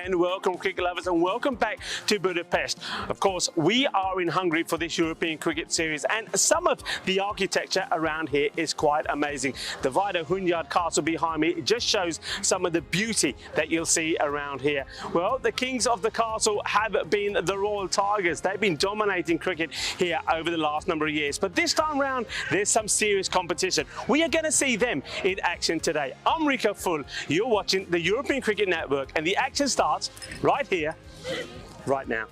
and welcome cricket lovers and welcome back to Budapest. Of course, we are in Hungary for this European Cricket Series and some of the architecture around here is quite amazing. The Vida Hunyad Castle behind me just shows some of the beauty that you'll see around here. Well, the kings of the castle have been the Royal Tigers. They've been dominating cricket here over the last number of years, but this time round there's some serious competition. We are going to see them in action today. I'm Rico Full. You're watching the European Cricket Network and the action starts right here, right now.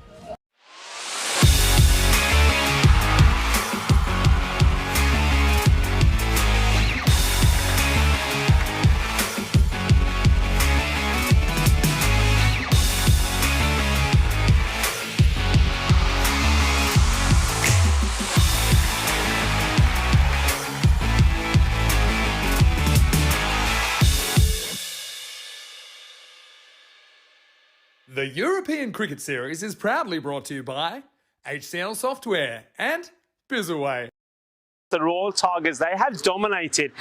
The European Cricket Series is proudly brought to you by ECN Software and Bizzaway. The Royal Tigers, they have dominated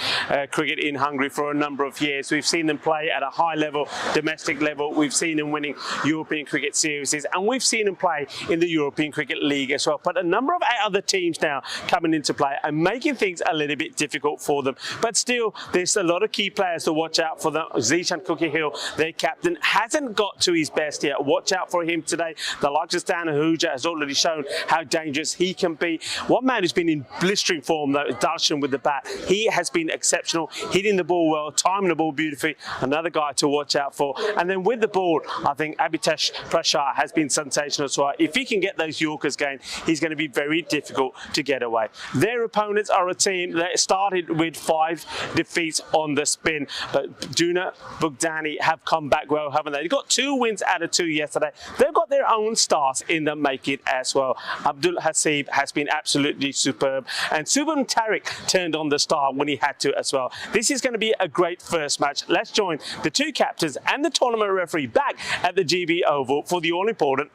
cricket in Hungary for a number of years. We've seen them play at a high level, domestic level. We've seen them winning European Cricket Series and we've seen them play in the European Cricket League as well. But a number of other teams now coming into play and making things a little bit difficult for them. But still, there's a lot of key players to watch out for them. Zishan Cookie-Hill, their captain, hasn't got to his best yet. Watch out for him today. The likes of Stan Ahuja has already shown how dangerous he can be. One man who's been in blistering form, though, Darshan with the bat. He has been exceptional, hitting the ball well, timing the ball beautifully. Another guy to watch out for. And then with the ball, I think Abhitesh Prashar has been sensational as well. If he can get those Yorkers going, he's going to be very difficult to get away. Their opponents are a team that started with 5 defeats on the spin, but Duna Bugdani have come back well, haven't they? They've got 2 wins out of 2 yesterday. They've got their own stars in the make-it as well. Abdul Hasib has been absolutely superb, and Subhan Tariq turned on the star when he had to as well. This is going to be a great first match. Let's join the 2 captains and the tournament referee back at the GB Oval for the all-important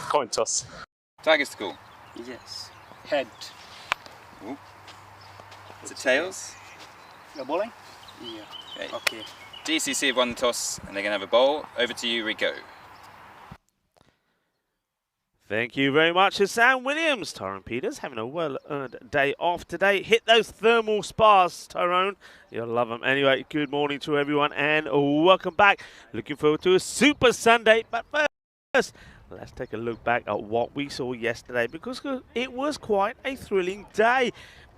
coin toss. Tigers to call. Yes. Head. Ooh. Is it tails? You're bowling? Yeah. Okay. DCC have won the toss and they're going to have a bowl. Over to you, Rico. Thank you very much to Sam Williams. Tyrone Peters having a well-earned day off today. Hit those thermal spas, Tyrone. You'll love them. Anyway, good morning to everyone and welcome back. Looking forward to a super Sunday. But first, let's take a look back at what we saw yesterday because it was quite a thrilling day.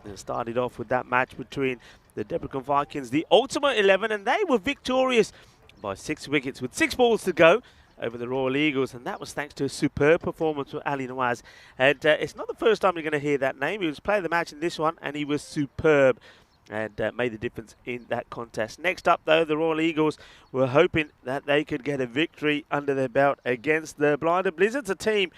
It started off with that match between the Debrecen Vikings, the Ultimate 11, and they were victorious by 6 wickets with 6 balls to go over the Royal Eagles, and that was thanks to a superb performance from Ali Nawaz. And it's not the first time you're going to hear that name. He was player of the match in this one, and he was superb and made the difference in that contest. Next up, though, the Royal Eagles were hoping that they could get a victory under their belt against the Blinder Blizzards, a team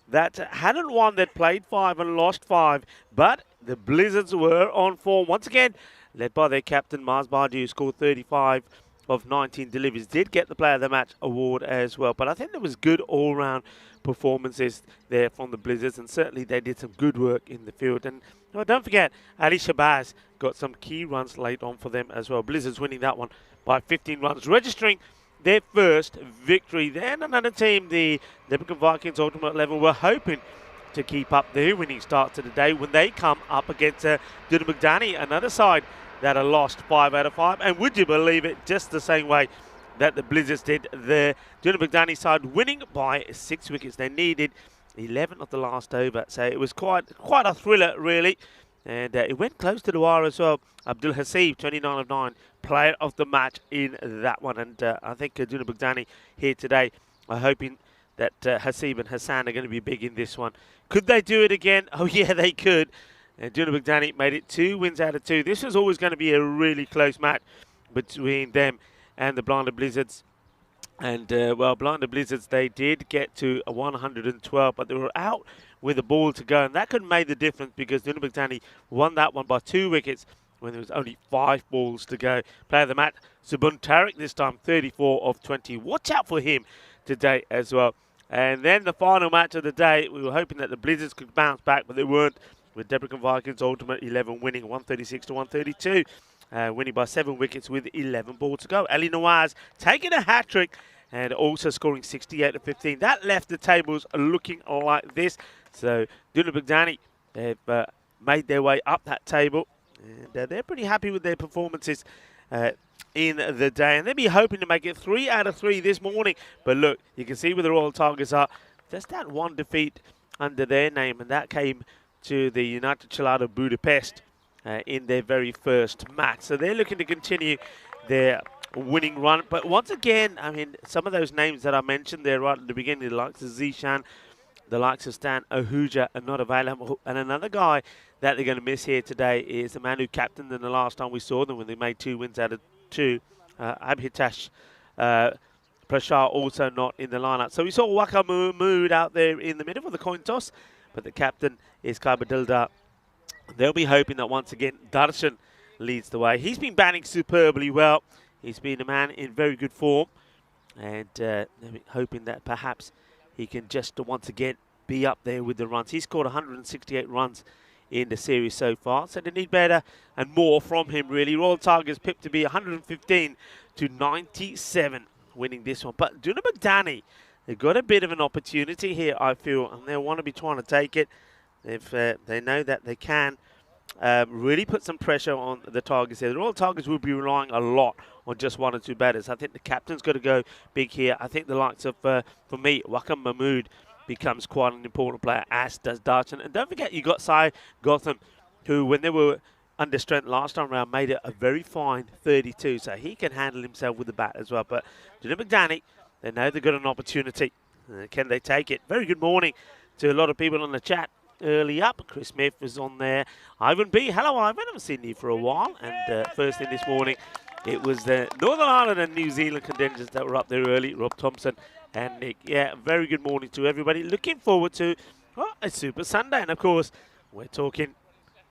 that hadn't won, that played 5 and lost 5, but the Blizzards were on form once again, led by their captain, Mars Badu, who scored 35 of 19 deliveries, did get the Player of the Match award as well. But I think there was good all-round performances there from the Blizzards, and certainly they did some good work in the field. And don't forget, Ali Shabazz got some key runs late on for them as well. Blizzards winning that one by 15 runs, registering their first victory. Then another team, the Debrecen Vikings Ultimate 11, were hoping to keep up their winning start to the day when they come up against Duna Bugdani, another side that are lost 5 out of 5, and would you believe it, just the same way that the Blizzards did. The Duna Bugdani side winning by 6 wickets. They needed 11 of the last over, so it was quite a thriller really, and it went close to the wire as well. Abdul Hasib, 29 of 9, player of the match in that one, and I think Duna Bugdani here today are hoping that Hasib and Hassan are going to be big in this one. Could they do it again? Oh yeah, they could. And Duna Bugdani made it 2 wins out of 2. This was always going to be a really close match between them and the Blinder Blizzards. And, well, Blinder Blizzards, they did get to 112, but they were out with a ball to go. And that could have made the difference because Duna Bugdani won that one by 2 wickets when there was only 5 balls to go. Player of the match, Subhan Tariq, this time 34 of 20. Watch out for him today as well. And then the final match of the day, we were hoping that the Blizzards could bounce back, but they weren't, with Debrecen Vikings Ultimate 11 winning 136 to 132, winning by 7 wickets with 11 balls to go. Ali Nawaz taking a hat-trick, and also scoring 68-15. That left the tables looking like this. So Dunabagdani, they've made their way up that table, and they're pretty happy with their performances in the day, and they'll be hoping to make it 3 out of 3 this morning. But look, you can see where the Royal Tigers are. Just that one defeat under their name, and that came to the United Chelado Budapest in their very first match. So they're looking to continue their winning run. But once again, I mean, some of those names that I mentioned there right at the beginning, the likes of Zishan, the likes of Stan Ahuja are not available. And another guy that they're going to miss here today is the man who captained them the last time we saw them when they made 2 wins out of 2, Abhitash Prashar, also not in the lineup. So we saw Waka Mahmood out there in the middle for the coin toss, but the captain is Kaibadilda. They'll be hoping that once again Darshan leads the way. He's been batting superbly well. He's been a man in very good form, and they're hoping that perhaps he can just once again be up there with the runs. He's scored 168 runs in the series so far, so they need better and more from him, really. Royal Tigers pipped to be 115-97, winning this one. But Dunabagdani, they've got a bit of an opportunity here, I feel, and they'll want to be trying to take it. If they know that they can really put some pressure on the Tigers here. The Royal Tigers will be relying a lot on just 1 or 2 batters. I think the captain's got to go big here. I think the likes of, for me, Wakam Mahmood becomes quite an important player, as does Darshan. And don't forget, you got Sai Gotham, who, when they were under strength last time around, made it a very fine 32. So he can handle himself with the bat as well. But Dunabagdani, they know they've got an opportunity. Can they take it? Very good morning to a lot of people on the chat. Early up, Chris Smith was on there. Ivan B, hello Ivan, I haven't seen you for a while. And first thing this morning, it was the Northern Ireland and New Zealand contingents that were up there early. Rob Thompson and Nick. Yeah, very good morning to everybody. Looking forward to a Super Sunday. And of course, we're talking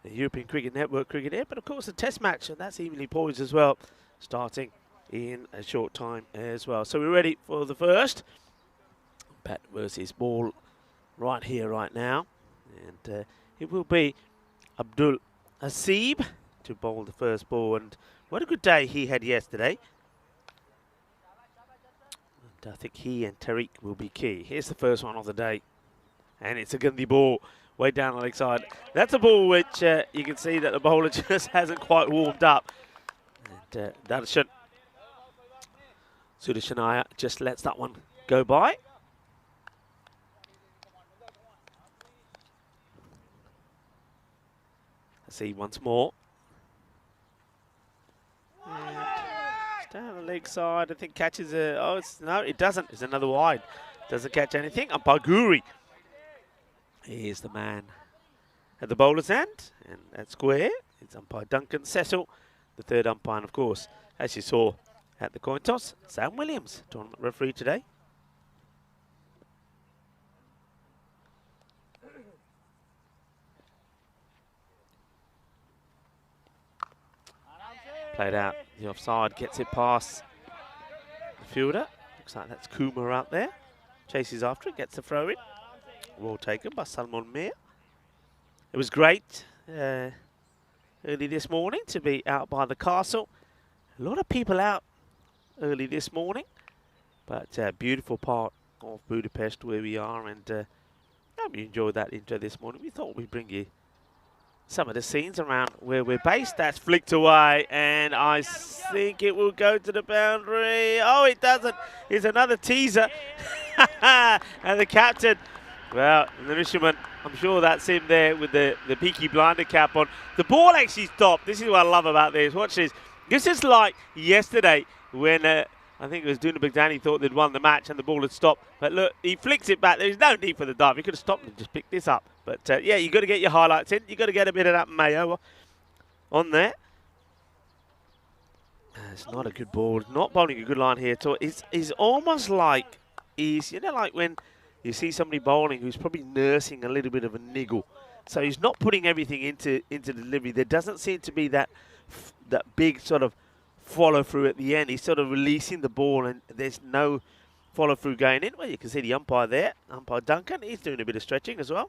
the European Cricket Network cricket here, but of course a test match, and that's evenly poised as well, starting in a short time as well. So we're ready for the first. Bat versus ball right here, right now. And it will be Abdul Hasib to bowl the first ball. And what a good day he had yesterday. And I think he and Tariq will be key. Here's the first one of the day. And it's a Gandhi ball way down the leg side. That's a ball which you can see that the bowler just hasn't quite warmed up. And Darshan Sudashanaya just lets that one go by. See once more. And down the leg side, I think catches a. Oh, no, it doesn't. It's another wide. Doesn't catch anything. Umpire Guri. He is the man at the bowler's end. And at square, it's umpire Duncan Cecil, the third umpire. And of course, as you saw at the coin toss, Sam Williams, tournament referee today. Played out the offside, gets it past the fielder. Looks like that's Kumar out there. Chases after it, gets the throw in. Well taken by Salman Mir. It was great early this morning to be out by the castle. A lot of people out early this morning, but beautiful part of Budapest where we are, and I hope you enjoyed that intro this morning. We thought we'd bring you some of the scenes around where we're based. That's flicked away, and I think it will go to the boundary. Oh, it doesn't. It's another teaser. And the captain, well, the Mishuman, I'm sure that's him there with the Peaky Blinder cap on. The ball actually stopped. This is what I love about this. Watch this. This is like yesterday when I think it was Dunabagdani thought they'd won the match and the ball had stopped. But look, he flicks it back. There's no need for the dive. He could have stopped and just picked this up. But yeah, you've got to get your highlights in. You've got to get a bit of that mayo on there. It's not a good ball. Not bowling a good line here at all. It's almost like you know, like when you see somebody bowling who's probably nursing a little bit of a niggle. So he's not putting everything into delivery. There doesn't seem to be that big sort of follow through at the end. He's sort of releasing the ball, and there's no follow through going in. Well, you can see the umpire there, umpire Duncan. He's doing a bit of stretching as well.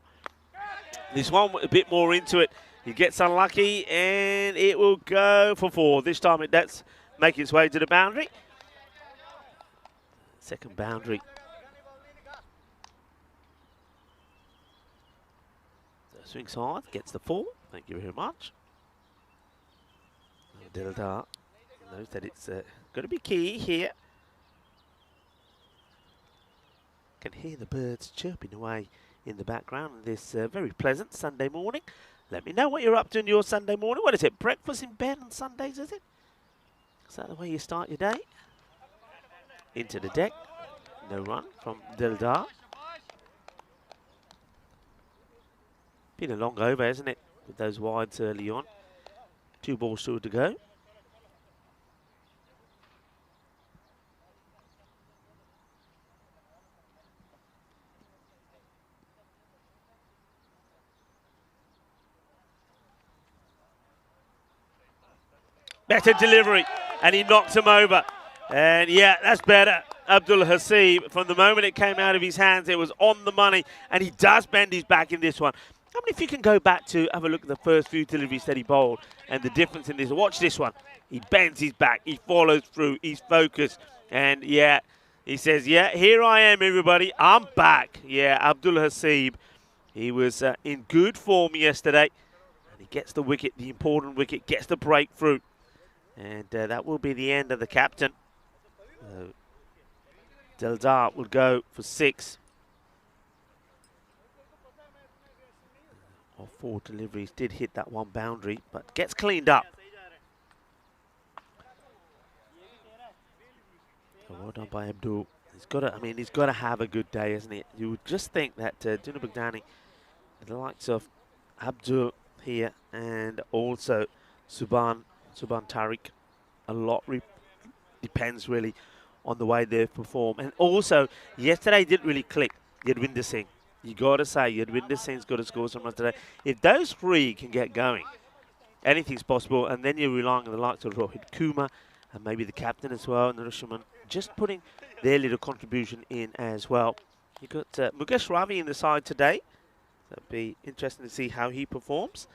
This one a bit more into it. He gets unlucky, and it will go for 4. This time that's making its way to the boundary. Second boundary. So swings hard, gets the 4. Thank you very much. Dildar knows that it's going to be key here. Can hear the birds chirping away in the background on this very pleasant Sunday morning. Let me know what you're up to in your Sunday morning. What is it? Breakfast in bed on Sundays, is it? Is that the way you start your day? Into the deck. No run from Dildar. Been a long over, hasn't it? With those wides early on. 2 balls still to go. Better delivery, and he knocks him over. And yeah, that's better. Abdul Hasib, from the moment it came out of his hands, it was on the money, and he does bend his back in this one. I mean, if you can go back to have a look at the first few deliveries that he bowled and the difference in this. Watch this one. He bends his back, he follows through, he's focused. And yeah, he says, yeah, here I am, everybody. I'm back. Yeah, Abdul Hasib, he was in good form yesterday. And he gets the wicket, the important wicket, gets the breakthrough. And that will be the end of the captain. Dildar will go for 6. All 4 deliveries did hit that 1 boundary, but gets cleaned up. So well done by Abdul. He's got to, I mean, he's got to have a good day, hasn't he? You would just think that Duna Baghdadi, the likes of Abdul here and also Subhan Tariq, a lot depends really on the way they perform. And also, yesterday didn't really click. Yadvinder Singh, you got to say, Yadvinder Singh's got to score some runs today. If those 3 can get going, anything's possible. And then you're relying on the likes of Rohit Kumar and maybe the captain as well, and the Rishaman, just putting their little contribution in as well. You got Mukesh Ravi in the side today. That'll be interesting to see how he performs.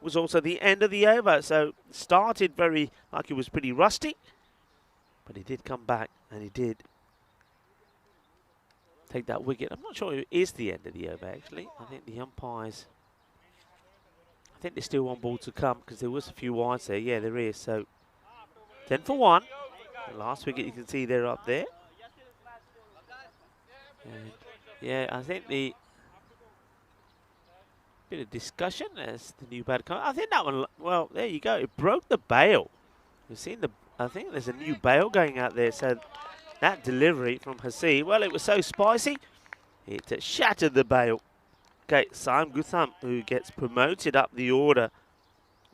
Was also the end of the over, so started very like he was pretty rusty, but he did come back and he did take that wicket. I'm not sure it is the end of the over actually. I think the umpires, I think there's still 1 ball to come because there was a few wides there. Yeah, there is. So 10 for 1. The last wicket you can see there up there. And yeah, I think the bit of discussion as the new batter comes. I think that one, well, there you go. It broke the bail. You've seen the, I think there's a new bail going out there. So that delivery from Hasib, well, it was so spicy, it shattered the bail. Okay, Saim Gutham, who gets promoted up the order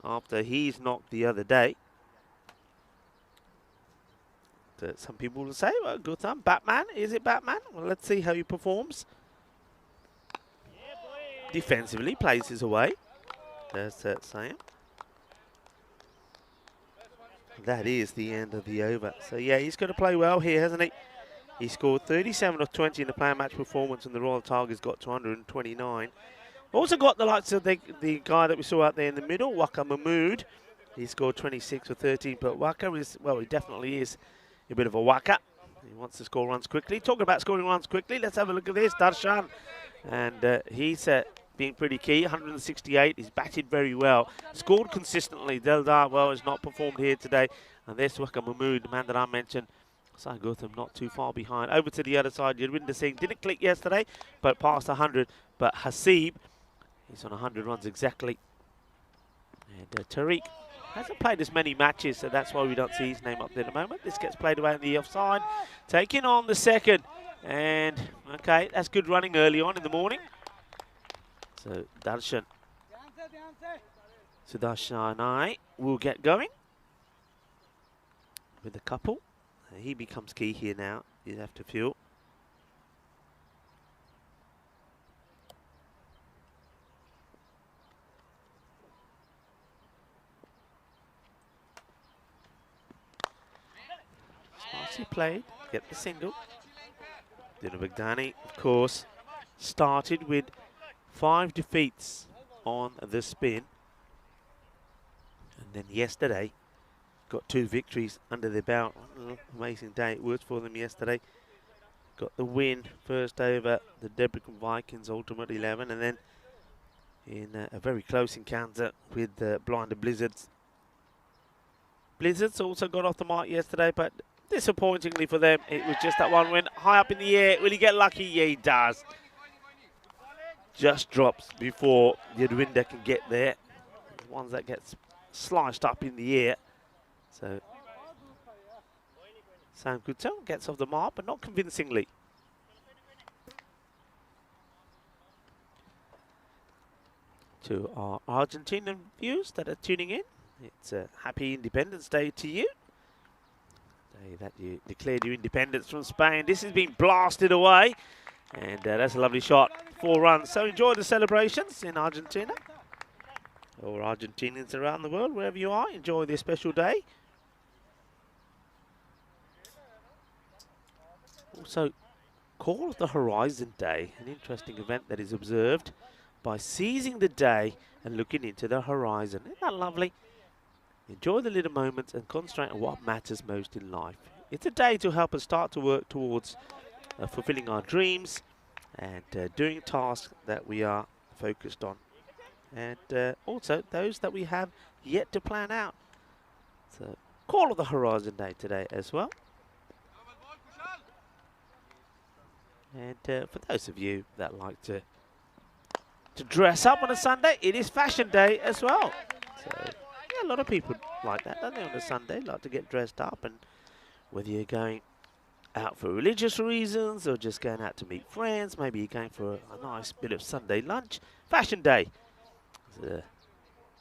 after he's knocked the other day. Some people will say, well, Gutham, Batman, is it Batman? Well, let's see how he performs. Defensively, places away. There's Saim. That is the end of the over. So, yeah, he's going to play well here, hasn't he? He scored 37 of 20 in the player match performance, and the Royal Tigers got 229. Also got the likes of the guy that we saw out there in the middle, Waka Mahmood. He scored 26 for 13, but Waka is, well, he definitely is a bit of a whacker. He wants to score runs quickly. Talking about scoring runs quickly, let's have a look at this. Darshan. And he's being pretty key, 168. He's batted very well. Scored consistently. Dildar, well, has not performed here today. And there's Waka Mahmood, the man that I mentioned. Sai Gautam not too far behind. Over to the other side, Yadvinder Singh didn't click yesterday, but passed 100. But Hasib, he's on 100 runs exactly. And Tariq hasn't played as many matches, so that's why we don't see his name up there at the moment. This gets played away in the offside. Taking on the second. And, okay, that's good running early on in the morning. So, Darshan. Sudarshanai will get going with the couple. He becomes key here now. You have to feel. Spicy played, get the single. Duna Baghdadi, of course, started with 5 defeats on the spin. And then yesterday, got 2 victories under their belt. Amazing day it was for them yesterday. got the win first over the Debrecen Vikings Ultimate 11, and then in a very close encounter with the Blinded Blizzards. Blizzards also got off the mark yesterday, but disappointingly for them, it was just that one win. High up in the air, will he get lucky? Yeah, he does. Just drops before Yadwinda can get there. Ones that gets sliced up in the air. So Sam Guttel gets off the mark, but not convincingly. To our Argentinian viewers that are tuning in, it's a happy Independence Day to you. Day that you declared your independence from Spain. This has been blasted away, and that's a lovely shot. 4 runs. So enjoy the celebrations in Argentina, or Argentinians around the world, wherever you are. Enjoy this special day. Also, Call of the Horizon Day, an interesting event that is observed by seizing the day and looking into the horizon. Isn't that lovely? Enjoy the little moments and concentrate on what matters most in life. It's a day to help us start to work towards fulfilling our dreams and doing tasks that we are focused on. And also those that we have yet to plan out. So, Call of the Horizon Day today as well. And for those of you that like to dress up on a Sunday, it is Fashion Day as well. So, yeah, a lot of people like that, don't they, on a Sunday, like to get dressed up. And whether you're going out for religious reasons or just going out to meet friends, maybe you're going for a nice bit of Sunday lunch, Fashion Day is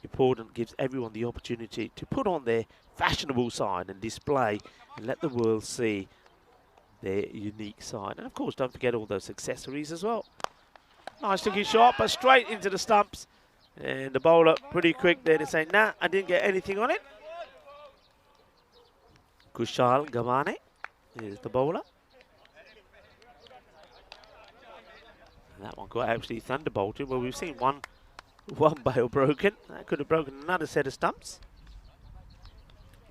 important, gives everyone the opportunity to put on their fashionable side and display and let the world see their unique side. And of course, don't forget all those accessories as well. Nice looking shot, but straight into the stumps. And the bowler pretty quick there to say, nah, I didn't get anything on it. Kushal Gavane is the bowler. And that one got actually thunderbolted. Well, we've seen one bail broken. That could have broken another set of stumps.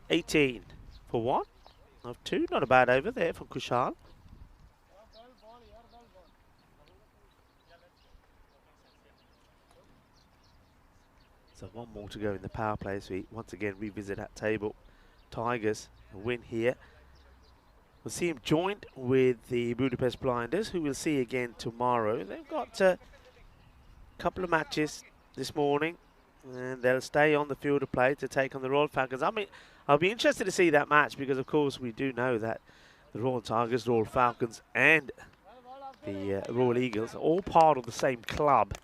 18 for 1 of 2. Not a bad over there from Kushal. So 1 more to go in the power play as we once again revisit that table. Tigers a win here. We'll see him joined with the Budapest Blinders, who we'll see again tomorrow. They've got a couple of matches this morning, and they'll stay on the field of play to take on the Royal Falcons. I mean, I'll be interested to see that match because, of course, we do know that the Royal Tigers, Royal Falcons, and the Royal Eagles are all part of the same club.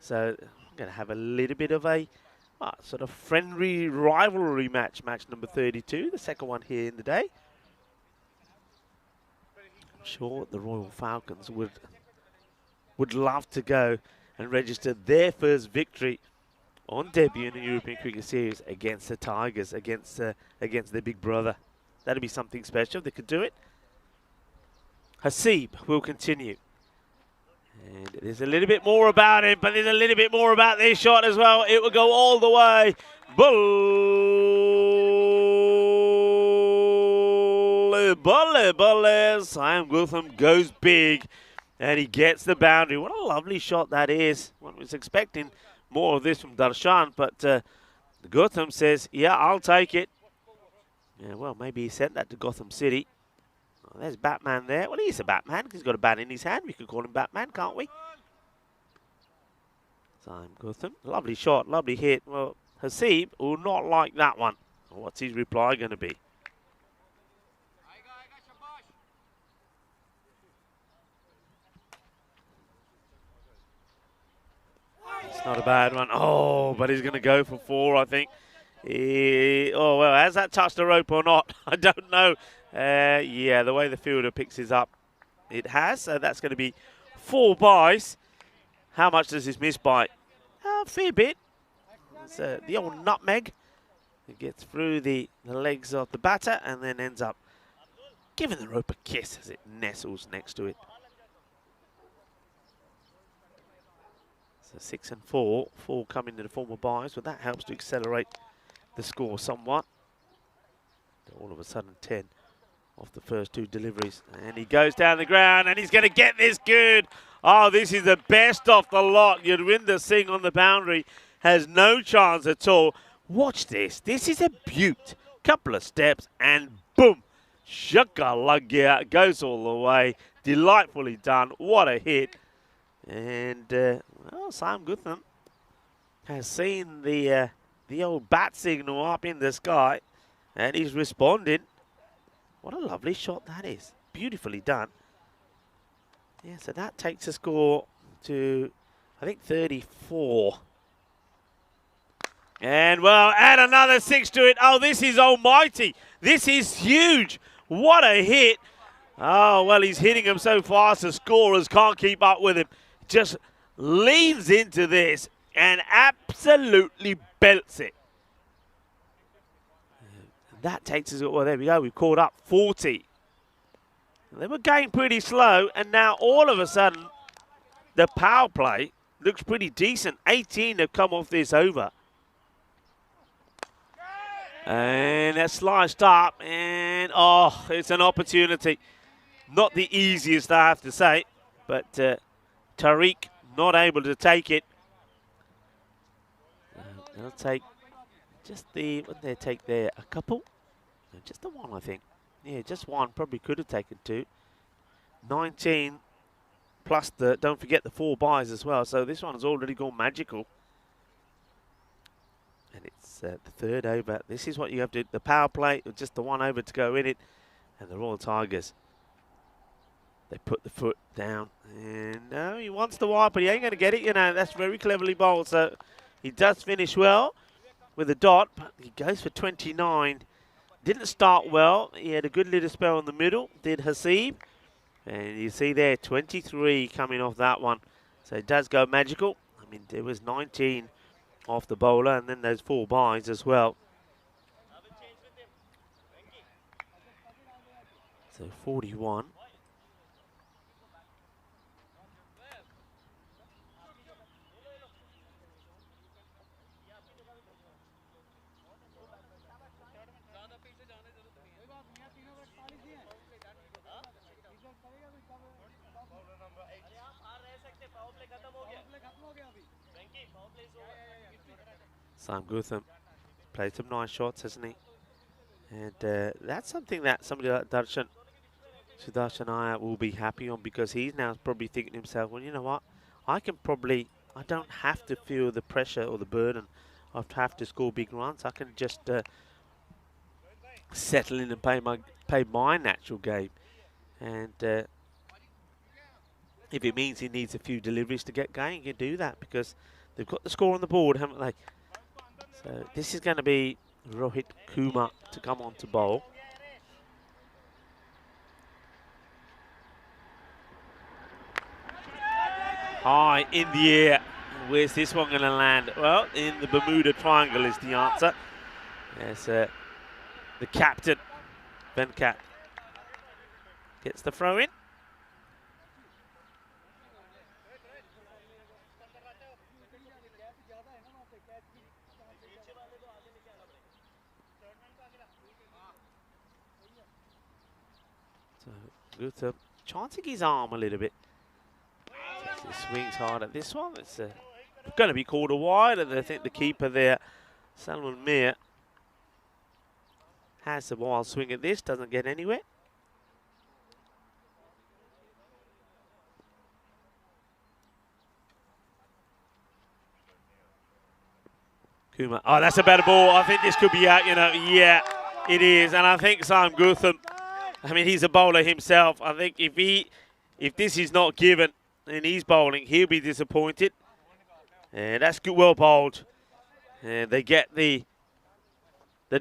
So I'm going to have a little bit of a sort of friendly rivalry match, match number 32, the second one here in the day. I'm sure the Royal Falcons would love to go and register their first victory on debut in the European Cricket Series against the Tigers, against their big brother. That'd be something special. They could do it. Hasib will continue. And there's a little bit more about it, but there's a little bit more about this shot as well. It will go all the way. Balle. Sam Gutham goes big, and he gets the boundary. What a lovely shot that is. One was expecting more of this from Darshan, but Gotham says, yeah, I'll take it. Yeah, well, maybe he sent that to Gotham City. Oh, there's Batman there. Well, he's a Batman because he's got a bat in his hand. We could call him Batman, can't we? Sam Gotham. Lovely shot, lovely hit. Well, Hasib will not like that one. What's his reply going to be? It's not a bad one. Oh, but he's going to go for 4, I think. Oh, well, has that touched the rope or not? I don't know. Yeah, the way the fielder picks his up, it has. So that's going to be 4 byes. How much does this miss by? A fair bit. It's the old nutmeg. It gets through the legs of the batter and then ends up giving the rope a kiss as it nestles next to it. So 6 and 4. 4 coming to the form of byes, but that helps to accelerate the score somewhat. All of a sudden 10 off the first 2 deliveries. And he goes down the ground, and he's going to get this good. Oh, this is the best off the lot. Yudwinder Singh on the boundary has no chance at all. Watch this. This is a beaut. Couple of steps, and boom. Shaka Lagya goes all the way. Delightfully done. What a hit. And, well, Sam Gutham has seen the old bat signal up in the sky, and he's responded. What a lovely shot that is. Beautifully done. Yeah, so that takes the score to, I think, 34. And, well, add another 6 to it. Oh, this is almighty. This is huge. What a hit. Oh, well, he's hitting him so fast the scorers can't keep up with him. Just leans into this and absolutely belts it. That takes us, well, there we go. We've caught up 40. They were going pretty slow, and now all of a sudden, the power play looks pretty decent. 18 have come off this over. And that's sliced up, and oh, it's an opportunity. Not the easiest, I have to say, but Tariq not able to take it. They'll take just the, what did they take there? A couple? No, just the one, I think. Yeah, just one. Probably could have taken 2. 19 plus the, don't forget the 4 buys as well. So this one has already gone magical. And it's the 3rd over. This is what you have to do. The power play, just the 1 over to go in it. And the Royal Tigers, they put the foot down. And no, he wants the wide, but he ain't going to get it. You know, that's very cleverly bowled. So he does finish well with a dot, but he goes for 29. Didn't start well. He had a good little spell in the middle, did Hasib. And you see there, 23 coming off that one. So it does go magical. I mean, there was 19 off the bowler, and then those 4 buys as well. So 41. Sam Gutham played some nice shots, hasn't he? And that's something that somebody like Sudarshan Iyer will be happy on, because he's now probably thinking to himself, well, you know what? I don't have to feel the pressure or the burden of have to score big runs. I can just settle in and play my natural game. And if it means he needs a few deliveries to get going, he can do that, because they've got the score on the board, haven't they? So this is going to be Rohit Kumar to come on to bowl. High in the air. Where's this one going to land? Well, in the Bermuda Triangle is the answer. Yes, the captain, Venkat, gets the throw in. So Gutham chancing his arm a little bit. He swings hard at this one. It's going to be called a wide, and I think the keeper there, Salman Mir, has the wild swing at this, doesn't get anywhere. Kumar. Oh, that's a better ball. I think this could be out, you know. Yeah, it is. And I think Sam Gutham, I mean, he's a bowler himself. I think if this is not given and he's bowling, he'll be disappointed. And that's good, well bowled. And they get the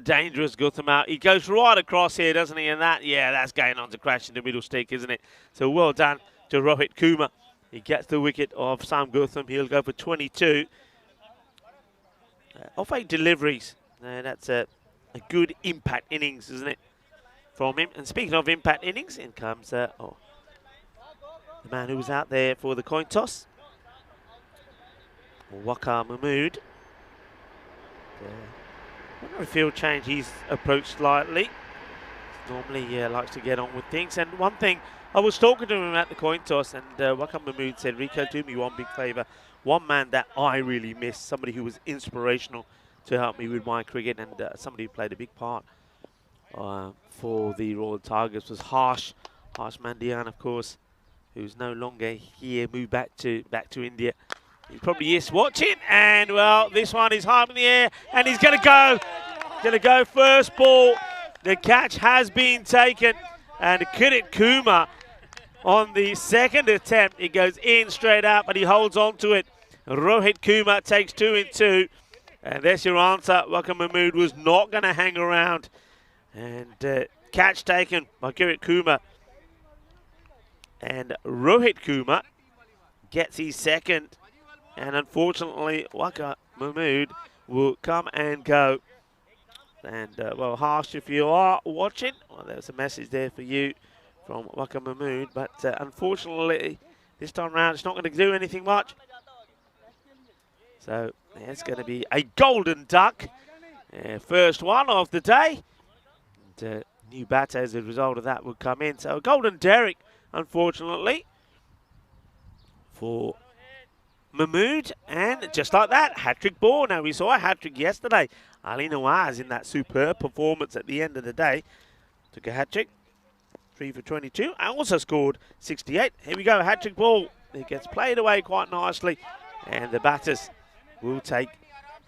dangerous Gutham out. He goes right across here, doesn't he? And that, yeah, that's going on to crash in the middle stick, isn't it? So well done to Rohit Kumar. He gets the wicket of Sam Gutham. He'll go for 22. Off 8 deliveries. That's a good impact innings, isn't it, from him? And speaking of impact innings, in comes the man who was out there for the coin toss, Waqar Mahmood. Wonder if he'll change his approach slightly. Normally likes to get on with things. And one thing, I was talking to him at the coin toss, and Wakam Mahmood said, Rico, do me one big favour. One man that I really missed, somebody who was inspirational to help me with my cricket, and somebody who played a big part for the Royal Tigers was Harsh Mandian, of course, who's no longer here, moved back to India. He probably is watching, and well, this one is high up in the air, and he's going to go first ball. The catch has been taken, and Kirit Kumar on the second attempt, it goes in straight out, but he holds on to it. Rohit Kumar takes 2 in 2, and there's your answer. Wakam Mahmood was not going to hang around, and catch taken by Kirit Kumar, and Rohit Kumar gets his second, and unfortunately Wakam Mahmood will come and go. And well, Harsh, if you are watching, well, there's a message there for you from Wakam Mahmood, but unfortunately this time around it's not going to do anything much. So it's going to be a golden duck, first one of the day. And, new batter as a result of that will come in. So a golden derrick, unfortunately, for Mahmood, and just like that, hat-trick ball. Now, we saw a hat-trick yesterday. Ali Nawaz in that superb performance at the end of the day took a hat-trick, 3 for 22, and also scored 68. Here we go, hat-trick ball. It gets played away quite nicely, and the batters will take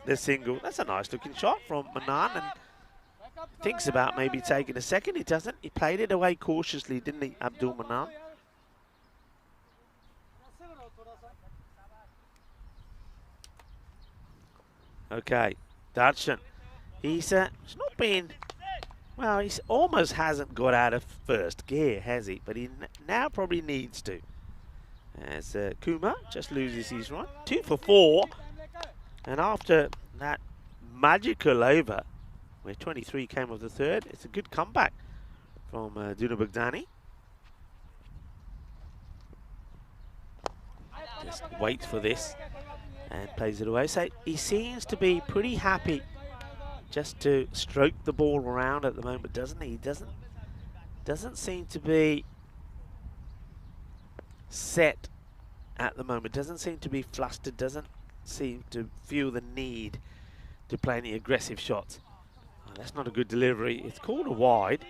the single. That's a nice-looking shot from Manan, and thinks about maybe taking a second. He doesn't. He played it away cautiously, didn't he, Abdul Manan? Okay, Darshan. He's not been, well, he almost hasn't got out of first gear, has he? But he now probably needs to. As Kumar just loses his run. 2 for 4. And after that magical over, where 23 came off the third, it's a good comeback from Duna Baghdani. Just waits for this and plays it away. So he seems to be pretty happy just to stroke the ball around at the moment, doesn't he? He doesn't seem to be set at the moment, doesn't seem to be flustered, doesn't seem to feel the need to play any aggressive shots. Oh, that's not a good delivery. It's called a wide.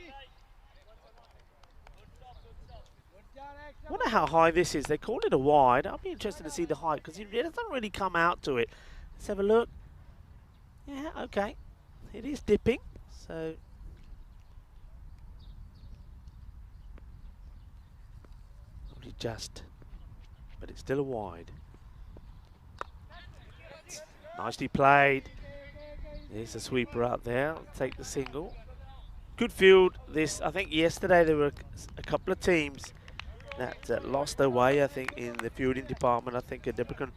I wonder how high this is. They called it a wide. I'll be interested to see the height because it doesn't really come out to it. Let's have a look. Yeah, okay. It is dipping, so only just, but it's still a wide. It's nicely played. There's a sweeper out there. I'll take the single. Good field. This, I think yesterday there were a couple of teams that lost their way, I think, in the fielding department. I think Debrecen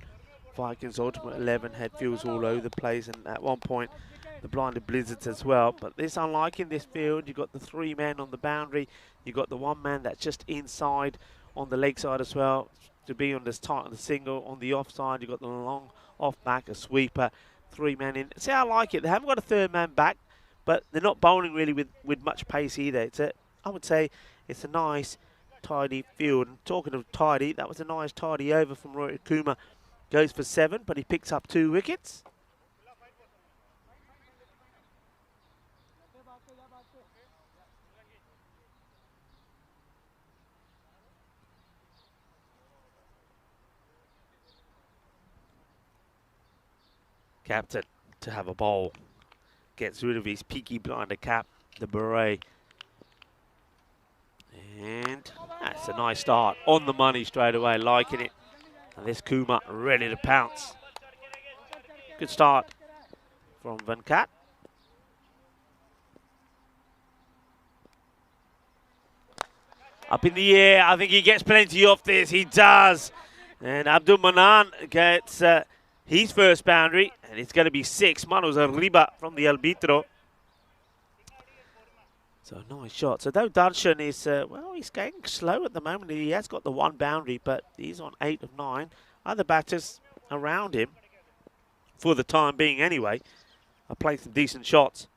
Vikings Ultimate 11 had fields all over the place, and at one point the Blinded Blizzards as well. But this, unlike in this field, you've got the 3 men on the boundary, you've got the 1 man that's just inside on the leg side as well, to be on this tight on the single. On the offside, you've got the long off back, a sweeper, 3 men in. See, I like it. They haven't got a 3rd man back, but they're not bowling really with much pace either. It's I would say it's a nice tidy field. And talking of tidy, that was a nice tidy over from Rohit Kumar. Goes for 7, but he picks up 2 wickets. Captain to have a bowl. Gets rid of his Peaky Blinder cap, the beret. And that's a nice start. On the money straight away, liking it. And this Kumar ready to pounce. Good start from Venkat. Up in the air, I think he gets plenty off this. He does. And Abdul Manan gets his first boundary. And it's going to be 6. Manos Arriba from the Albitro. So a nice shot. So though Darshan is, well, he's going slow at the moment. He has got the 1 boundary, but he's on 8 of 9. Other batters around him, for the time being anyway, are playing some decent shots.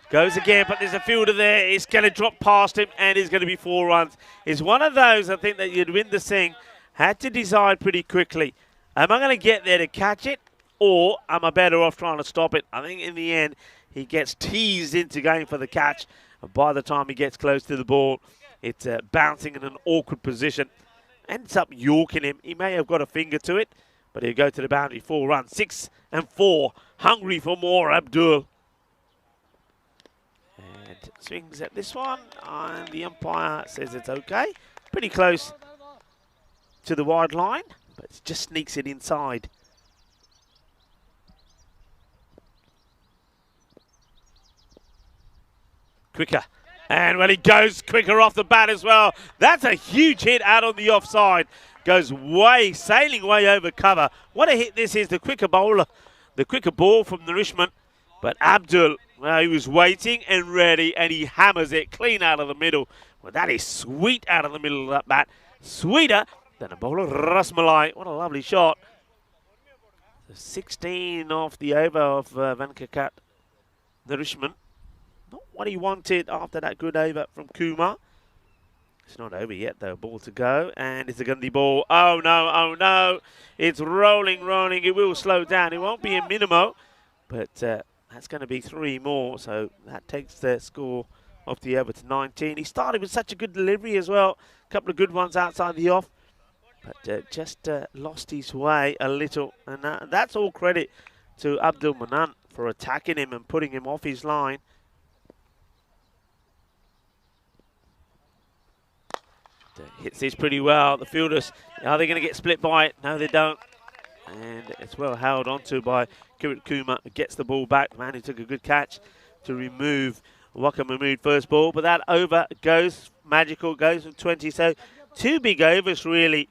Goes again, but there's a fielder there. It's going to drop past him, and it's going to be 4 runs. It's one of those, I think, that you'd win the thing. Had to decide pretty quickly. Am I going to get there to catch it, or am I better off trying to stop it? I think in the end, he gets teased into going for the catch. And by the time he gets close to the ball, it's bouncing in an awkward position. Ends up yorking him. He may have got a finger to it, but he'll go to the boundary. 4 runs, 6 and 4. Hungry for more, Abdul. And swings at this one, and the umpire says it's okay. Pretty close to the wide line, but it just sneaks it inside. Quicker. And well, he goes quicker off the bat as well. That's a huge hit out on the offside. Goes way, sailing way over cover. What a hit this is, the quicker bowler, the quicker ball from Nourishment. But Abdul, well, he was waiting and ready, and he hammers it clean out of the middle. Well, that is sweet out of the middle of that bat. Sweeter than a bowler, Rasmalai. What a lovely shot. 16 off the over of Venkakat Nourishment. Not what he wanted after that good over from Kumar. It's not over yet, though. Ball to go, and it's a Gandhi ball. Oh, no, oh, no. It's rolling, rolling. It will slow down. It won't be a minimo, but that's going to be 3 more, so that takes the score of the over to 19. He started with such a good delivery as well. A couple of good ones outside the off, but just lost his way a little, and that's all credit to Abdul Manan for attacking him and putting him off his line. Hits this pretty well. The fielders, are they going to get split by it? No, they don't. And it's well held onto by Kirit Kumar. Gets the ball back. The man who took a good catch to remove Waka Mahmood first ball. But that over goes magical, goes for 20. So 2 big overs, really.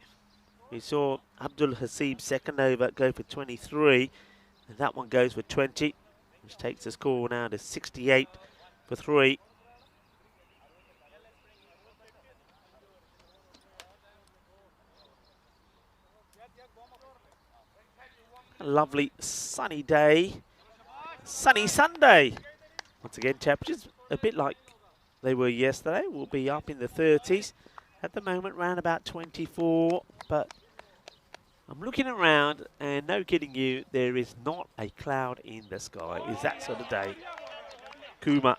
We saw Abdul Hasib's second over go for 23. And that one goes for 20, which takes the score now to 68 for 3. A lovely sunny day, sunny Sunday. Once again, temperatures a bit like they were yesterday. We'll be up in the 30s. At the moment, around about 24. But I'm looking around, and no kidding you, there is not a cloud in the sky. It's that sort of day. Kumar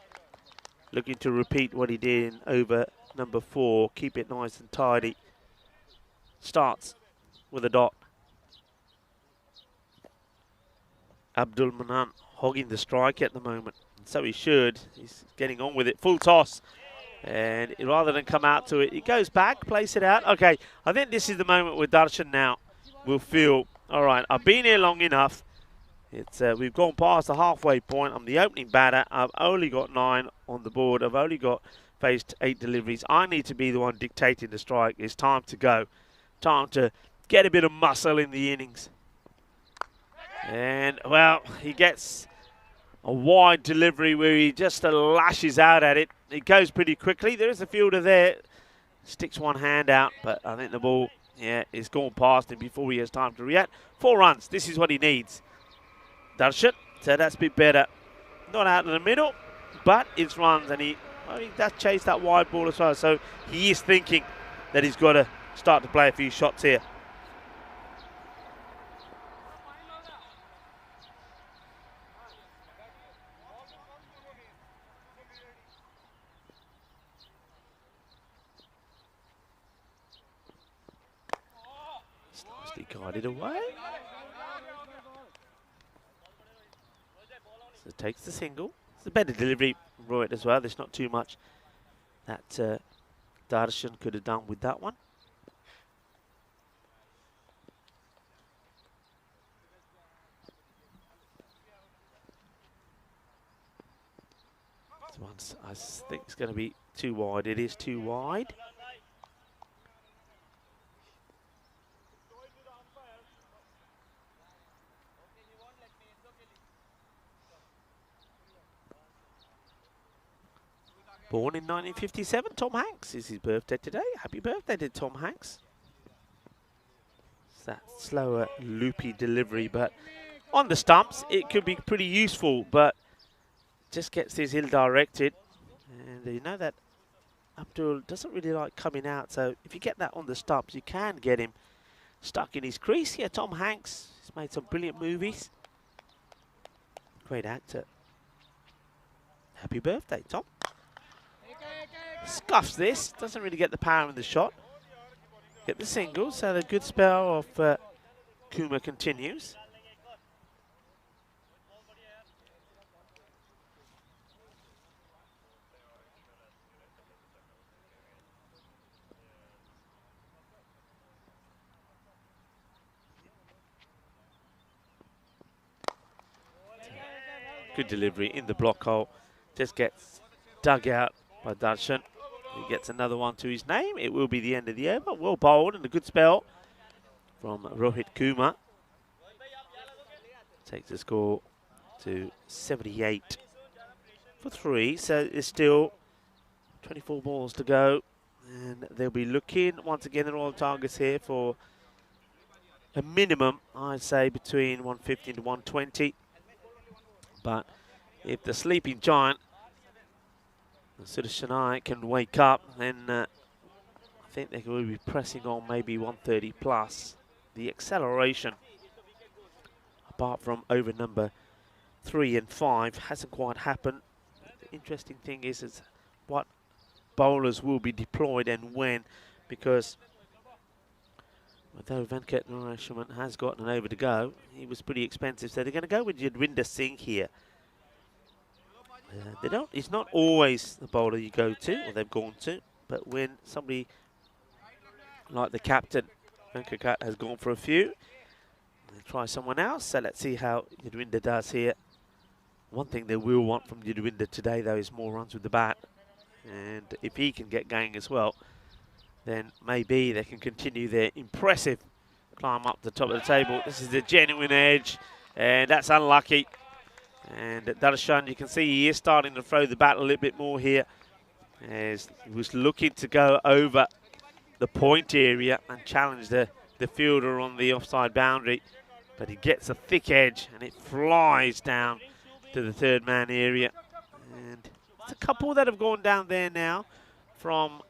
looking to repeat what he did in over number 4. Keep it nice and tidy. Starts with a dot. Abdul Manan hogging the strike at the moment. And so he should. He's getting on with it. Full toss. And rather than come out to it, he goes back, plays it out. Okay, I think this is the moment where Darshan now will feel, all right, I've been here long enough. It's we've gone past the halfway point. I'm the opening batter. I've only got 9 on the board. I've only faced 8 deliveries. I need to be the one dictating the strike. It's time to go. Time to get a bit of muscle in the innings. And, well, he gets a wide delivery where he just lashes out at it. It goes pretty quickly. There is a fielder there. Sticks one hand out, but I think the ball, yeah, is gone past him before he has time to react. 4 runs. This is what he needs. Darshan, so that's a bit better. Not out in the middle, but it's runs, and he does chase that wide ball as well. So he is thinking that he's got to start to play a few shots here. Guided away. So takes the single. It's a better delivery from Rohit as well. There's not too much that Darshan could have done with that one. This one's, I think it's going to be too wide. It is too wide. Born in 1957, Tom Hanks is his birthday today. Happy birthday to Tom Hanks. It's that slower, loopy delivery, but on the stumps, it could be pretty useful. But just gets this ill-directed. And you know that Abdul doesn't really like coming out, so if you get that on the stumps, you can get him stuck in his crease. Here, Tom Hanks, he's made some brilliant movies. Great actor. Happy birthday, Tom. Scuffs this, doesn't really get the power in the shot. Get the single, so the good spell of Kuma continues. Good delivery in the block hole. Just gets dug out by Darshan. He gets another one to his name. It will be the end of the over. Well bowled and a good spell from Rohit Kumar. Takes the score to 78 for 3. So it's still 24 balls to go. And they'll be looking, once again, the Royal Tigers here for a minimum, I'd say, between 150 to 120. But if the sleeping giant, Sudashanai, can wake up, then I think they will be pressing on maybe 130 plus. The acceleration, apart from over number 3 and 5, hasn't quite happened. The interesting thing is what bowlers will be deployed and when, because although Venkat Narasimhan has gotten an over to go, he was pretty expensive, so they're going to go with Yadwinder Singh here. It's not always the bowler you go to, or they've gone to, but when somebody like the captain, Venkat, has gone for a few, they'll try someone else. So let's see how Yadwinder does here. One thing they will want from Yadwinder today, though, is more runs with the bat. And if he can get going as well, then maybe they can continue their impressive climb up the top of the table. This is the genuine edge, and that's unlucky. And Darshan, you can see he is starting to throw the bat a little bit more here, as he was looking to go over the point area and challenge the fielder on the offside boundary. But he gets a thick edge, and it flies down to the third man area. And there's a couple that have gone down there now from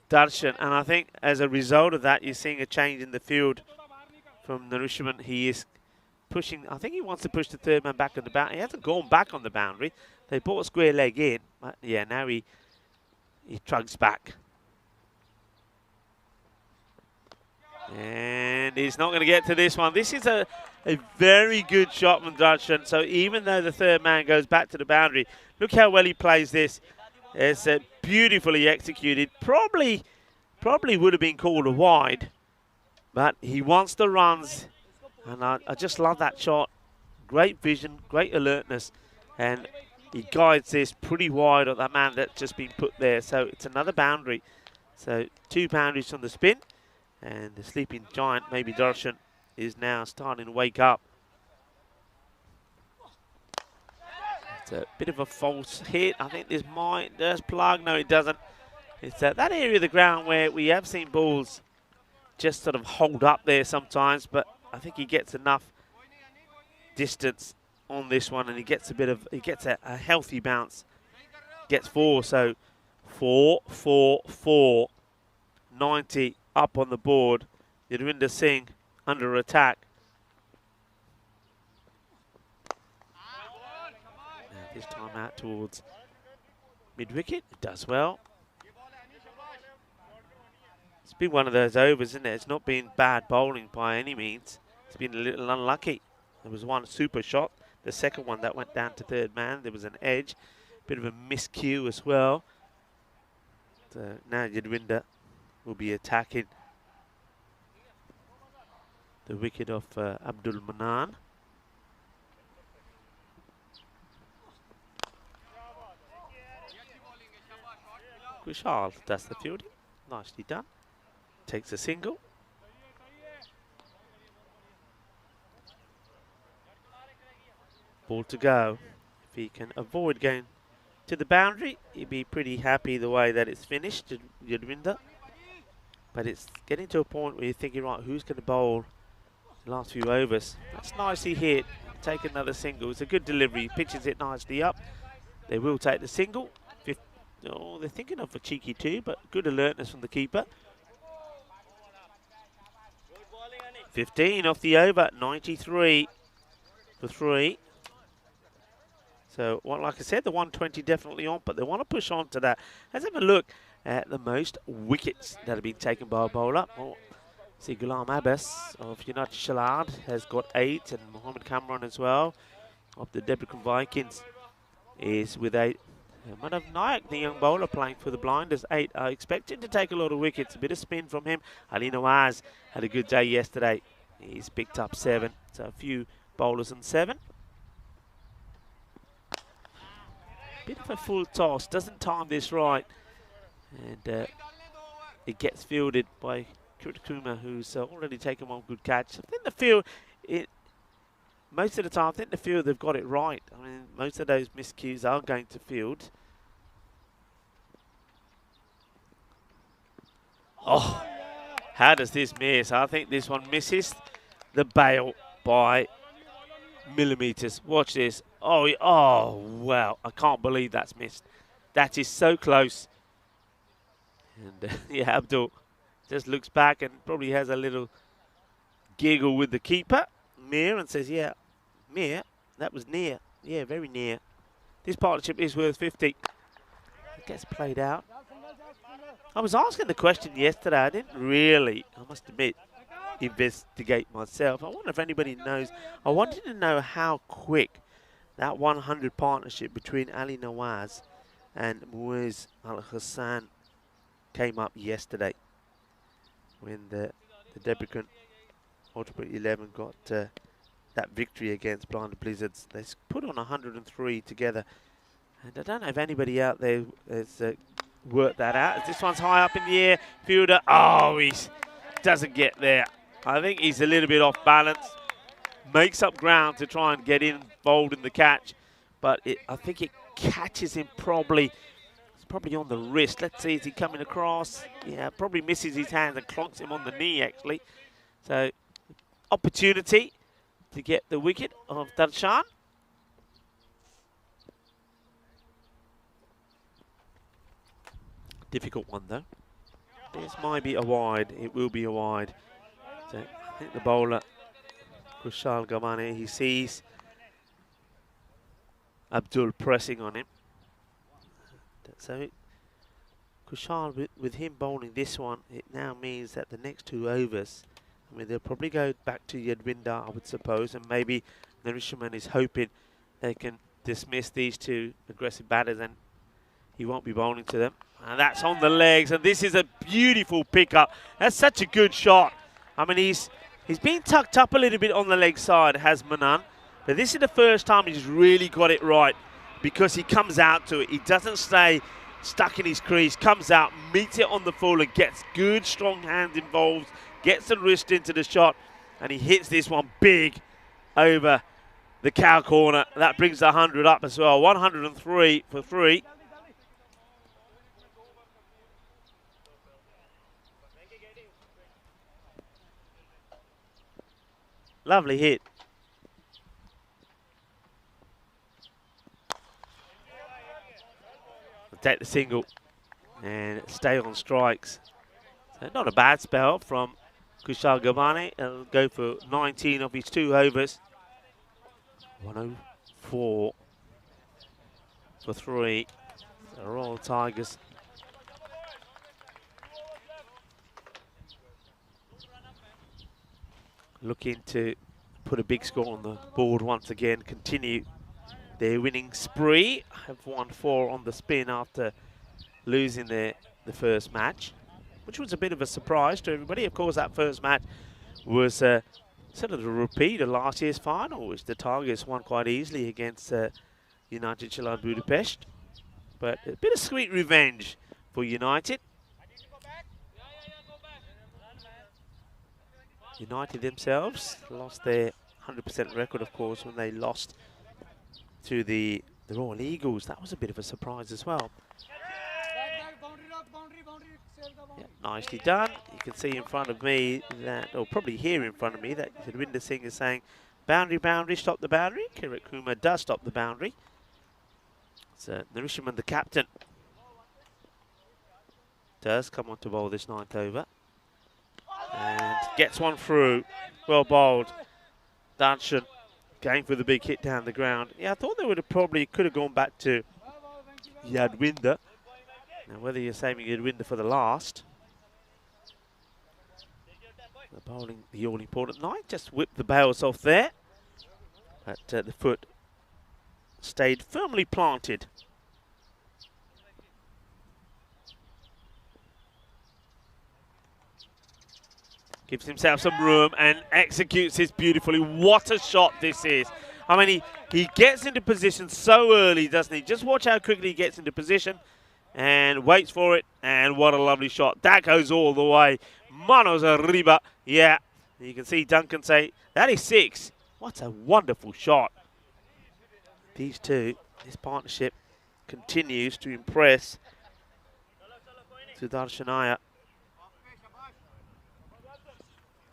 Darshan, and I think as a result of that, you're seeing a change in the field from Narasimhan. He is pushing, I think he wants to push the third man back on the boundary. He hasn't gone back on the boundary. They brought a square leg in, but yeah, now he trugs back. And he's not going to get to this one. This is a very good shot from Darshan. So even though the third man goes back to the boundary, look how well he plays this. It's beautifully executed. Probably would have been called a wide, but he wants the runs, and I just love that shot. Great vision, great alertness, and he guides this pretty wide on that man that's just been put there. So it's another boundary. So 2 boundaries from the spin, and the sleeping giant, maybe Darshan, is now starting to wake up. It's a bit of a false hit. I think this does plug. No, it doesn't. It's that area of the ground where we have seen balls just sort of hold up there sometimes, but I think he gets enough distance on this one, and he gets a healthy bounce. Gets 4, so 4, 4, 4. 90 up on the board. Yadwinder Singh under attack. This time out towards mid-wicket. It does well. It's been one of those overs, isn't it? It's not been bad bowling by any means. It's been a little unlucky. There was one super shot. The second one that went down to third man. There was an edge. Bit of a miscue as well. So now Yadwinder will be attacking the wicket of Abdul Manan. Kushal does the fielding. Nicely done. Takes a single. Ball to go. If he can avoid going to the boundary, he'd be pretty happy the way that it's finished, Yadwinder. But it's getting to a point where you're thinking, right, who's going to bowl last few overs. That's nicely hit. Take another single. It's a good delivery. Pitches it nicely up. They will take the single. Oh, they're thinking of a cheeky two, but good alertness from the keeper. 15 off the over. 93 for 3. So, well, like I said, the 120 definitely on, but they want to push on to that. Let's have a look at the most wickets that have been taken by a bowler. Oh, see, Ghulam Abbas of United Shalad has got 8, and Mohammed Kamran as well of the Debrecen Vikings is with 8. Manav Nayak, the young bowler playing for the Blinders, 8. I expected to take a lot of wickets. A bit of spin from him. Ali Nawaz had a good day yesterday. He's picked up 7. So a few bowlers on 7. Bit of a full toss. Doesn't time this right. And it gets fielded by Kuritakuma, who's already taken one good catch. I think the field, most of the time, I think the field, they've got it right. I mean, most of those miscues are going to field. Oh, how does this miss? I think this one misses the bail by millimeters. Watch this. Oh, wow. I can't believe that's missed. That is so close. And yeah, Abdul just looks back and probably has a little giggle with the keeper, Mir, and says, yeah, Mir, that was near. Yeah, very near. This partnership is worth 50. It gets played out. I was asking the question yesterday. I didn't really, I must admit, investigate myself. I wonder if anybody knows. I wanted to know how quick that 100 partnership between Ali Nawaz and Muiz Al Hassan came up yesterday when the Debrecen Ultimate 11 got that victory against Blind Blizzards. They put on 103 together, and I don't know if anybody out there has worked that out. This one's high up in the air. Fielder, oh, he doesn't get there. I think he's a little bit off balance. Makes up ground to try and get involved in the catch, but I think it catches him probably. It's probably on the wrist. Let's see, is he coming across? Yeah, probably misses his hand and clonks him on the knee, actually. So, opportunity to get the wicket of Darshan. Difficult one, though. This might be a wide. It will be a wide. So, I think the bowler, Kushal Gamane, he sees Abdul pressing on him. So, Kushal, with him bowling this one, it now means that the next 2 overs, I mean, they'll probably go back to Yadwinder, I would suppose, and maybe Narishaman is hoping they can dismiss these 2 aggressive batters and he won't be bowling to them. And that's on the legs, and this is a beautiful pickup. That's such a good shot. I mean, he's been tucked up a little bit on the leg side, has Manan, but this is the first time he's really got it right because he comes out to it. He doesn't stay stuck in his crease, comes out, meets it on the full and gets good, strong hands involved, gets the wrist into the shot, and he hits this one big over the cow corner. That brings the 100 up as well. 103 for 3. Lovely hit. Take the single and stay on strikes. So not a bad spell from Kushal Gavani. He'll go for 19 of his 2 overs. 104 for 3. The Royal Tigers. Looking to put a big score on the board once again, continue their winning spree. Have won 4 on the spin after losing the first match, which was a bit of a surprise to everybody. Of course, that first match was sort of the repeat of last year's final, which the Tigers won quite easily against United Chalad Budapest. But a bit of sweet revenge for United. United themselves lost their 100% record, of course, when they lost to the Royal Eagles. That was a bit of a surprise as well. Yeah, nicely done. You can see in front of me that, or probably hear in front of me, that Yadwinder Singh is saying, boundary, boundary, stop the boundary. Kirat Kumar does stop the boundary. So Narishiman, the captain, does come on to bowl this 9th over. And gets one through. Well bowled. Darshan going for the big hit down the ground. Yeah, I thought they would have probably could have gone back to Yadwinder. Now, whether you're saving Yadwinder for the last. The bowling, the all-important Knight just whipped the bails off there. But the foot stayed firmly planted. Gives himself some room and executes this beautifully. What a shot this is. I mean, he gets into position so early, doesn't he? Just watch how quickly he gets into position and waits for it. And what a lovely shot. That goes all the way. Manos arriba. Yeah, you can see Duncan say, that is 6. What a wonderful shot. These two, this partnership continues to impress Sudarshanaya.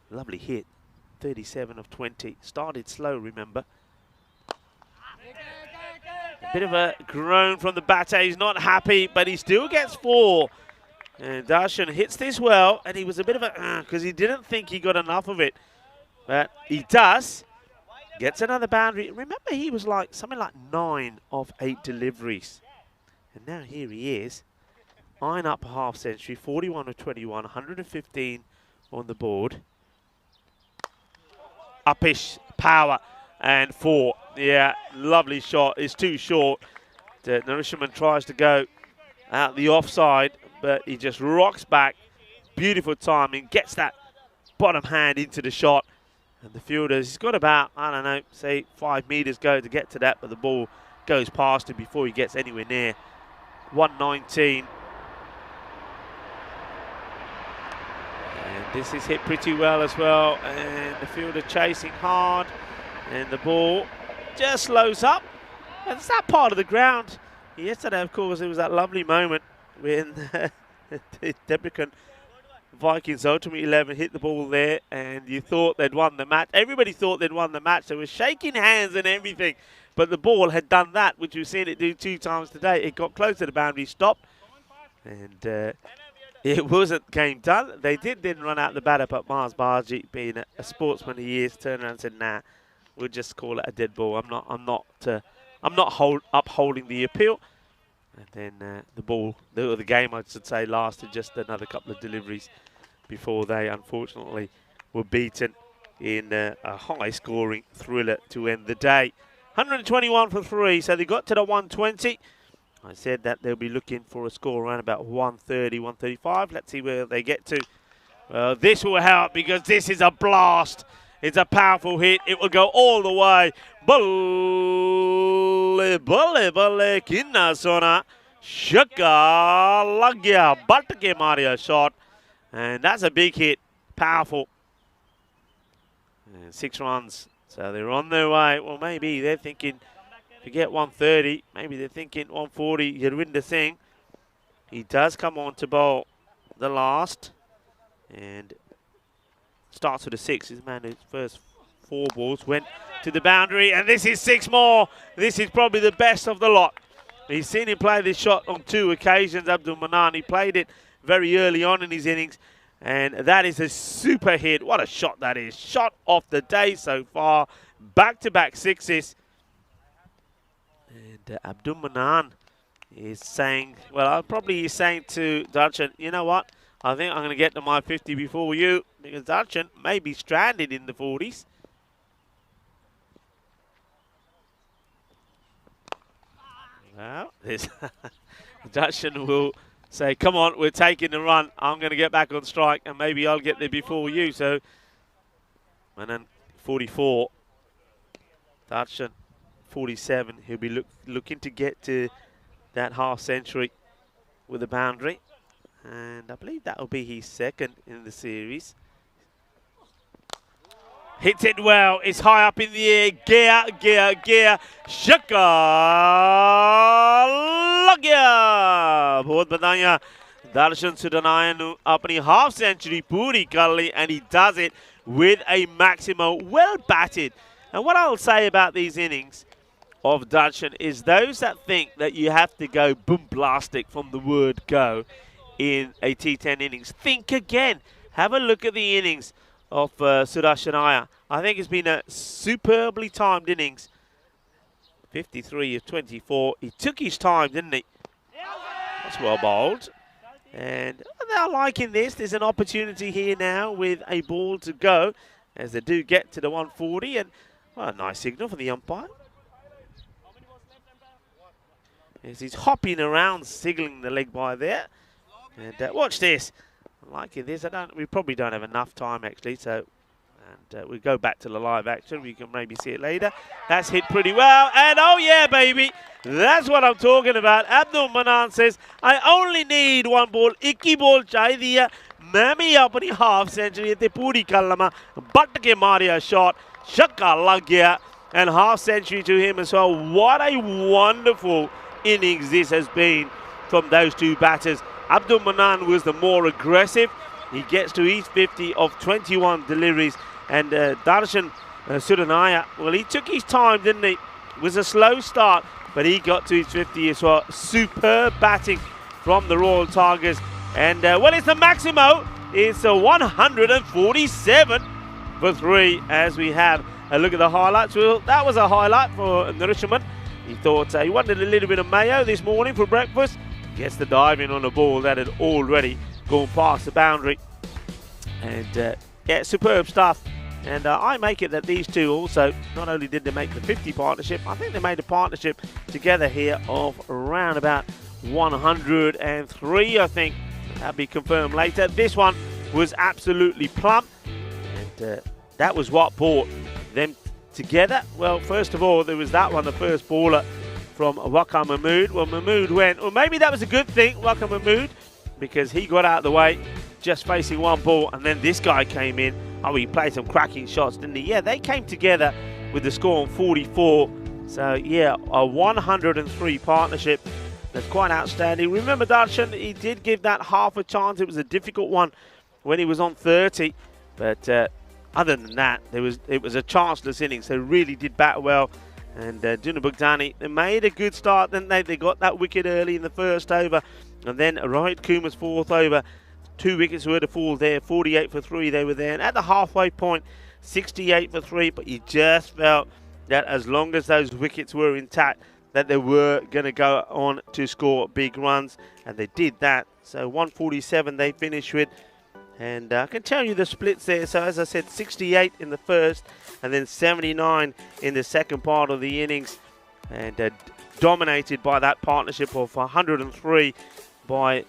Lovely hit, 37 of 20. Started slow, remember. A bit of a groan from the batter. He's not happy, but he still gets 4. And Darshan hits this well, and he was a bit of a, because he didn't think he got enough of it. But he does. Gets another boundary. Remember, he was like something like 9 of 8 deliveries. And now here he is. 9 up a half century, 41 of 21, 115 on the board. Uppish power and 4. Yeah, lovely shot. It's too short. Narishiman tries to go out the offside, but he just rocks back. Beautiful timing. Gets that bottom hand into the shot. And the fielders, he's got about, I don't know, say 5 metres go to get to that, but the ball goes past him before he gets anywhere near. 119. And this is hit pretty well as well. And the fielder chasing hard. And the ball just slows up. And it's that part of the ground. Yesterday, of course, it was that lovely moment when the Debrecen Vikings ultimate 11 hit the ball there, and you thought they'd won the match. Everybody thought they'd won the match. They were shaking hands and everything. But the ball had done that, which we've seen it do 2 times today. It got close to the boundary, stopped. And it wasn't game done. They did then run out the batter, but Mars Barji, being a sportsman he is, turned around and said, nah, we'll just call it a dead ball. I'm not upholding the appeal. And then the ball, the game, I should say, lasted just another couple of deliveries before they, unfortunately, were beaten in a high-scoring thriller to end the day. 121 for 3, so they got to the 120. I said that they'll be looking for a score around about 130, 135. Let's see where they get to. Well, this will help because this is a blast. It's a powerful hit. It will go all the way. Balle, balle, balle, kinna sona. Shaka lagya, batke maria shot. And that's a big hit. Powerful. And 6 runs. So they're on their way. Well, maybe they're thinking, forget 130. Maybe they're thinking 140. Yadwinder Singh. He does come on to bowl the last. And starts with a 6. His man, his first 4 balls went to the boundary, and this is 6 more. This is probably the best of the lot. He's seen him play this shot on 2 occasions, Abdul Manan. He played it very early on in his innings, and that is a super hit. What a shot that is. Shot of the day so far. Back-to-back 6s. And Abdul Manan is saying, well, probably he's saying to Darshan, you know what? I think I'm going to get to my 50 before you, because Darshan may be stranded in the 40s. Well, Darshan will say, come on, we're taking the run. I'm going to get back on strike, and maybe I'll get there before you. So, and then 44. Darshan, 47. He'll be looking to get to that half century with a boundary. And I believe that will be his second in the series. Hits it well. It's high up in the air. Gear, gear, gear. Shaka Lagya. बहुत बताया Darshan Sudanaya nu apni half century puri kar and he does it with a maximo, well batted. And what I'll say about these innings of Darshan is those that think that you have to go boom blastic from the word go in a T10 innings, think again. Have a look at the innings of Sudarshanaya. I think it's been a superbly timed innings. 53 of 24. He took his time, didn't he? That's well bowled. And they're liking this. There's an opportunity here now with a ball to go as they do get to the 140. And well, a nice signal for the umpire. As he's hopping around, signaling the leg by there. And watch this. I'm liking this. We probably don't have enough time actually, so we go back to the live action. We can maybe see it later. That's hit pretty well, and oh yeah, baby, that's what I'm talking about. Abdul Manan says, I only need one ball. Ikki ball chaidiya. Mami apni half century te puri kallama. But ke mariya shot. Shakka lag gaya. And half century to him as well. What a wonderful innings this has been from those two batters. Abdul Manan was the more aggressive. He gets to his 50 of 21 deliveries. And Darshan Sudanaya, well, he took his time, didn't he? It was a slow start, but he got to his 50 as well. Superb batting from the Royal Tigers. And, well, it's the Maximo. It's a 147 for 3 as we have a look at the highlights. Well, that was a highlight for Narishaman. He thought he wanted a little bit of mayo this morning for breakfast. Gets the dive in on a ball that had already gone past the boundary. And, yeah, superb stuff. And I make it that these two also, not only did they make the 50 partnership, I think they made a partnership together here of around about 103, I think. That'll be confirmed later. This one was absolutely plump. And that was what brought them together. Well, first of all, there was that one, the first baller from Waka Mahmood. Well, Mahmood went, well, maybe that was a good thing, Waka Mahmood, because he got out of the way, just facing one ball, and then this guy came in. Oh, he played some cracking shots, didn't he? Yeah, they came together with the score on 44. So, yeah, a 103 partnership. That's quite outstanding. Remember, Darshan, he did give that half a chance. It was a difficult one when he was on 30. But other than that, it was a chanceless innings. They really did bat well. And Duna Bugdani, they made a good start, didn't they? They got that wicket early in the first over. And then Rohit Kumar's fourth over. 2 wickets were to fall there, 48 for 3 they were there. And at the halfway point, 68 for 3. But you just felt that as long as those wickets were intact, that they were going to go on to score big runs. And they did that. So 147 they finished with. And I can tell you the splits there. So as I said, 68 in the first and then 79 in the second part of the innings. And dominated by that partnership of 103 by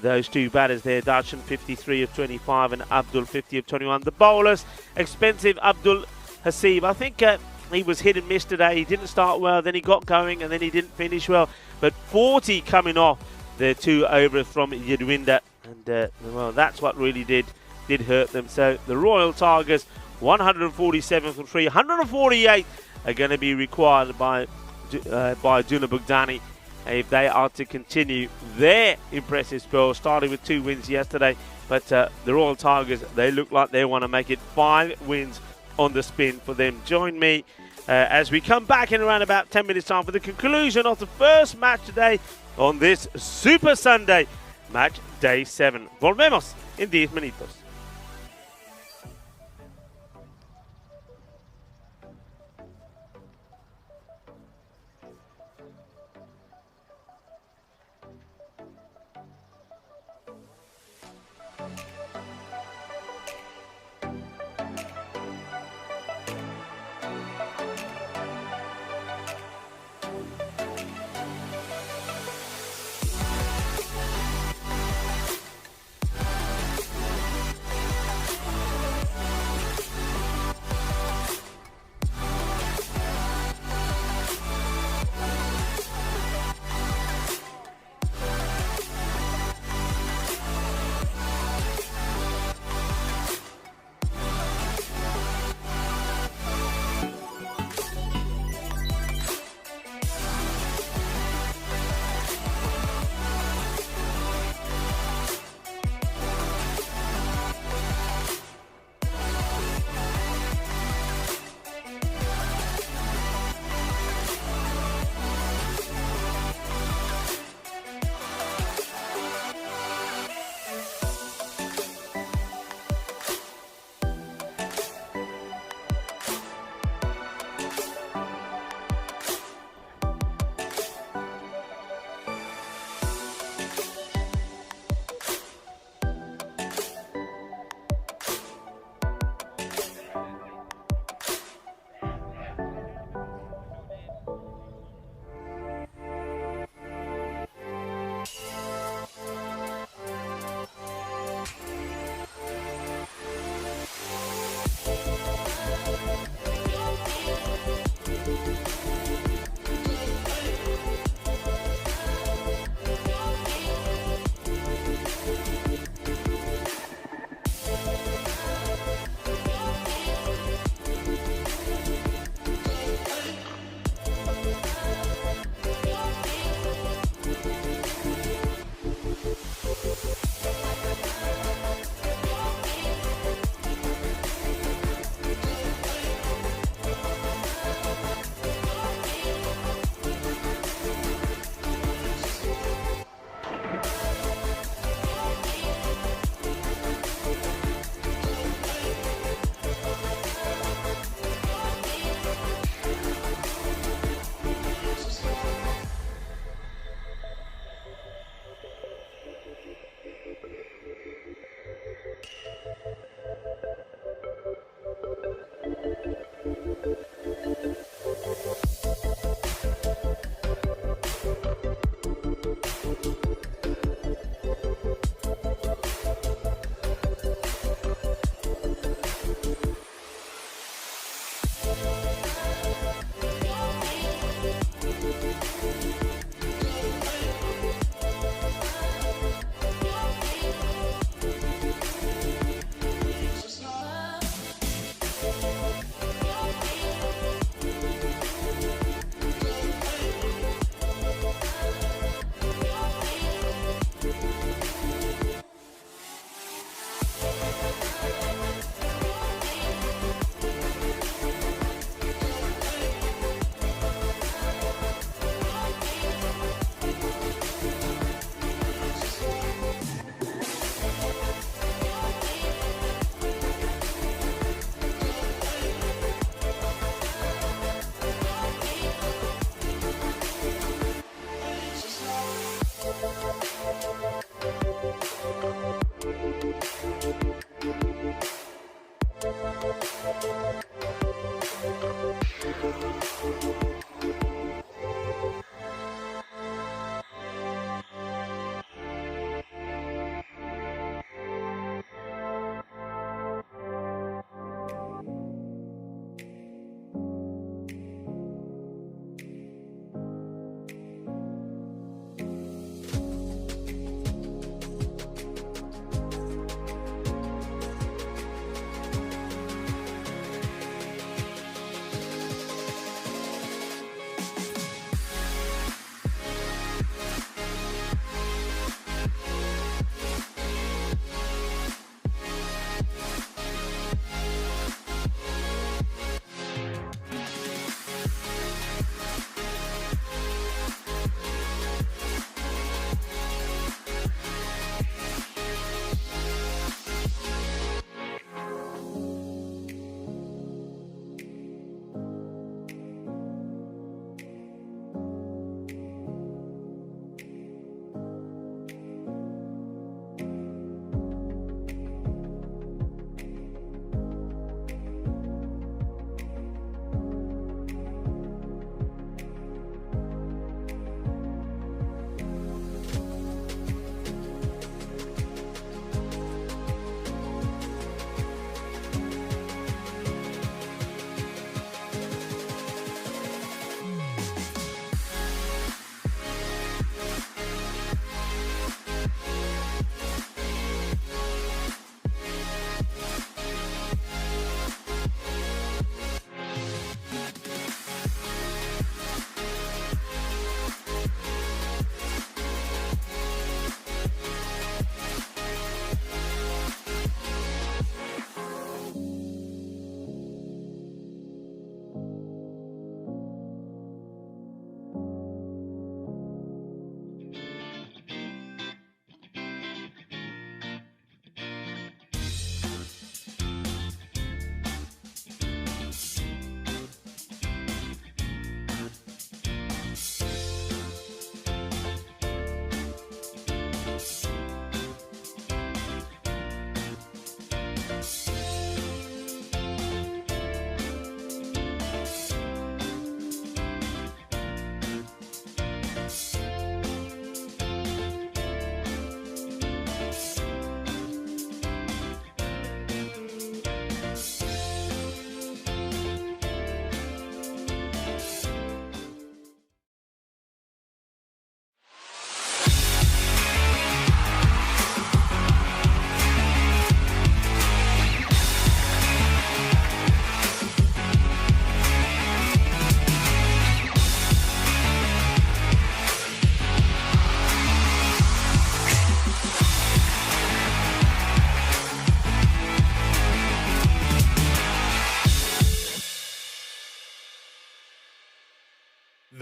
those two batters there. Darshan 53 of 25 and Abdul 50 of 21. The bowlers, expensive Abdul Hasib. I think he was hit and miss today. He didn't start well, then he got going and then he didn't finish well. But 40 coming off the 2 overs from Yadwinda. And well, that's what really did hurt them. So the Royal Tigers, 147 for 3. 148 are going to be required by Duna Bugdani if they are to continue their impressive spell, starting with 2 wins yesterday. But the Royal Tigers, they look like they want to make it 5 wins on the spin for them. Join me as we come back in around about 10 minutes time for the conclusion of the first match today on this Super Sunday, match day 7. Volvemos en 10 minutos.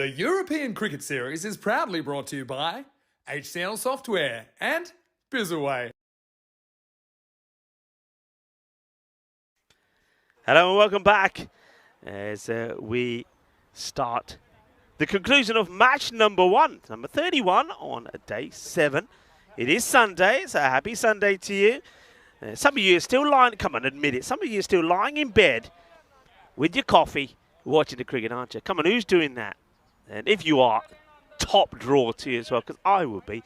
The European Cricket Series is proudly brought to you by HCN Software and Bizzaway. Hello and welcome back as we start the conclusion of match number 31 on day 7. It is Sunday, so happy Sunday to you. Some of you are still lying, come on, admit it, some of you are still lying in bed with your coffee watching the cricket, aren't you? Come on, who's doing that? And if you are, top draw to you as well, because I would be.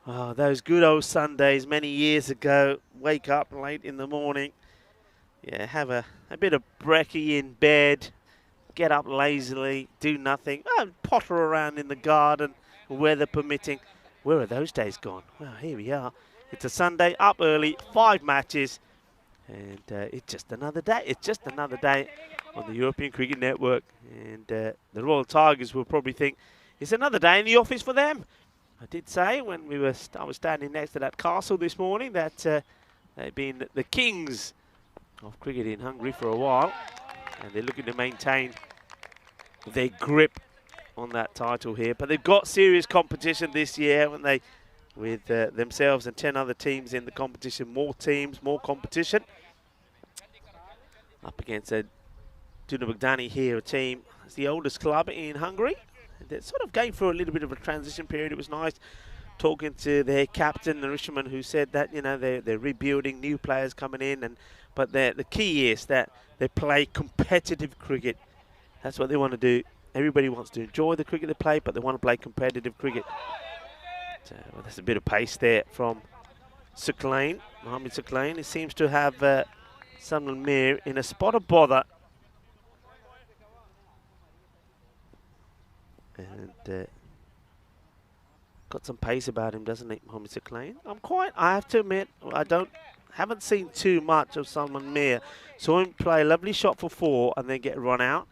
Oh, those good old Sundays many years ago, wake up late in the morning, yeah, have a bit of brekkie in bed, get up lazily, do nothing, potter around in the garden, weather permitting. Where are those days gone? Well, here we are. It's a Sunday, up early, 5 matches, and it's just another day. It's just another day on the European Cricket Network, and the Royal Tigers will probably think it's another day in the office for them. I did say when I was standing next to that castle this morning that they've been the kings of cricket in Hungary for a while, and they're looking to maintain their grip on that title here. But they've got serious competition this year, haven't they? With themselves and 10 other teams in the competition. More teams, more competition. Up against Dunabugdani here, a team. It's the oldest club in Hungary. They're sort of going through a little bit of a transition period. It was nice talking to their captain, the Risherman, who said that, you know, they're rebuilding, new players coming in, but the key is that they play competitive cricket. That's what they want to do. Everybody wants to enjoy the cricket they play, but they want to play competitive cricket. So, well, there's a bit of pace there from Suklain, Mohamed Suklain. He seems to have Salman Mir in a spot of bother. And got some pace about him, doesn't he, Mohamed Suklain? I have to admit, haven't seen too much of Salman Mir. Saw him play a lovely shot for 4 and then get run out.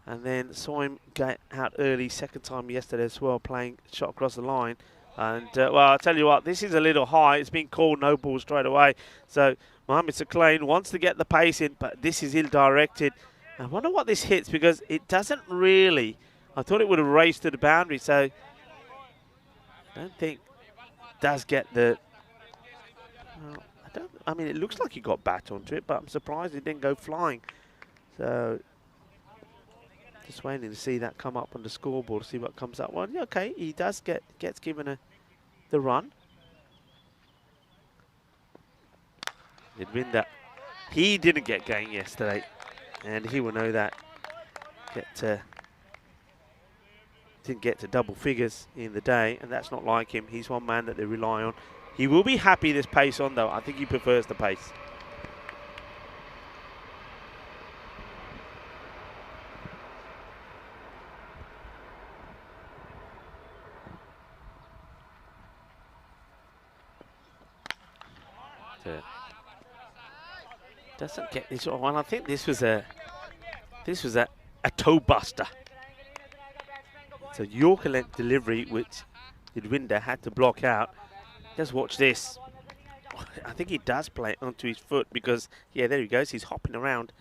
And then saw him get out early, second time yesterday as well, playing shot across the line. And, well, I'll tell you what, this is a little high. It's been called no ball straight away. So Mohamed Suklain wants to get the pace in, but this is ill-directed. I wonder what this hits, because it doesn't really. I thought it would have raced to the boundary, so I don't think it does get the... Well, I mean, it looks like he got bat onto it, but I'm surprised it didn't go flying. So just waiting to see that come up on the scoreboard, to see what comes up. Well, yeah, okay, he does gets given the run. Vidwinder, he didn't get going yesterday, and he will know that. Didn't get to double figures in the day, and that's not like him. He's one man that they rely on. He will be happy this pace on, though. I think he prefers the pace. Doesn't get this one. I think this was a toe buster. It's a Yorker length delivery which Vidwinder had to block out. Just watch this. I think he does play it onto his foot, because, yeah, there he goes. He's hopping around.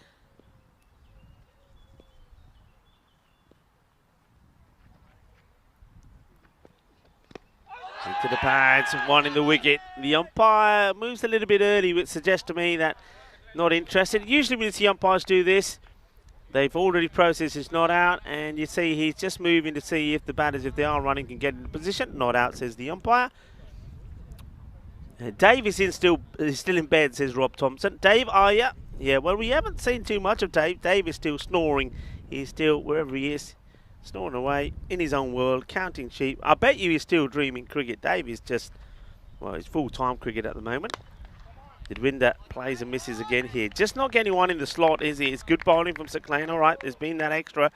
Into the pads, one in the wicket. The umpire moves a little bit early, which suggests to me that not interested. Usually when you see umpires do this, they've already processed his not out, and you see he's just moving to see if the batters, if they are running, can get into position. Not out, says the umpire. Dave is still in bed, says Rob Thompson. Dave, are you? Yeah, well, we haven't seen too much of Dave. Dave is still snoring. He's still, wherever he is, snoring away in his own world, counting sheep. I bet you he's still dreaming cricket. Dave is just, well, he's full-time cricket at the moment. Vidwinder plays and misses again here. Just not getting one in the slot, is he? It's good bowling from Suklain. All right, there's been that extra.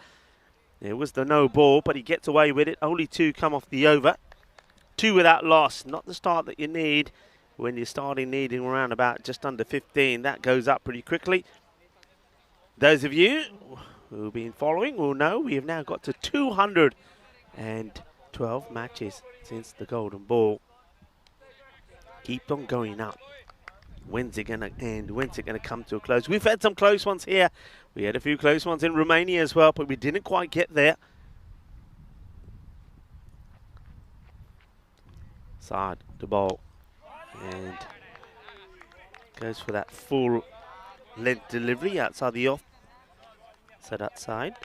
It was the no ball, but he gets away with it. Only 2 come off the over. 2 without loss. Not the start that you need when you're starting needing around about just under 15. That goes up pretty quickly. Those of you who've been following will know we have now got to 212 matches since the golden ball. Keep on going up. When's it going to end? When's it going to come to a close? We've had some close ones here. We had a few close ones in Romania as well, but we didn't quite get there. Side the ball. And goes for that full length delivery outside the off. So that side.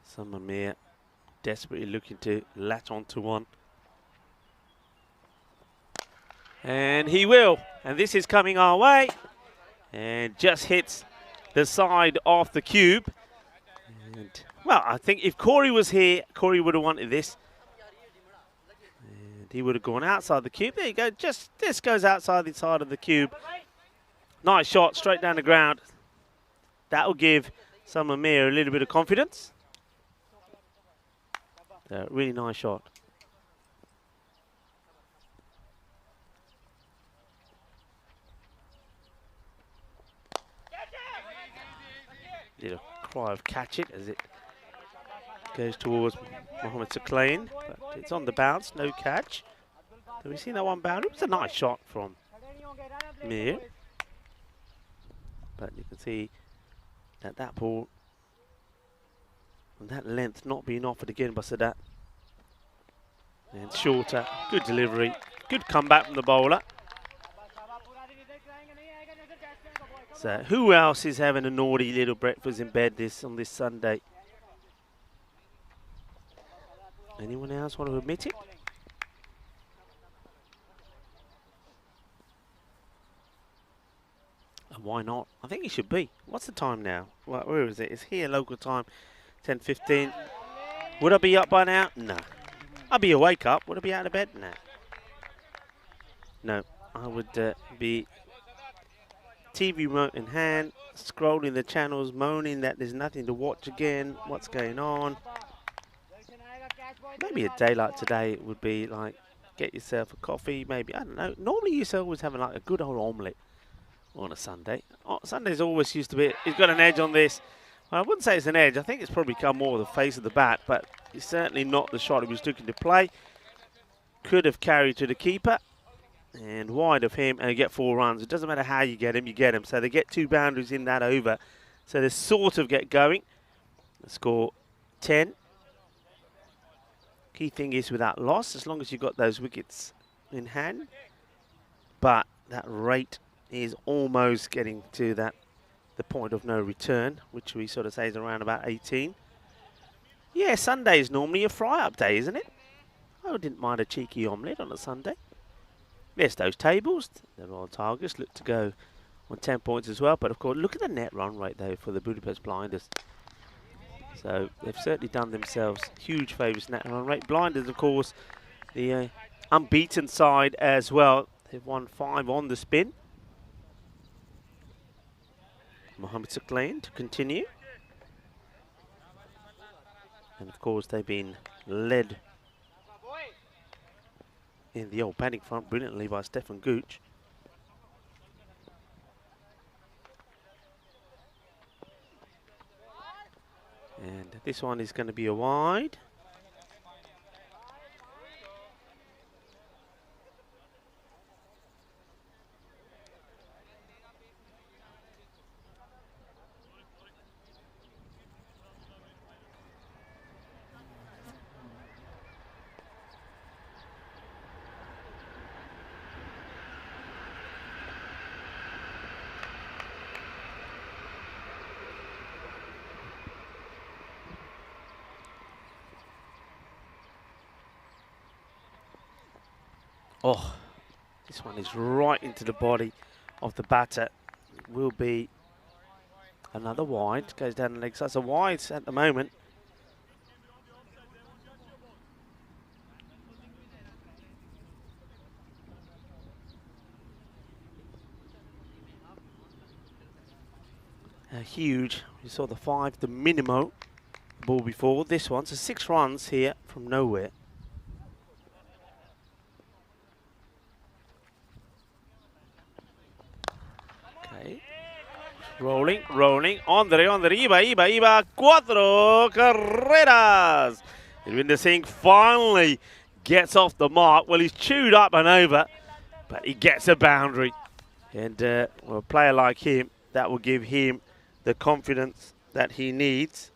Salman Mir desperately looking to latch onto one. And he will. And this is coming our way. And just hits the side of the cube. And, well, I think if Corey was here, Corey would have wanted this. And he would have gone outside the cube. There you go. Just this goes outside the side of the cube. Nice shot straight down the ground. That will give Salman Mir a little bit of confidence. Really nice shot. Did a cry of catch it as it goes towards Mohamed Suklain, but it's on the bounce, no catch. Have we seen that one bound? It was a nice shot from Mir, but you can see that that ball and that length not being offered again by Sadat. And shorter, good delivery, good comeback from the bowler. So who else is having a naughty little breakfast in bed on this Sunday? Anyone else want to admit it? And why not? I think it should be. What's the time now? Where is it? It's here, local time, 10:15. Would I be up by now? No. I'd be awake up. Would I be out of bed? No. No. I would be TV remote in hand, scrolling the channels, moaning that there's nothing to watch again. What's going on? Maybe a day like today it would be like, get yourself a coffee, maybe, I don't know. Normally you used to always have like a good old omelette on a Sunday. Sundays always used to be, it's got an edge on this. Well, I wouldn't say it's an edge. I think it's probably come more the face of the bat, but it's certainly not the shot he was looking to play. Could have carried to the keeper. And wide of him, and you get 4 runs. It doesn't matter how you get him. So they get 2 boundaries in that over. So they sort of get going. The score 10. Key thing is without loss, as long as you've got those wickets in hand. But that rate is almost getting to the point of no return, which we sort of say is around about 18. Yeah, Sunday is normally a fry-up day, isn't it? I didn't mind a cheeky omelette on a Sunday. Yes, those tables, the Royal Tigers look to go on 10 points as well. But, of course, look at the net run rate, though, for the Budapest Blinders. So they've certainly done themselves huge favours net run rate. Blinders, of course, the unbeaten side as well. They've won 5 on the spin. Mohammed Suklain to continue. And, of course, they've been led in the old batting front brilliantly by Stefan Gooch. And this one is going to be a wide. Oh, this one is right into the body of the batter. It will be another wide. Goes down the leg side. So wides at the moment. Huge. You saw the 5, the minimo ball before. This one, so 6 runs here from nowhere. Rolling, Andre, iba, 4 carreras. Irvinder Singh finally gets off the mark. Well, he's chewed up and over, but he gets a boundary. And well, a player like him, that will give him the confidence that he needs.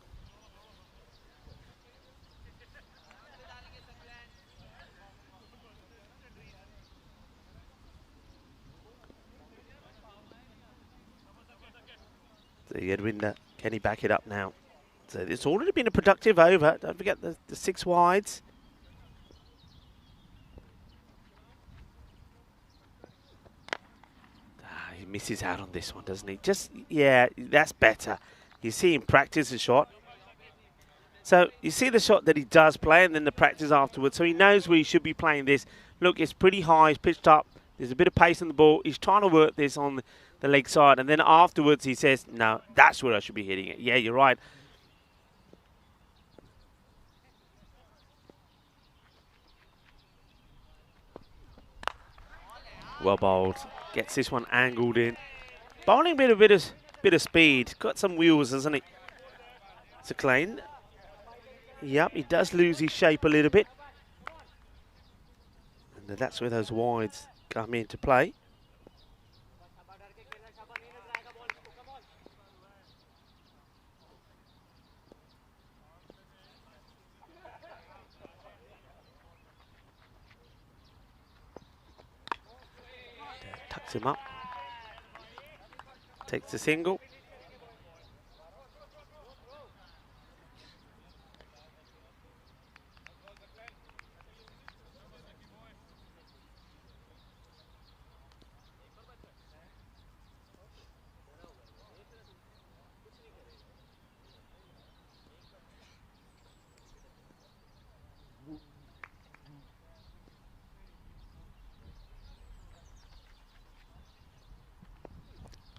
So Irvinder, can he back it up now? So it's already been a productive over. Don't forget the 6 wides. He misses out on this one, doesn't he? Just, yeah, that's better. You see him practice the shot. So you see the shot that he does play and then the practice afterwards. So he knows where he should be playing this. Look, it's pretty high. It's pitched up. There's a bit of pace on the ball. He's trying to work this on the leg side. And then afterwards he says, no, that's where I should be hitting it. Yeah, you're right. Well bowled. Gets this one angled in. Bowling with a bit of speed. Got some wheels, hasn't he? Suklain. Yep, he does lose his shape a little bit. And that's where those wides come into play. Tucks him up. Takes a single.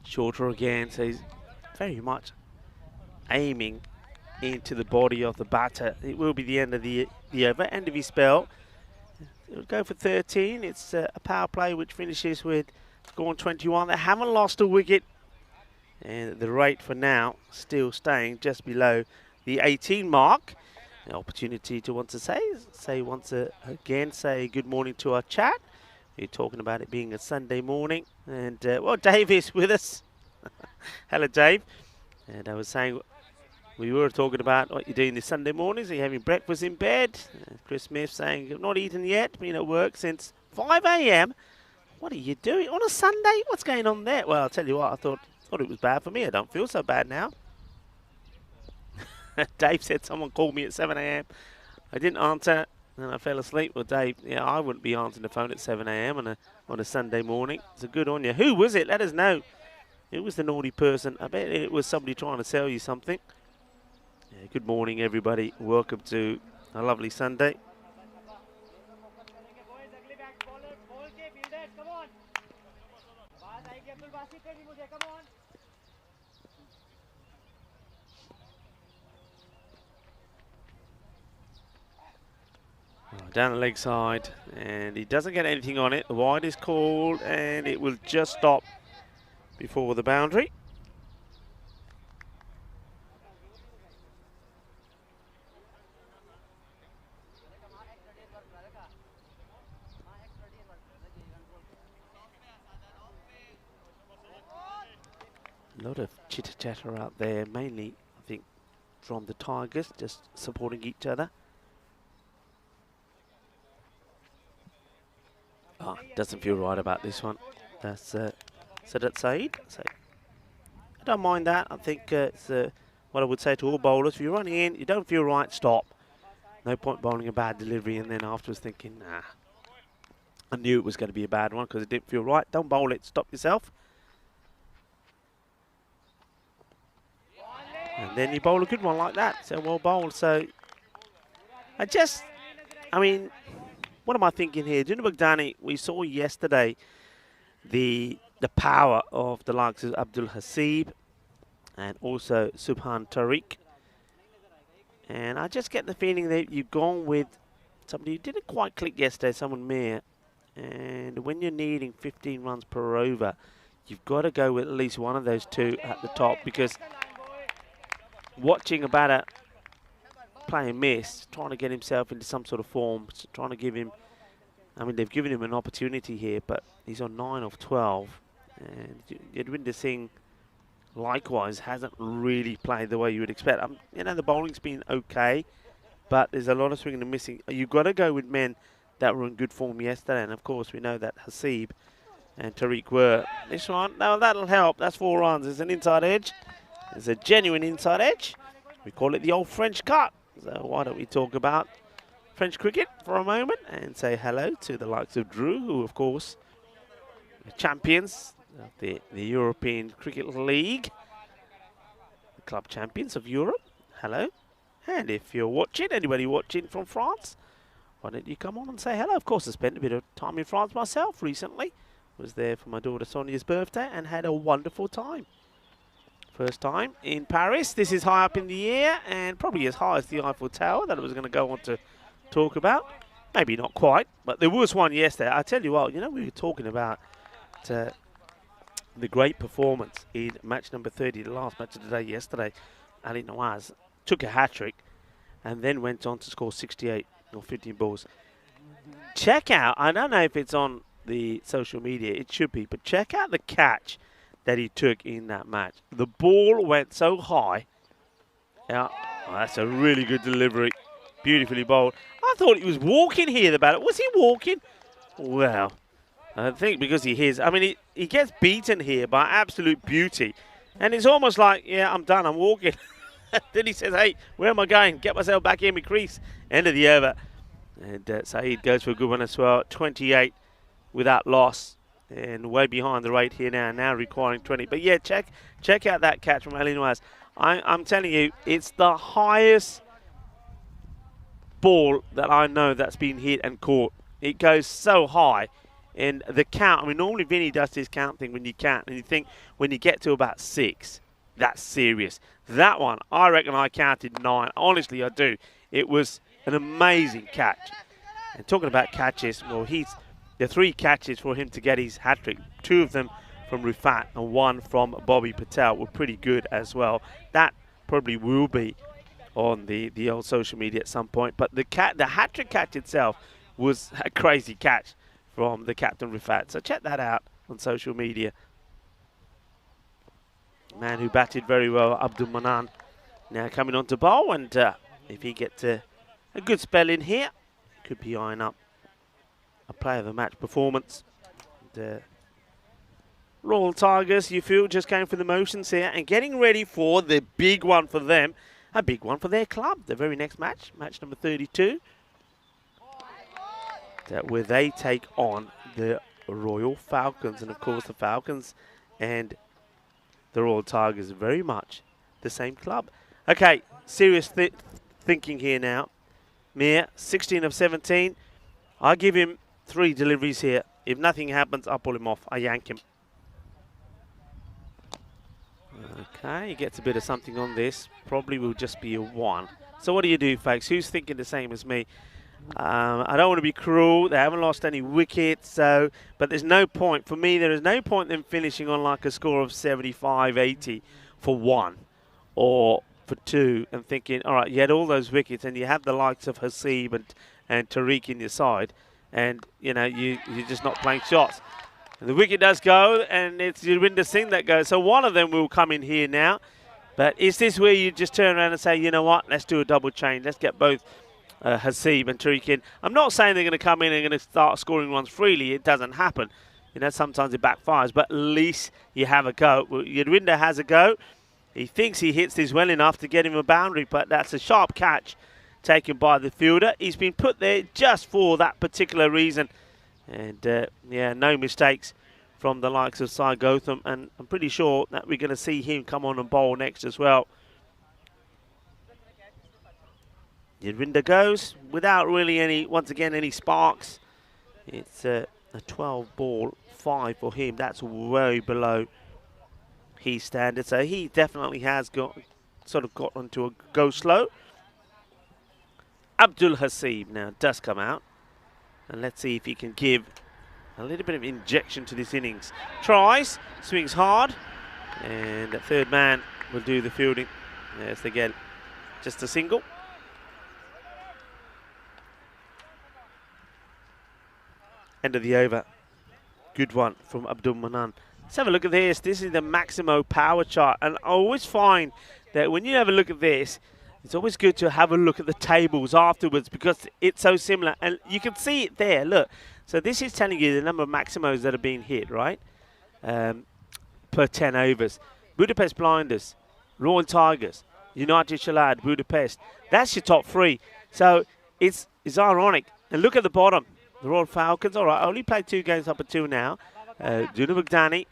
Shorter again, so he's very much aiming into the body of the batter. It will be the end of the over, end of his spell. It'll go for 13. It's a power play which finishes with score on 21. They haven't lost a wicket, and the rate for now still staying just below the 18 mark. An opportunity to want to say once again, say good morning to our chat. We're talking about it being a Sunday morning, and well, Dave is with us. Hello, Dave. And I was saying, we were talking about what you're doing this Sunday mornings. Are you having breakfast in bed? Chris Smith saying, I've not eaten yet, been at work since 5 a.m. What are you doing on a Sunday? What's going on there? Well, I'll tell you what, I thought it was bad for me. I don't feel so bad now. Dave said someone called me at 7 a.m. I didn't answer, and I fell asleep. Well, Dave, yeah, I wouldn't be answering the phone at 7 a.m. on a Sunday morning. So good on you. Who was it? Let us know. Who was the naughty person? I bet it was somebody trying to sell you something. Yeah, good morning, everybody. Welcome to a lovely Sunday. Down the leg side, and he doesn't get anything on it. The wide is called, and it will just stop before the boundary. A lot of chitter-chatter out there, mainly, I think, from the Tigers, just supporting each other. Oh, doesn't feel right about this one. That's Sadat Saeed. So I don't mind that. I think it's what I would say to all bowlers. If you're running in, you don't feel right, stop. No point bowling a bad delivery and then afterwards thinking, nah. I knew it was going to be a bad one because it didn't feel right. Don't bowl it. Stop yourself. And then you bowl a good one like that. So well bowled. So I mean, what am I thinking here? Junub Baghdadi, we saw yesterday the power of the likes of Abdul Hasib and also Subhan Tariq. And I just get the feeling that you've gone with somebody who didn't quite click yesterday, someone Mir. And when you're needing 15 runs per over, you've got to go with at least one of those two at the top, because watching a batter play a miss, trying to get himself into some sort of form, trying to give him, I mean, they've given him an opportunity here, but he's on 9 of 12. And Yadwinder Singh, likewise, hasn't really played the way you would expect. You know, the bowling's been okay, but there's a lot of swinging and missing. You've got to go with men that were in good form yesterday, and of course we know that Hasib and Tariq were. This one, now that'll help. That's 4 runs. It's an inside edge. It's a genuine inside edge. We call it the old French cut. So why don't we talk about French cricket for a moment and say hello to the likes of Drew, who of course are champions of the European Cricket League, the club champions of Europe. Hello. And if you're watching, anybody watching from France, why don't you come on and say hello? Of course, I spent a bit of time in France myself recently. Was there for my daughter Sonia's birthday and had a wonderful time. First time in Paris. This is high up in the air and probably as high as the Eiffel Tower that I was going to go on to talk about. Maybe not quite, but there was one yesterday. I tell you what, you know, we were talking about the great performance in match number 30, the last match of the day yesterday. Ali Nawaz took a hat-trick and then went on to score 68 or 15 balls. Check out, I don't know if it's on the social media, it should be, but check out the catch that he took in that match. The ball went so high. Yeah, well, that's a really good delivery. Beautifully bowled. I thought he was walking here, the batter. Was he walking? Well, I think because he hears, I mean, he gets beaten here by absolute beauty. And it's almost like, yeah, I'm done, I'm walking. Then he says, hey, where am I going? Get myself back in my crease. End of the over. And Saeed goes for a good one as well. 28 without loss. And way behind the rate here now requiring 20. But yeah, check out that catch from Illinois. I'm telling you, it's the highest ball that I know that's been hit and caught. It goes so high. And the count, I mean, normally Vinny does this count thing when you count, and you think when you get to about 6, that's serious. That one, I reckon I counted 9. Honestly, I do. It was an amazing catch. And talking about catches, well, the 3 catches for him to get his hat-trick. 2 of them from Rifat and 1 from Bobby Patel were pretty good as well. That probably will be on the old social media at some point. But the hat-trick catch itself was a crazy catch from the captain Rifat. So check that out on social media. Man who batted very well, Abdul Manan, now coming on to bowl, and if he gets a good spell in here, could be eyeing up a player of the match performance. And, Royal Tigers, you feel, just going through the motions here and getting ready for the big one for them, a big one for their club. The very next match, match number 32, where they take on the Royal Falcons. And of course, the Falcons and the Royal Tigers are very much the same club. Okay, serious thinking here now. Mir, 16 of 17. I give him 3 deliveries here. If nothing happens, I pull him off. I yank him. Okay, he gets a bit of something on this. Probably will just be a 1. So what do you do, folks? Who's thinking the same as me? I don't want to be cruel. They haven't lost any wickets, but there's no point. For me, there is no point in finishing on like a score of 75, 80 for 1 or for 2 and thinking, all right, you had all those wickets and you have the likes of Hasib and Tariq in your side, and, you know, you're just not playing shots. And the wicket does go, and it's Yurwinder Singh that goes. So one of them will come in here now. But is this where you just turn around and say, you know what, let's do a double change. Let's get both Hasib and Tariq in. I'm not saying they're going to come in and going to start scoring runs freely. It doesn't happen. You know, sometimes it backfires, but at least you have a go. Well, Yurwinder has a go. He thinks he hits this well enough to get him a boundary, but that's a sharp catch taken by the fielder. He's been put there just for that particular reason. And, yeah, no mistakes from the likes of Sai Gotham. And I'm pretty sure that we're going to see him come on and bowl next as well. Yurwinder goes without really any sparks. It's a 12 ball 5 for him. That's way below his standard. So he definitely has got onto a go slow. Abdul Hasib now does come out. And let's see if he can give a little bit of injection to this innings. Tries, swings hard, and the third man will do the fielding. Yes, they get just a single. End of the over. Good one from Abdul Manan. Let's have a look at this. This is the Maximo power chart. And I always find that when you have a look at this, it's always good to have a look at the tables afterwards because it's so similar. And you can see it there, look. So this is telling you the number of Maximos that are being hit, right? Per 10 overs. Budapest Blinders, Royal Tigers, United Shalad, Budapest. That's your top 3. So it's ironic. And look at the bottom. The Royal Falcons, all right, only played 2 games up until now. Juna Baghdani,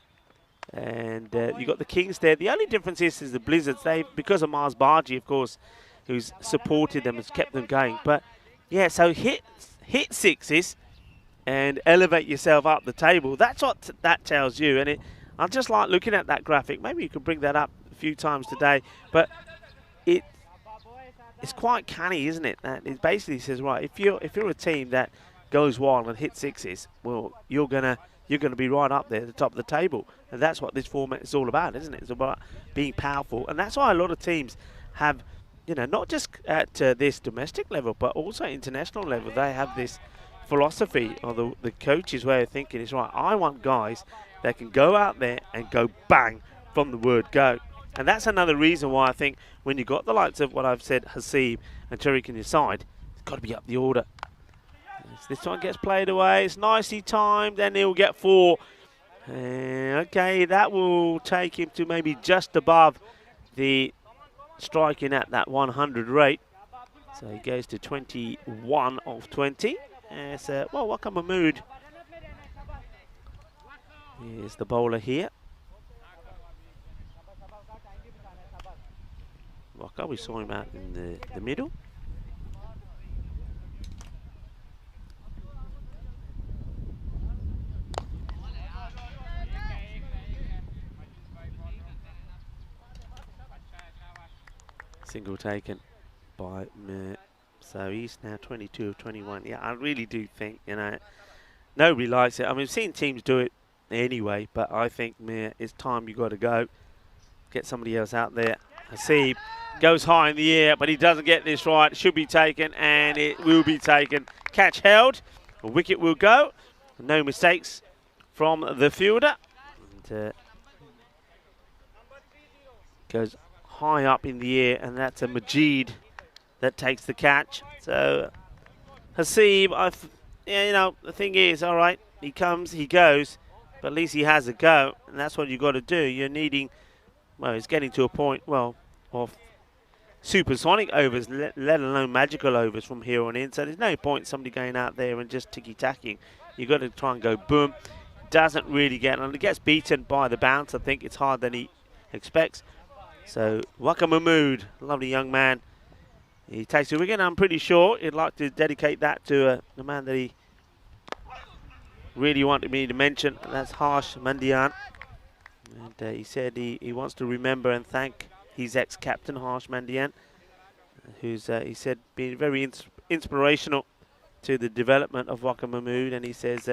and you got the Kings there. The only difference is the Blizzards. Because of Mars Barji, of course, who's supported them, has kept them going. But yeah, so hit 6s and elevate yourself up the table. That's what that tells you. And I just like looking at that graphic. Maybe you could bring that up a few times today. But it's quite canny, isn't it? That it basically says, right, if you're a team that goes wild and hit 6s, well, you're gonna be right up there at the top of the table. And that's what this format is all about, isn't it? It's about being powerful. And that's why a lot of teams have, you know, not just at this domestic level, but also international level, they have this philosophy, or the coach's way of thinking is, right, I want guys that can go out there and go bang from the word go. And that's another reason why I think when you got the likes of what I've said, Hasib and Tariq on your side, it's got to be up the order. As this one gets played away, it's nicely timed, and he'll get 4. Okay, that will take him to maybe just above the striking at that 100 rate. So he goes to 21 of 20. Well, Waka Mahmood is the bowler here. Waka, we saw him out in the middle. Single taken by Mir. So he's now 22 of 21. Yeah, I really do think, nobody likes it. I mean, we've seen teams do it anyway, but I think, Mir, it's time you got to go. Get somebody else out there. Hasib goes high in the air, but he doesn't get this right. It should be taken, and it will be taken. Catch held. A wicket will go. No mistakes from the fielder. And, goes high up in the air, and that's a Majid that takes the catch. So Hasib, the thing is, all right, he comes, he goes, but at least he has a go, and that's what you got to do. You're needing, well, it's getting to a point, well, of supersonic overs, let alone magical overs from here on in. So there's no point somebody going out there and just ticky-tacking. You've got to try and go boom. Doesn't really get, and he gets beaten by the bounce. I think it's harder than he expects. So Waka Mahmood, lovely young man. He takes a wicket. I'm pretty sure he'd like to dedicate that to the man that he really wanted me to mention, and that's Harsh Mandian. And he said he wants to remember and thank his ex-captain, Harsh Mandian, who's, he said, been very inspirational to the development of Waka Mahmood. And he says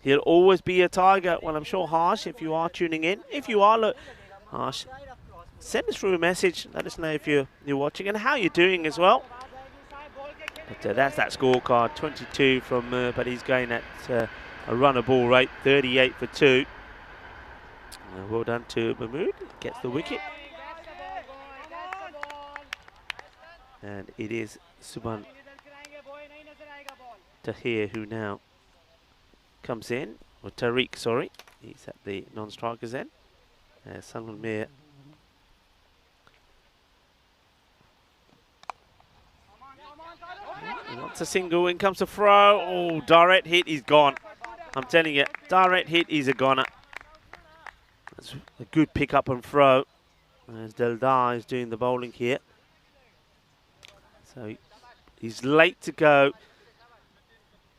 he'll always be a Tiger. Well, I'm sure, Harsh, if you are tuning in, if you are, look, Harsh, send us through a message. Let us know if you're watching and how you're doing as well. But that's that scorecard, 22 from but he's going at a runner ball rate, 38 for 2. Well done to Mahmood, gets the wicket. And it is Subhan Tahir who now comes in, or Tariq, sorry. He's at the non-strikers end. Salman Mir. Wants a single, in comes a throw. Oh, direct hit, he's gone. I'm telling you, direct hit, he's a goner. That's a good pick up and throw. As Deldar is doing the bowling here. So he's late to go.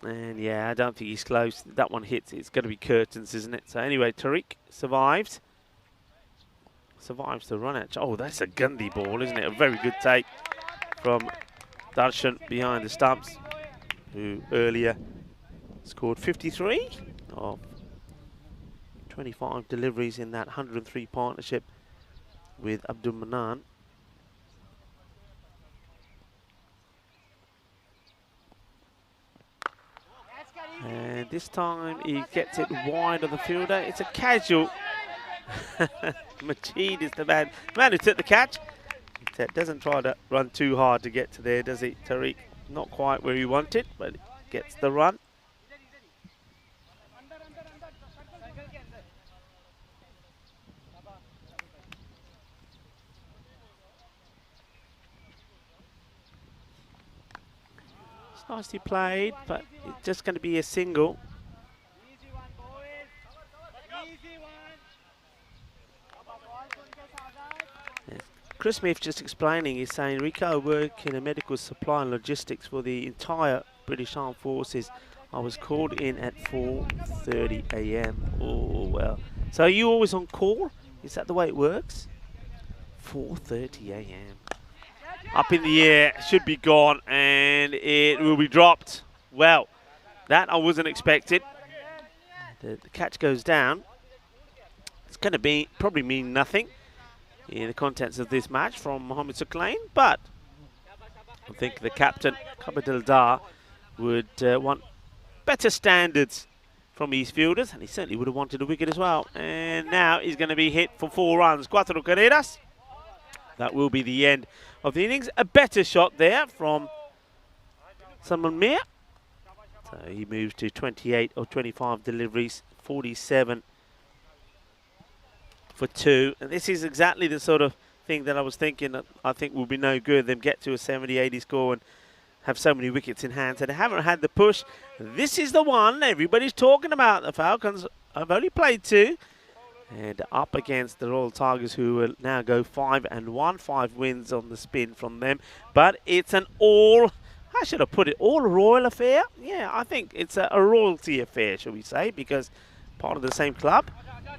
And yeah, I don't think he's close. That one hits, it's going to be curtains, isn't it? So anyway, Tariq survives. Survives the run out. Oh, that's a Gandhi ball, isn't it? A very good take from Darshan behind the stumps, who earlier scored 53 of 25 deliveries in that 103 partnership with Abdul Manan. And this time he gets it wide of the fielder. It's a casual. Majid is the man who took the catch. Doesn't try to run too hard to get to there, does he, Tariq? Not quite where he wanted, but gets the run. It's nicely played, but it's just going to be a single. Chris Smith just explaining, he's saying, Rico, I work in a medical supply and logistics for the entire British Armed Forces. I was called in at 4:30 a.m. Oh, well. So are you always on call? Is that the way it works? 4:30 a.m. Up in the air, should be gone, and it will be dropped. Well, that I wasn't expecting. The catch goes down. It's going to probably mean nothing in the contents of this match from Mohamed Suklain, but I think the captain, Khabar Dildar, would want better standards from his fielders, and he certainly would have wanted a wicket as well. And now he's going to be hit for 4 runs. 4 carreras. That will be the end of the innings. A better shot there from Salman Mir. So he moves to 28 or 25 deliveries, 47 for 2. And this is exactly the sort of thing that I was thinking that I think will be no good. Them get to a 70-80 score and have so many wickets in hand. So they haven't had the push. This is the one everybody's talking about. The Falcons have only played 2. And up against the Royal Tigers, who will now go 5-1. 5 wins on the spin from them. But it's an all, how should I put it, all royal affair? Yeah, I think it's a royalty affair, shall we say, because part of the same club,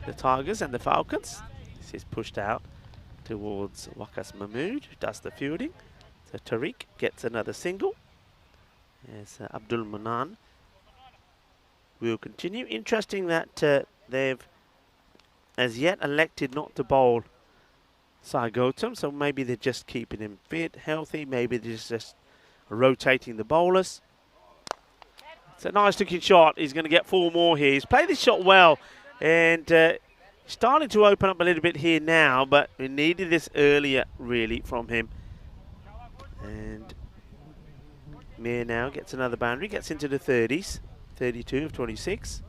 the Tigers and the Falcons. This is pushed out towards Waqas Mahmood, who does the fielding. So Tariq gets another single. Yes, Abdul Manan will continue. Interesting that they've as yet elected not to bowl Sai Gautam, so maybe they're just keeping him fit, healthy, maybe they're just rotating the bowlers. It's a nice looking shot. He's going to get 4 more here. He's played this shot well and starting to open up a little bit here now, but we needed this earlier really from him. And Mir now gets another boundary, gets into the 30s, 32 of 26.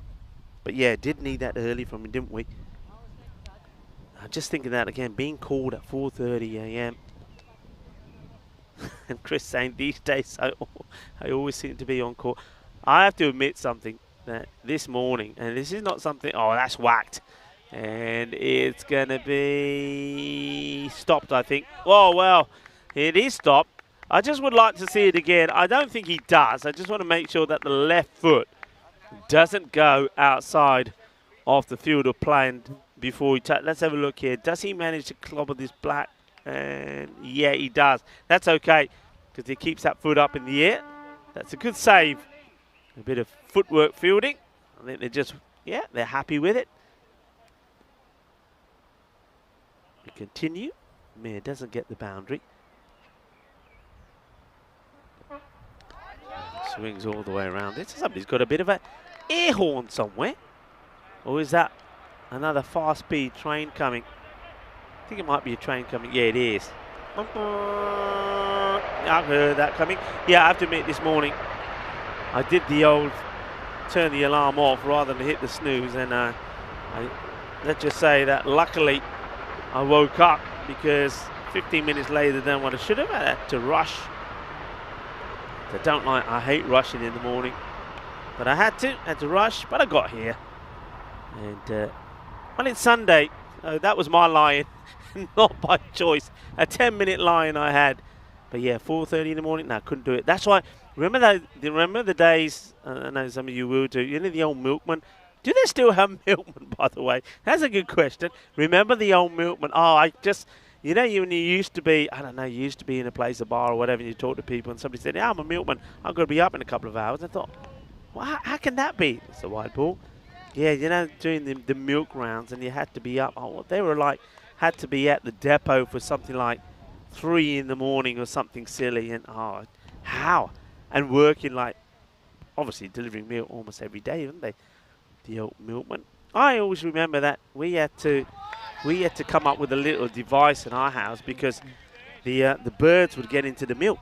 But yeah, did need that early from him, didn't we? I'm just thinking that again, being called at 4:30 a.m. and Chris saying these days I always seem to be on court. I have to admit something that this morning, and this is not something, oh, that's whacked. And it's going to be stopped, I think. Oh, well, it is stopped. I just would like to see it again. I don't think he does. I just want to make sure that the left foot doesn't go outside of the field of play. And before he let's have a look here. Does he manage to clobber this black? And yeah, he does. That's okay because he keeps that foot up in the air. That's a good save. A bit of footwork fielding. I think they're just, yeah, they're happy with it. We continue. Mir doesn't get the boundary. Swings all the way around it. Somebody's got a bit of an air horn somewhere. Or is that another fast-speed train coming? I think it might be a train coming. Yeah, it is. I've heard that coming. Yeah, I have to admit this morning I did the old turn the alarm off rather than hit the snooze. And let's just say that luckily I woke up because 15 minutes later than what I should have. I had to rush. I hate rushing in the morning. But I had to rush, but I got here. And, well, it's Sunday. That was my lie-in, not by choice. A 10-minute lie-in I had. But, yeah, 4:30 in the morning, no, couldn't do it. That's why, remember the days, I know some of you will do, you know the old milkman? Do they still have milkman, by the way? That's a good question. Remember the old milkman? Oh, I just, you know, when you used to be, I don't know, you used to be in a place, a bar or whatever, and you talk to people, and somebody said, yeah, I'm a milkman. I'm going to be up in a couple of hours. I thought, well, how can that be? It's the white ball. Yeah, you know, doing the milk rounds, and you had to be up. Oh, they were like, had to be at the depot for something like 3 in the morning or something silly. And oh, how? And working like, obviously delivering milk almost every day, didn't they? The old milkman. I always remember that we had to come up with a little device in our house because the birds would get into the milk.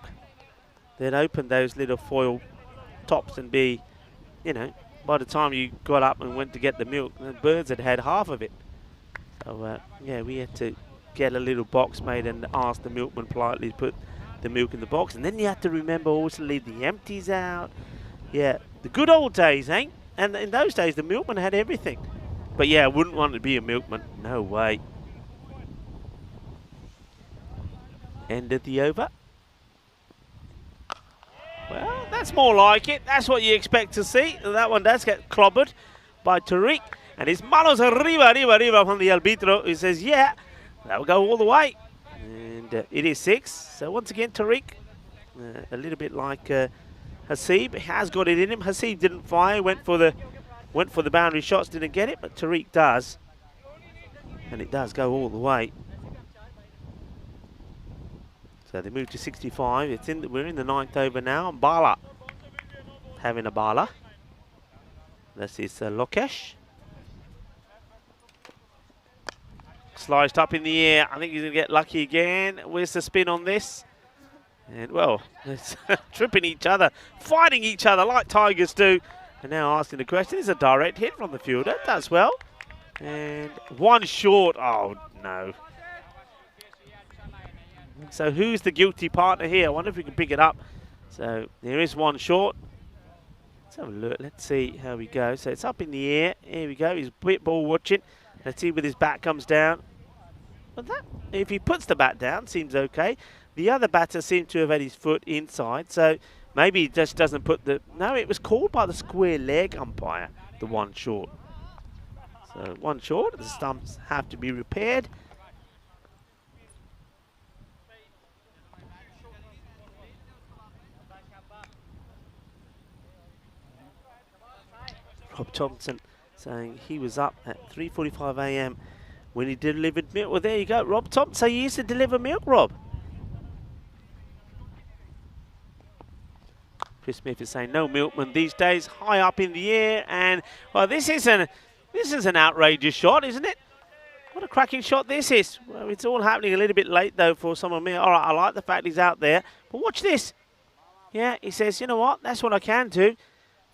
They'd open those little foil tops and be, you know, by the time you got up and went to get the milk, the birds had had half of it. So, yeah, we had to get a little box made and ask the milkman politely to put the milk in the box. And then you had to remember always to leave the empties out. Yeah, the good old days, eh? And in those days, the milkman had everything. But, yeah, I wouldn't want to be a milkman. No way. End of the over. Well, that's more like it. That's what you expect to see. That one does get clobbered by Tariq. And it's manos arriba from the arbitro, who says, yeah, that will go all the way. And it is 6. So once again, Tariq, a little bit like Hasib, has got it in him. Hasib didn't fire, went for the boundary shots, didn't get it, but Tariq does. And it does go all the way. So they move to 65. We're in the 9th over now. And Bala having a Bala. This is Lokesh. Sliced up in the air. I think he's going to get lucky again. Where's the spin on this? And, well, it's tripping each other, fighting each other like tigers do. And now asking the question, is a direct hit from the fielder. Does well. And one short. Oh, no. So who's the guilty partner here? I wonder if we can pick it up. So there is one short. Let's have a look. Let's see how we go. So it's up in the air. Here we go. He's bit ball watching. Let's see where his bat comes down. But that, if he puts the bat down, seems okay. The other batter seemed to have had his foot inside. So maybe he just doesn't put the... No, it was called by the square leg umpire, the one short. So one short. The stumps have to be repaired. Rob Thompson saying he was up at 3:45 a.m. when he delivered milk. Well, there you go. Rob Thompson, so you used to deliver milk, Rob. Chris Smith is saying no milkman these days, high up in the air, and well, this is an outrageous shot, isn't it? What a cracking shot this is. Well, it's all happening a little bit late though for someone me. All right, I like the fact he's out there, but watch this. Yeah, he says, you know what? That's what I can do.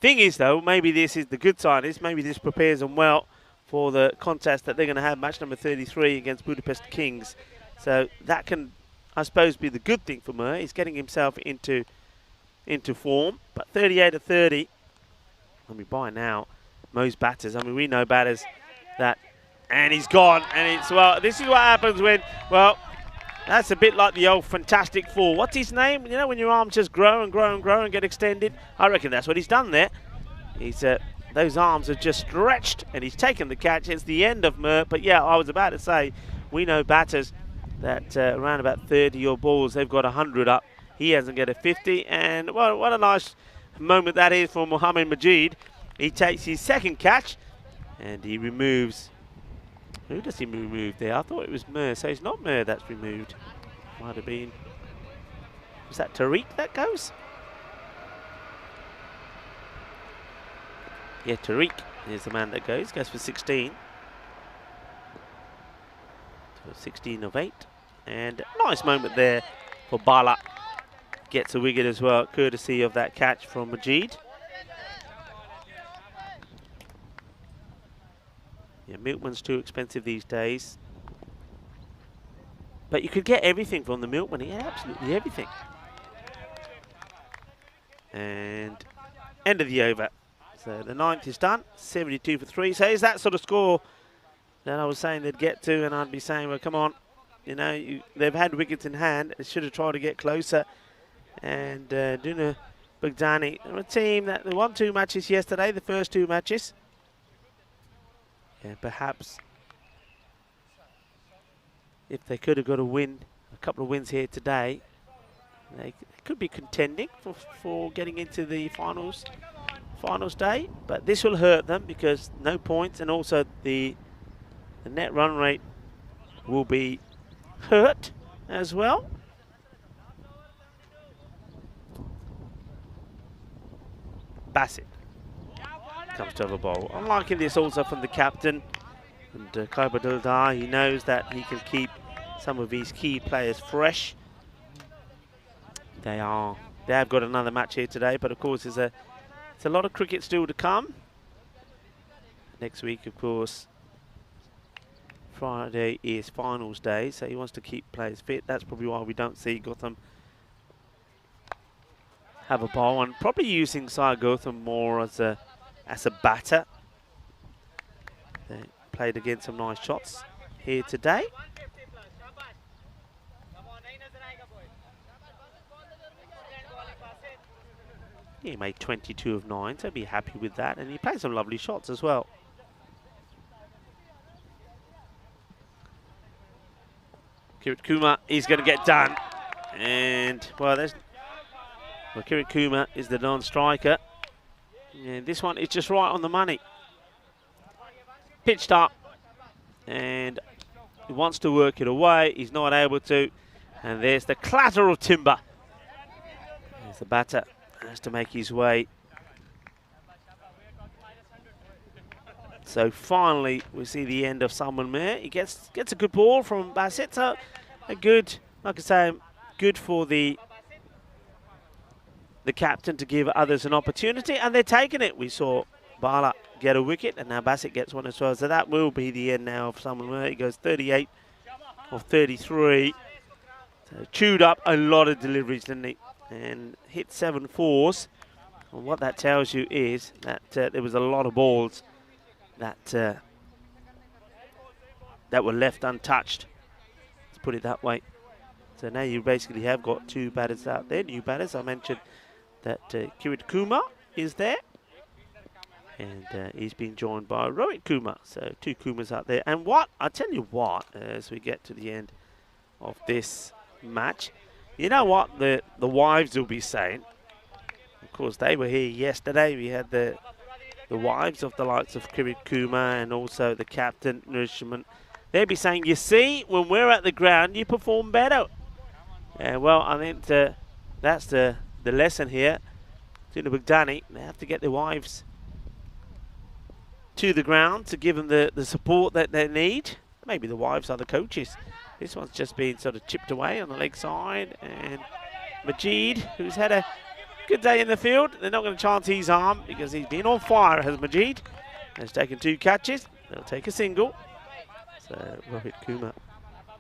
Thing is, though, maybe this is the good sign. Maybe this prepares them well for the contest that they're going to have, match number 33 against Budapest Kings. So that can, I suppose, be the good thing for Murray. He's getting himself into form. But 38 of 30. I mean, by now, most batters. I mean, we know batters that, and he's gone. And it's, well, this is what happens when, well, that's a bit like the old Fantastic Four. What's his name? You know, when your arms just grow and grow and grow and get extended? I reckon that's what he's done there. He's those arms are just stretched, and he's taken the catch. It's the end of Murr. But, yeah, I was about to say, we know batters that around about 30-odd balls, they've got 100 up. He hasn't got a 50. And, well, what a nice moment that is for Mohamed Majid. He takes his second catch, and he removes... Who does he remove there? I thought it was Murr, so it's not Murr that's removed. Might have been. Was that Tariq that goes? Yeah, Tariq is the man that goes for 16. So 16 of 8. And nice moment there for Bala. Gets a wicket as well, courtesy of that catch from Majid. Yeah, milkman's too expensive these days. But you could get everything from the milkman. Yeah, absolutely everything. And end of the over. So the 9th is done. 72 for 3. So is that sort of score that I was saying they'd get to, and I'd be saying, well, come on. You know, they've had wickets in hand. They should have tried to get closer. And Duna Bogdani, a team that won 2 matches yesterday, the first 2 matches. Yeah, perhaps if they could have got a couple of wins here today, they could be contending for getting into the finals day. But this will hurt them because no points, and also the net run rate will be hurt as well. Bassett comes to have a bowl. I'm liking this also from the captain. And Kaiba Dildar, he knows that he can keep some of his key players fresh. They have got another match here today, but of course it's a lot of cricket still to come. Next week, of course, Friday is finals day, so he wants to keep players fit. That's probably why we don't see Gotham have a bowl, and probably using Sai Gotham more as a batter. They played against some nice shots here today. He made 22 of 9, so be happy with that, and he played some lovely shots as well. Kirit Kumar is going to get done, and well, Kirit Kumar is the non-striker. And this one is just right on the money. Pitched up, and he wants to work it away. He's not able to. And there's the clatter of timber. There's the batter. Has to make his way. So finally, we see the end of Salman Mir. He gets a good ball from Bassett. So a good, like I say, good for the the captain to give others an opportunity, and they're taking it. We saw Bala get a wicket, and now Bassett gets one as well. So that will be the end now of someone. He goes 38 of 33. So chewed up a lot of deliveries, didn't he? And hit 7 fours. And what that tells you is that there was a lot of balls that that were left untouched. Let's put it that way. So now you basically have got 2 batters out there, new batters. I mentioned that Kirit Kumar is there. And he's been joined by Rohit Kumar. So 2 Kumars out there. And what, I tell you what, as we get to the end of this match, you know what the wives will be saying? Of course, they were here yesterday. We had the wives of the likes of Kirit Kumar and also the captain, Nourishment. They'd be saying, you see, when we're at the ground, you perform better. Well, I think that's the lesson here. Tuna Bugdani, they have to get their wives to the ground to give them the support that they need. Maybe the wives are the coaches. This one's just been sort of chipped away on the leg side. And Majid, who's had a good day in the field, they're not going to chance his arm because he's been on fire, has Majid. Has taken 2 catches. They'll take a single. So Rohit Kumar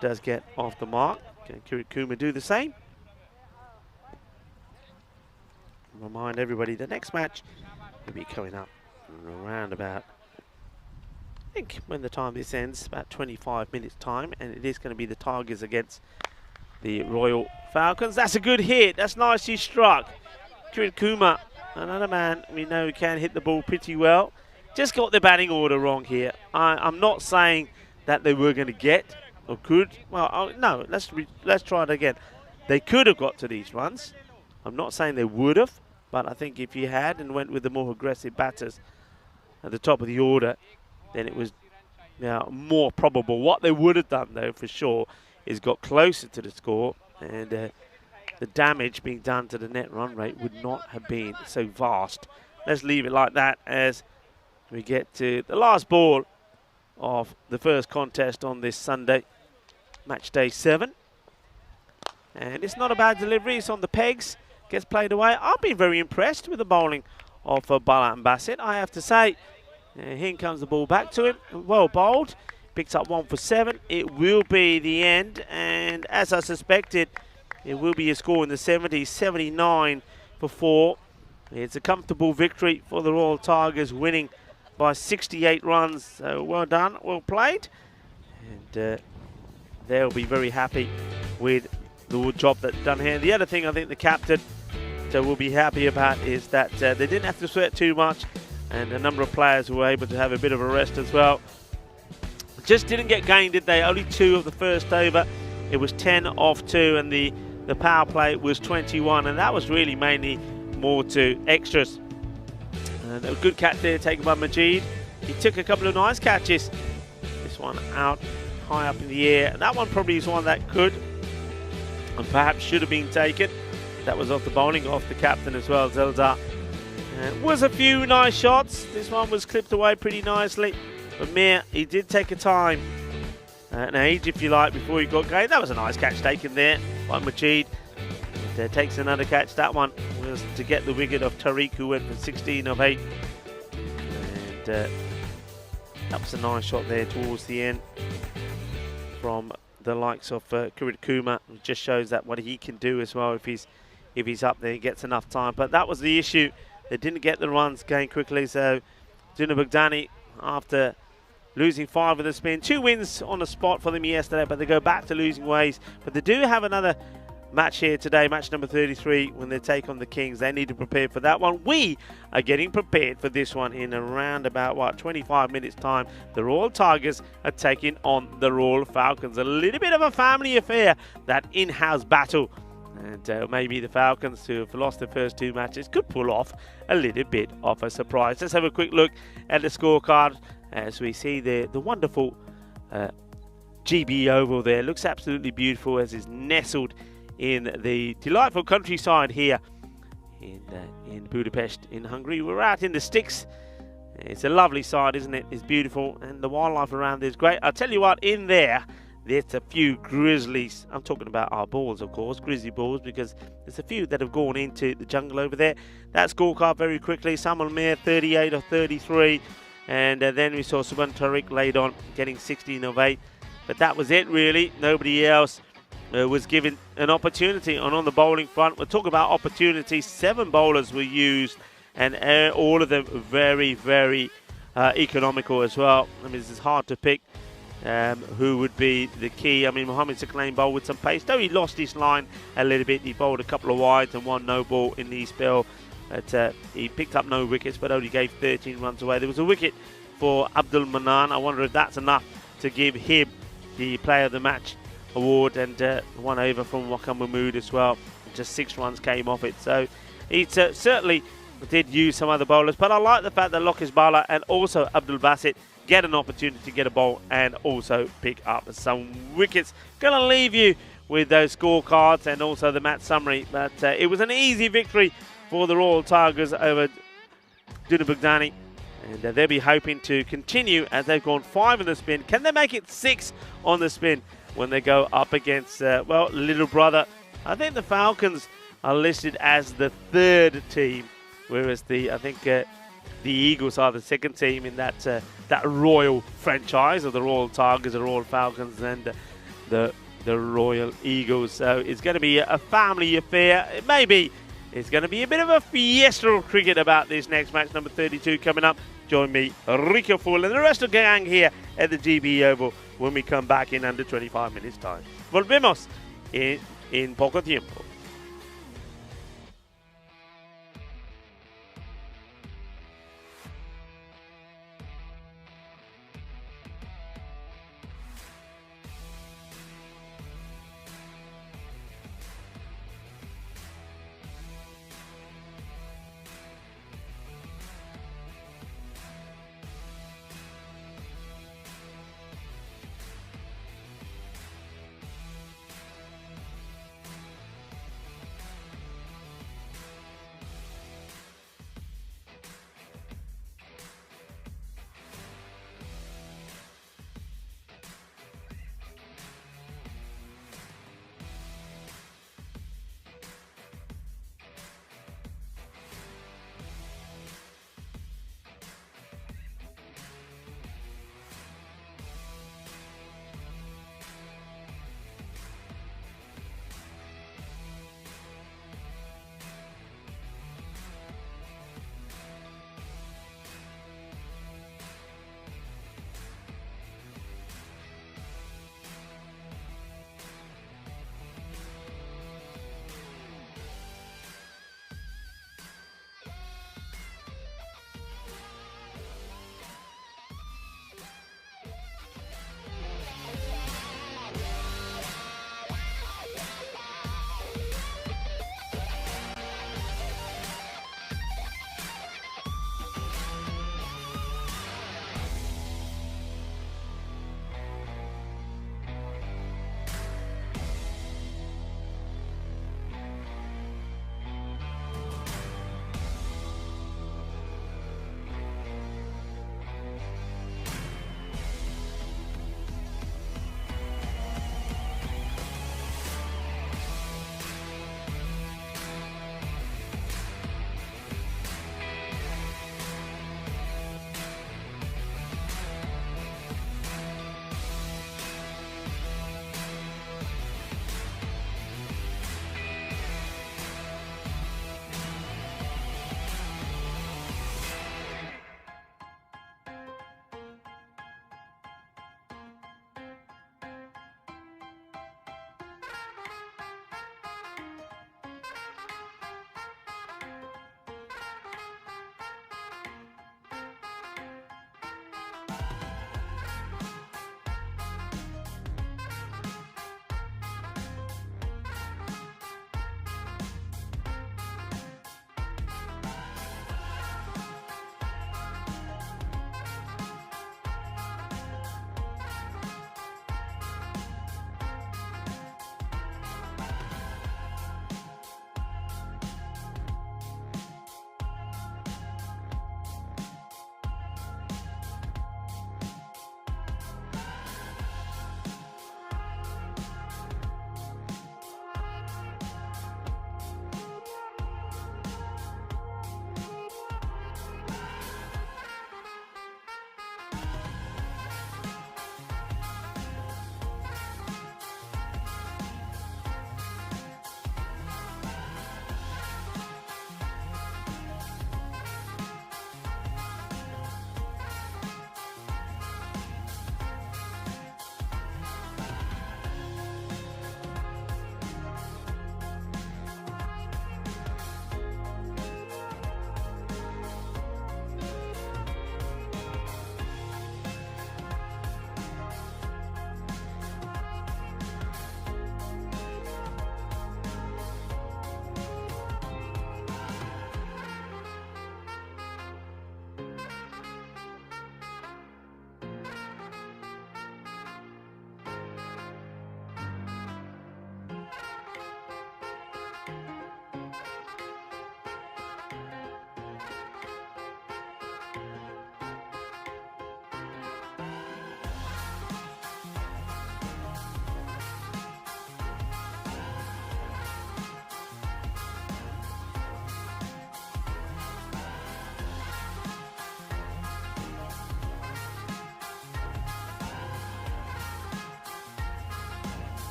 does get off the mark. Can Kirit Kumar do the same? Remind everybody, the next match will be coming up around about, I think when the time this ends, about 25 minutes time, and it is going to be the Tigers against the Royal Falcons. That's a good hit. That's nicely struck. Kirit Kumar, another man we know can hit the ball pretty well. Just got the batting order wrong here. I'm not saying that they were going to get or could. Well, no, let's try it again. They could have got to these runs. I'm not saying they would have, but I think if you had and went with the more aggressive batters at the top of the order, then it was more probable. What they would have done, though, for sure, is got closer to the score, and the damage being done to the net run rate would not have been so vast. Let's leave it like that as we get to the last ball of the first contest on this Sunday, match day 7. And it's not a bad delivery. It's on the pegs. Gets played away. I've been very impressed with the bowling of Bala and Bassett, I have to say. Here comes the ball back to him. Well bowled. Picks up 1 for 7. It will be the end. And as I suspected, it will be a score in the 70s. 79 for 4. It's a comfortable victory for the Royal Tigers, winning by 68 runs. So well done. Well played. And they'll be very happy with the job that's done here. The other thing I think the captain will be happy about is that they didn't have to sweat too much, and a number of players were able to have a bit of a rest as well. Just didn't get gained, did they? Only 2 of the first over. It was 10 off 2, and the power play was 21, and that was really mainly more to extras. And a good catch there taken by Majid. He took a couple of nice catches. This one out high up in the air, and that one probably is one that could and perhaps should have been taken. That was off the bowling off the captain as well, Zeldar. Was a few nice shots. This one was clipped away pretty nicely. But Mir, he did take a time, an age if you like, before he got going. That was a nice catch taken there by Majid. Takes another catch. That one was to get the wicket of Tariq, who went for 16 of 8. And that was a nice shot there towards the end from the likes of Kirit Kumar. It just shows that what he can do as well if he's up there, he gets enough time. But that was the issue. They didn't get the runs going quickly. So Tuna Bugdani, after losing 5 of the spin, 2 wins on the spot for them yesterday, but they go back to losing ways. But they do have another match here today, match number 33, when they take on the Kings. They need to prepare for that one. We are getting prepared for this one in around about 25 minutes time. The Royal Tigers are taking on the Royal Falcons. A little bit of a family affair, that in-house battle, and maybe the Falcons, who have lost their first 2 matches, could pull off a little bit of a surprise. Let's have a quick look at the scorecard as we see the wonderful GB Oval there. Looks absolutely beautiful as is nestled in the delightful countryside here in Budapest in Hungary. We're out in the sticks. It's a lovely side, isn't it? It's beautiful, and the wildlife around there is great. I'll tell you what, in there there's a few Grizzlies. I'm talking about our balls, of course, Grizzly balls, because there's a few that have gone into the jungle over there. That scorecard very quickly. Samuel Mir 38 of 33, and then we saw Subhan Tariq laid on, getting 16 of 8. But that was it, really. Nobody else was given an opportunity. And on the bowling front, we'll talk about opportunities. 7 bowlers were used, and all of them very, very economical as well. I mean, it's hard to pick who would be the key. I mean, Mohamed Saklain bowled with some pace, though he lost his line a little bit. He bowled a couple of wides and 1 no ball in the spell. But he picked up no wickets, but only gave 13 runs away. There was a wicket for Abdul Manan. I wonder if that's enough to give him the Player of the Match award, and 1 over from Wakam Mahmood as well. Just 6 runs came off it. So he certainly did use some other bowlers, but I like the fact that Lokis Bala and also Abdul Basit get an opportunity to get a bowl and also pick up some wickets. Going to leave you with those scorecards and also the match summary. But it was an easy victory for the Royal Tigers over Duna Bugdani. And they'll be hoping to continue as they've gone 5 in the spin. Can they make it 6 on the spin when they go up against, well, little brother? I think the Falcons are listed as the 3rd team, whereas I think the Eagles are the 2nd team in that Royal franchise of the Royal Tigers, the Royal Falcons, and the Royal Eagles. So it's going to be a family affair. Maybe it's going to be a bit of a fiesta of cricket about this next match, number 32, coming up. Join me, Rico Full, and the rest of the gang here at the GB Oval when we come back in under 25 minutes' time. Volvemos en poco tiempo.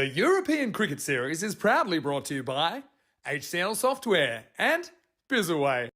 The European Cricket Series is proudly brought to you by HCN Software and Bizaway.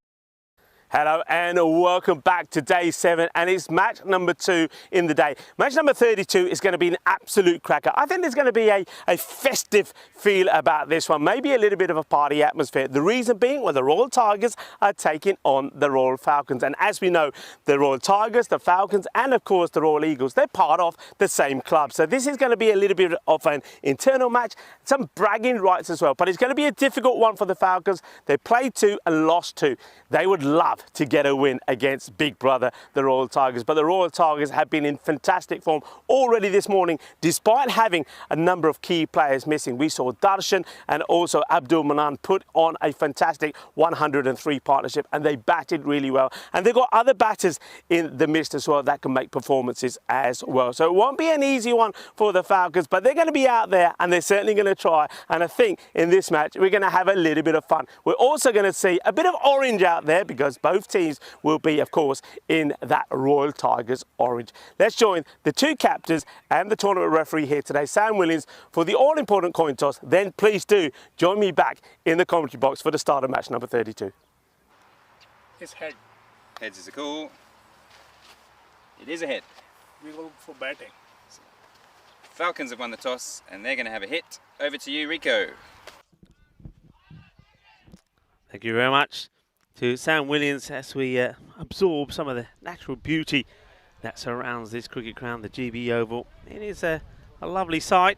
Hello and welcome back to day 7, and it's match number 2 in the day. Match number 32 is going to be an absolute cracker. I think there's going to be a festive feel about this one, maybe a little bit of a party atmosphere. The reason being, well, the Royal Tigers are taking on the Royal Falcons, and as we know, the Royal Tigers, the Falcons, and of course the Royal Eagles, they're part of the same club. So this is going to be a little bit of an internal match, some bragging rights as well, but it's going to be a difficult one for the Falcons. They played 2 and lost 2. They would love to get a win against Big Brother, the Royal Tigers. But the Royal Tigers have been in fantastic form already this morning, despite having a number of key players missing. We saw Darshan and also Abdul Manan put on a fantastic 103 partnership, and they batted really well. And they've got other batters in the midst as well that can make performances as well. So it won't be an easy one for the Falcons, but they're going to be out there and they're certainly going to try. And I think in this match, we're going to have a little bit of fun. We're also going to see a bit of orange out there because both teams will be, of course, in that Royal Tigers orange. Let's join the 2 captains and the tournament referee here today, Sam Williams, for the all-important coin toss. Then please do join me back in the commentary box for the start of match number 32. It's head. Heads is a call. It is a hit. We go for batting. Falcons have won the toss and they're going to have a hit. Over to you, Rico. Thank you very much to Sam Williams as we absorb some of the natural beauty that surrounds this cricket ground, the GB Oval. It is a lovely sight,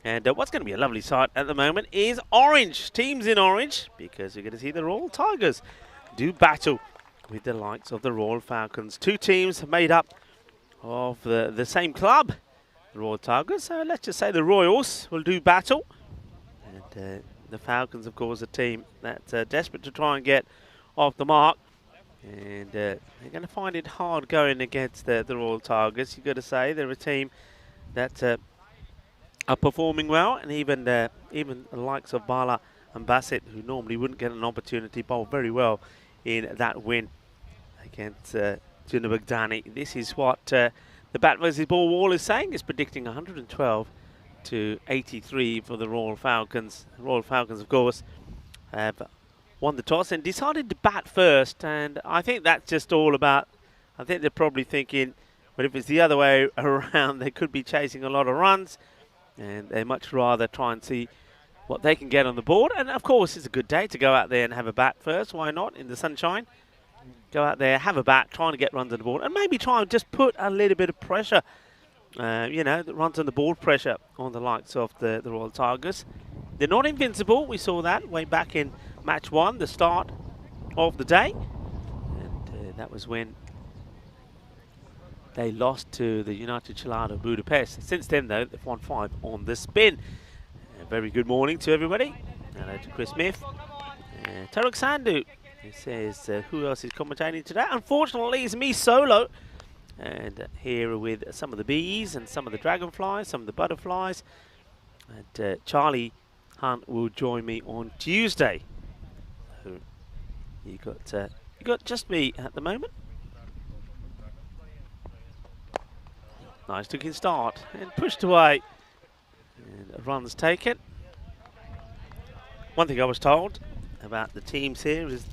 and what's going to be a lovely sight at the moment is orange. Teams in orange, because we're going to see the Royal Tigers do battle with the likes of the Royal Falcons. 2 teams made up of the same club, the Royal Tigers. So let's just say the Royals will do battle, and the Falcons, of course, a team that's desperate to try and get off the mark, and they're going to find it hard going against the Royal Tigers. You've got to say they're a team that are performing well, and even the likes of Bala and Bassett, who normally wouldn't get an opportunity, bowled very well in that win against Juna Baghdadi. This is what the bat versus ball wall is saying. It's predicting 112 to 83 for the Royal Falcons. The Royal Falcons, of course, have won the toss and decided to bat first, and I think that's just all about, I think they're probably thinking, but if it's the other way around, they could be chasing a lot of runs, and they much rather try and see what they can get on the board. And of course, it's a good day to go out there and have a bat first. Why not, in the sunshine? Go out there, have a bat, trying to get runs on the board, and maybe try and just put a little bit of pressure, you know, the runs on the board pressure on the likes of the Royal Tigers. They're not invincible. We saw that way back in match 1, the start of the day, and that was when they lost to the United Chelado Budapest. Since then, though, they've won 5 on the spin. Very good morning to everybody. Hello to Chris Smith. Tarek Sandhu, he says, who else is commentating today? Unfortunately, it's me solo, and here with some of the bees and some of the dragonflies, some of the butterflies, and Charlie Hunt will join me on Tuesday. You got just me at the moment. Nice looking start and pushed away, and runs taken. One thing I was told about the teams here is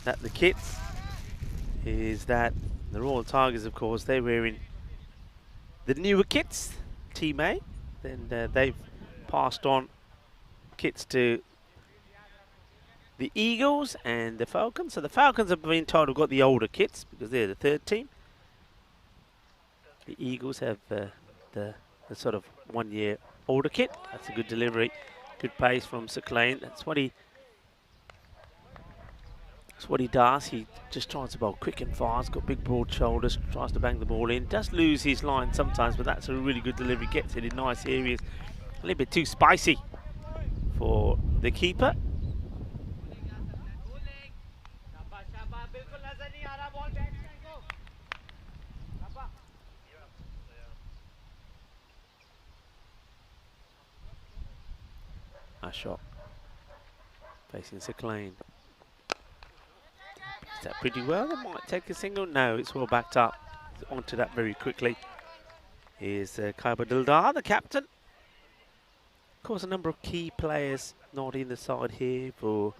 that the kits is that the Royal Tigers, of course, they're wearing the newer kits, Team A. Then they've passed on kits to the Eagles and the Falcons. So the Falcons have been told have got the older kits because they're the 3rd team. The Eagles have the sort of 1 year older kit. That's a good delivery, good pace from Saclane. That's what he does. He just tries to bowl quick and fast, got big broad shoulders, tries to bang the ball in. Does lose his line sometimes, but that's a really good delivery. Gets it in nice areas. A little bit too spicy for the keeper. Nice shot. Facing Saclane. Is that pretty well? They might take a single. No, it's well backed up. Onto that very quickly. Here's Kaiba Dildar, the captain. Of course, a number of key players not in the side here for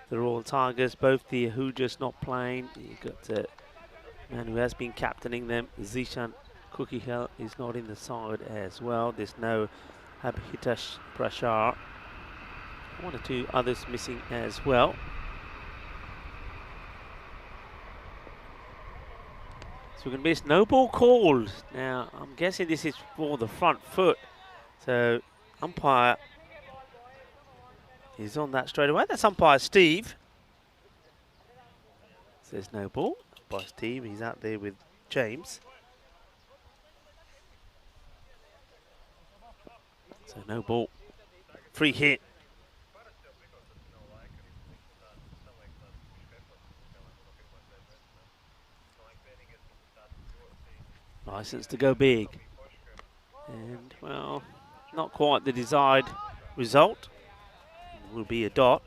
the Royal Tigers. Both the Ahujas not playing. You've got the man who has been captaining them, Zishan Kukihel, is not in the side as well. There's no Habhitash Prashar. One or two others missing as well. So we're going to miss no ball called. Now, I'm guessing this is for the front foot. So, umpire is on that straight away. That's umpire Steve. Says no ball. Umpire Steve, he's out there with James. So, no ball. Free hit. License to go big. And, well, not quite the desired result. Will be a dot.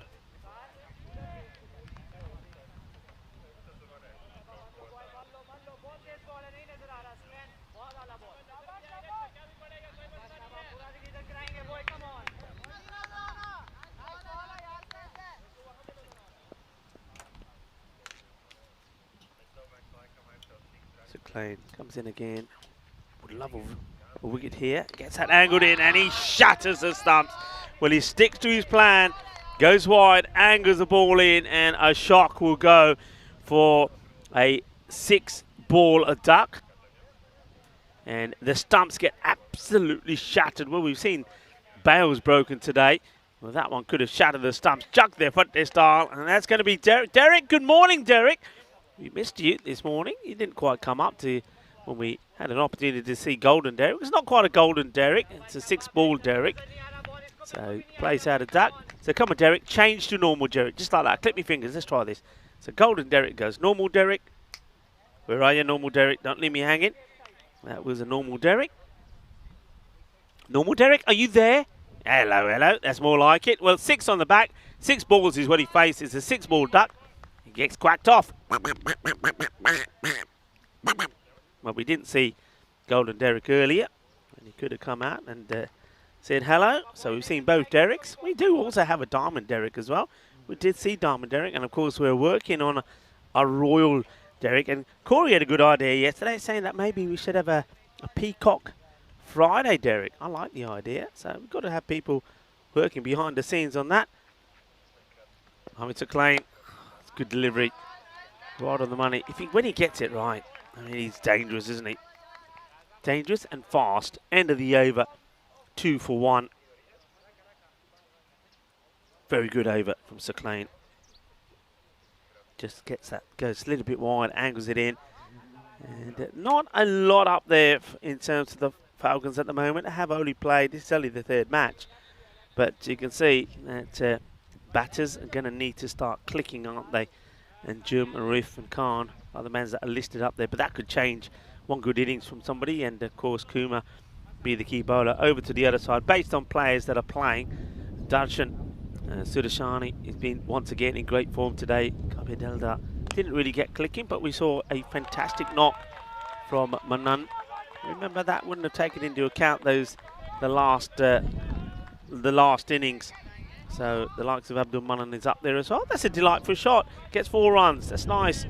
So Klein comes in again. Would love a wicket here. Gets that angled in and he shatters the stumps. Well, he sticks to his plan, goes wide, angles the ball in, and a shock will go for a 6-ball duck. And the stumps get absolutely shattered. Well, we've seen bails broken today. Well, that one could have shattered the stumps, jugged their foot their style, and that's going to be Derek. Derek, good morning, Derek. We missed you this morning. You didn't quite come up to when we had an opportunity to see Golden Derek. It's not quite a Golden Derek. It's a 6-ball Derek. So, plays out a duck. So, come on, Derek. Change to normal Derek. Just like that. Clip my fingers. Let's try this. So, Golden Derek goes. Normal Derek. Where are you, normal Derek? Don't leave me hanging. That was a normal Derek. Normal Derek, are you there? Hello, hello. That's more like it. Well, 6 on the back. 6 balls is what he faces. A 6-ball duck. He gets quacked off. Well, we didn't see Golden Derek earlier. And he could have come out and said hello. So we've seen both Dereks. We do also have a Diamond Derek as well. We did see Diamond Derek. And, of course, we're working on a Royal Derek. And Corey had a good idea yesterday saying that maybe we should have a Peacock Friday Derek. I like the idea. So we've got to have people working behind the scenes on that. It's a claim. It's good delivery. Right on the money. When he gets it right, I mean, he's dangerous, isn't he? Dangerous and fast. End of the over. 2 for 1. Very good over from Sir Klein. Just gets that, goes a little bit wide, angles it in. And not a lot up there in terms of the Falcons at the moment. They have only played, this is only the 3rd match. But you can see that batters are going to need to start clicking, aren't they? And Jim, Arif and Khan are the men that are listed up there. But that could change. One good innings from somebody. And, of course, Kumar be the key bowler. Over to the other side, based on players that are playing. Darshan Sudashani has been once again in great form today. Kabidelda didn't really get clicking, but we saw a fantastic knock from Manan. Remember, that wouldn't have taken into account the last innings. So the likes of Abdul Manan is up there as well. That's a delightful shot. Gets 4 runs. That's nice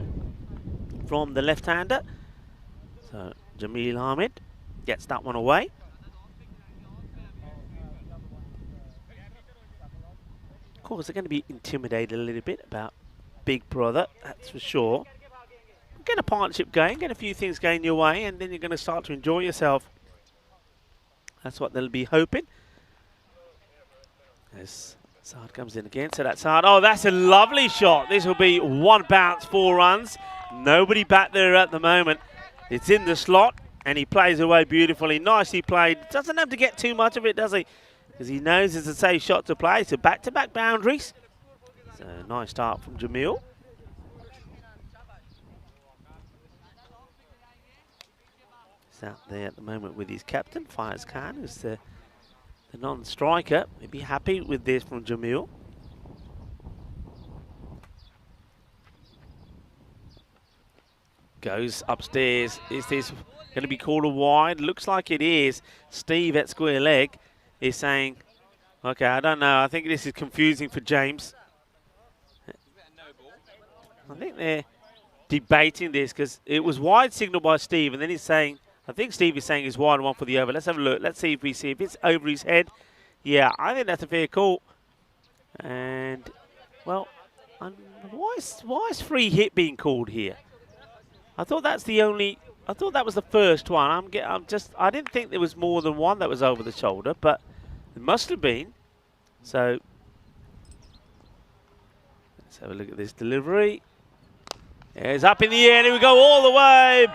from the left-hander. So Jamil Ahmed gets that one away. Of course, they're going to be intimidated a little bit about Big Brother, that's for sure. Get a partnership going, get a few things going your way, and then you're going to start to enjoy yourself. That's what they'll be hoping. As Saad comes in again, so that's Saad. Oh, that's a lovely shot. This will be 1 bounce, 4 runs. Nobody back there at the moment. It's in the slot, and he plays away beautifully. Nicely played. Doesn't have to get too much of it, does he? Because he knows it's a safe shot to play. So back-to-back boundaries. So nice start from Jamil. He's out there at the moment with his captain, Faiz Khan, who's the non-striker. He'd be happy with this from Jamil. Goes upstairs. Is this going to be called a wide? Looks like it is. Steve at square leg is saying, Okay, I don't know. I think this is confusing for James. I think they're debating this because it was wide signal by Steve, and then he's saying, I think Steve is saying he's wide one for the over. Let's have a look. Let's see if we see if it's over his head. Yeah, I think that's a fair call. And, well, why is free hit being called here? I thought that's the only. I thought that was the first one. I didn't think there was more than one that was over the shoulder, but it must have been. So let's have a look at this delivery. It's up in the air. Here we go all the way.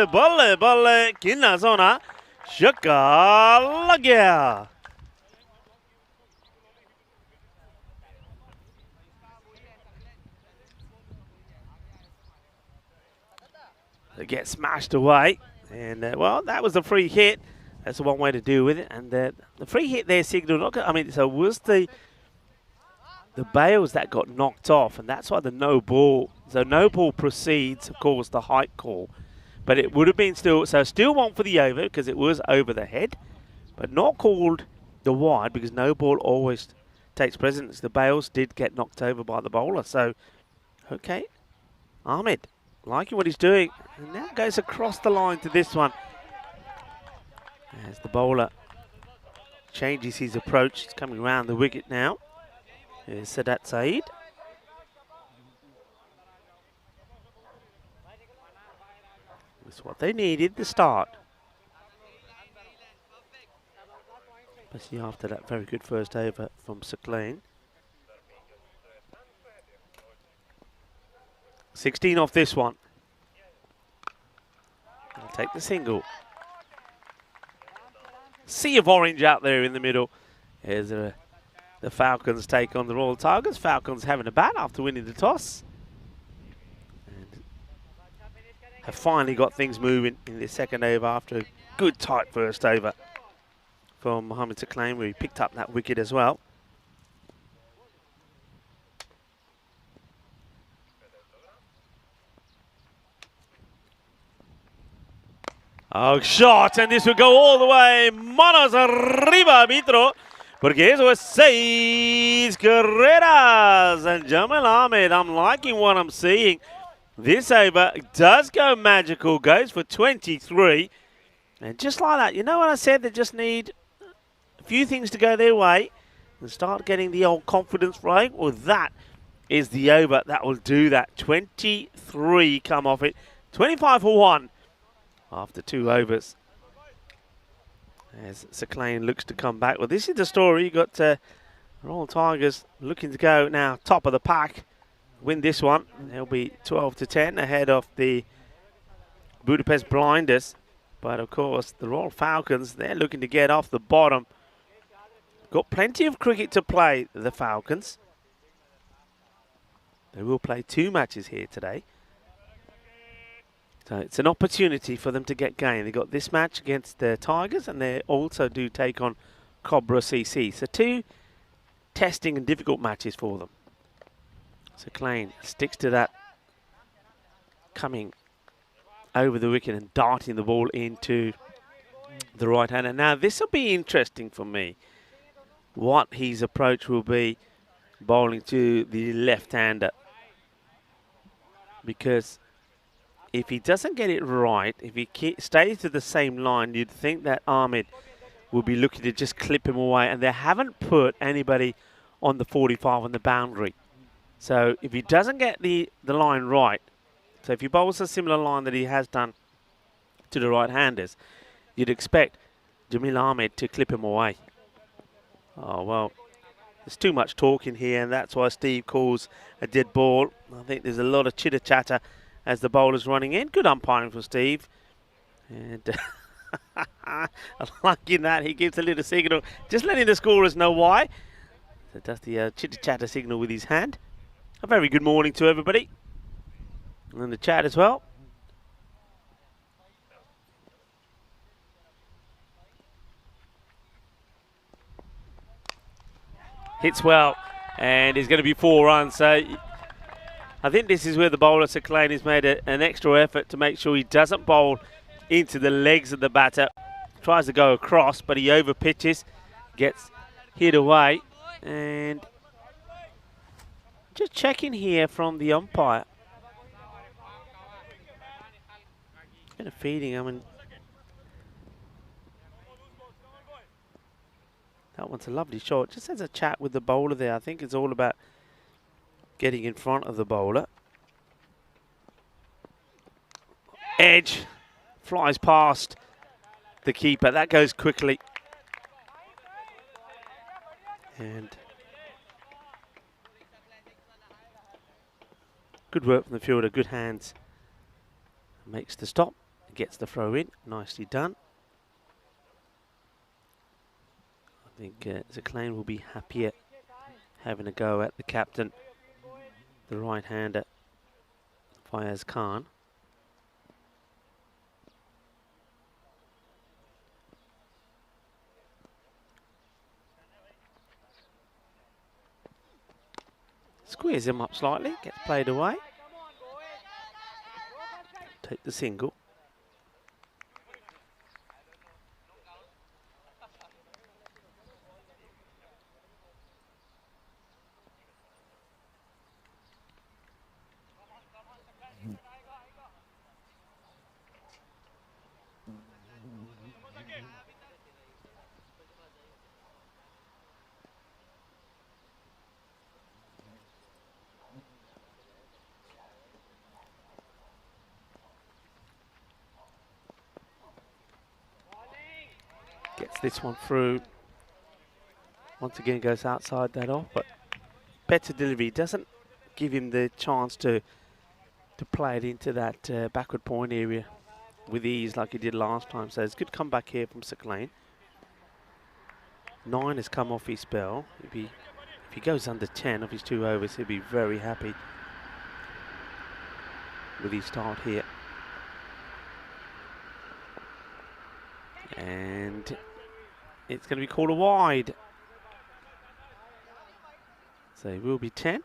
Bolle, kinna zona. Shaka. They get smashed away, and well, that was a free hit. That's the one way to deal with it. And the free hit there signaled. I mean, so was the bails that got knocked off, and that's why the no ball. So no ball proceeds, of course, the height call, but it would have been still one for the over because it was over the head, but not called the wide because no ball always takes precedence. The bails did get knocked over by the bowler. So, okay, Ahmed. Liking what he's doing, and now goes across the line to this one. As the bowler changes his approach, he's coming around the wicket now. Here's Sadat Saeed. That's what they needed, the start. Especially after that very good first over from Sakleen. 16 off this one. I'll take the single. Sea of orange out there in the middle. Here's the Falcons take on the Royal Tigers. Falcons having a bat after winning the toss. And have finally got things moving in this second over after a good tight first over from Mohamed Sakleen, where he picked up that wicket as well. Oh, shot, and this will go all the way. Manos arriba, arbitro, porque eso es 6 carreras. And Jamal Ahmed, I'm liking what I'm seeing. This over does go magical, goes for 23. And just like that, you know what I said? They just need a few things to go their way and start getting the old confidence right. Well, that is the over that will do that. 23 come off it. 25 for 1. After 2 overs, as Sakleen looks to come back. Well, this is the story. You got Royal Tigers looking to go now top of the pack, win this one. They'll be 12-10 ahead of the Budapest Blinders. But of course, the Royal Falcons, they're looking to get off the bottom. Got plenty of cricket to play, the Falcons. They will play 2 matches here today. So it's an opportunity for them to get going. They've got this match against the Tigers, and they also do take on Cobra CC. So 2 testing and difficult matches for them. So Sakleen sticks to that, coming over the wicket and darting the ball into the right hander. Now this will be interesting for me, what his approach will be bowling to the left-hander, because if he doesn't get it right, if he stays to the same line, you'd think that Ahmed will be looking to just clip him away. And they haven't put anybody on the 45 on the boundary. So if he doesn't get the line right, so if he bowls a similar line that he has done to the right-handers, you'd expect Jamil Ahmed to clip him away. Oh, well, there's too much talking here, and that's why Steve calls a dead ball. I think there's a lot of chitter-chatter as the bowler's running in. Good umpiring for Steve. And I'm liking that. He gives a little signal, just letting the scorers know why. So does the chitter-chatter signal with his hand. A very good morning to everybody. And in the chat as well. Hits well, and he's going to be 4 runs. So I think this is where the bowler, Sakleen, has made an extra effort to make sure he doesn't bowl into the legs of the batter. tries to go across, but he over pitches, gets hit away, and just checking here from the umpire. Kind of feeding, I mean, that one's a lovely shot. Just has a chat with the bowler there. I think it's all about getting in front of the bowler. Edge flies past the keeper. That goes quickly. And good work from the fielder, good hands. Makes the stop, gets the throw in, nicely done. I think Zaclane will be happier having a go at the captain, the right-hander, Fayaz Khan. Squeeze him up slightly, gets played away. Take the single. Gets this one through. Once again goes outside that off, but better delivery. Doesn't give him the chance to play it into that backward point area with ease like he did last time. So it's a good comeback here from Zaclane. 9 has come off his spell. If he goes under 10 of his 2 overs, he'll be very happy with his start here. And it's going to be called a wide. So it will be 10.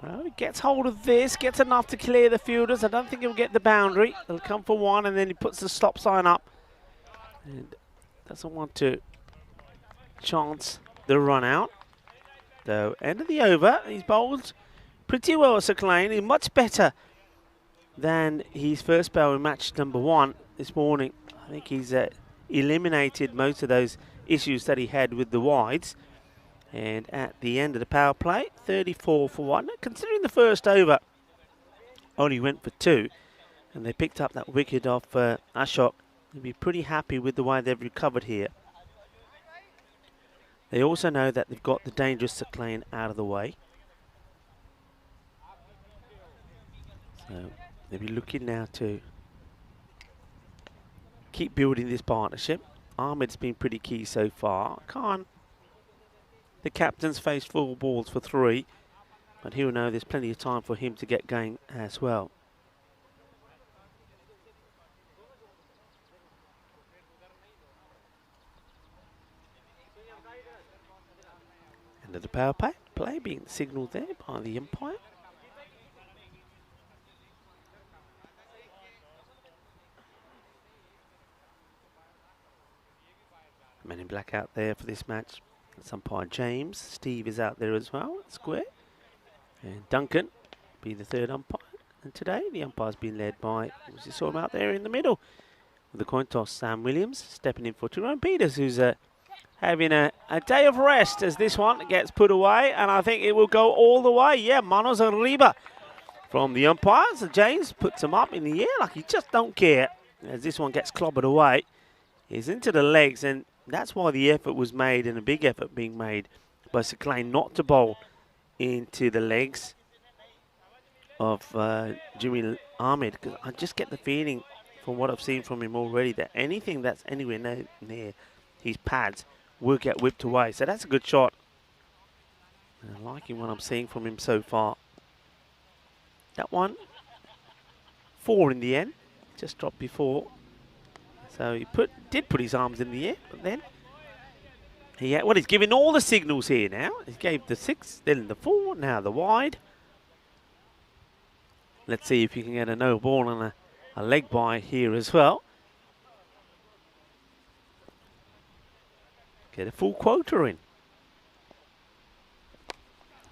Well, he gets hold of this, gets enough to clear the fielders. I don't think he'll get the boundary. They'll come for one, and then he puts the stop sign up. And doesn't want to chance the run out. So, end of the over. He's bowled pretty well, Zaclane. He's much better than his first spell in match number 1 this morning. I think he's eliminated most of those issues that he had with the wides. And at the end of the power play, 34 for 1. Considering the first over only went for 2, and they picked up that wicket off Ashok, they'll be pretty happy with the way they've recovered here. They also know that they've got the dangerous Zaclane out of the way. So they'll be looking now to keep building this partnership. Ahmed's been pretty key so far. Khan, the captain's faced 4 balls for 3, but he'll know there's plenty of time for him to get going as well. End of the power play being signalled there by the umpire. Men in black out there for this match. That's umpire James. Steve is out there as well at square. And Duncan be the 3rd umpire. And today the umpire's been led by, as you saw him out there in the middle, with the coin toss, Sam Williams stepping in for Tyrone Peters, who's having a day of rest as this one gets put away. And I think it will go all the way. Yeah, Manos Arriba from the umpire. So James puts him up in the air like he just don't care. As this one gets clobbered away. He's into the legs, and that's why the effort was made, and a big effort being made by Zaclane not to bowl into the legs of Jamil Ahmed. Because I just get the feeling from what I've seen from him already that anything that's anywhere near his pads will get whipped away. So that's a good shot I'm liking what I'm seeing from him so far. That one, 4 in the end. Just dropped before. So he did put his arms in the air, but then he's giving all the signals here now. He gave the 6, then the 4, now the wide. Let's see if you can get a no ball and a leg by here as well. Get a full quota in.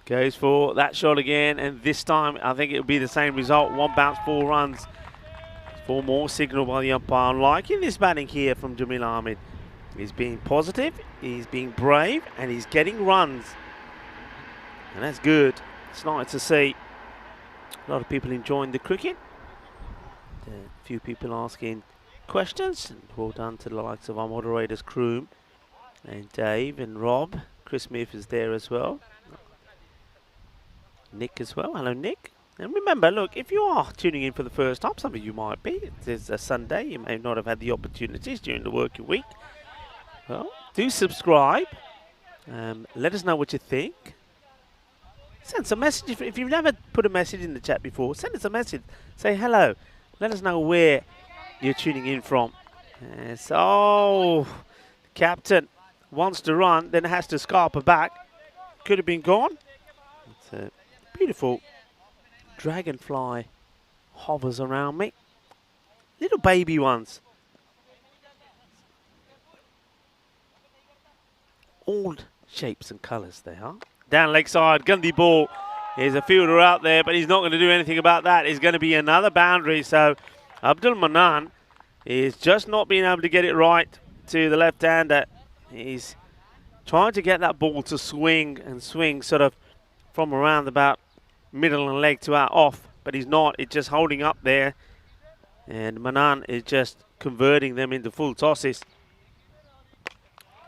Goes for that shot again, and this time I think it'll be the same result. 1 bounce, 4 runs. 4 more signal by the umpire. I'm liking this batting here from Jamil Ahmed. He's being positive, he's being brave, and he's getting runs. And that's good. It's nice to see. A lot of people enjoying the cricket. A few people asking questions. And well done to the likes of our moderators, Kroom and Dave and Rob. Chris Smith is there as well. Nick as well. Hello, Nick. And remember, look, if you are tuning in for the first time, some of you might be. It's a Sunday. You may not have had the opportunities during the working week. Well, do subscribe. Let us know what you think. Send some messages. If you've never put a message in the chat before, send us a message. Say hello. Let us know where you're tuning in from. So, the captain wants to run, then has to scarper back. Could have been gone. It's a beautiful dragonfly hovers around me. Little baby ones. All shapes and colours they are. Down leg side, Gandhi ball. There's a fielder out there, but he's not going to do anything about that. It's going to be another boundary. So Abdul Manan is just not being able to get it right to the left-hander. He's trying to get that ball to swing and swing sort of from around about middle and leg to out off, but he's not. It's just holding up there, and Manan is just converting them into full tosses.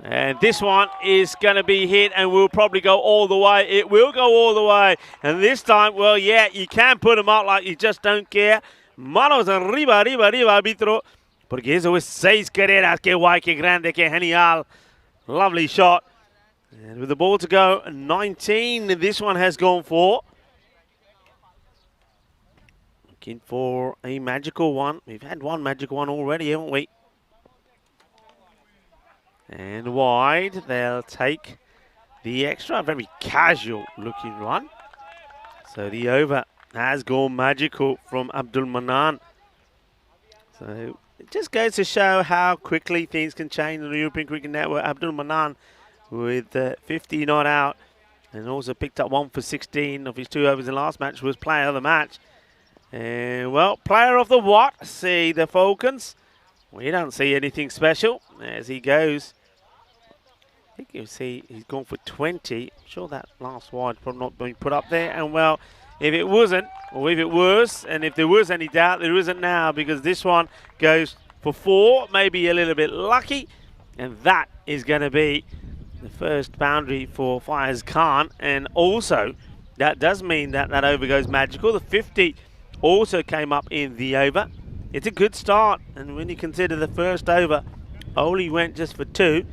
And this one is going to be hit and will probably go all the way. It will go all the way. And this time, well, yeah, you can put them out like you just don't care. Manos arriba, arriba, arriba, arbitro. Porque eso es 6 carreras. Que guay, que grande, que genial. Lovely shot. And with the ball to go, 19 this one has gone for. Looking for a magical one. We've had one magical one already, haven't we? And wide, they'll take the extra. Very casual looking run. So the over has gone magical from Abdul Manan. So it just goes to show how quickly things can change on the European Cricket Network. Abdul Manan with 50 not out, and also picked up 1 for 16 of his 2 overs in the last match, was player of the match. And well, player of the what? See the Falcons. We don't see anything special as he goes. I think you'll see he's gone for 20. I'm sure that last wide probably not being put up there. And well, if it wasn't, or if it was, and if there was any doubt, there isn't now, because this one goes for 4, maybe a little bit lucky. And that is going to be the first boundary for Faiz Khan. And also, that does mean that that over goes magical. The 50 also came up in the over. It's a good start, and when you consider the first over only went just for 2,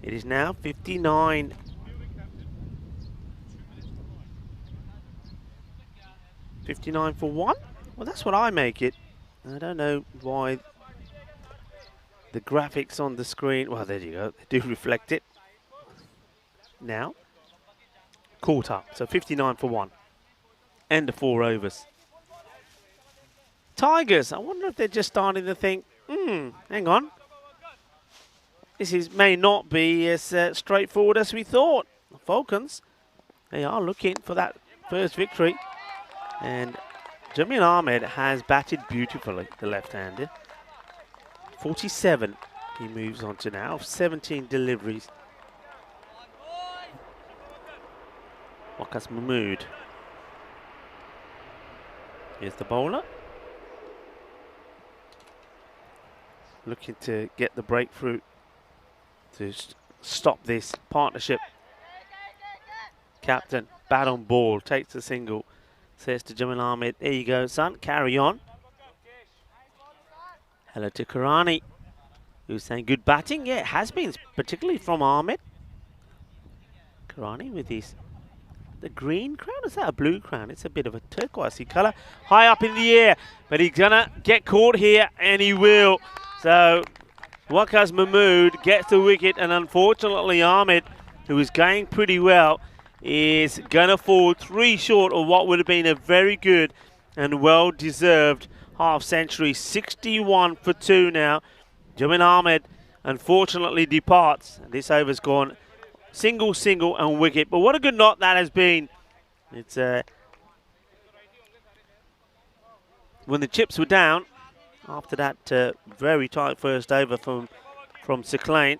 it is now 59. $59 for 1? Well, that's what I make it. I don't know why the graphics on the screen, well, there you go, they do reflect it. Now, caught up, so 59 for 1. And the 4 overs. Tigers, I wonder if they're just starting to think, hang on. This may not be as straightforward as we thought. The Falcons, they are looking for that first victory. And Jamil Ahmed has batted beautifully, the left-hander. 47 he moves on to now, 17 deliveries. Waqas Mahmood. Here's the bowler. Looking to get the breakthrough to stop this partnership. Captain, bat on ball, takes the single. Says to Jamil Ahmed, there you go, son, carry on. Hello to Karani, who's saying good batting. Yeah, it has been, particularly from Ahmed. Karani with his the green crown? Is that a blue crown? It's a bit of a turquoisey colour. High up in the air, but he's going to get caught here, and he will. So Waqas Mahmood gets the wicket, and unfortunately Ahmed, who is going pretty well, is going to fall 3 short of what would have been a very good and well-deserved half-century. 61 for 2 now. Jamin Ahmed unfortunately departs, and this over's gone single, and wicket. But what a good knock that has been. It's when the chips were down after that very tight first over from Seclane.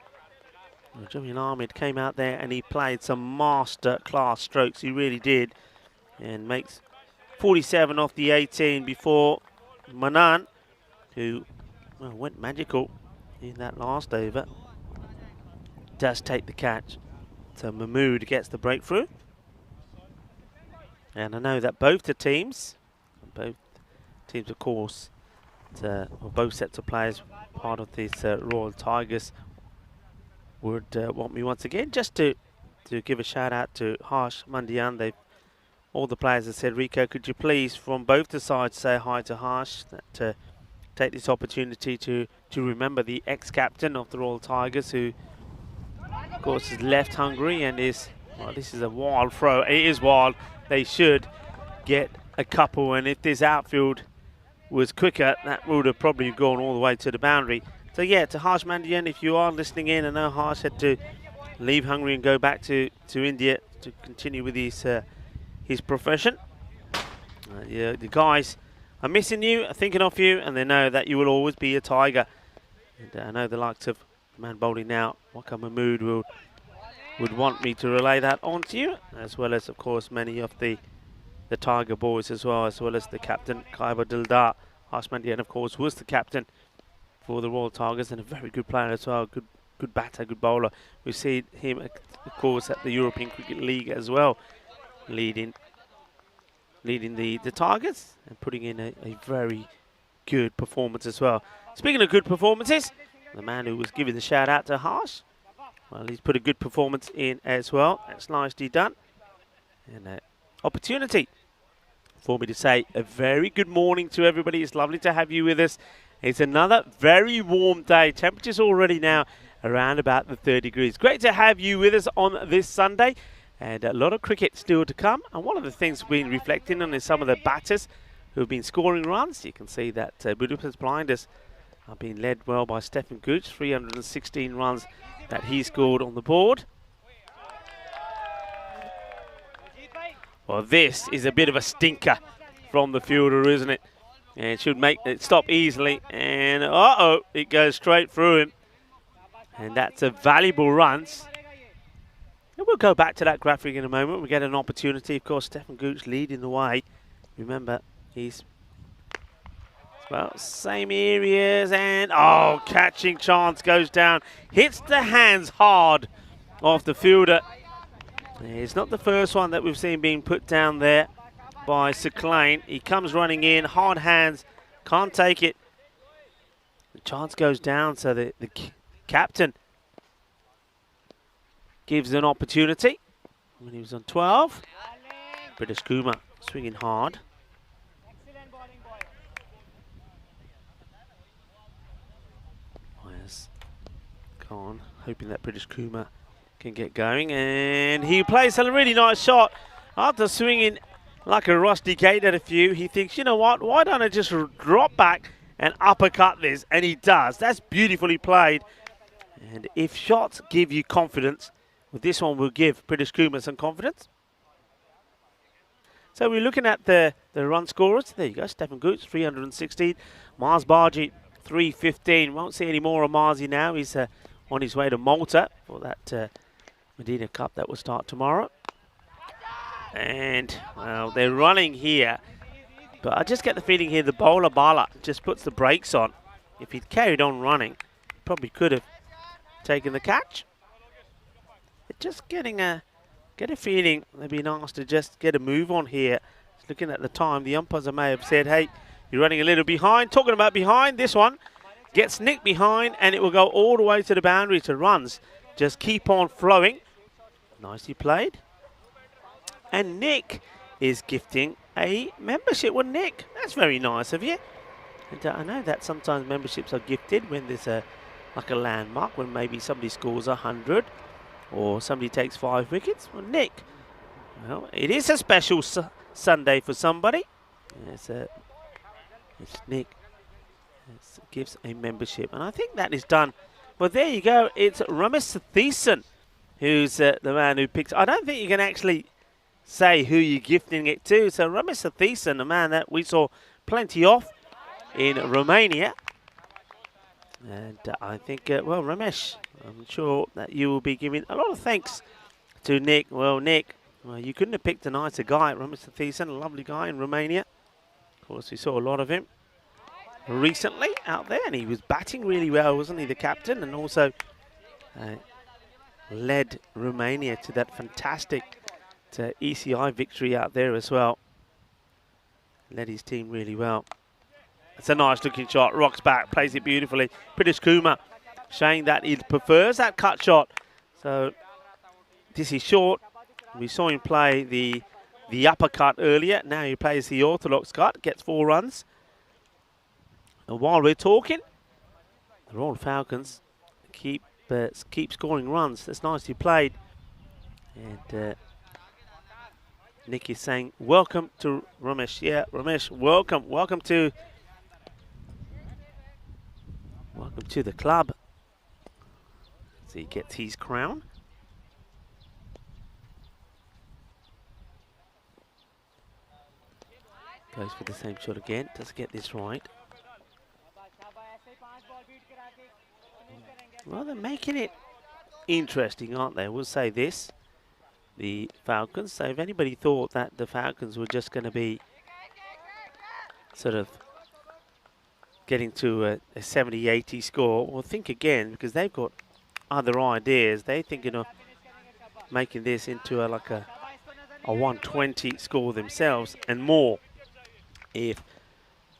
Jamin Ahmed came out there and he played some master class strokes. He really did, and makes 47 off the 18 before Manan, who went magical in that last over, does take the catch. So Mahmood gets the breakthrough. And I know that both teams of course, or both sets of players part of this Royal Tigers would want me once again just to give a shout out to Harsh Mandian. All the players have said, Rico, could you please from both the sides say hi to Harsh, that take this opportunity to remember the ex-captain of the Royal Tigers, who of course has left Hungary and is, well, this is a wild throw. It is wild. They should get a couple, and if this outfield was quicker, that would have probably gone all the way to the boundary. So yeah, to Harsh Mandian, if you are listening in, I know Harsh had to leave Hungary and go back to India to continue with his profession. Yeah, the guys are missing you, are thinking of you, and they know that you will always be a Tiger. And I know the likes of the man bowling now, Waqas Mahmood, would want me to relay that on to you, as well as, of course, many of the Tiger boys as well as the captain, Khyber Dildar. Harsh Mandian, of course, was the captain for the Royal Tigers, and a very good player as well, good batter, good bowler. We've seen him, of course, at the European Cricket League as well, leading the Tigers and putting in a very good performance as well. Speaking of good performances, the man who was giving the shout out to Harsh, well, he's put a good performance in as well. That's nicely done. And an opportunity for me to say a very good morning to everybody. It's lovely to have you with us. It's another very warm day. Temperatures already now around about the 30 degrees. Great to have you with us on this Sunday. And a lot of cricket still to come. And one of the things we've been reflecting on is some of the batters who have been scoring runs. You can see that Budapest Blinders are being led well by Stefan Gooch. 316 runs that he scored on the board. Well, this is a bit of a stinker from the fielder, isn't it? And it should make it stop easily. And uh-oh, it goes straight through him. And that's a valuable runs. And we'll go back to that graphic in a moment. We get an opportunity. Of course, Stefan Gooch leading the way. Remember, he's, well, same areas. And, oh, catching chance goes down. Hits the hands hard of the fielder. It's not the first one that we've seen being put down there by Seclane. He comes running in, hard hands, can't take it. The chance goes down, so the captain gives an opportunity. When he was on 12, British Kumar swinging hard. Where's Khan, hoping that British Kumar can get going, and he plays a really nice shot. After swinging like a rusty gate at a few, he thinks, you know what, why don't I just drop back and uppercut this? And he does. That's beautifully played. And if shots give you confidence, well, this one will give British Kumar some confidence. So we're looking at the run scorers. There you go, Stefan Gooch, 316. Mars Barji, 315. Won't see any more of Marzi now. He's on his way to Malta for that Medina Cup that will start tomorrow. And, well, they're running here. But I just get the feeling here the bowler Bala just puts the brakes on. If he'd carried on running, probably could have taken the catch. But just get a feeling they've been asked to just get a move on here. Looking at the time, the umpires may have said, hey, you're running a little behind. Talking about behind, this one gets nicked behind, and it will go all the way to the boundary to runs. Just keep on flowing. Nicely played. And Nick is gifting a membership. Well, Nick, that's very nice of you. And I know that sometimes memberships are gifted when there's like a landmark, when maybe somebody scores 100 or somebody takes 5 wickets. Well, Nick, well, it is a special Sunday for somebody. It's Nick. Gives a membership, and I think that is done. Well, there you go. It's Ramesh Thiessen who's the man who picks. I don't think you can actually say who you're gifting it to. So Ramesh Thiessen, a man that we saw plenty of in Romania. And I think, well, Ramesh, I'm sure that you will be giving a lot of thanks to Nick. Well, Nick, well, you couldn't have picked a nicer guy. Ramesh Thiessen, a lovely guy in Romania. Of course, we saw a lot of him recently out there, and he was batting really well, wasn't he, the captain, and also led Romania to that fantastic ECI victory out there as well. Led his team really well. It's a nice looking shot, rocks back, plays it beautifully. Pritish Kumar saying that he prefers that cut shot. So this is short. We saw him play the uppercut earlier. Now he plays the orthodox cut, gets 4 runs. And while we're talking, the Royal Falcons keep scoring runs. That's nicely played. And Nick is saying, welcome to Ramesh. Yeah, Ramesh, welcome. Welcome to the club. So he gets his crown. Goes for the same shot again. Doesn't get this right. Well, they're making it interesting, aren't they? We'll say this. The Falcons. So if anybody thought that the Falcons were just going to be sort of getting to a 70-80 score, well, think again, because they've got other ideas. They're thinking of making this into like a 120 score themselves and more. If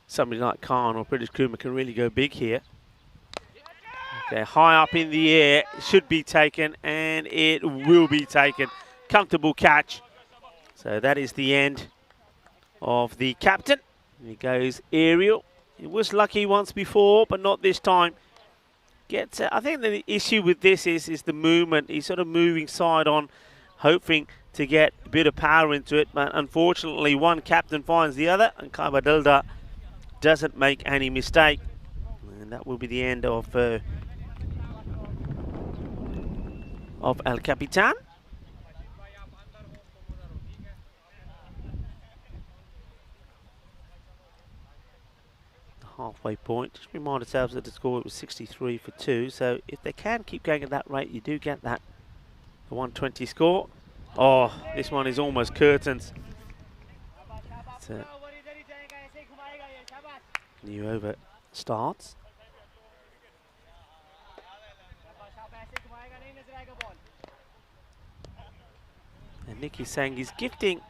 somebody like Khan or Pritish Kumar can really go big here. Okay, high up in the air, should be taken, and it will be taken. Comfortable catch. So that is the end of the captain. He goes aerial. He was lucky once before, but not this time. Gets. I think the issue with this is the movement. He's sort of moving side on, hoping to get a bit of power into it, but unfortunately one captain finds the other, and Kaibadilda doesn't make any mistake. And that will be the end of El Capitan. The halfway point. Just remind ourselves that the score was 63 for 2. So if they can keep going at that rate, you do get that the 120 score. Oh, this one is almost curtains. New over starts. And Nicky's saying he's gifting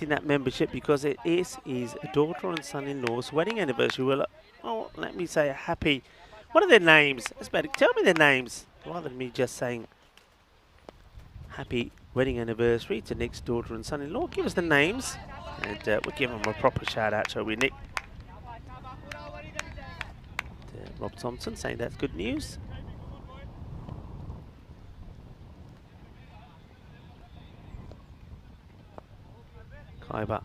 that membership because it is his daughter and son-in-law's wedding anniversary. Well, oh, let me say a happy. What are their names? Tell me their names rather than me just saying happy wedding anniversary to Nick's daughter and son-in-law. Give us the names, and we'll give them a proper shout-out, shall we, Nick? And, Rob Thompson saying that's good news. Kaiba.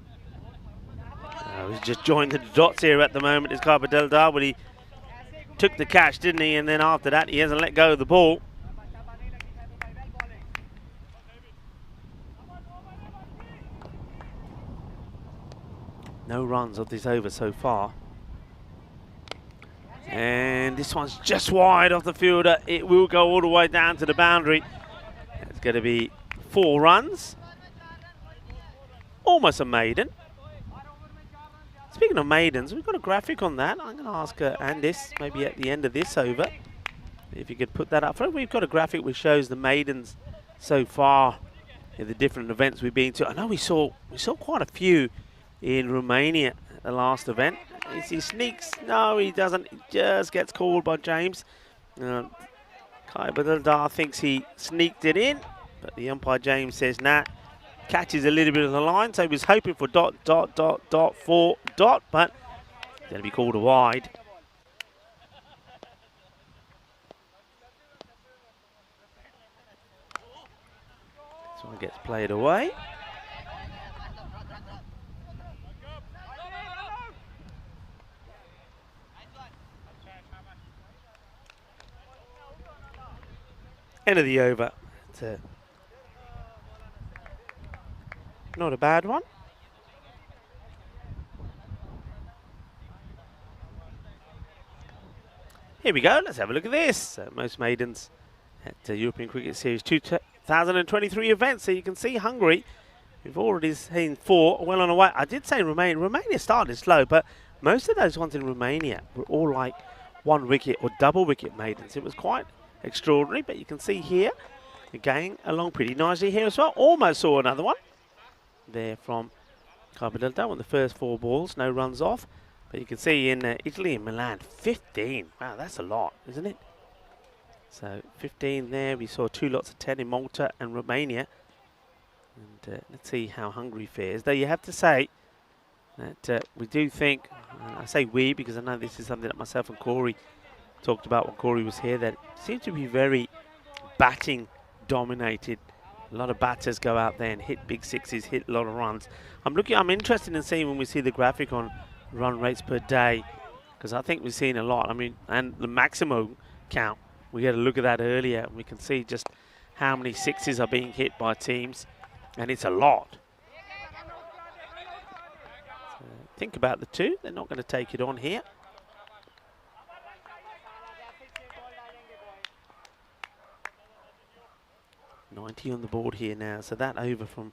He's just joined the dots here at the moment. It's Kaibadilda, but he took the catch, didn't he? And then after that, he hasn't let go of the ball. No runs of this over so far. And this one's just wide off the fielder. It will go all the way down to the boundary. It's going to be 4 runs. Almost a maiden. Speaking of maidens, we've got a graphic on that. I'm going to ask Andis, maybe at the end of this over, if you could put that up. We've got a graphic which shows the maidens so far in the different events we've been to. I know we saw quite a few in Romania at the last event. He sneaks. No, he doesn't. He just gets called by James. Kaibadilda thinks he sneaked it in, But the umpire, James, says nah. Catches a little bit of the line, so he was hoping for dot, dot, dot, dot, for dot, but going to be called a wide. This one gets played away. End of the over. It's not a bad one. Here we go. Let's have a look at this. Most maidens at the European Cricket Series 2023 event. So you can see Hungary, we've already seen 4 well on the way. I did say Romania started slow, but most of those ones in Romania were all like 1 wicket or double wicket maidens. It was quite extraordinary, but you can see here, going along pretty nicely here as well. Almost saw another one there from Carbonell on the first 4 balls, no runs off. But you can see in Italy and Milan, 15. Wow, that's a lot, isn't it? So 15 there. We saw 2 lots of 10 in Malta and Romania. And let's see how Hungary fares. Though you have to say that we do think, I say we because I know this is something that myself and Corey talked about when Corey was here, that it seems to be very batting dominated. A lot of batters go out there and hit big sixes, hit a lot of runs. I'm interested in seeing when we see the graphic on run rates per day, because I think we've seen a lot. I mean, and the maximum count, we had a look at that earlier, and we can see just how many sixes are being hit by teams, and it's a lot. So think about the 2. They're not going to take it on here. .90 on the board here now, so that over from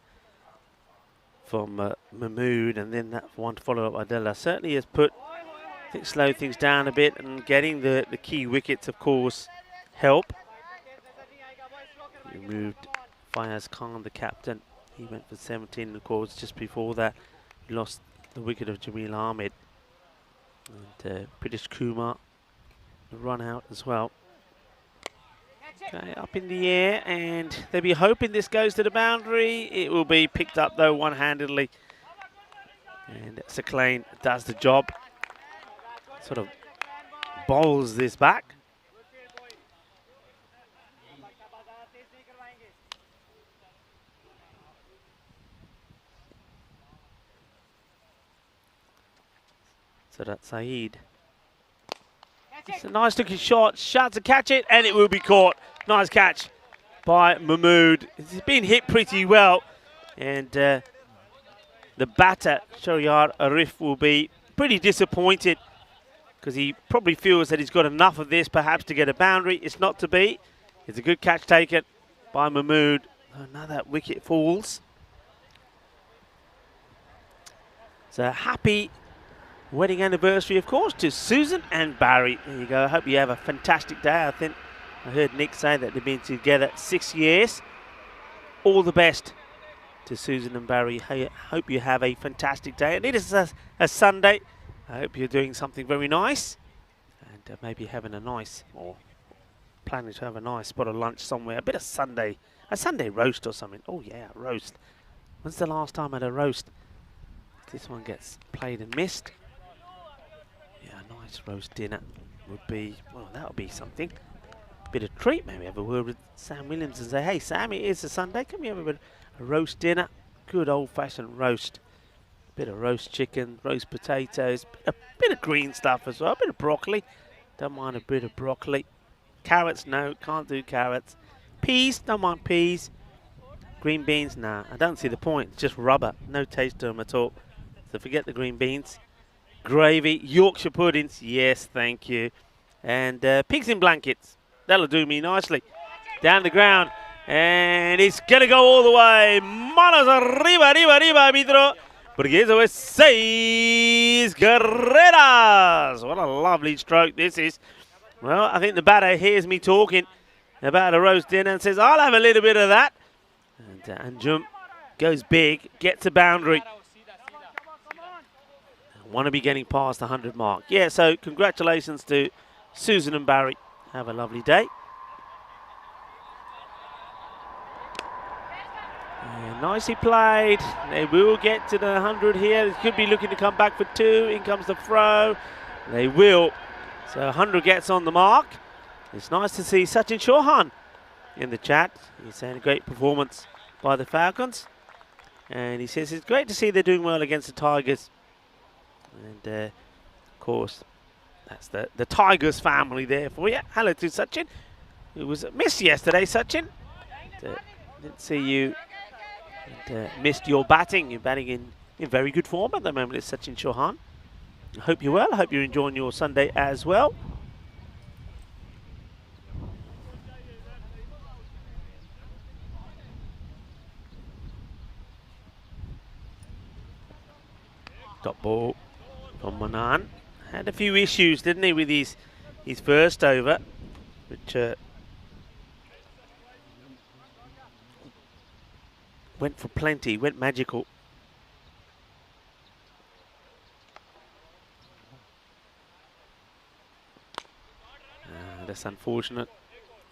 Mahmood, and then that one followed up by Della certainly has slowed things down a bit, and getting the key wickets, of course, help. He moved Fayaz Khan, the captain. He went for 17, and of course, just before that, he lost the wicket of Jamil Ahmed. And British Kumar, the run out as well. Okay, up in the air, and they'll be hoping this goes to the boundary. It will be picked up, though, one-handedly. And Sakhlane does the job. Sort of bowls this back. So that's Saeed. It's a nice looking shot. Shot to catch it, and it will be caught. Nice catch by Mahmood. It's been hit pretty well, and the batter, Shahryar Arif, will be pretty disappointed because he probably feels that he's got enough of this perhaps to get a boundary. It's not to be. It's a good catch taken by Mahmood. Another wicket falls. So happy wedding anniversary, of course, to Susan and Barry. There you go. I hope you have a fantastic day. I think I heard Nick say that they've been together 6 years. All the best to Susan and Barry. I hope you have a fantastic day. And it is a Sunday. I hope you're doing something very nice. And maybe having a nice, or planning to have a nice spot of lunch somewhere. A Sunday roast or something. Oh yeah, roast. When's the last time I had a roast? This one gets played and missed. Yeah, a nice roast dinner would be, well, that would be something. Bit of treat, maybe have a word with Sam Williams and say, hey Sam, it is a Sunday, can we have a roast dinner? Good old-fashioned roast. Bit of roast chicken, roast potatoes, a bit of green stuff as well, a bit of broccoli. Don't mind a bit of broccoli. Carrots, no, can't do carrots. Peas, don't mind peas. Green beans, nah, I don't see the point. It's just rubber, no taste to them at all. So forget the green beans. Gravy, Yorkshire puddings, yes, thank you. And pigs in blankets. That'll do me nicely. Down the ground. And it's going to go all the way. Manos arriba, arriba, arriba, arbitro. Porque eso es 6 carreras. What a lovely stroke this is. Well, I think the batter hears me talking about a roast dinner and says, I'll have a little bit of that. And Anjum goes big, gets a boundary. Want to be getting past the 100 mark. Yeah, so congratulations to Susan and Barry. Have a lovely day. Nicely played. They will get to the 100 here. They could be looking to come back for 2. In comes the throw. They will. So 100 gets on the mark. It's nice to see Sachin Chauhan in the chat. He's saying a great performance by the Falcons. And he says it's great to see they're doing well against the Tigers. And of course, that's the Tigers family there for you. Hello to Sachin, who was missed yesterday, Sachin. Didn't see you. And, missed your batting. You're batting in very good form at the moment. It's Sachin Chauhan. I hope you're well. I hope you're enjoying your Sunday as well. Top ball from Manan. Had a few issues, didn't he, with his first over, which went for plenty, went magical. That's unfortunate.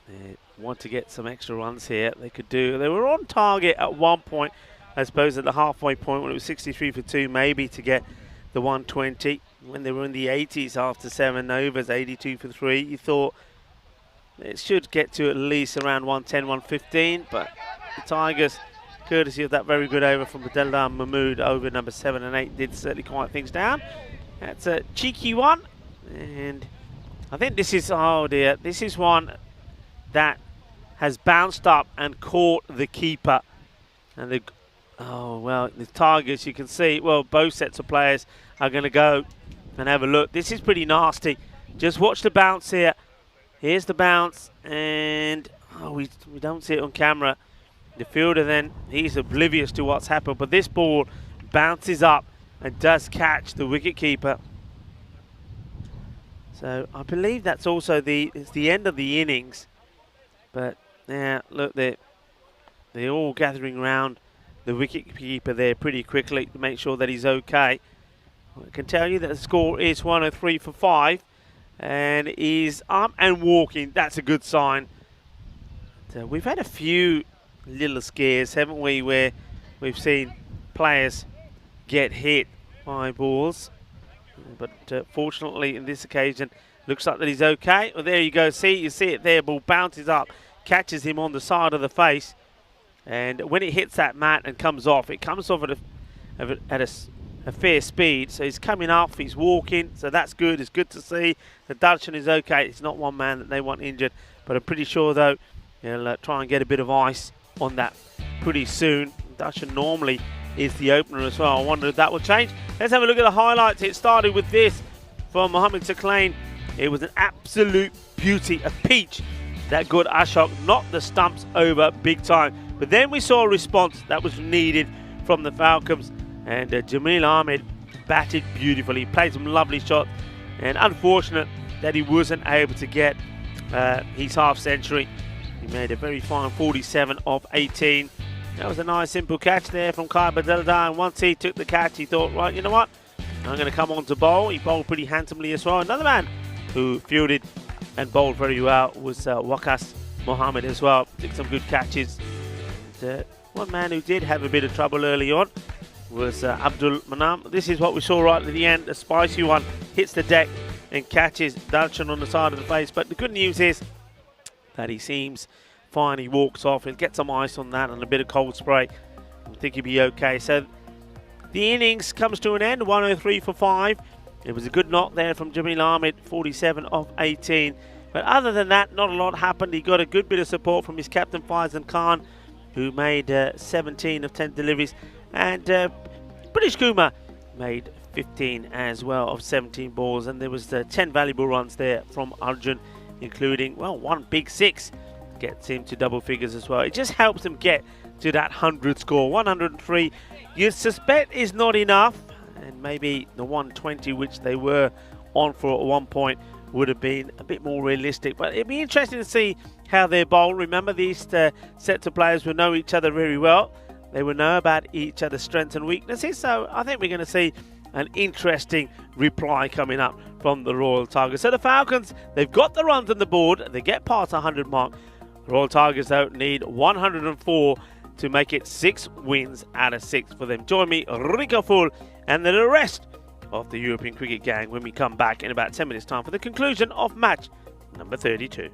They want to get some extra runs here. They could do. They were on target at one point, I suppose, at the halfway point when it was 63 for 2, maybe to get the 120. When they were in the 80s after 7 overs, 82 for 3, you thought it should get to at least around 110, 115. But the Tigers, courtesy of that very good over from Adeldar Mahmood, over number 7 and 8, did certainly quiet things down. That's a cheeky one. And I think this is, oh dear, this is one that has bounced up and caught the keeper. And the, oh, well, the Tigers, you can see, well, both sets of players are going to go and have a look. This is pretty nasty. Just watch the bounce here. Here's the bounce, and oh, we don't see it on camera. The fielder then, he's oblivious to what's happened, but this ball bounces up and does catch the wicketkeeper. So I believe that's also it's the end of the innings. But now, look, they're all gathering around the wicketkeeper there pretty quickly to make sure that he's okay. I can tell you that the score is 103 for 5 and he's up and walking. That's a good sign. So we've had a few little scares, haven't we, where we've seen players get hit by balls. But fortunately, in this occasion, looks like that he's okay. Well, there you go. You see it there. Ball bounces up, catches him on the side of the face. And when it hits that mat and comes off, it comes off at a fair speed. So he's coming off, he's walking. So that's good. It's good to see. The Darshan is okay. It's not one man that they want injured. But I'm pretty sure, though, he'll try and get a bit of ice on that pretty soon. Darshan normally is the opener as well. I wonder if that will change. Let's have a look at the highlights. It started with this from Mohammad Saklain. It was an absolute beauty, a peach. That good Ashok knocked the stumps over big time. But then we saw a response that was needed from the Falcons. And Jamil Ahmed batted beautifully. Played some lovely shots. And unfortunate that he wasn't able to get his half century. He made a very fine 47 of 18. That was a nice simple catch there from Kai Badeldar, and once he took the catch, he thought, right, you know what? I'm going to come on to bowl. He bowled pretty handsomely as well. Another man who fielded and bowled very well was Waqas Mohammed as well. Took some good catches. And, one man who did have a bit of trouble early on was Abdul Manam. This is what we saw right at the end. A spicy one hits the deck and catches Darshan on the side of the face. But the good news is that he seems fine. He walks off. He'll get some ice on that and a bit of cold spray. I think he'll be okay. So the innings comes to an end, 103 for 5. It was a good knock there from Jamil Ahmed, 47 of 18. But other than that, not a lot happened. He got a good bit of support from his captain, Faizan Khan, who made 17 of 10 deliveries. And British Kumar made 15 as well of 17 balls. And there was 10 valuable runs there from Arjun, including, well, one big 6. Gets him to double figures as well. It just helps him get to that 100 score. 103, you suspect is not enough. And maybe the 120, which they were on for at one point, would have been a bit more realistic. But it'd be interesting to see how they bowl. Remember, these sets of players will know each other very well. They will know about each other's strengths and weaknesses. So I think we're going to see an interesting reply coming up from the Royal Tigers. So the Falcons, they've got the runs on the board. They get past 100 mark. The Royal Tigers, though, need 104 to make it 6 wins out of 6 for them. Join me, Rico Full, and the rest of the European cricket gang when we come back in about 10 minutes' time for the conclusion of match number 32.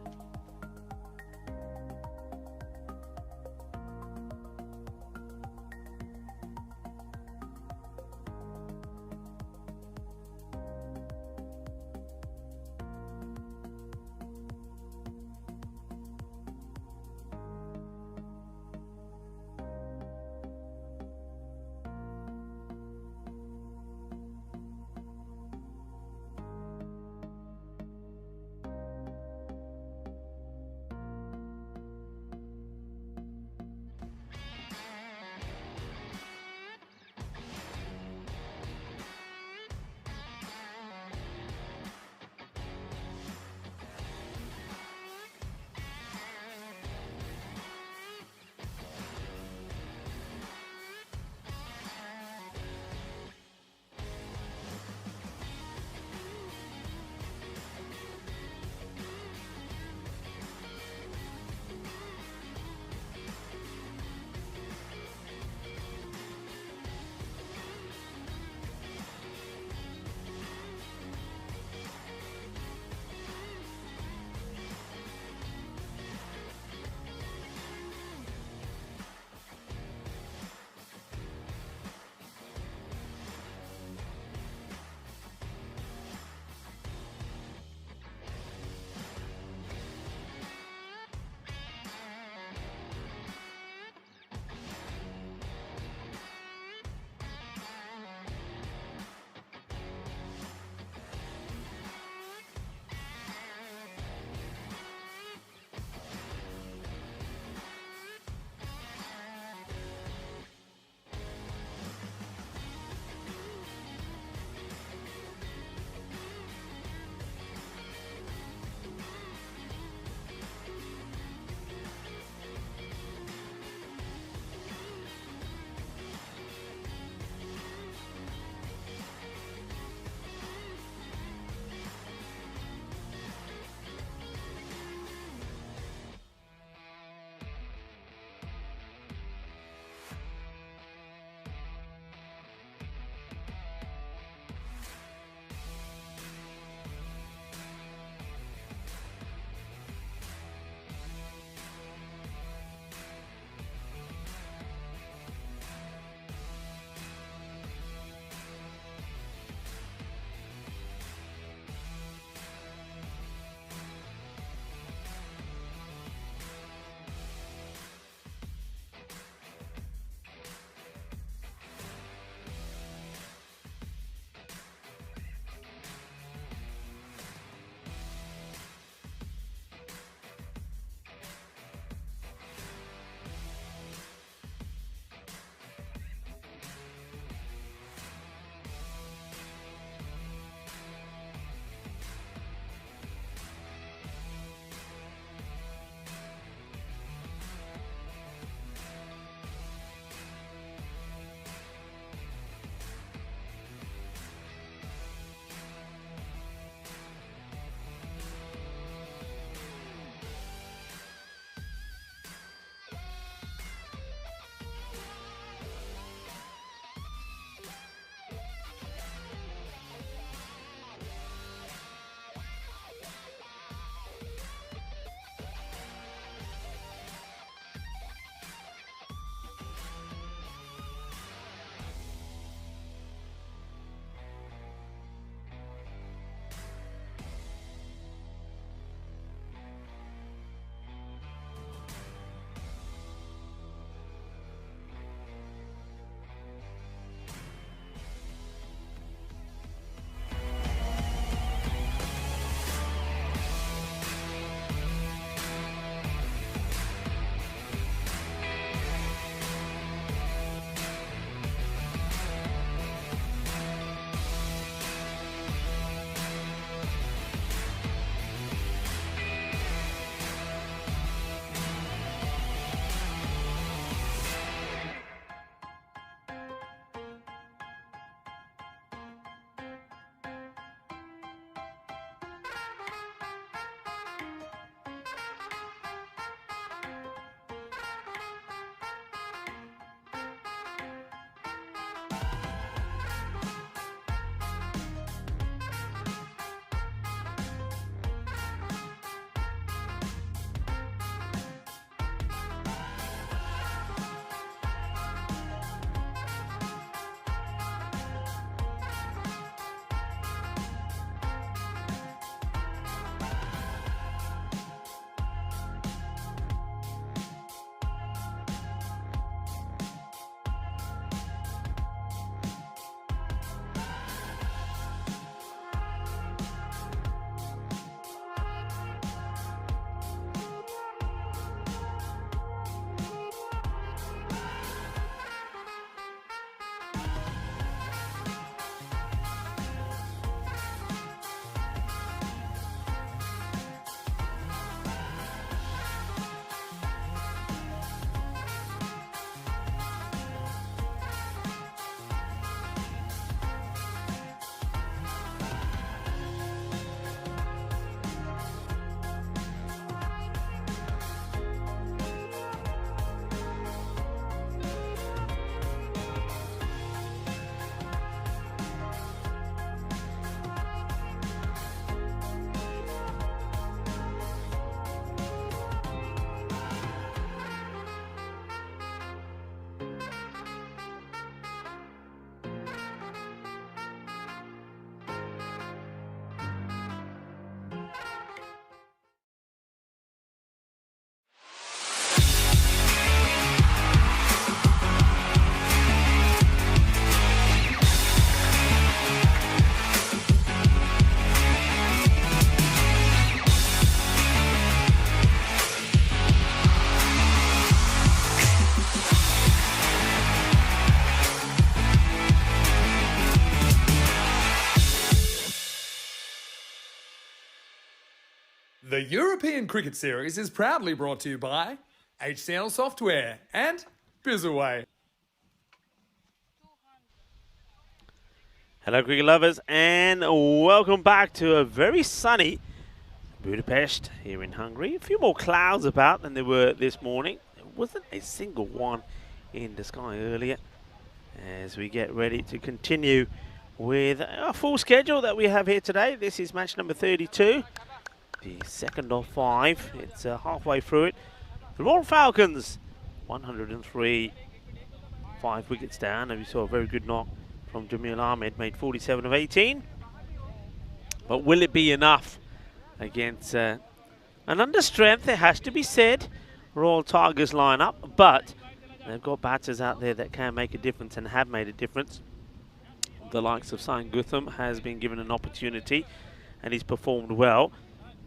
The European Cricket Series is proudly brought to you by HCN Software and Bizaway. Hello cricket lovers and welcome back to a very sunny Budapest here in Hungary. A few more clouds about than there were this morning. There wasn't a single one in the sky earlier as we get ready to continue with our full schedule that we have here today. This is match number 32, the second of 5. It's halfway through it. The Royal Falcons, 103, 5 wickets down, and we saw a very good knock from Jamil Ahmed, made 47 of 18. But will it be enough against an under strength, it has to be said, Royal Tigers lineup, but they've got batters out there that can make a difference and have made a difference. The likes of Sain Gutham has been given an opportunity and he's performed well.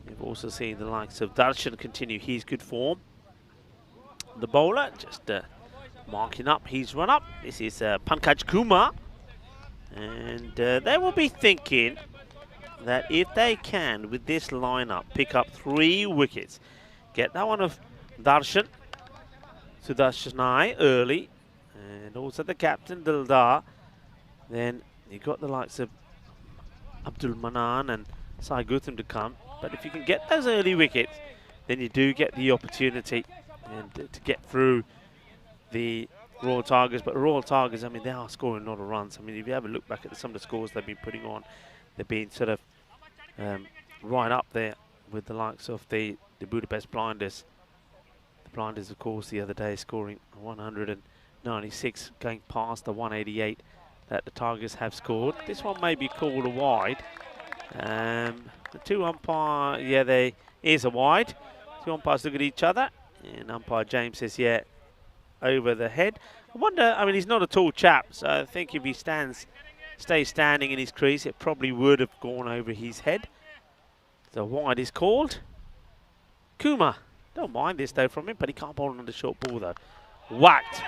We've also seen the likes of Darshan continue his good form. The bowler just marking up his run up. This is Pankaj Kumar. And they will be thinking that if they can, with this lineup, pick up 3 wickets, get that one of Darshan, Sudarshanai early, and also the captain Dildar, then you've got the likes of Abdul Manan and Sai Gutham to come. But if you can get those early wickets, then you do get the opportunity and to get through the Royal Tigers. But Royal Tigers, I mean, they are scoring a lot of runs. I mean, if you have a look back at some of the scores they've been putting on, they've been sort of right up there with the likes of the Budapest Blinders. The Blinders, of course, the other day scoring 196, going past the 188 that the Tigers have scored. This one may be called a wide. The 2 umpire, yeah, there is a wide. 2 umpires look at each other, and umpire James says, yeah, over the head. I wonder, I mean, he's not a tall chap, so I think if he stays standing in his crease, it probably would have gone over his head. The wide is called. Kumar, don't mind this though from him, but he can't bowl on the short ball though. Whacked,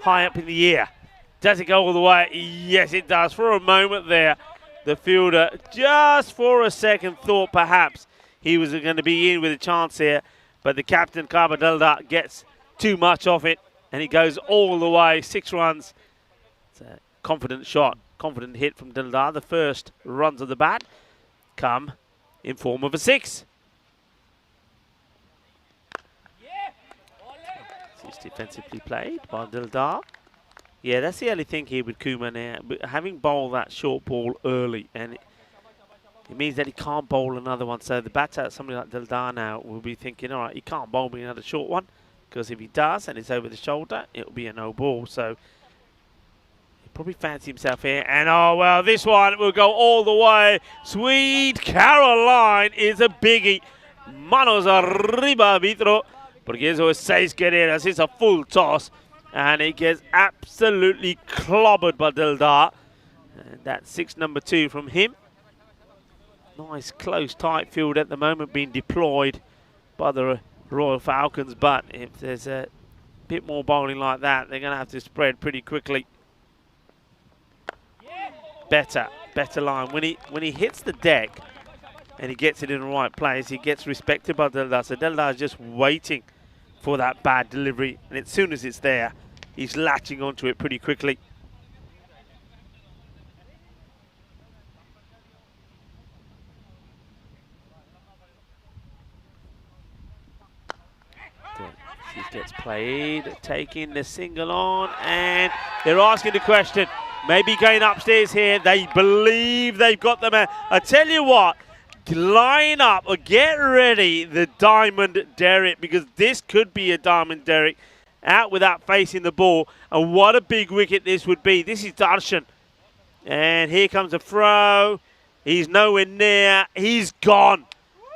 high up in the air. Does it go all the way? Yes, it does. For a moment there, the fielder, just for a second, thought perhaps he was going to be in with a chance here, but the captain, Kaba Dildar, gets too much of it, and he goes all the way. 6 runs. It's a confident shot, confident hit from Dildar. The first runs of the bat come in form of a 6. It's defensively played by Dildar. Yeah, that's the only thing here with Kumar now. But having bowled that short ball early, and it means that he can't bowl another one. So the batter, somebody like Dildar now, will be thinking, all right, he can't bowl me another short one, because if he does and it's over the shoulder, it'll be a no ball. So he probably fancy himself here. And oh, well, this one will go all the way. Sweet Caroline is a biggie. Manos arriba, Vitro. Porque eso es 6 quereras. It's a full toss. And it gets absolutely clobbered by Dildar. And that's 6 number 2 from him. Nice close tight field at the moment being deployed by the Royal Falcons. But if there's a bit more bowling like that, they're going to have to spread pretty quickly. Better line. When he hits the deck and he gets it in the right place, he gets respected by Dildar. So Dildar is just waiting for that bad delivery, and as soon as it's there, he's latching onto it pretty quickly. He gets played, taking the single on, and they're asking the question. Maybe going upstairs here. They believe they've got the man. I tell you what, line up or get ready the Diamond Derrick, because this could be a Diamond Derrick out without facing the ball. And what a big wicket this would be. This is Darshan. And here comes a throw. He's nowhere near. He's gone.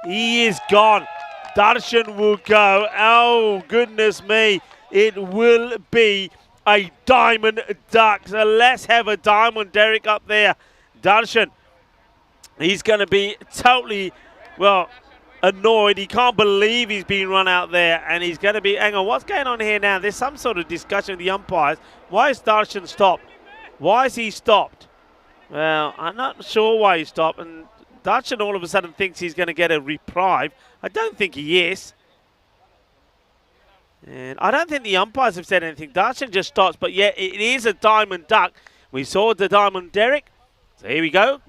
He is gone. Darshan will go. Oh, goodness me. It will be a diamond duck. So let's have a Diamond Derrick up there. Darshan. He's going to be totally, well, annoyed. He can't believe he's being run out there. And he's going to be, hang on, what's going on here now? There's some sort of discussion with the umpires. Why is Darshan stopped? Why is he stopped? Well, I'm not sure why he stopped. And Darshan all of a sudden thinks he's going to get a reprieve. I don't think he is. And I don't think the umpires have said anything. Darshan just stops, but yeah, it is a diamond duck. We saw the diamond Derek. So here we go.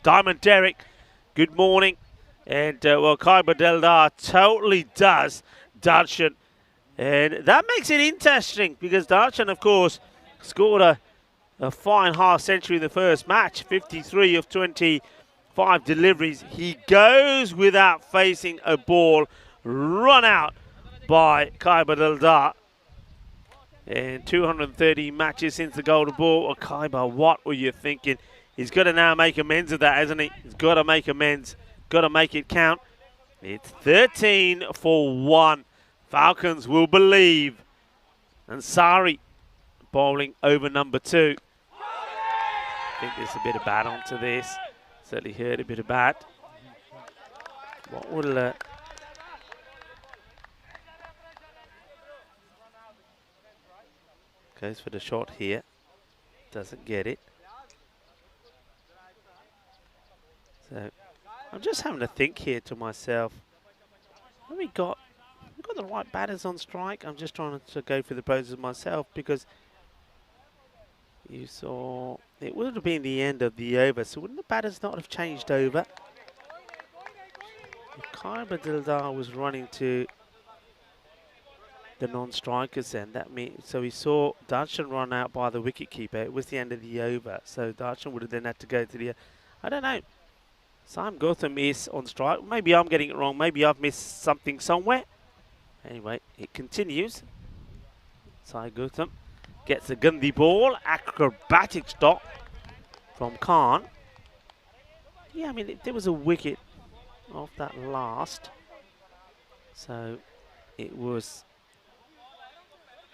Diamond Derek, good morning. And well, Khyber Deldar totally does Darshan. And that makes it interesting because Darshan, of course, scored a fine half century in the first match, 53 of 25 deliveries. He goes without facing a ball, run out by Khyber Deldar. And 230 matches since the golden ball. Well, Khyber, what were you thinking? He's got to now make amends of that, hasn't he? He's got to make amends, got to make it count. It's 13 for 1. Falcons will believe. Ansari bowling over number 2. I think there's a bit of bat onto this. Certainly heard a bit of bat. What will... goes for the shot here. Doesn't get it. So I'm just having to think here to myself. Have we got the right batters on strike? I'm just trying to go through the process myself because you saw it would have been the end of the over. So wouldn't the batters not have changed over? If Khyber Deldar was running to the non-strikers then, that means, so we saw Darshan run out by the wicketkeeper. It was the end of the over. So Darshan would have then had to go to the, I don't know. Sam Gautam is on strike. Maybe I'm getting it wrong. Maybe I've missed something somewhere. Anyway, it continues. Sai Gautam gets a Gandhi ball. Acrobatic stop from Khan. Yeah, I mean, there was a wicket off that last. So it was...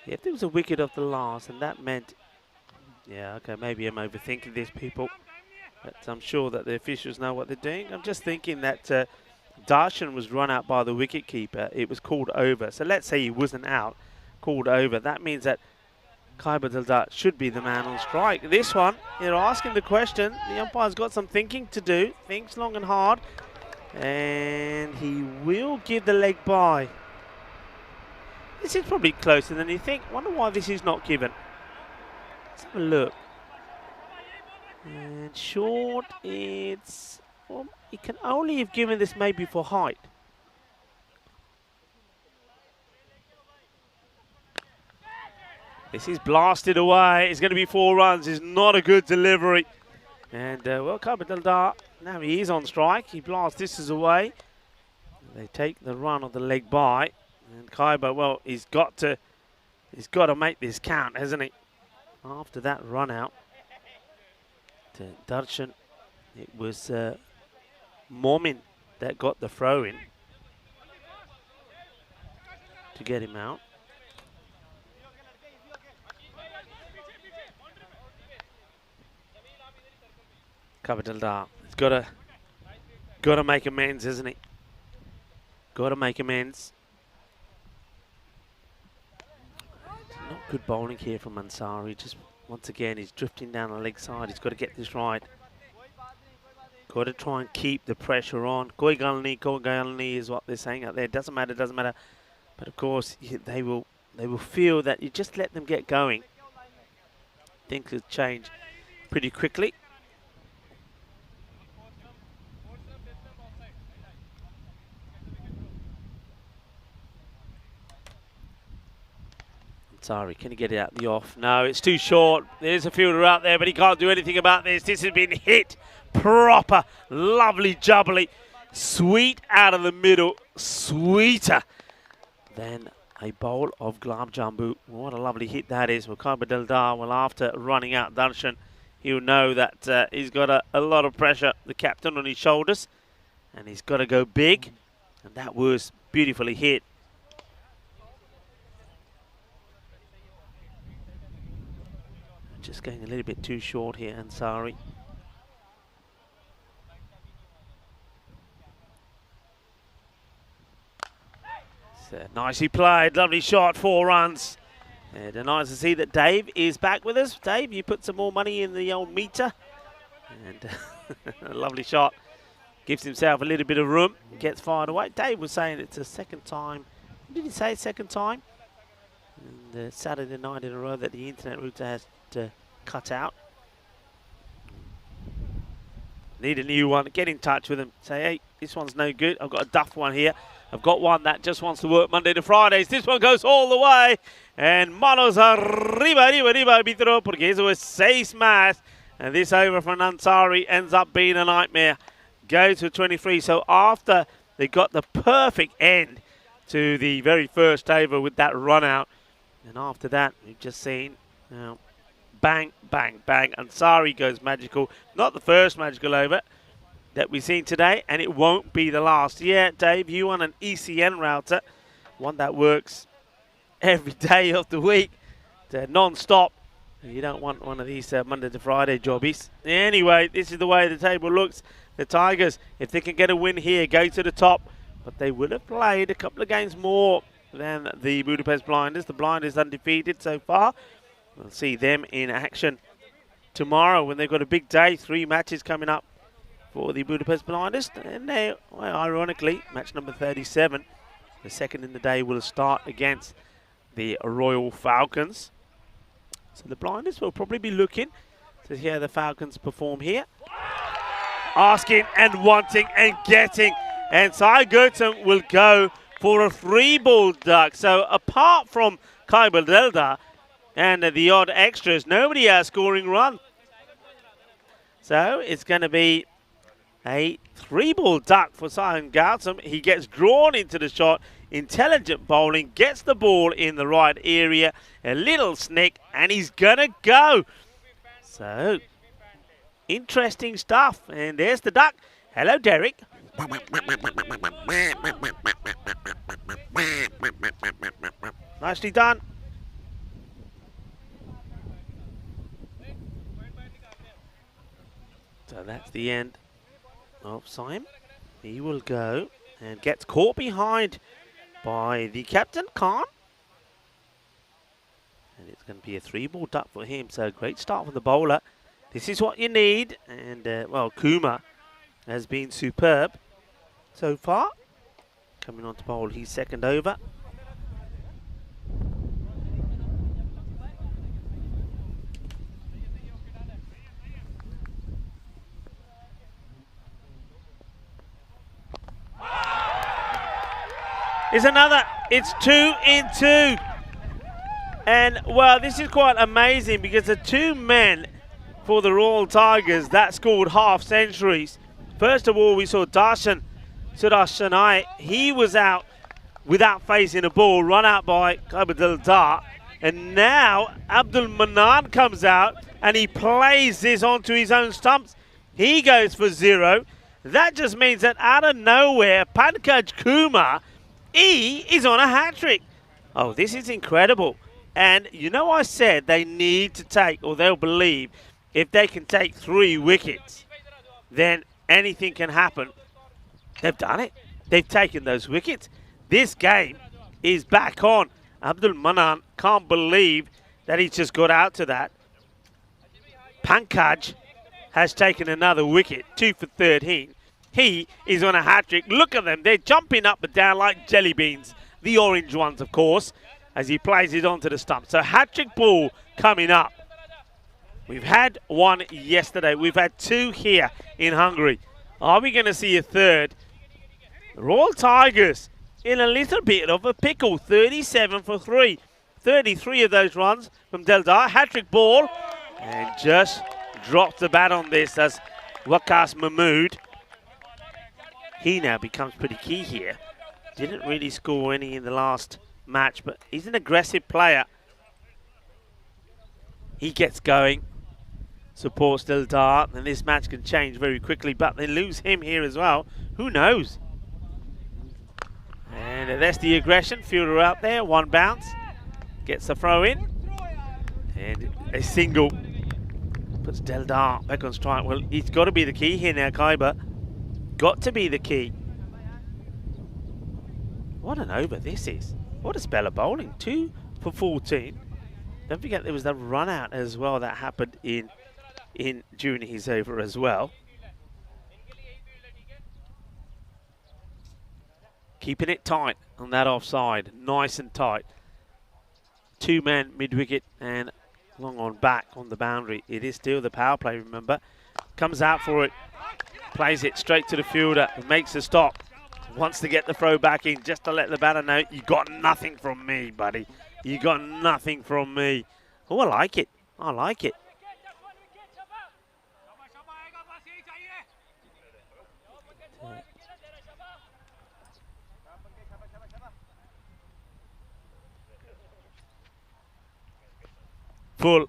yeah, there was a wicket off the last, and that meant... yeah, okay, maybe I'm overthinking this, people. But I'm sure that the officials know what they're doing. I'm just thinking that Darshan was run out by the wicketkeeper. It was called over. So let's say he wasn't out, called over. That means that Khyber Deldar should be the man on strike. This one, you're asking the question. The umpire's got some thinking to do. Thinks long and hard. And he will give the leg by. This is probably closer than you think. Wonder why this is not given. Let's have a look. And short, it's... well, he can only have given this maybe for height. This is blasted away. It's going to be 4 runs. It's not a good delivery. And, well, Khyber Deldar, now he is on strike. He blasts this is away. They take the run of the leg by. And Khyber, well, he's got to make this count, hasn't he? After that run out to Darshan, it was Momin that got the throw in to get him out. Khyber Deldar, he's got to make amends, isn't he? Got to make amends. Not good bowling here from Ansari. Just once again, he's drifting down the leg side. He's got to get this right. Got to try and keep the pressure on. Koi galni is what they're saying out there. Doesn't matter, doesn't matter. But of course, they will feel that you just let them get going. Things will change pretty quickly. Sorry, can he get it out the off? No, it's too short. There's a fielder out there, but he can't do anything about this. This has been hit proper. Lovely jubbly. Sweet out of the middle. Sweeter than a bowl of gulab jambu. What a lovely hit that is. Well, Khyber Deldar, well, after running out Darshan, he'll know that he's got a lot of pressure, the captain, on his shoulders. And he's got to go big. And that was beautifully hit. Just going a little bit too short here, Ansari. So nicely played, lovely shot, 4 runs. And nice to see that Dave is back with us. Dave, you put some more money in the old meter. And a lovely shot. Gives himself a little bit of room. Gets fired away. Dave was saying it's a second time. Did he say second time? And Saturday night in a row that the internet router has to cut out. Need a new one. Get in touch with them. Say, hey, this one's no good. I've got a duff one here. I've got one that just wants to work Monday to Fridays. This one goes all the way. And manos arriba, arriba, arbitro, porque eso es 6 más. And this over from Ansari ends up being a nightmare. Goes to 23. So after they got the perfect end to the very first over with that run out. And after that, we've just seen bang, bang, bang. Ansari goes magical. Not the first magical over that we've seen today, and it won't be the last. Yeah, Dave, you want an ECN router, one that works every day of the week, non-stop. You don't want one of these Monday to Friday jobbies. Anyway, this is the way the table looks. The Tigers, if they can get a win here, go to the top, but they would have played a couple of games more than the Budapest Blinders. The Blinders undefeated so far. We'll see them in action tomorrow when they've got a big day. 3 matches coming up for the Budapest Blinders. And they, well, ironically, match number 37, the second in the day, will start against the Royal Falcons. So the Blinders will probably be looking to see how the Falcons perform here. Asking and wanting and getting. And Sai Gertzen will go for a 3-ball duck. So apart from Kaiba Delta and the odd extras, nobody has scoring run. So it's going to be a 3-ball duck for Sion Gautam. He gets drawn into the shot. Intelligent bowling, gets the ball in the right area. A little snick, and he's going to go. So, interesting stuff. And there's the duck. Hello, Derek. Nicely done. So that's the end of Sim. He will go and gets caught behind by the captain, Khan. And it's going to be a 3-ball duck for him. So great start from the bowler. This is what you need. And, well, Kuma has been superb so far. Coming on to bowl his second over. Is another. It's 2 in 2. And, well, this is quite amazing because the 2 men for the Royal Tigers that scored half centuries. First of all, we saw Darshan Sudashanai. He was out without facing a ball, run out by Kabadil Dar. And now Abdul Manan comes out and he plays this onto his own stumps. He goes for 0. That just means that out of nowhere, Pankaj Kumar, he is on a hat-trick. Oh, this is incredible. And you know, I said they need to take, or they'll believe, if they can take 3 wickets, then anything can happen. They've done it. They've taken those wickets. This game is back on. Abdul Manan can't believe that he's just got out to that. Pankaj has taken another wicket, 2 for 13. He is on a hat-trick. Look at them. They're jumping up and down like jelly beans. The orange ones, of course, as he plays it onto the stump. So hat-trick ball coming up. We've had 1 yesterday. We've had 2 here in Hungary. Are we going to see a third? The Royal Tigers in a little bit of a pickle. 37 for 3. 33 of those runs from Deldar. Hat-trick ball. And just dropped the bat on this as Waqas Mahmood. He now becomes pretty key here. Didn't really score any in the last match, but he's an aggressive player. He gets going. Supports Deldar, and this match can change very quickly, but they lose him here as well. Who knows? And that's the aggression. Fielder out there, 1 bounce. Gets the throw in. And a single. Puts Deldar back on strike. Well, he's got to be the key here now, Kaiba. Got to be the key. What an over this is. What a spell of bowling. 2 for 14. Don't forget there was that run out as well that happened in during his over as well. Keeping it tight on that offside, nice and tight. 2-man mid-wicket and long on back on the boundary. It is still the power play, remember. Comes out for it, plays it straight to the fielder, makes a stop. Wants to get the throw back in just to let the batter know, you got nothing from me, buddy. You got nothing from me. Oh, I like it. I like it. Full,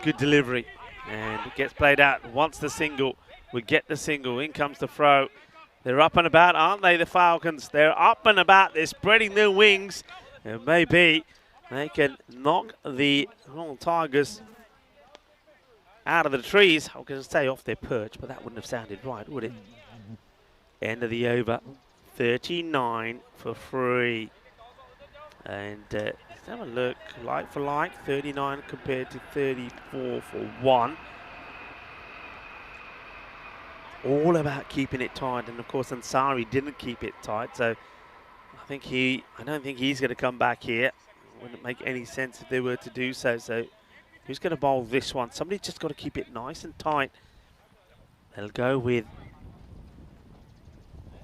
good delivery, and it gets played out. Wants the single, we get the single. In comes the throw. They're up and about, aren't they, the Falcons? They're up and about. They're spreading their wings. And maybe they can knock the Tigers out of the trees. I was going to say off their perch, but that wouldn't have sounded right, would it? End of the over, 39 for 3. And let's have a look, like for like, 39 compared to 34 for 1. All about keeping it tight, and of course Ansari didn't keep it tight, so I don't think he's going to come back here. Wouldn't make any sense if they were to do so. So who's going to bowl this one? Somebody's just got to keep it nice and tight. They'll go with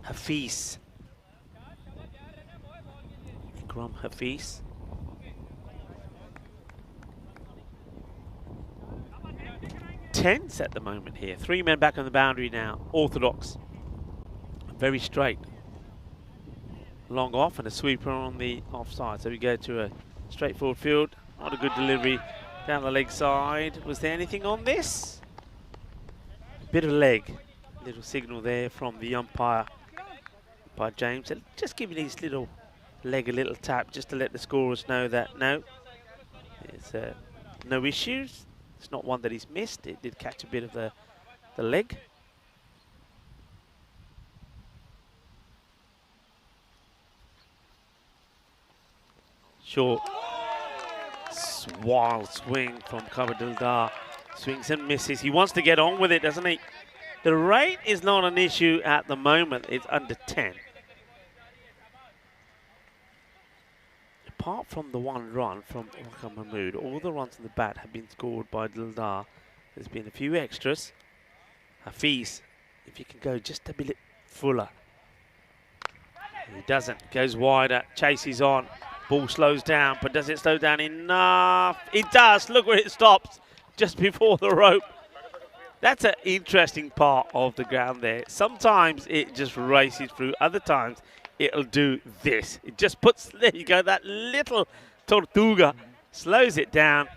Hafiz. Hafiz. Tense at the moment here. 3 men back on the boundary now. Orthodox. Very straight. Long off and a sweeper on the offside. So we go to a straightforward field. Not a good delivery down the leg side. Was there anything on this? Bit of leg. Little signal there from the umpire by James. Just giving his little leg a little tap just to let the scorers know that no, there's no issues. It's not one that he's missed. It did catch a bit of the leg. Short, wild swing from Khabar Dildar. Swings and misses. He wants to get on with it, doesn't he? The rate is not an issue at the moment. It's under 10. Apart from the 1 run from Wakar Mahmood, all the runs in the bat have been scored by Dildar. There's been a few extras. Hafiz, if you can go just a bit fuller. He doesn't. Goes wider. Chases on. Ball slows down, but does it slow down enough? It does. Look where it stops. Just before the rope. That's an interesting part of the ground there. Sometimes it just races through. Other times it'll do this. It just puts, there you go, that little tortuga. Slows it down.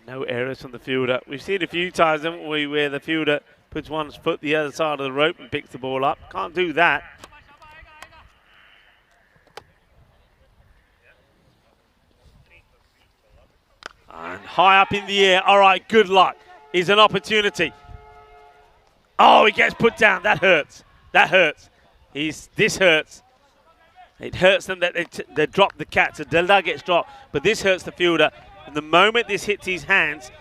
No errors from the fielder. We've seen a few times, haven't we, where the fielder puts one foot the other side of the rope and picks the ball up. Can't do that. And high up in the air. All right, good luck. Is an opportunity. Oh, he gets put down. That hurts. That hurts. This hurts. It hurts them that they drop the catch. So Dildar gets dropped, but this hurts the fielder. And the moment this hits his hands,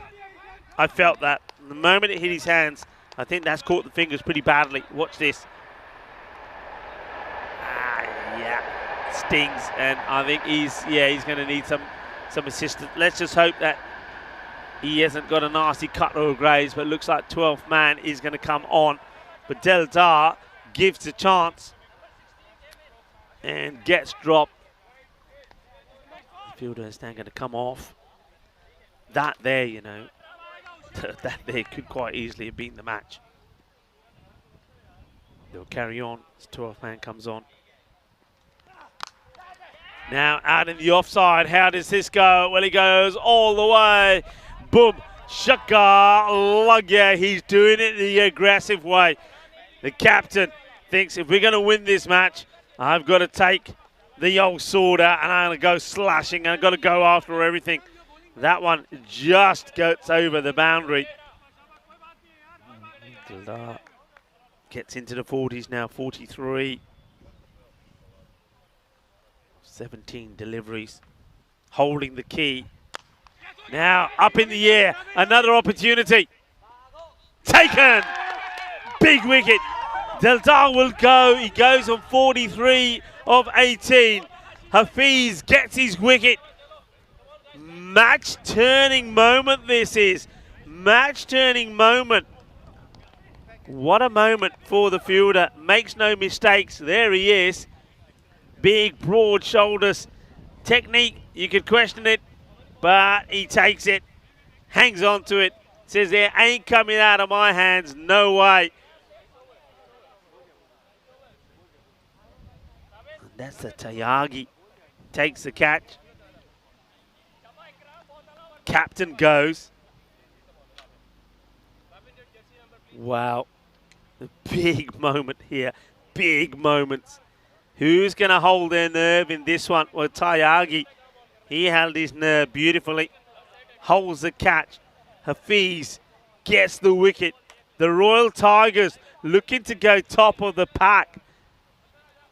I felt that. The moment it hit his hands, I think that's caught the fingers pretty badly. Watch this. Yeah, stings, and I think he's going to need some assistance. Let's just hope that he hasn't got a nasty cut or a graze, but it looks like 12th man is going to come on. But Dildar gives the chance and gets dropped. The fielder is now going to come off. That there, you know, that there could quite easily have been the match. They'll carry on as 12th man comes on. Now out in the offside, how does this go? Well, he goes all the way. Boom, shaka, lugya. He's doing it the aggressive way. The captain thinks if we're going to win this match, I've got to take the old sword out and I'm going to go slashing. I've got to go after everything. That one just gets over the boundary. Gets into the 40s now, 43. 17 deliveries, holding the key. Now up in the air, another opportunity. Taken! Big wicket. Daldal will go. He goes on 43 of 18. Hafiz gets his wicket. Match-turning moment this is. Match-turning moment. What a moment for the fielder. Makes no mistakes. There he is. Big, broad shoulders. Technique, you could question it, but he takes it. Hangs on to it. Says, there ain't coming out of my hands. No way. And that's the Tyagi. Takes the catch. Captain goes. Wow. A big moment here. Big moments. Who's going to hold their nerve in this one? Well, Tyagi. He held his nerve beautifully. Holds the catch. Hafiz gets the wicket. The Royal Tigers looking to go top of the pack.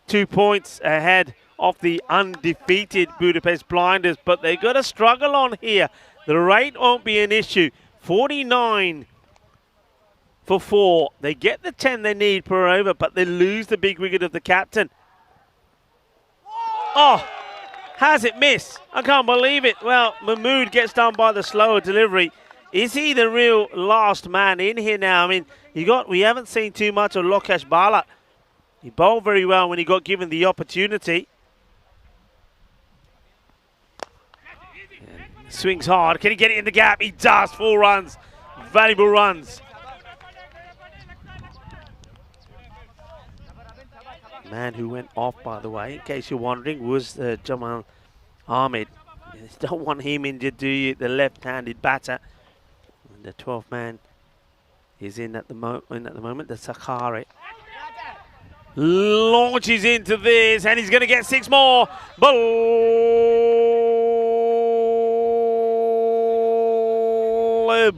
2 points ahead of the undefeated Budapest Blinders, but they've got to struggle on here. The rate won't be an issue. 49 for 4. They get the 10 they need per over, but they lose the big wicket of the captain. Oh, has it missed? I can't believe it. Well, Mahmood gets done by the slower delivery. Is he the real last man in here now? I mean, we haven't seen too much of Lokesh Bala. He bowled very well when he got given the opportunity. And swings hard. Can he get it in the gap? He does. 4 runs. Valuable runs. Man who went off, by the way, in case you're wondering, was Jamal Ahmed. You don't want him injured, do you? The left-handed batter. And the 12th man is in at the moment, the Sakari. Launches into this, and he's going to get 6 more.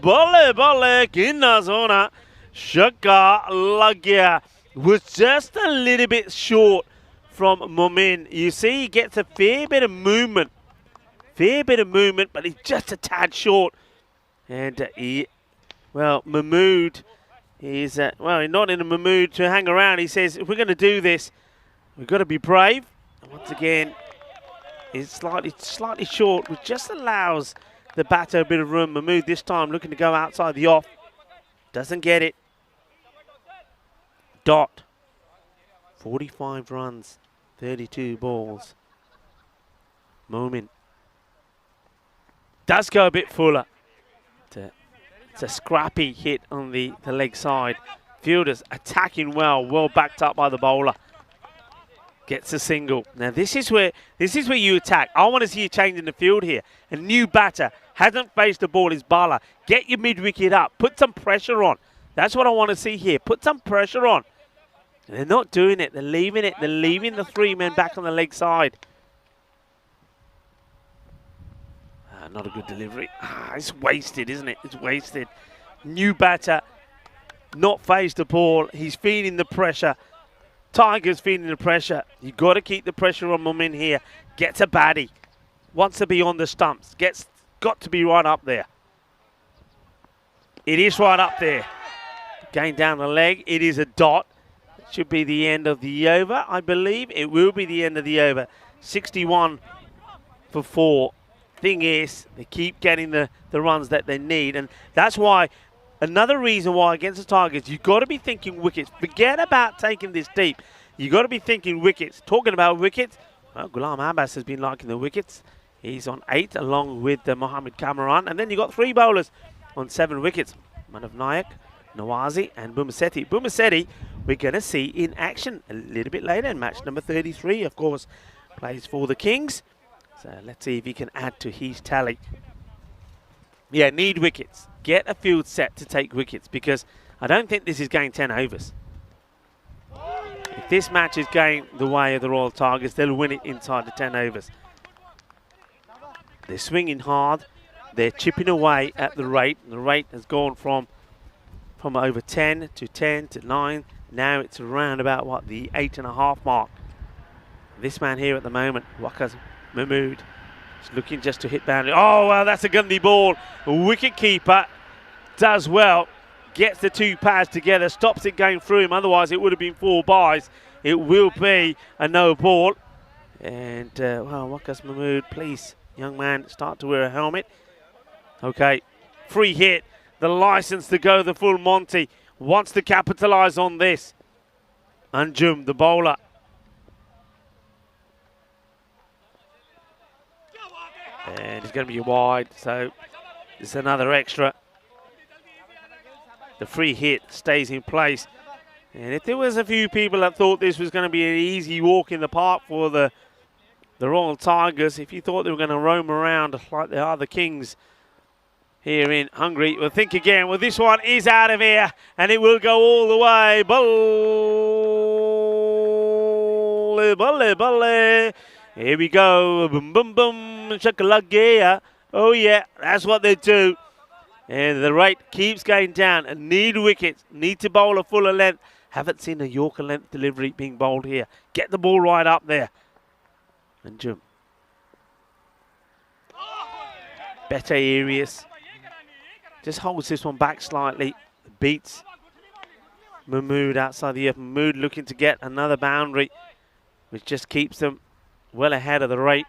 Balle, kinna zona. Shaka lagya. Was just a little bit short from Momin. You see, he gets a fair bit of movement. But he's just a tad short. And Mahmood is, not in a mood to hang around. He says, if we're going to do this, we've got to be brave. And once again, he's slightly short, which just allows the batter a bit of room. Mahmood this time looking to go outside the off. Doesn't get it. Dot. 45 runs, 32 balls. Momin does go a bit fuller. It's a scrappy hit on the leg side. Fielders attacking well backed up by the bowler. Gets a single. Now this is where you attack. I want to see you changing the field here. A new batter hasn't faced the ball. Is Bala. Get your mid wicket up. Put some pressure on. That's what I want to see here. Put some pressure on. And they're not doing it. They're leaving it. They're leaving the 3 men back on the leg side. Not a good delivery. It's wasted, isn't it? It's wasted. New batter. Not faced the ball. He's feeling the pressure. Tigers feeling the pressure. You've got to keep the pressure on Momin here. Gets a baddie. Wants to be on the stumps. Got to be right up there. It is right up there. Going down the leg. It is a dot. Should be the end of the over, I believe. It will be the end of the over. 61 for 4. Thing is, they keep getting the runs that they need. And that's why, another reason why against the Tigers, you've got to be thinking wickets. Forget about taking this deep. You've got to be thinking wickets. Talking about wickets, well, Ghulam Abbas has been liking the wickets. He's on 8 along with Mohammad Kamran. And then you've got 3 bowlers on 7 wickets. Manav Nayak, Nawazi and Bumasetti. Bumasetti, we're going to see in action a little bit later in match number 33, of course, plays for the Kings. So let's see if he can add to his tally. Yeah, need wickets. Get a field set to take wickets because I don't think this is going 10 overs. If this match is going the way of the Royal Tigers, they'll win it inside the 10 overs. They're swinging hard. They're chipping away at the rate. The rate has gone from over 10 to 9. Now it's around about, the 8.5 mark. This man here at the moment, Waqas Mahmood, He's looking just to hit boundary. Oh, well, that's a gundy ball. Wicket keeper does well. Gets the two pads together, stops it going through him. Otherwise, it would have been 4 byes. It will be a no ball. And, well, Waqas Mahmood, please, young man, start to wear a helmet. Okay, free hit. The license to go the full Monty. Wants to capitalise on this. Anjum, the bowler. And it's going to be wide, so it's another extra. The free hit stays in place. And if there was a few people that thought this was going to be an easy walk in the park for the Royal Tigers, if you thought they were going to roam around like they are the Kings here in Hungary, well, think again. Well, this one is out of here, and it will go all the way. Balle, balle, balle. Here we go. Boom, boom, boom. Shakalagea. Oh, yeah, that's what they do. And the rate keeps going down. And need wickets. Need to bowl a fuller length. Haven't seen a Yorker length delivery being bowled here. Get the ball right up there. And jump. Better areas. Just holds this one back slightly. Beats Mahmood outside the earth. Mahmood looking to get another boundary, which just keeps them well ahead of the rate.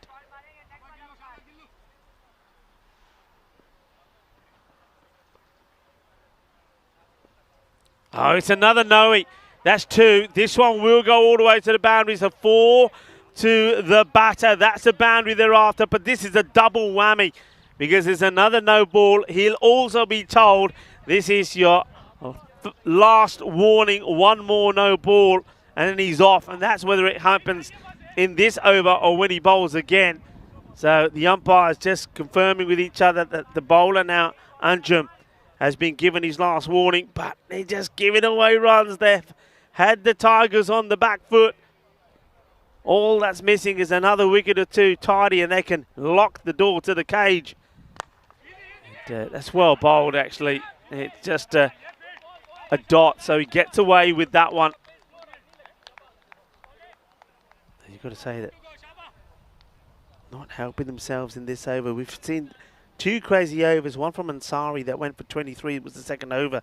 Oh, it's another Noe. That's 2. This one will go all the way to the boundaries. A 4 to the batter. That's the boundary thereafter. But this is a double whammy because there's another no ball. He'll also be told this is your last warning. One more no ball and then he's off. And that's whether it happens in this over or when he bowls again. So the umpires just confirming with each other that the bowler now, Anjum, has been given his last warning, but they're just giving away runs. They've had the Tigers on the back foot. All that's missing is another wicket or 2 tidy, and they can lock the door to the cage. And, that's well bowled, actually. It's just a dot, so he gets away with that one. You've got to say that not helping themselves in this over. We've seen 2 crazy overs, one from Ansari that went for 23. It was the second over.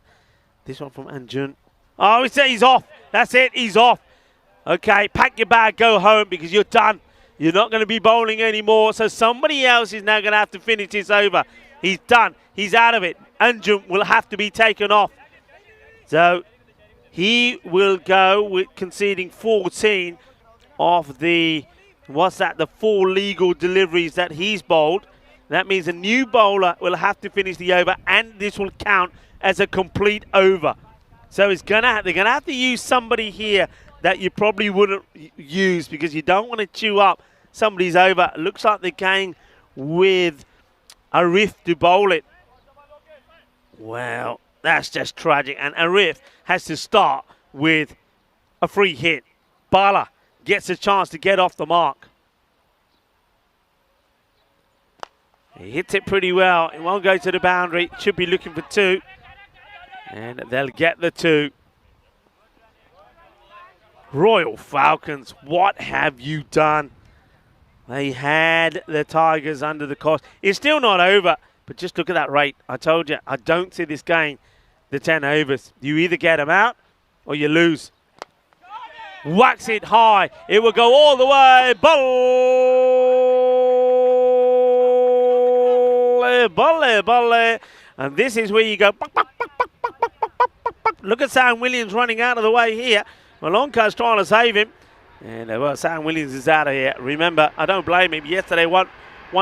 This one from Anjun. Oh, he's off. That's it. He's off. Okay, pack your bag, go home because you're done. You're not going to be bowling anymore. So somebody else is now going to have to finish this over. He's done. He's out of it. Anjun will have to be taken off. So he will go with conceding 14 of the, what's that, the 4 legal deliveries that he's bowled. That means a new bowler will have to finish the over, and this will count as a complete over. So they're gonna have to use somebody here that you probably wouldn't use because you don't want to chew up somebody's over. It looks like they're going with Arif to bowl it. Well, that's just tragic. And Arif has to start with a free hit. Bala gets a chance to get off the mark. He hits it pretty well. It won't go to the boundary. Should be looking for 2. And they'll get the 2. Royal Falcons, what have you done? They had the Tigers under the cosh. It's still not over, but just look at that rate. I told you, I don't see this game the 10 overs. You either get them out or you lose. Whacks it high. It will go all the way. Balle, balle. And this is where you go. Look at Sam Williams running out of the way here. Malonka's trying to save him. And well, Sam Williams is out of here. Remember, I don't blame him. Yesterday, one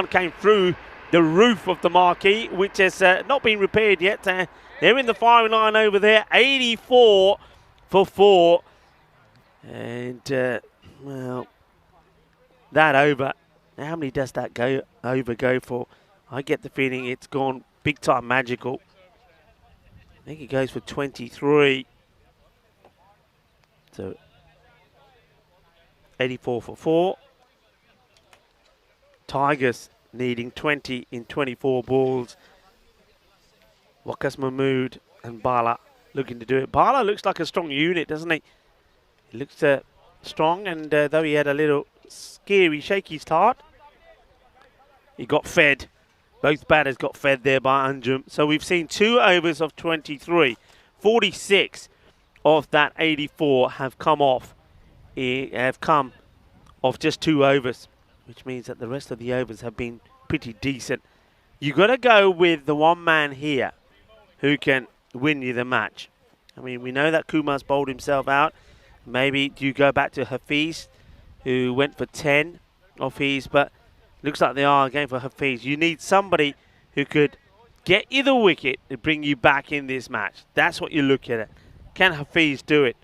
came through the roof of the marquee, which has not been repaired yet. They're in the firing line over there. 84 for 4. And, well, that over. How many does that over go for? I get the feeling it's gone big time magical. I think it goes for 23. So 84 for 4. Tigers needing 20 in 24 balls. Waqas Mahmood and Bala looking to do it. Bala looks like a strong unit, doesn't he? He looks strong, and though he had a little scary, shaky start, He got fed. Both batters got fed there by Anjum. So we've seen 2 overs of 23. 46 of that 84 have come off just 2 overs, which means that the rest of the overs have been pretty decent. You got to go with the one man here who can win you the match. I mean, we know that Kumar's bowled himself out. Maybe do you go back to Hafiz, who went for 10 off his, but looks like they are going for Hafiz. You need somebody who could get you the wicket to bring you back in this match. That's what you're looking at. Can Hafiz do it?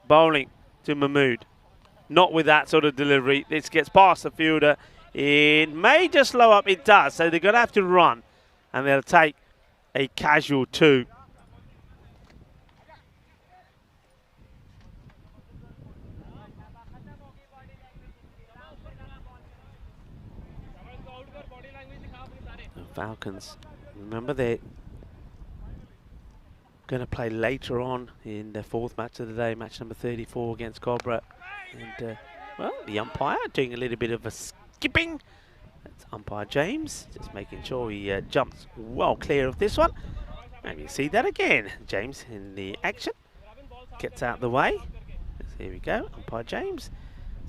Bowling to Mahmood. Not with that sort of delivery. This gets past the fielder. It may just slow up. It does. So they're going to have to run. And they'll take a casual 2. The Falcons, remember they're going to play later on in their 4th match of the day, match number 34 against Cobra. And, well, the umpire doing a little bit of a skipping. That's umpire James, just making sure he jumps well clear of this one. Maybe see that again. James in the action. Gets out the way. Here we go. Umpire James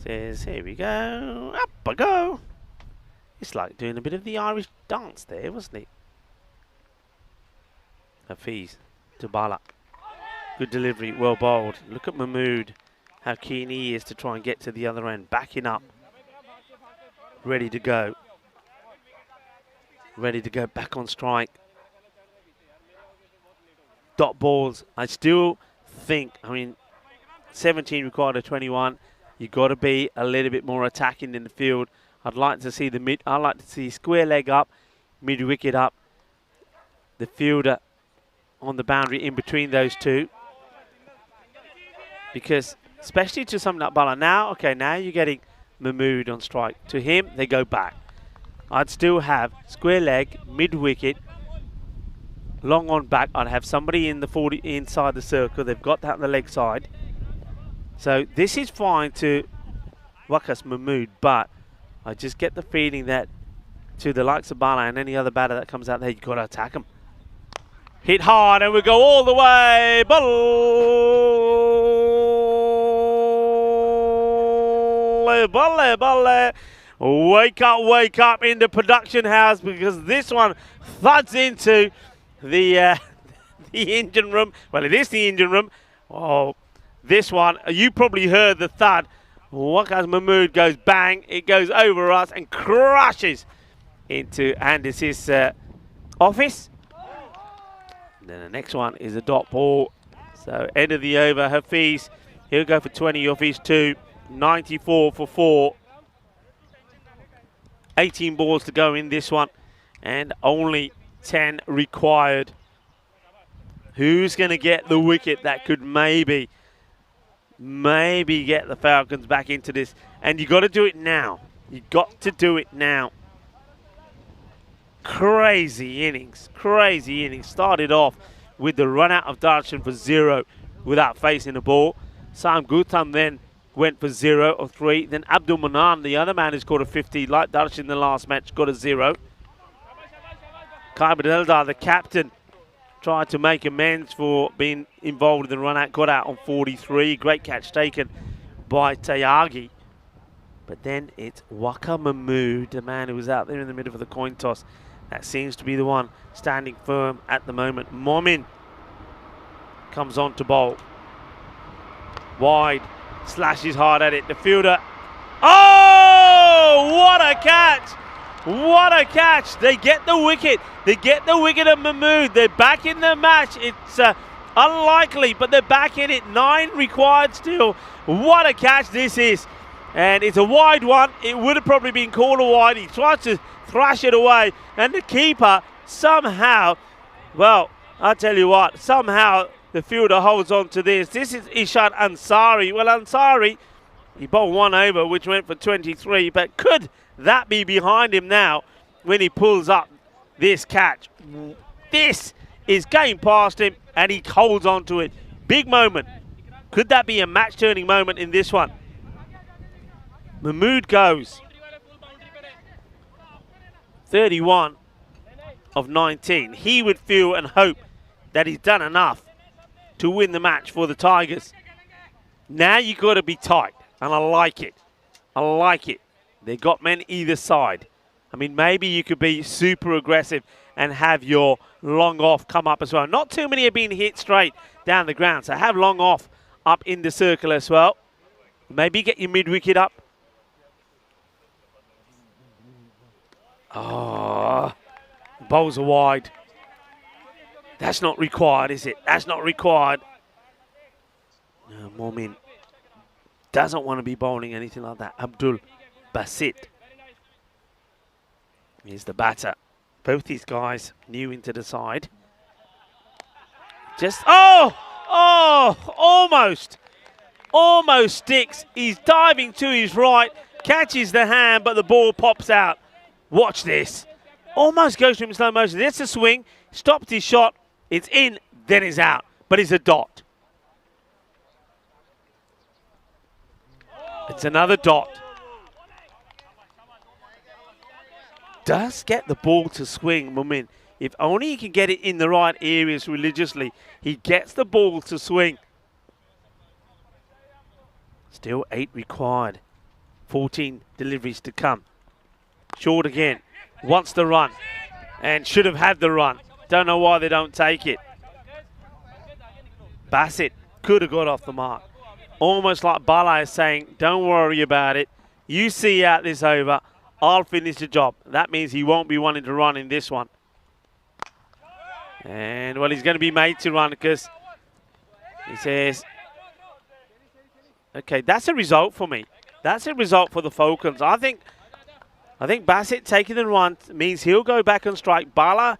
says, here we go. Up I go. It's like doing a bit of the Irish dance there, wasn't it? Hafiz to Bala. Good delivery, well bowled. Look at Mahmood, how keen he is to try and get to the other end. Backing up. Ready to go. Ready to go back on strike. Dot balls. I still think, I mean, 17 required of 21. You've got to be a little bit more attacking in the field. I'd like to see square leg up, mid wicket up. The fielder on the boundary in between those two. Because, especially to something like Bala. Now, okay, now you're getting Mahmood on strike. To him, they go back. I'd still have square leg, mid wicket, long on back. I'd have somebody in the 40 inside the circle. They've got that on the leg side. So this is fine to Waqas Mahmood, but I just get the feeling that to the likes of Bala and any other batter that comes out there, you've got to attack them. Hit hard and we go all the way. Balle, balle, balle. Wake up in the production house, because this one thuds into the engine room. Well, it is the engine room. Oh, this one, you probably heard the thud. Waqas Mahmood goes bang. It goes over us and crashes into Andis's office. And then the next one is a dot ball. So end of the over. Hafiz, he'll go for 20 off his 2. 94 for 4. 18 balls to go in this one, and only 10 required. Who's going to get the wicket that could maybe get the Falcons back into this? And you got to do it now. You got to do it now. Crazy innings. Started off with the run out of Darshan for 0 without facing the ball. Sam Gautam then went for 0 or 3. Then Abdul Manan, the other man who scored a 50, like Darshan in the last match, got a 0. Khyber Eldar, the captain, tried to make amends for being involved in the run out, got out on 43. Great catch taken by Tyagi. But then it's Waqas Mahmood, the man who was out there in the middle of the coin toss. That seems to be the one standing firm at the moment. Momin comes on to bowl. Wide, slashes hard at it. The fielder. Oh, what a catch! What a catch! They get the wicket. They get the wicket of Mahmood. They're back in the match. It's unlikely, but they're back in it. 9 required still. What a catch this is. And it's a wide one. It would have probably been called a wide. He tries to thrash it away. And the keeper somehow, well, I'll tell you what, somehow the fielder holds on to this. This is Ishant Ansari. Well, Ansari, he bowled 1 over, which went for 23. But could that be behind him now when he pulls up this catch? This is going past him, and he holds on to it. Big moment. Could that be a match-turning moment in this one? Mahmood goes. 31 of 19. He would feel and hope that he's done enough to win the match for the Tigers. Now you've got to be tight, and I like it. I like it. They've got men either side. I mean, maybe you could be super aggressive and have your long off come up as well. Not too many are being hit straight down the ground, so have long off up in the circle as well. Maybe get your mid-wicket up. Oh, bowls are wide. That's not required, is it? That's not required. No, Momin doesn't want to be bowling anything like that. Abdul Basit is the batter. Both these guys new into the side. Just, almost sticks. He's diving to his right, catches the hand, but the ball pops out. Watch this. Almost goes to him in slow motion. That's a swing. Stopped his shot. It's in, then it's out. But it's a dot. It's another dot. Does get the ball to swing, Mumin. If only he can get it in the right areas religiously, he gets the ball to swing. Still 8 required. 14 deliveries to come. Short again. Wants the run. And should have had the run. Don't know why they don't take it. Bassett could have got off the mark. Almost like Bala is saying, don't worry about it. You see out this over. I'll finish the job. That means he won't be wanting to run in this one. And, well, he's going to be made to run because he says, okay, that's a result for me. That's a result for the Falcons. I think Bassett taking the run means he'll go back and strike. Bala,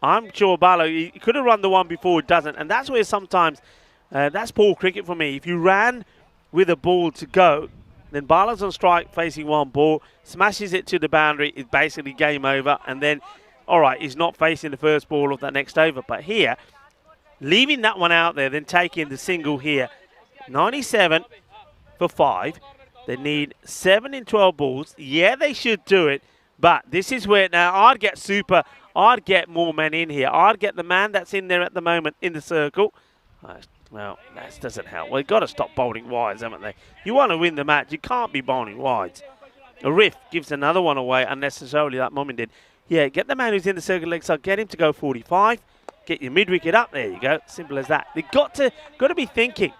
I'm sure Bala, he could have run the one before, it doesn't. And that's where sometimes, that's poor cricket for me. If you ran with a ball to go, then Bala's on strike facing one ball, smashes it to the boundary, it's basically game over. And then, all right, he's not facing the first ball of that next over. But here, leaving that one out there, then taking the single here, 97 for 5. They need 7 in 12 balls. Yeah, they should do it. But this is where, now, I'd get more men in here. I'd get the man that's in there at the moment in the circle. Well, that doesn't help. Well, they've got to stop bowling wides, haven't they? You want to win the match, you can't be bowling wides. Arif gives another one away unnecessarily, that Momin did. Yeah, get the man who's in the circle leg side, get him to go 45. Get your mid-wicket up. There you go. Simple as that. They've got to be thinking.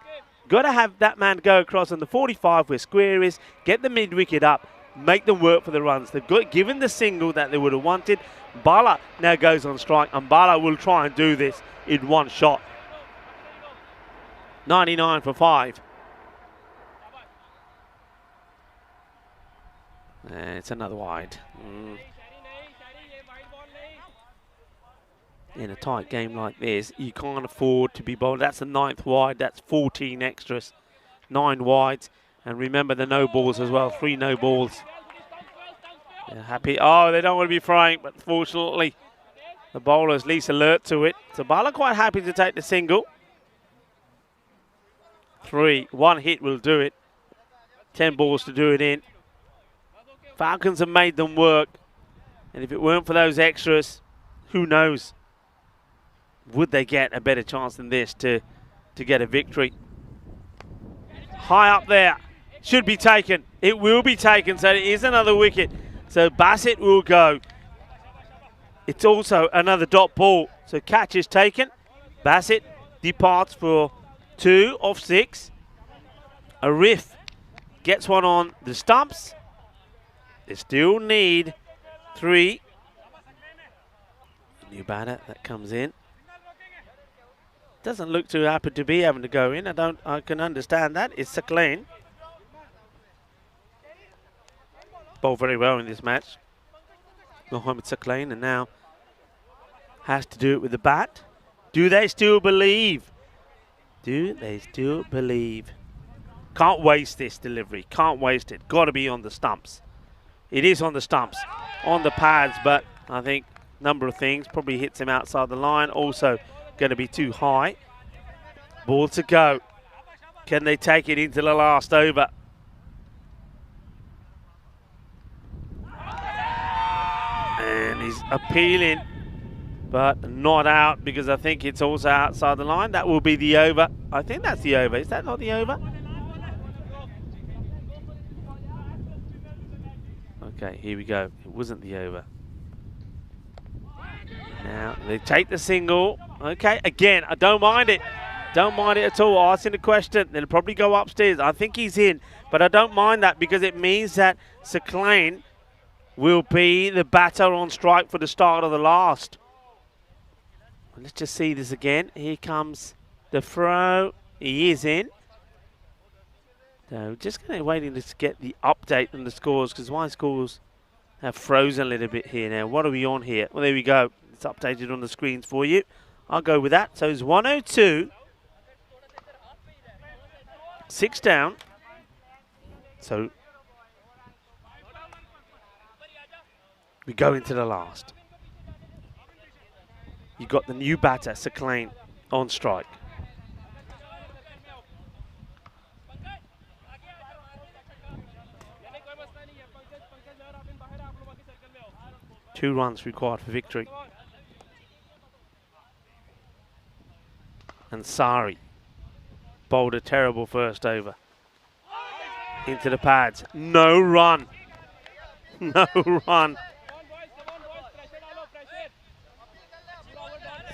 Got to have that man go across on the 45 where square is, get the mid-wicket up, make them work for the runs. They've got given the single that they would have wanted. Bala now goes on strike, and Bala will try and do this in one shot. 99 for 5. It's another wide. In a tight game like this, you can't afford to be bowled. That's the 9th wide. That's 14 extras. 9 wides. And remember the no balls as well. 3 no balls. They're happy. Oh, they don't want to be throwing, but fortunately, the bowler's at least alert to it. So Bala quite happy to take the single. 3. 1 hit will do it. 10 balls to do it in. Falcons have made them work. And if it weren't for those extras, who knows? Would they get a better chance than this to get a victory? High up there. Should be taken. It will be taken. So it is another wicket. So Bassett will go. It's also another dot ball. So catch is taken. Bassett departs for 2 of 6. Arif gets one on the stumps. They still need 3. New batter that comes in. Doesn't look too happy to be having to go in. I can understand that. It's Sakleen. Bowled very well in this match. Mohamed Sakleen, and now has to do it with the bat. Do they still believe? Do they still believe? Can't waste this delivery. Can't waste it. Got to be on the stumps. It is on the stumps, on the pads, but I think number of things. Probably hits him outside the line. Also going to be too high. Ball to go. Can they take it into the last over? And he's appealing, but not out because I think it's also outside the line. That will be the over. I think that's the over. Is that not the over? Okay, here we go. It wasn't the over. Now they take the single. Okay, again, I don't mind it. Don't mind it at all. Asking the question. They'll probably go upstairs. I think he's in, but I don't mind that because it means that Sakalain will be the batter on strike for the start of the last. Let's just see this again. Here comes the throw. He is in. So just kind of waiting to get the update on the scores because my scores have frozen a little bit here now. What are we on here? Well, there we go. It's updated on the screens for you. I'll go with that. So it's 102. 6 down. So we go into the last. You've got the new batter, Sakalain, on strike. Two runs required for victory. And Sari bowled a terrible first over. Into the pads. No run. No run.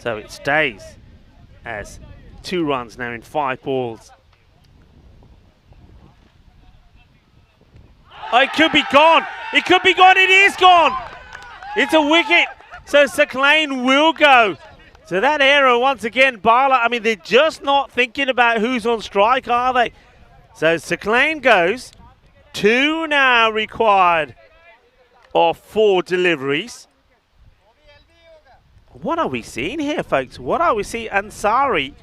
So it stays as 2 runs now in 5 balls. Oh, it could be gone. It could be gone. It is gone. It's a wicket. So Sakalain will go. So that error once again, Bala, I mean, they're just not thinking about who's on strike, are they? So Sakalain goes. 2 now required of 4 deliveries. What are we seeing here, folks? What are we seeing? Ansari,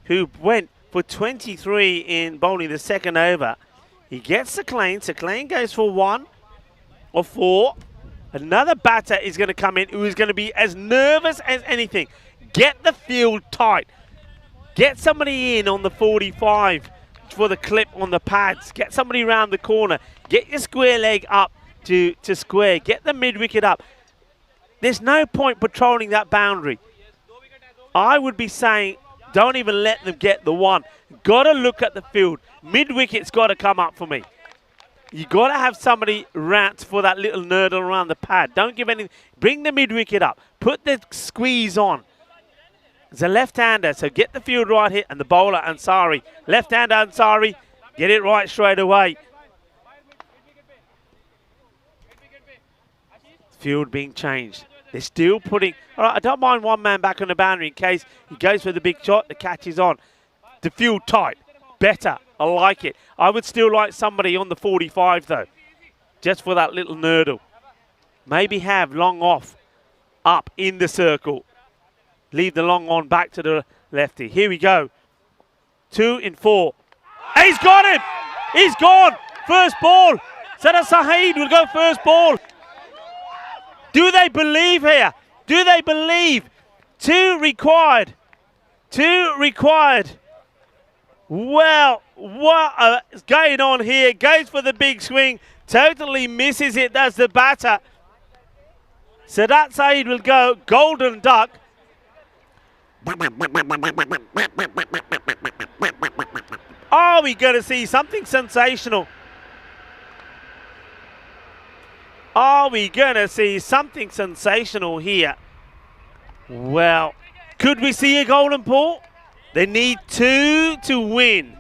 who went for 23 in bowling the second over. He gets Sakalain. Sakalain goes for 1 of 4. Another batter is going to come in who is going to be as nervous as anything. Get the field tight. Get somebody in on the 45 for the clip on the pads. Get somebody around the corner. Get your square leg up to square. Get the mid-wicket up. There's no point patrolling that boundary. I would be saying don't even let them get the 1. Got to look at the field. Mid-wicket's got to come up for me. You got to have somebody rant for that little nurdle around the pad. Don't give anything. Bring the mid-wicket up. Put the squeeze on. It's a left-hander, so get the field right here. And the bowler, Ansari. Left-hander, Ansari. Get it right straight away. Field being changed. They're still putting... All right, I don't mind one man back on the boundary in case he goes for the big shot. The catch is on. The field tight. Better. I like it. I would still like somebody on the 45, though. Just for that little nurdle. Maybe have long off up in the circle. Leave the long on back to the lefty. Here we go. 2 in 4. He's got him! He's gone! First ball. Sada Saeed will go first ball. Do they believe here? Do they believe? 2 required. 2 required. Well, what is going on here? Goes for the big swing. Totally misses it. That's the batter. Sadat Saeed will go. Golden duck. Are we going to see something sensational? Are we going to see something sensational here? Well, could we see a golden ball? They need 2 to win.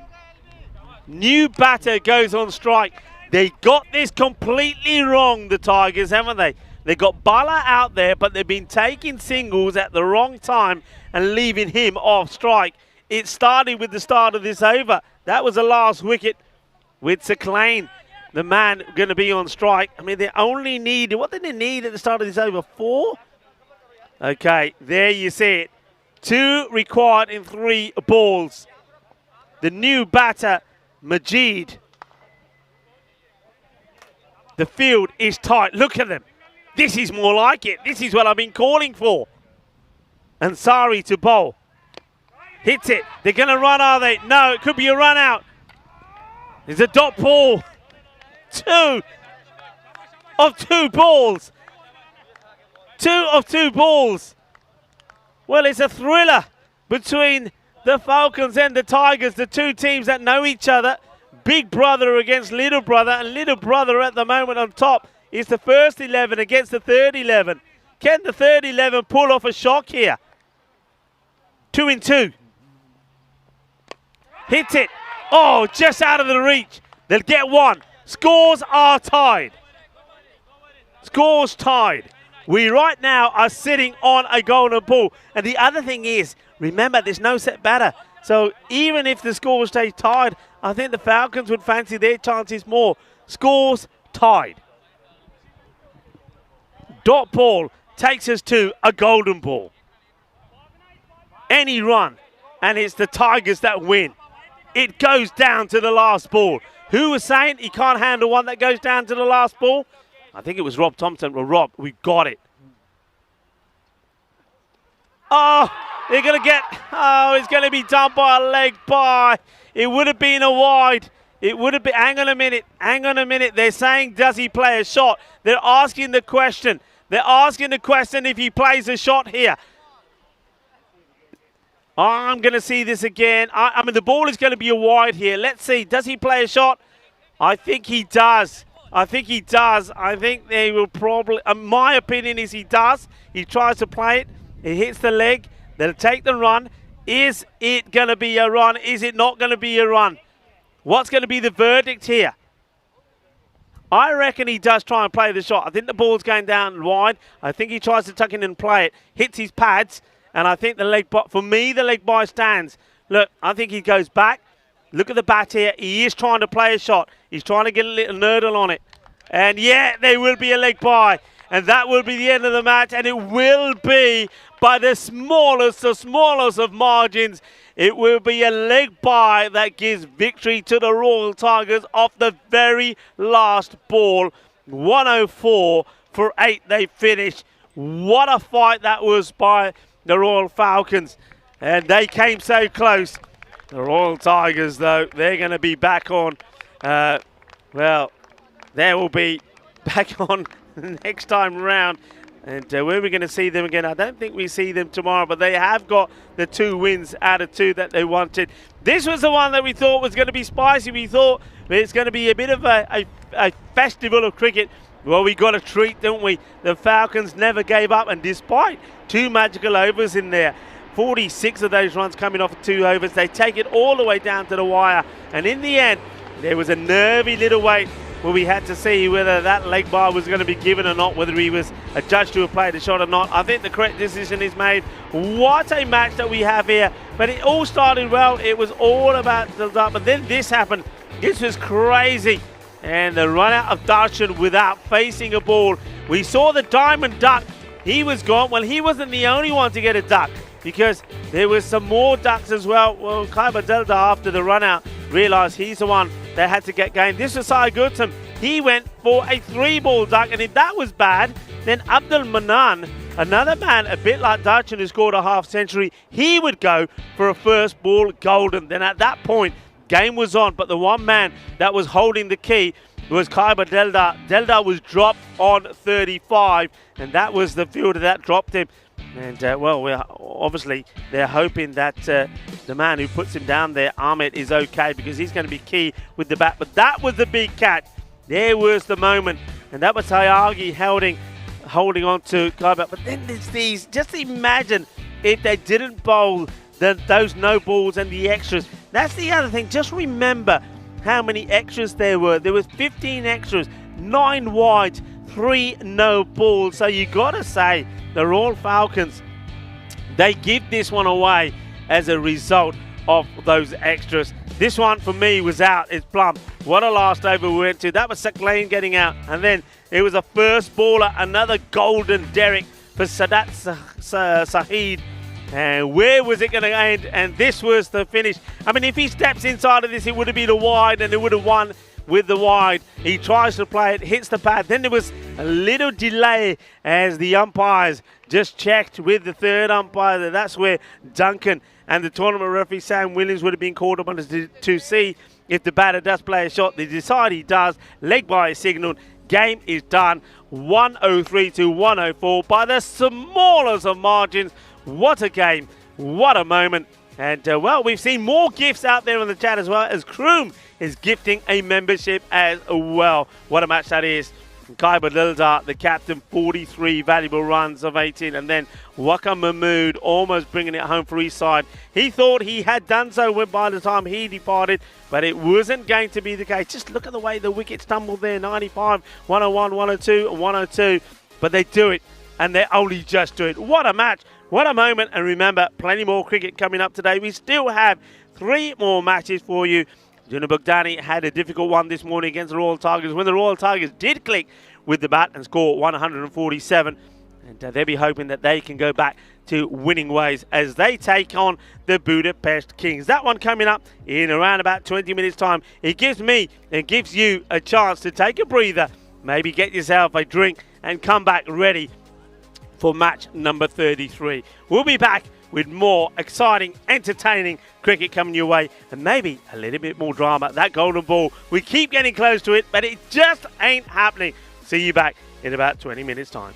New batter goes on strike. They got this completely wrong, the Tigers, haven't they? They got Bala out there, but they've been taking singles at the wrong time and leaving him off strike. It started with the start of this over. That was the last wicket with Sakalain, the man going to be on strike. I mean, they only need, what did they need at the start of this over? 4? Okay, there you see it. 2 required in 3 balls. The new batter, Majid. The field is tight. Look at them. This is more like it. This is what I've been calling for. Ansari to bowl. Hits it. They're going to run, are they? No, it could be a run out. It's a dot ball. 2 of 2 balls. 2 of 2 balls. Well, it's a thriller between the Falcons and the Tigers, the two teams that know each other. Big brother against little brother, and little brother at the moment on top is the first 11 against the third 11. Can the third 11 pull off a shock here? 2 in 2. Hits it. Oh, just out of the reach. They'll get one. Scores are tied. Scores tied. We right now are sitting on a golden ball. And the other thing is, remember, there's no set batter. So even if the score stays tied, I think the Falcons would fancy their chances more. Scores tied. Dot ball takes us to a golden ball. Any run, and it's the Tigers that win. It goes down to the last ball. Who was saying he can't handle one that goes down to the last ball? I think it was Rob Thompson. Well, Rob, we got it. Oh, they're going to get... Oh, it's going to be done by a leg by. It would have been a wide. It would have been... Hang on a minute. Hang on a minute. They're saying, does he play a shot? They're asking the question. They're asking the question if he plays a shot here. I'm going to see this again. I mean, the ball is going to be a wide here. Let's see. Does he play a shot? I think he does. I think he does. I think they will probably... my opinion is he does. He tries to play it. It hits the leg. They'll take the run. Is it going to be a run? Is it not going to be a run? What's going to be the verdict here? I reckon he does try and play the shot. I think the ball's going down wide. I think he tries to tuck in and play it. Hits his pads. And I think the leg by, for me, the leg by stands. Look, I think he goes back. Look at the bat here. He is trying to play a shot. He's trying to get a little nurdle on it. And yeah, there will be a leg by. And that will be the end of the match. And it will be by the smallest of margins. It will be a leg by that gives victory to the Royal Tigers off the very last ball. 104 for 8 they finish. What a fight that was by the Royal Falcons. And they came so close. The Royal Tigers, though, they're going to be back on. Well, they will be back on next time round. And where are we going to see them again? I don't think we see them tomorrow, but they have got the 2 wins out of 2 that they wanted. This was the one that we thought was going to be spicy. We thought it's going to be a bit of a festival of cricket. Well, we got a treat, didn't we? The Falcons never gave up, and despite 2 magical overs in there, 46 of those runs coming off of 2 overs, they take it all the way down to the wire. And in the end, there was a nervy little wait where we had to see whether that leg bar was going to be given or not, whether he was adjudged to have played a shot or not. I think the correct decision is made. What a match that we have here. But it all started well. It was all about the start. But then this happened. This was crazy. And the run out of Darshan without facing a ball. We saw the diamond duck. He was gone. Well, he wasn't the only one to get a duck, because there was some more ducks as well. Well, Kaiba Delta, after the run out, realised he's the one that had to get game. This was Sai Gautam. He went for a 3-ball duck, and if that was bad, then Abdul Manan, another man a bit like Darshan who scored a half century, he would go for a first ball golden. Then at that point, game was on, but the one man that was holding the key was Kaiba Delta. Delta was dropped on 35, and that was the fielder that dropped him. And, well, obviously they're hoping that the man who puts him down there, Ahmed, is okay, because he's going to be key with the bat. But that was the big catch. There was the moment. And that was Hayagi holding on to Kaiba. But then there's these. Just imagine if they didn't bowl those no balls and the extras. That's the other thing. Just remember how many extras there were. There was 15 extras, 9 wides, 3 no balls. So you got to say, the Royal Falcons, they give this one away as a result of those extras. This one for me was out. It's plumb. What a last over we went to. That was Saklain getting out. And then it was a first baller, another golden Derek for Sadat Sahid. And where was it going to end? And this was the finish. I mean, if he steps inside of this, it would have been a wide, and it would have won with the wide. He tries to play it, hits the pad. Then there was a little delay as the umpires just checked with the third umpire. That's where Duncan and the tournament referee Sam Williams would have been called upon to see if the batter does play a shot. They decide he does. Leg by is signalled. game is done. 103 to 104 by the smallest of margins. What a game. What a moment. And, well, we've seen more gifts out there in the chat as well, as Kroom is gifting a membership as well. What a match that is. Kaiba Lildar, the captain, 43 valuable runs of 18. And then Waka Mahmood almost bringing it home for his side. He thought he had done so by the time he departed, but it wasn't going to be the case. Just look at the way the wickets tumbled there. 95, 101, 102, and 102. But they do it, and they only just do it. What a match. What a moment. And remember, plenty more cricket coming up today. We still have 3 more matches for you. Junub Bugdani had a difficult one this morning against the Royal Tigers when the Royal Tigers did click with the bat and score 147. And they'll be hoping that they can go back to winning ways as they take on the Budapest Kings. That one coming up in around about 20 minutes' time. It gives me and gives you a chance to take a breather, maybe get yourself a drink and come back ready for match number 33. We'll be back with more exciting, entertaining cricket coming your way, and maybe a little bit more drama. That golden ball, we keep getting close to it, but it just ain't happening. See you back in about 20 minutes' time.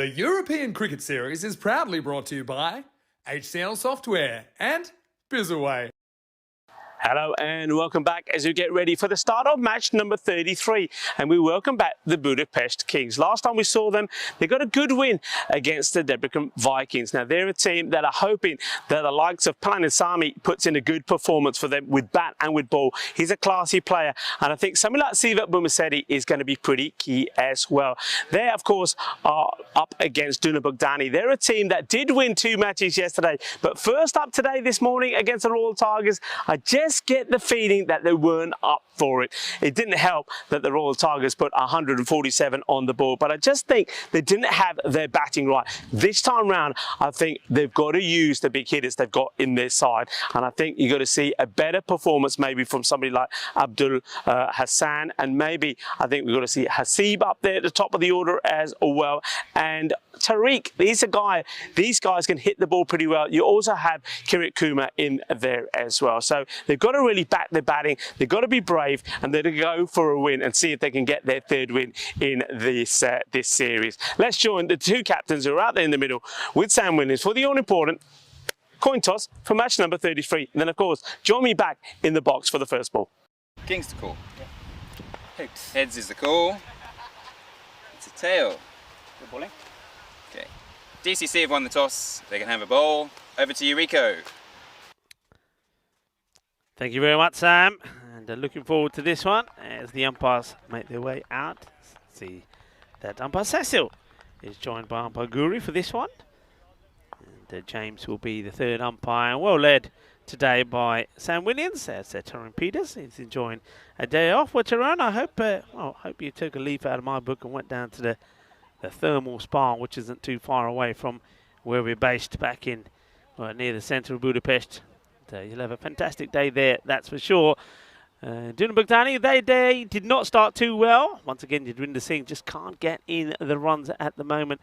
The European Cricket Series is proudly brought to you by HCN Software and Bizaway. Hello and welcome back as we get ready for the start of match number 33, and we welcome back the Budapest Kings. Last time we saw them, they got a good win against the Debrecen Vikings. Now they're a team that are hoping that the likes of Palanisamy puts in a good performance for them with bat and with ball. He's a classy player, and I think somebody like Sivat Bumasedi is going to be pretty key as well. They of course are up against Duna Bogdani. They're a team that did win 2 matches yesterday, but first up today this morning against the Royal Tigers, I just get the feeling that they weren't up for it. It didn't help that the Royal Tigers put 147 on the board, but I just think they didn't have their batting right. This time round, I think they've got to use the big hitters they've got in their side, and I think you've got to see a better performance maybe from somebody like Abdul Hassan, and maybe I think we've got to see Hasib up there at the top of the order as well, and Tariq, he's a guy, these guys can hit the ball pretty well. You also have Kirit Kumar in there as well. So they've got to really back their batting. They've got to be brave, and they're to go for a win and see if they can get their 3rd win in this series. Let's join the 2 captains who are out there in the middle with Sam Williams for the all-important coin toss for match number 33. And then, of course, join me back in the box for the first ball. Kings to call. Heads. Heads is the call. It's a tail. You're bowling. Okay. DCC have won the toss. They can have a bowl. Over to you, Rico. Thank you very much, Sam. And looking forward to this one as the umpires make their way out. See that umpire Cecil is joined by umpire Guri for this one. And James will be the 3rd umpire. Well led today by Sam Williams as Tyrone Peters. He's enjoying a day off. Well, Tyrone, I hope you took a leaf out of my book and went down to the thermal spa, which isn't too far away from where we're based back in near the centre of Budapest. You'll have a fantastic day there, that's for sure. Duna Bogdani, they did not start too well. Once again, Yadwinder Singh just can't get in the runs at the moment.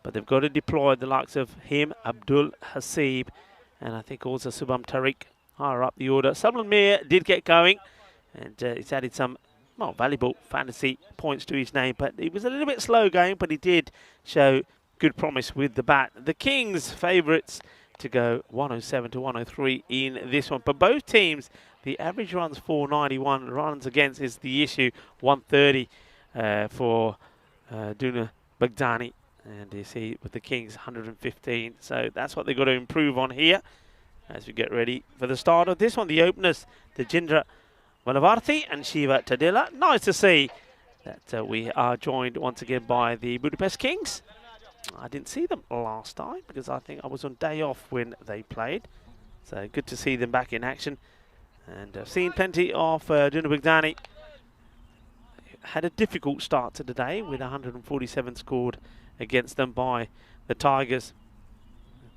But they've got to deploy the likes of him, Abdul Hasib, and I think also Subham Tariq higher up the order. Sublan Mir did get going, and he's added some valuable fantasy points to his name. But he was a little bit slow going, but he did show good promise with the bat. The Kings favourites to go 107 to 103 in this one. But both teams, the average runs 491, runs against is the issue, 130 for Duna Bogdani. And you see with the Kings 115. So that's what they've got to improve on here as we get ready for the start of this one. The openers, the Jindra Malavarthi and Shiva Tadilla. Nice to see that we are joined once again by the Budapest Kings. I didn't see them last time because I think I was on day off when they played. So good to see them back in action. And I've seen plenty of Duna Bogdani. Had a difficult start to the day with 147 scored against them by the Tigers.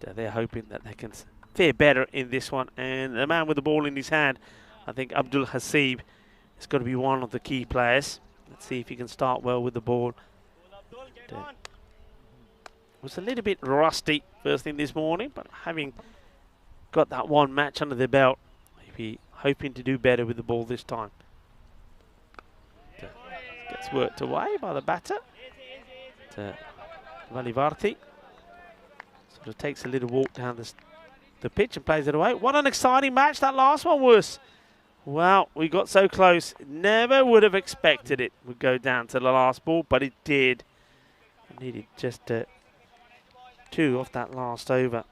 And, they're hoping that they can fare better in this one. And the man with the ball in his hand, I think Abdul Hasib, has got to be one of the key players. Let's see if he can start well with the ball. Was a little bit rusty first thing this morning, but having got that one match under their belt, maybe hoping to do better with the ball this time. Gets worked away by the batter. Valivarthi sort of takes a little walk down the pitch and plays it away. What an exciting match that last one was. Well, we got so close. Never would have expected it would go down to the last ball, but it did. It needed just 2 off that last over.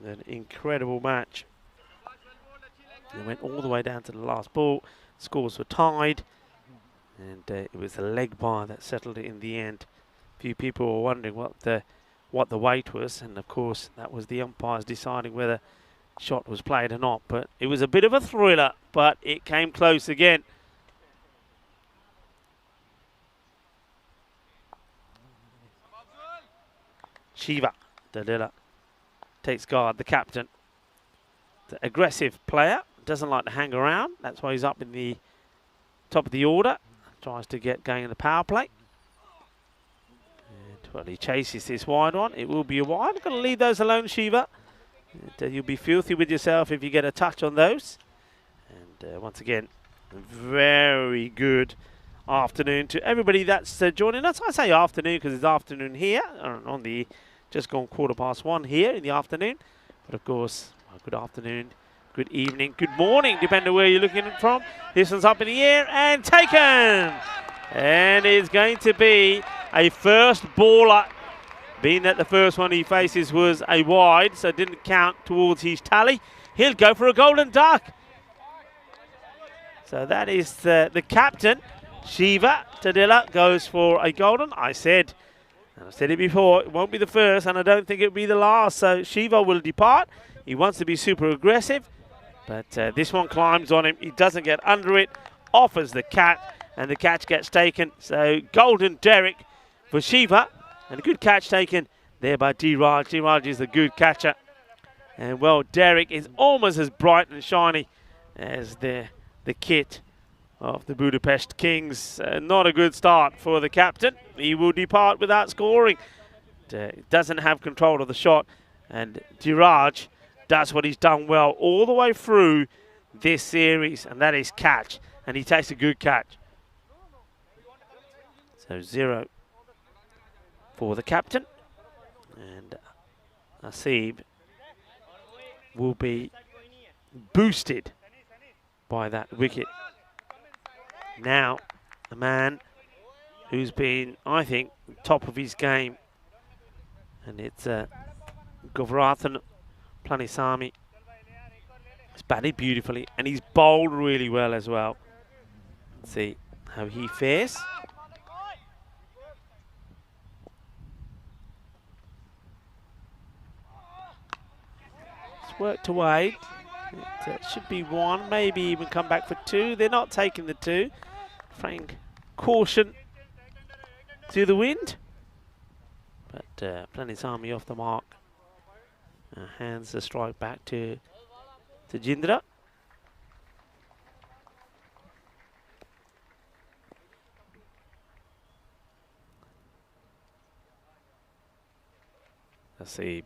An incredible match. It went all the way down to the last ball. Scores were tied. And it was a leg bar that settled it in the end. A few people were wondering what the weight was. And, of course, that was the umpires deciding whether shot was played or not. But it was a bit of a thriller, but it came close again. Shiva Dalila takes guard, the captain. The aggressive player, doesn't like to hang around. That's why he's up in the top of the order. Tries to get going in the power play. And, well, he chases this wide one. It will be a wide. Got to leave those alone, Shiva. And, you'll be filthy with yourself if you get a touch on those. And once again, very good afternoon to everybody that's joining us. I say afternoon because it's afternoon here, on the just gone 1:15 here in the afternoon. But of course, good afternoon, good evening, good morning, depending on where you're looking from. This one's up in the air and taken. And it's going to be a first baller, being that the first one he faces was a wide, so it didn't count towards his tally. He'll go for a golden duck. So that is the captain, Shiva Tadilla, goes for a golden. I said, and I've said it before, it won't be the first, and I don't think it'll be the last. So Shiva will depart. He wants to be super aggressive, but this one climbs on him. He doesn't get under it, offers the catch, and the catch gets taken. So golden Derek for Shiva, and a good catch taken there by D-Raj. D-Raj is the good catcher. And well, Derek is almost as bright and shiny as the kit of the Budapest Kings. Not a good start for the captain. He will depart without scoring. Doesn't have control of the shot. And D-Raj does what he's done well all the way through this series, and that is catch. And he takes a good catch. So 0 for the captain. And Asib will be boosted by that wicket. Now, a man who's been, I think, top of his game, and it's Govrathan Planisami. He's batted beautifully, and he's bowled really well as well. Let's see how he fares. It's worked away. It should be 1, maybe even come back for 2. They're not taking the 2. Frank, caution to the wind. But Planisami off the mark. Hands the strike back to Jindra. Asib.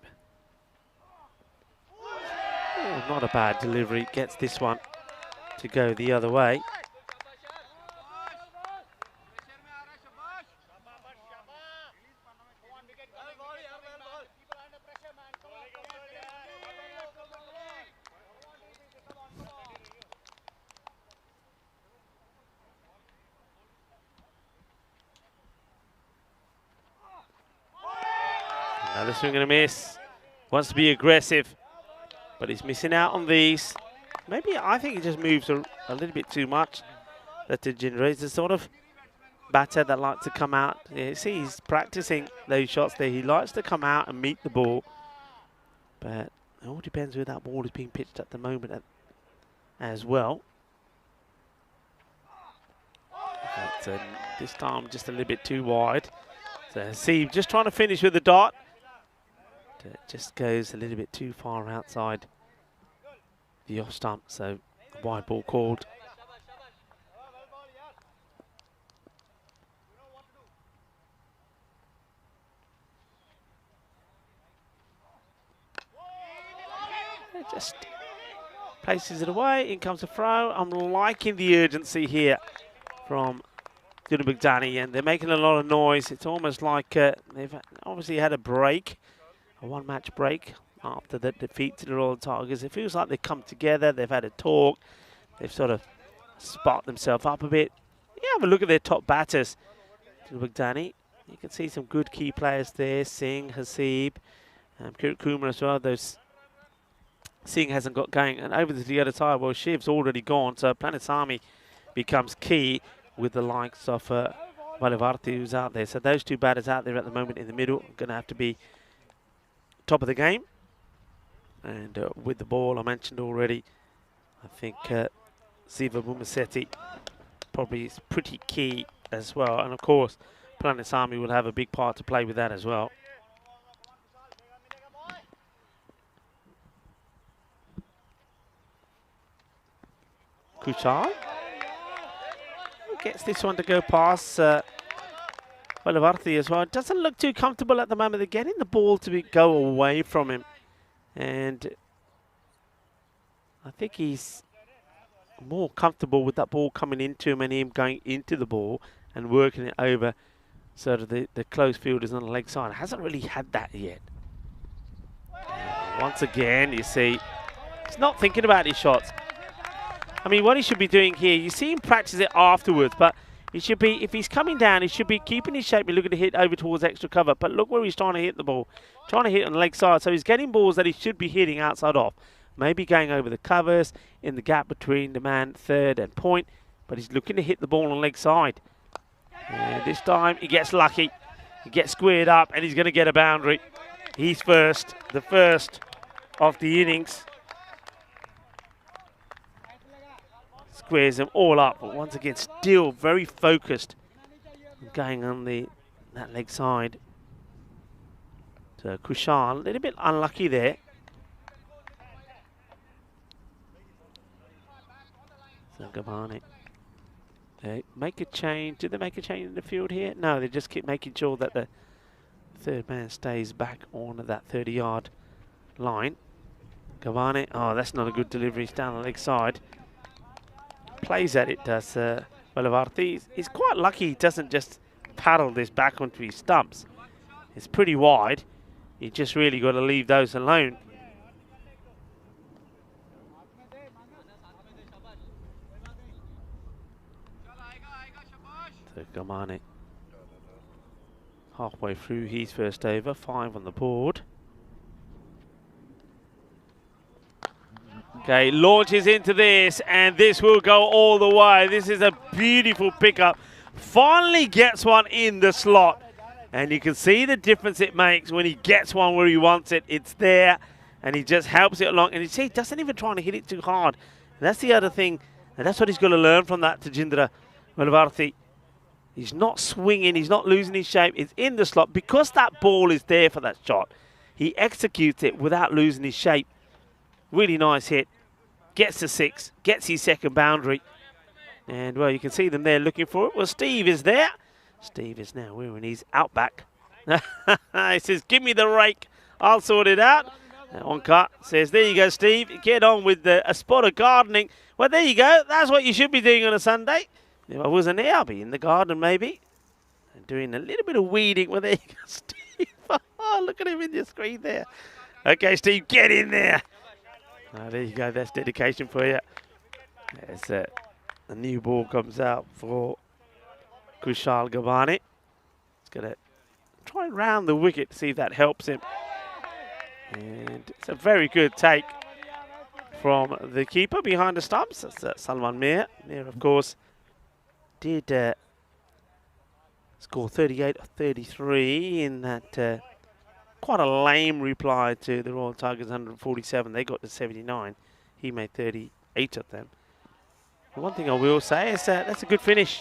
Oh, not a bad delivery. Gets this one to go the other way. Another swing and a miss. Wants to be aggressive, but he's missing out on these. Maybe I think he just moves a little bit too much. That Jindra is the sort of batter that likes to come out. Yeah, see, he's practicing those shots there. He likes to come out and meet the ball. But it all depends where that ball is being pitched at the moment as well. But this time just a little bit too wide. So see, just trying to finish with the dot. It just goes a little bit too far outside the off stump, so wide ball called. It just places it away. In comes a throw. I'm liking the urgency here from Dunabagdani, and they're making a lot of noise. It's almost like they've obviously had a break. A one-match break after the defeat to the Royal Tigers. It feels like they've come together, they've had a talk, they've sort of sparked themselves up a bit. Yeah, have a look at their top batters. Bagdani, you can see some good key players there. Singh, Hasib, Kirit Kumar as well. Those Singh hasn't got going. And over to the other side, well, Shiv's already gone, so Planisami becomes key with the likes of Valivarti who's out there. So those two batters out there at the moment in the middle are going to have to be top of the game. And with the ball I mentioned already, I think Siva Bumasetti probably is pretty key as well. And of course, Planisami will have a big part to play with that as well. Kuchar gets this one to go past Valivarti as well. Doesn't look too comfortable at the moment. They're getting the ball to go away from him. And I think he's more comfortable with that ball coming into him and him going into the ball and working it over so that the close field is on the leg side. Hasn't really had that yet. Once again, you see, he's not thinking about his shots. I mean, what he should be doing here, you see him practice it afterwards, but he should be, if he's coming down, he should be keeping his shape and looking to hit over towards extra cover. But look where he's trying to hit the ball. Trying to hit on the leg side. So he's getting balls that he should be hitting outside off. Maybe going over the covers in the gap between the man third and point. But he's looking to hit the ball on the leg side. And this time he gets lucky. He gets squared up and he's going to get a boundary. He's first. The first of the innings. Squares them all up, but once again still very focused going on that leg side. So Kushal, a little bit unlucky there. So Gabani, they make a change. Did they make a change in the field here? No, they just keep making sure that the third man stays back on that 30-yard line. Gabani, oh, that's not a good delivery. It's down the leg side. Plays at it, does Velavarthi. He's quite lucky he doesn't just paddle this back onto his stumps. It's pretty wide. You just really got to leave those alone. So Gamane halfway through his first over, 5 on the board. Okay, launches into this, and this will go all the way. This is a beautiful pickup. Finally gets one in the slot. And you can see the difference it makes when he gets one where he wants it. It's there, and he just helps it along. And you see, he doesn't even try to hit it too hard. And that's the other thing, and that's what he's going to learn from that, Tajindra Velavarthi. He's not swinging, he's not losing his shape. It's in the slot. Because that ball is there for that shot, he executes it without losing his shape. Really nice hit. Gets to 6, gets his second boundary. And, well, you can see them there looking for it. Well, Steve is there. Steve is now wearing his Outback. He says, give me the rake. I'll sort it out. Onka says, there you go, Steve. Get on with a spot of gardening. Well, there you go. That's what you should be doing on a Sunday. If I wasn't there, I'll be in the garden maybe. And doing a little bit of weeding. Well, there you go, Steve. Oh, look at him in your screen there. Okay, Steve, get in there. Oh, there you go. That's dedication for you. As a new ball comes out for Kushal Gabani. He's going to try and round the wicket to see if that helps him. And it's a very good take from the keeper behind the stumps. That's Salman Mir. Mir, of course, did score 38 or 33 in that quite a lame reply to the Royal Tigers 147. They got to 79. He made 38 of them. The one thing I will say is that's a good finish.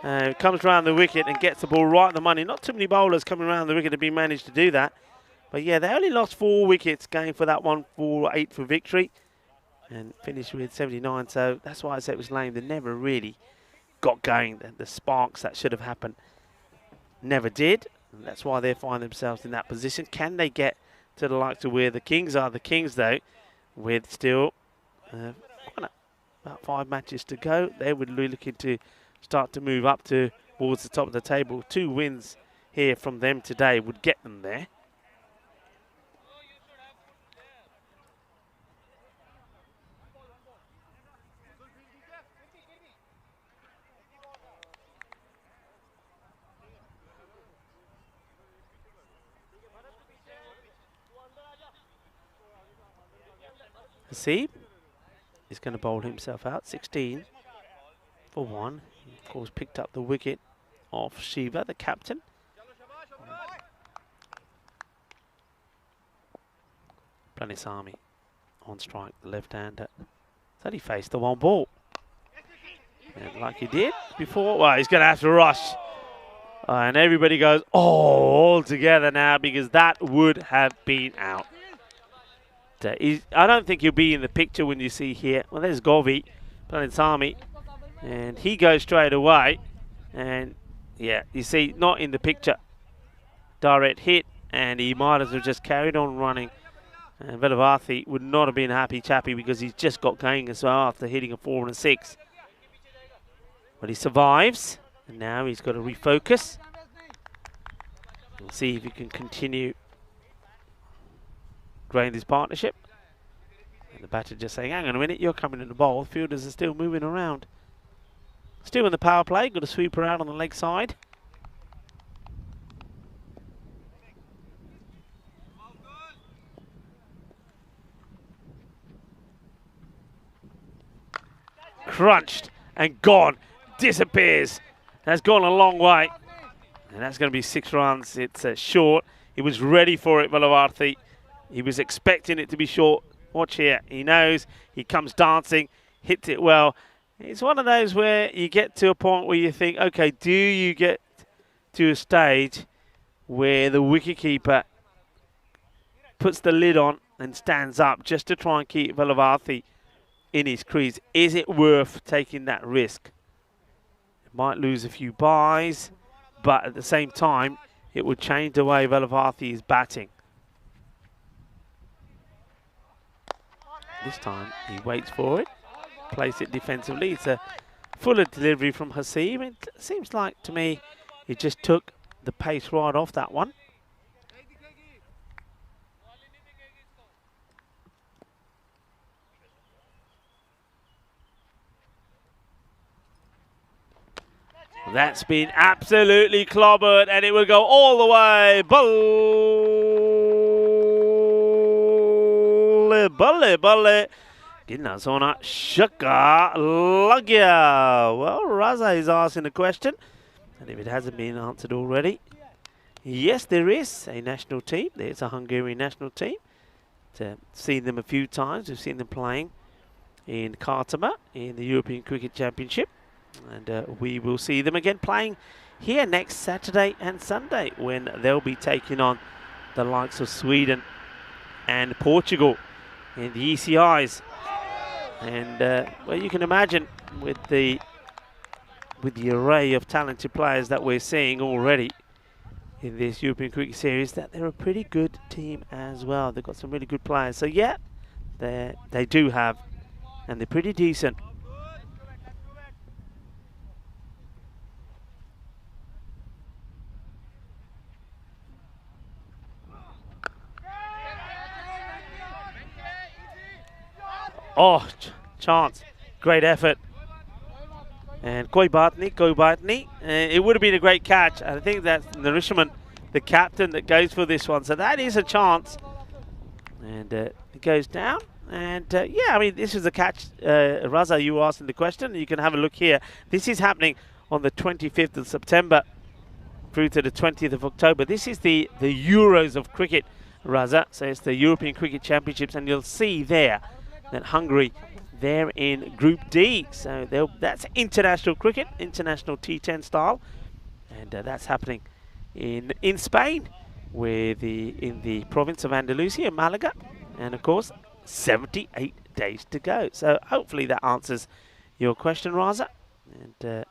Comes around the wicket and gets the ball right in the money. Not too many bowlers coming around the wicket have been managed to do that. But yeah, they only lost 4 wickets going for that 1-4-8 for victory. And finished with 79. So that's why I said it was lame. They never really got going. The sparks that should have happened never did. And that's why they find themselves in that position. Can they get to the likes of where the Kings are? The Kings, though, with still about 5 matches to go, they would be looking to start to move up towards the top of the table. 2 wins here from them today would get them there. See, he's going to bowl himself out. 16 for 1. He, of course, picked up the wicket off Shiva, the captain. Pranisami on strike, the left-hander. So he faced the 1 ball. And like he did before, well, he's going to have to rush. And everybody goes, oh, all together now, because that would have been out. I don't think he'll be in the picture when you see here. Well, there's Govi, Pranisami, and he goes straight away. And yeah, you see, not in the picture. Direct hit, and he might as well just carried on running And Velavarthi would not have been happy chappy because he's just got going as well after hitting a 4 and a 6. But he survives, and now he's got to refocus. We'll see if he can continue growing this partnership. And the batter just saying, hang on a minute, you're coming in the bowl. Fielders are still moving around. Still in the power play, got a sweeper out on the leg side. Crunched and gone, disappears. That's gone a long way. And that's going to be 6 runs. It's short. He was ready for it, Velavarthi. He was expecting it to be short. Watch here. He knows. He comes dancing, hits it well. It's one of those where you get to a point where you think, okay, do you get to a stage where the wicketkeeper puts the lid on and stands up just to try and keep Velavarthi in his crease? Is it worth taking that risk? It might lose a few buys, but at the same time, it would change the way Velavarthi is batting. This time, he waits for it, plays it defensively. It's a fuller delivery from Haseeb. It seems like, to me, he just took the pace right off that one. That's been absolutely clobbered, and it will go all the way. Balle, balle. Ginnasona Shaka Lagya. Well, Raza is asking a question, and if it hasn't been answered already, yes, there is a national team. There's a Hungarian national team. Seen them a few times. We've seen them playing in Kartama in the European Cricket Championship. And we will see them again playing here next Saturday and Sunday when they'll be taking on the likes of Sweden and Portugal in the ECIs. And well, you can imagine with the array of talented players that we're seeing already in this European Cricket Series, that they're a pretty good team as well. They've got some really good players. So yeah, they do have, and they're pretty decent. Oh, chance. Great effort. And Koi Batni. It would have been a great catch. I think that's Narishman, the captain, that goes for this one. So that is a chance. And it goes down. And yeah, I mean, this is a catch. Raza, you were asking the question. You can have a look here. This is happening on the 25th of September through to the 20th of October. This is the Euros of cricket, Raza. So it's the European Cricket Championships. And you'll see there that Hungary, they're in Group D. So that's international cricket, international T10 style. And that's happening in Spain, in the province of Andalusia, Malaga. And of course, 78 days to go. So hopefully that answers your question, Raza. And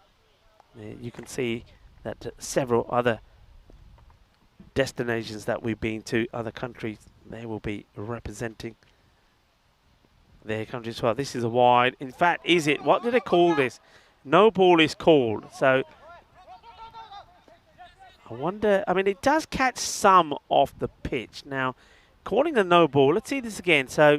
you can see that several other destinations that we've been to, other countries, they will be representing their country as well. This is a wide. In fact, is it? What do they call this? No ball is called. So I wonder. I mean, it does catch some off the pitch. Now, calling a no ball. Let's see this again. So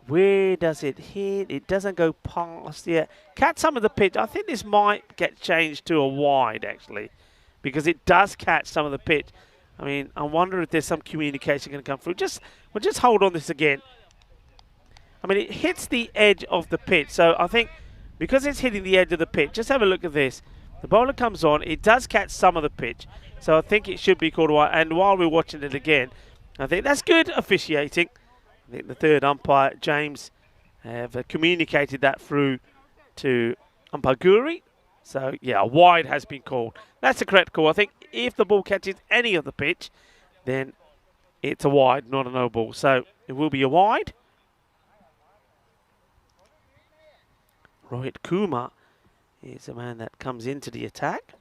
where does it hit? It doesn't go past yet. Catch some of the pitch. I think this might get changed to a wide actually, because it does catch some of the pitch. I mean, I wonder if there's some communication going to come through. We'll just hold on this again. I mean, it hits the edge of the pitch. So I think because it's hitting the edge of the pitch, just have a look at this. The bowler comes on. It does catch some of the pitch. So I think it should be called wide. And while we're watching it again, I think that's good officiating. I think the third umpire, James, have communicated that through to umpire Guri. So, yeah, a wide has been called. That's the correct call. I think if the ball catches any of the pitch, then it's a wide, not a no ball. So it will be a wide. Rohit Kumar is the man that comes into the attack.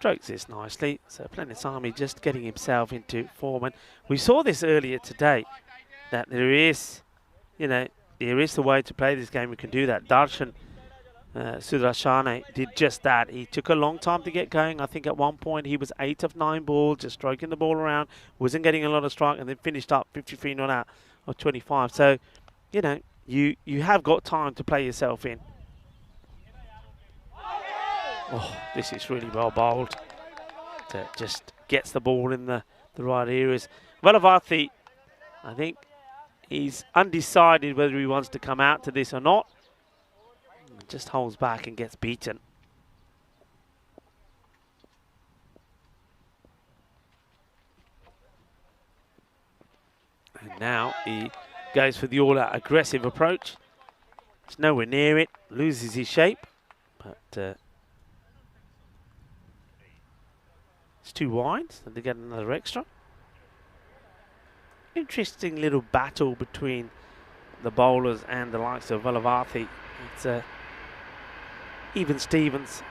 strokes this nicely. So Planisami just getting himself into form. And we saw this earlier today, that there is, you know, there is the way to play this game. We can do that. Darshan Sudarshane did just that. He took a long time to get going. I think at one point he was 8 of 9 ball, just stroking the ball around, wasn't getting a lot of strike, and then finished up 53 not out of 25. So, you know, you have got time to play yourself in. Oh, this is really well bowled. That just gets the ball in the right areas. Velavarthi, I think he's undecided whether he wants to come out to this or not. Just holds back and gets beaten. And now he goes for the all-out aggressive approach. It's nowhere near it. Loses his shape, but it's too wide, so they get another extra. Interesting little battle between the bowlers and the likes of Velavarthi. It's even Stevens.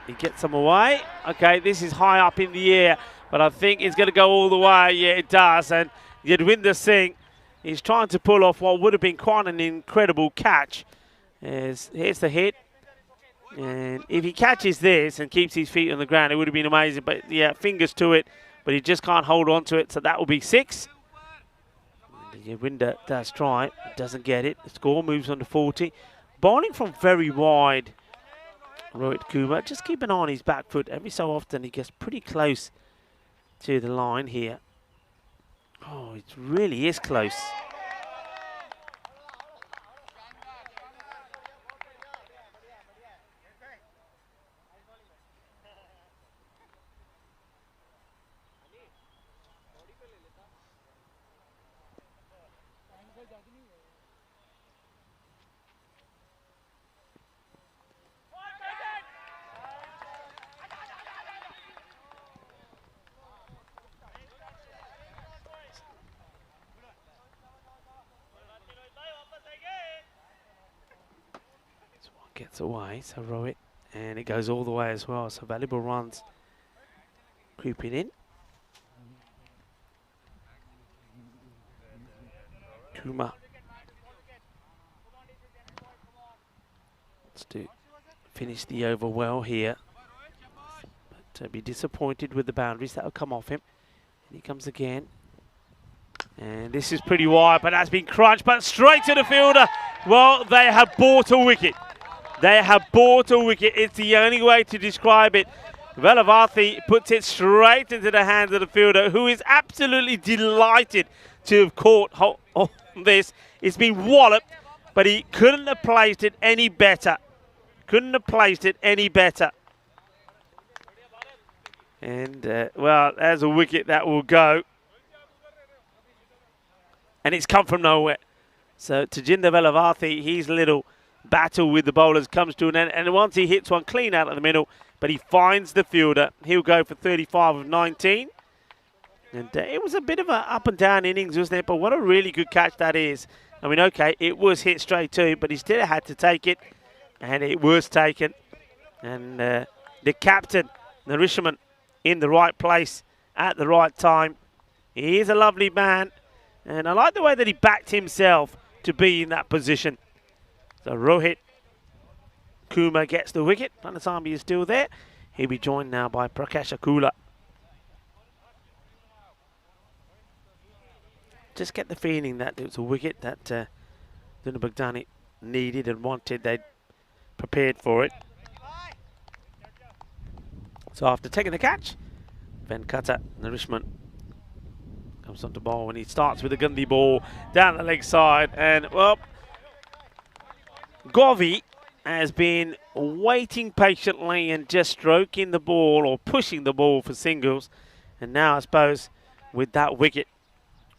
He gets them away. Okay, this is high up in the air, but I think it's going to go all the way. Yeah, it does. And Yadwinder Singh is trying to pull off what would have been quite an incredible catch. Here's the hit. And if he catches this and keeps his feet on the ground, it would have been amazing. But yeah, fingers to it. But he just can't hold on to it. So that will be 6. Yadwinder does try. Doesn't get it. The score moves on to 40. Bowling from very wide. Rohit Kumar, just keep an eye on his back foot. Every so often he gets pretty close to the line here. Oh, it really is close. Gets away, so Rohit, and it goes all the way as well. So valuable runs creeping in. Kumar wants to finish the over well here, but be disappointed with the boundaries that will come off him. And he comes again, and this is pretty wide, but that's been crunched, but straight to the fielder. Well, they have bought a wicket. They have bought a wicket. It's the only way to describe it. Velavarthi puts it straight into the hands of the fielder, who is absolutely delighted to have caught on this. It's been walloped, but he couldn't have placed it any better. Couldn't have placed it any better. And, well, there's a wicket that will go. And it's come from nowhere. So Tajinder Velavarthi, his little battle with the bowlers comes to an end, and once he hits one clean out of the middle, but he finds the fielder. He'll go for 35 of 19. And it was a bit of an up and down innings, wasn't it? But what a really good catch that is. I mean, okay, it was hit straight to him, but he still had to take it, and it was taken. And the captain, Narishaman, in the right place at the right time. He is a lovely man, and I like the way that he backed himself to be in that position. So Rohit Kumar gets the wicket. Planisami is still there. He'll be joined now by Prakash Akula. Just get the feeling that it was a wicket that Duna Baghdani needed and wanted. They'd prepared for it. So after taking the catch, Venkata Narishman comes on to bowl, and he starts with a Gandhi ball down the leg side. And, well, Govi has been waiting patiently and just stroking the ball or pushing the ball for singles. And now, I suppose, with that wicket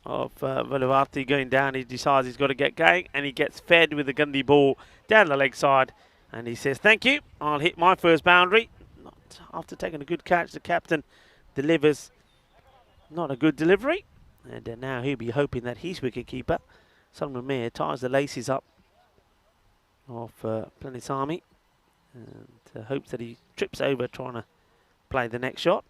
of Velavarthi going down, he decides he's got to get going, and he gets fed with the Gandhi ball down the leg side. And he says, thank you, I'll hit my first boundary. Not after taking a good catch, the captain delivers not a good delivery. And now he'll be hoping that his wicketkeeper, Salman Mir, ties the laces up of Planisami, and hopes that he trips over trying to play the next shot.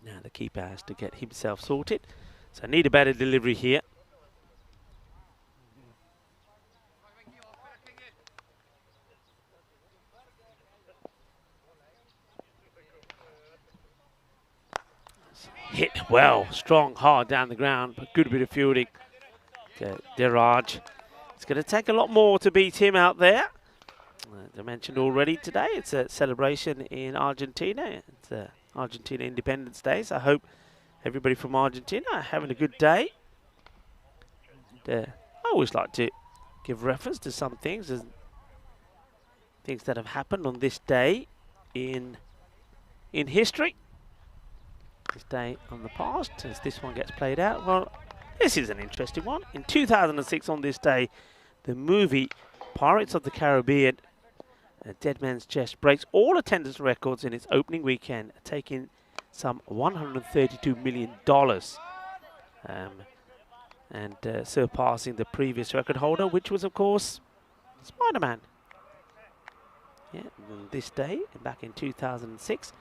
Now the keeper has to get himself sorted. So need a better delivery here. Hit well, strong, hard down the ground, but good bit of fielding. Diraj. It's going to take a lot more to beat him out there. As I mentioned already today, it's a celebration in Argentina. It's Argentina Independence Day, so I hope everybody from Argentina are having a good day. I always like to give reference to some things, as things that have happened on this day in history. This day on the past, as this one gets played out. Well, this is an interesting one. In 2006, on this day, the movie Pirates of the Caribbean, Dead Man's Chest, breaks all attendance records in its opening weekend, taking some $132 million and surpassing the previous record holder, which was, of course, Spider-Man. Yeah, on this day, back in 2006.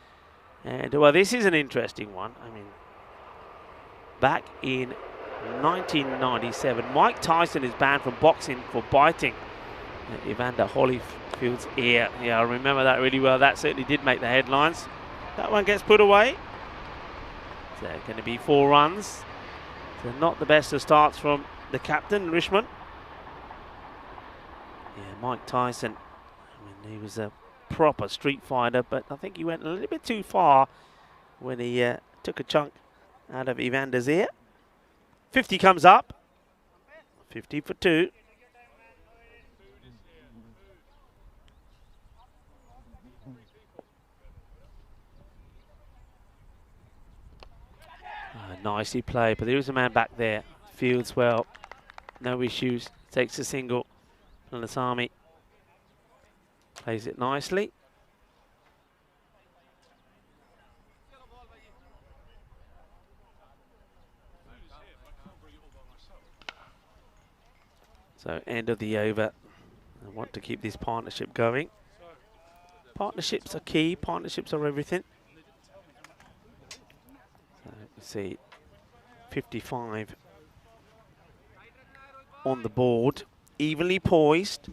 And, well, this is an interesting one. I mean, back in 1997, Mike Tyson is banned from boxing for biting Evander Holyfield's ear. Yeah, I remember that really well. That certainly did make the headlines. That one gets put away. So going to be 4 runs. So not the best of starts from the captain, Richmond. Yeah, Mike Tyson, I mean, he was a proper street fighter, but I think he went a little bit too far when he took a chunk out of Evander's ear. 50 comes up. 50 for 2. Nicely played, but there is a man back there. Fields well. No issues. Takes a single. Palasami plays it nicely. So end of the over. I want to keep this partnership going. Partnerships are key. Partnerships are everything. So you see 55 on the board. Evenly poised.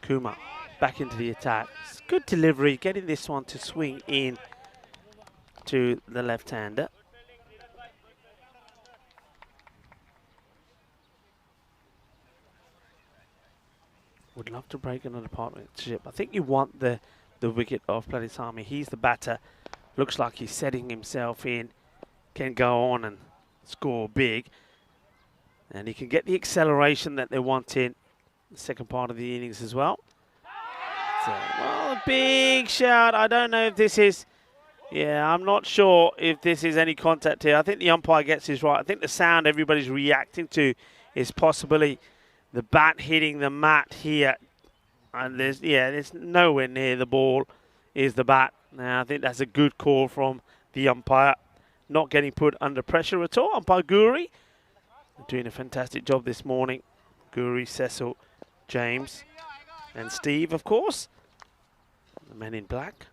Kuma back into the attack. It's good delivery, getting this one to swing in to the left-hander. Would love to break another partnership. I think you want the wicket of Palasami. He's the batter. Looks like he's setting himself in. Can go on and score big. And he can get the acceleration that they want in the second part of the innings as well. So, well, a big shout. I don't know if this is... Yeah, I'm not sure if this is any contact here. I think the umpire gets this right. I think the sound everybody's reacting to is possibly the bat hitting the mat here. And there's nowhere near the ball is the bat. Now, I think that's a good call from the umpire. Not getting put under pressure at all. Umpire Guri doing a fantastic job this morning. Guri, Cecil, James, and Steve, of course. The men in black.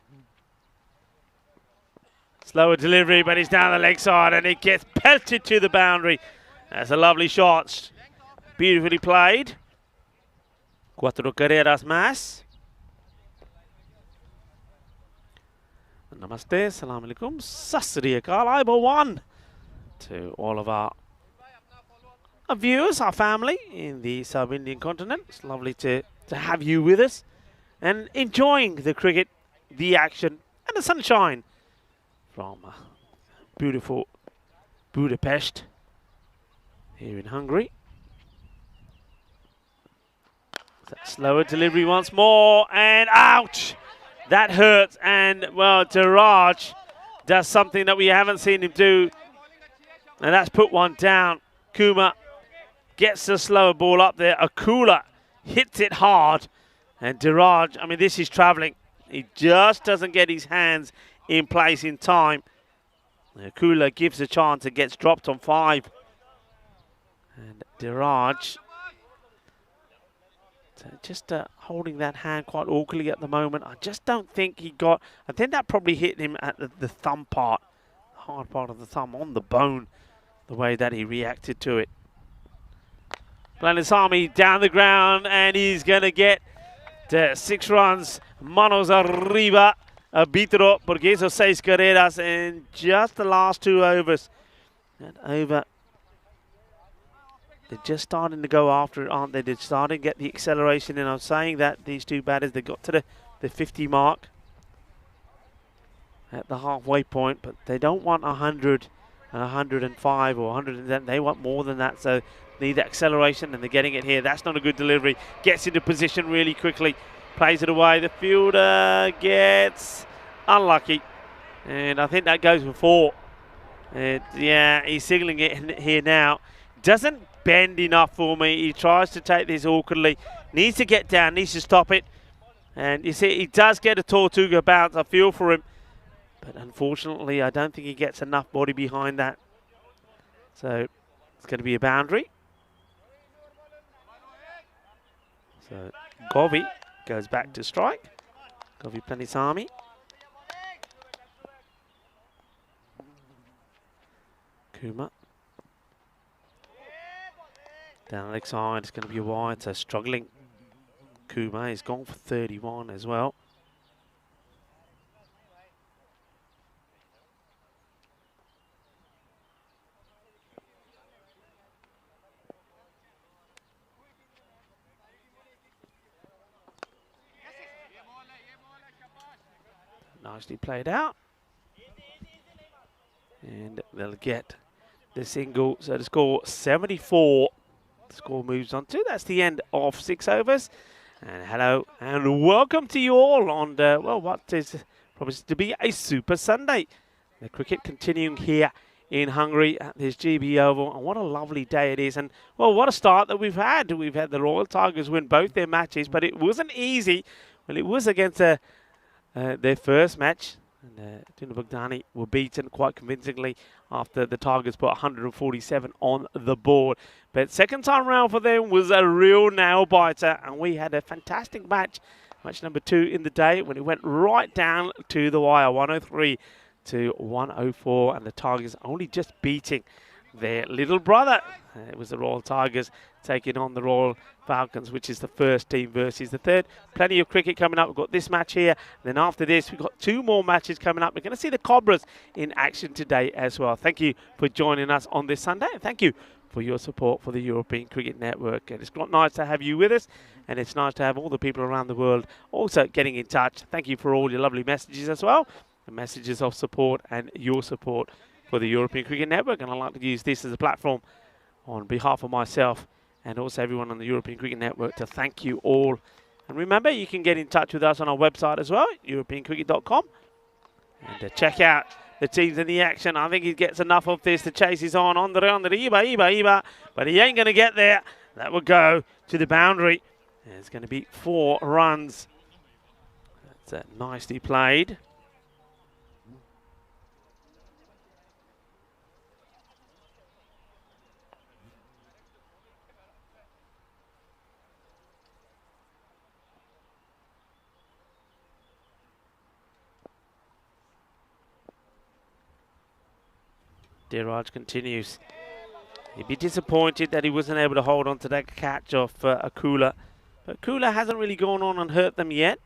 Slower delivery, but he's down the leg side and it gets pelted to the boundary. That's a lovely shot. Beautifully played. 4 carreras más. Namaste, salam alaikum, sasri akal, Ibo 1 to all of our viewers, our family in the sub-Indian continent. It's lovely to have you with us and enjoying the cricket, the action and the sunshine from beautiful Budapest here in Hungary. Slower delivery once more, and ouch! That hurts, and, well, Diraj does something that we haven't seen him do, and that's put one down. Kuma gets the slower ball up there. Akula hits it hard. And Diraj, I mean, this is travelling. He just doesn't get his hands in place in time. Akula gives a chance and gets dropped on 5. And Diraj just holding that hand quite awkwardly at the moment. I just don't think he got... I think that probably hit him at the thumb part, the hard part of the thumb, on the bone, the way that he reacted to it. Planisami down the ground, and he's going to get 6 runs. Manos arriba, arbitro, porque hizo 6 carreras in just the last 2 overs. And over. They're just starting to go after it, aren't they? They're starting to get the acceleration, and I'm saying that these 2 batters, they got to the 50 mark at the halfway point, but they don't want 100 and 105 or 110. They want more than that, so need that acceleration, and they're getting it here. That's not a good delivery. Gets into position really quickly, plays it away. The fielder gets unlucky, and I think that goes for 4. Yeah, he's signaling it here now. Doesn't bend enough for me. He tries to take this awkwardly. Needs to get down, needs to stop it. And you see, he does get a Tortuga bounce. I feel for him. But unfortunately, I don't think he gets enough body behind that. So it's going to be a boundary. So Govi goes back to strike. Govi Planisami. Kuma. Down the leg side, it's going to be a wide, so struggling. Kuma is gone for 31 as well. Nicely played out. And they'll get the single, so to score 74. The score moves on to. That's the end of 6 overs. And hello and welcome to you all on, well, what is promised to be a Super Sunday. The cricket continuing here in Hungary at this GB Oval. And what a lovely day it is. And, well, what a start that we've had. We've had the Royal Tigers win both their matches, but it wasn't easy. Well, it was against their first match. And Tuna Bogdani were beaten quite convincingly after the Tigers put 147 on the board. But second time round for them was a real nail-biter, and we had a fantastic match number 2 in the day, when it went right down to the wire, 103 to 104, and the Tigers only just beating their little brother. It was the Royal Tigers taking on the Royal Falcons, which is the first team versus the third. Plenty of cricket coming up. We've got this match here. Then after this, we've got 2 more matches coming up. We're going to see the Cobras in action today as well. Thank you for joining us on this Sunday. And thank you for your support for the European Cricket Network. And it's nice to have you with us. And it's nice to have all the people around the world also getting in touch. Thank you for all your lovely messages as well. The messages of support and your support for the European Cricket Network. And I'd like to use this as a platform on behalf of myself and also everyone on the European Cricket Network to thank you all. And remember, you can get in touch with us on our website as well, europeancricket.com, and check out the teams in the action. I think he gets enough of this. The chase is on the Iba, but he ain't going to get there. That will go to the boundary. And it's going to be 4 runs. That's nicely played. Diraj continues. He'd be disappointed that he wasn't able to hold on to that catch off Akula. But Akula hasn't really gone on and hurt them yet.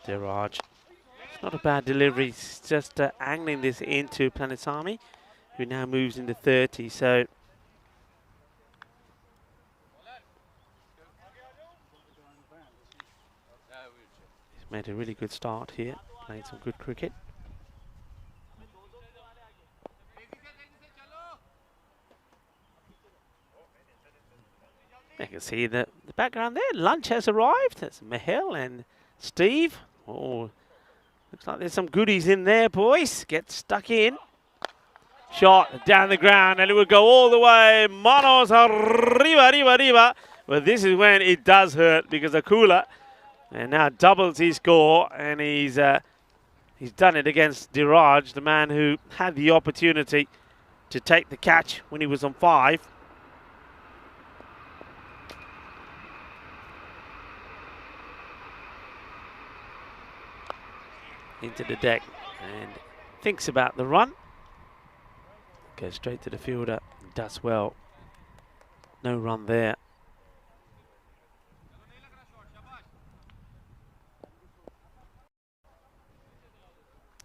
Diraj. It's not a bad delivery. It's just angling this into Planisami, who now moves into 30. So made a really good start here, playing some good cricket. can see the background there. Lunch has arrived. That's Mihail and Steve. Oh, looks like there's some goodies in there, boys. Get stuck in. Shot down the ground, and it will go all the way. Manos arriba. Well, this is when it does hurt because Akula and now doubles his score, and he's done it against Diraj, the man who had the opportunity to take the catch when he was on 5. Into the deck and thinks about the run. Goes straight to the fielder, does well. No run there.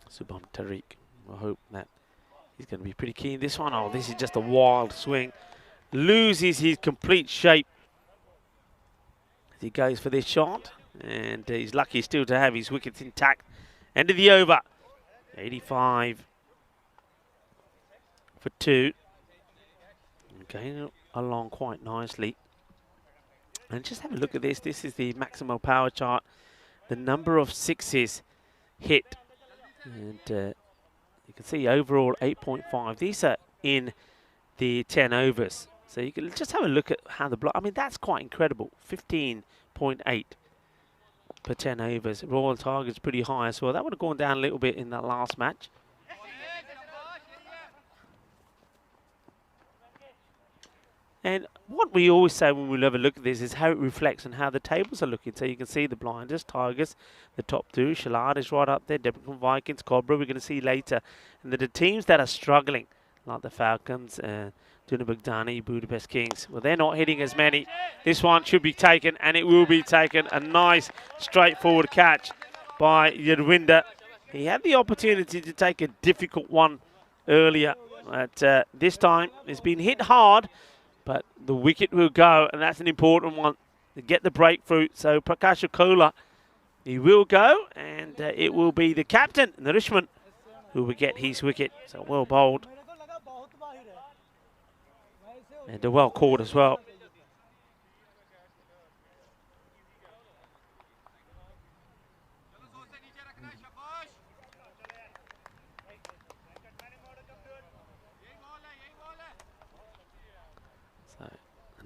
Subham Tariq. I hope that he's going to be pretty keen. This one, oh, this is just a wild swing. Loses his complete shape as he goes for this shot. And he's lucky still to have his wickets intact. End of the over. 85 for 2. Going along quite nicely. And just have a look at this. This is the maximal power chart. The number of sixes hit. And you can see overall 8.5. These are in the 10 overs. So you can just have a look at how the block. I mean, that's quite incredible. 15.8 per 10 overs. Royal target's pretty high as well. That would have gone down a little bit in that last match. And what we always say when we have a look at this is how it reflects and how the tables are looking. So you can see the blinders, Tigers, the top 2. Shalad is right up there. Debrecen Vikings, Cobra we're going to see later. And the teams that are struggling, like the Falcons, Duna Bogdani, Budapest Kings, well, they're not hitting as many. This one should be taken, and it will be taken. A nice, straightforward catch by Yadwinder. He had the opportunity to take a difficult one earlier. But this time, it's been hit hard. But the wicket will go, and that's an important one to get the breakthrough. So Prakash Akola, he will go, and it will be the captain, Narishman, who will get his wicket. So well bowled. And well caught as well.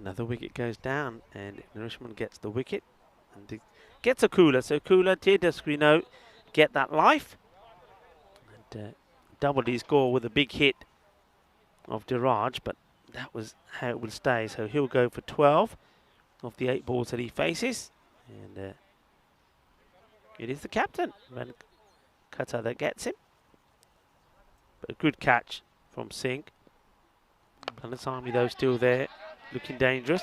Another wicket goes down, and Narishman gets the wicket and gets a cooler. So Cooler did, as we know, get that life and doubled his score with a big hit of Diraj, but that was how it would stay. So he'll go for 12 of the 8 balls that he faces, and it is the captain, Ran Qatar, that gets him. But a good catch from Singh. Palasami though still there. Looking dangerous.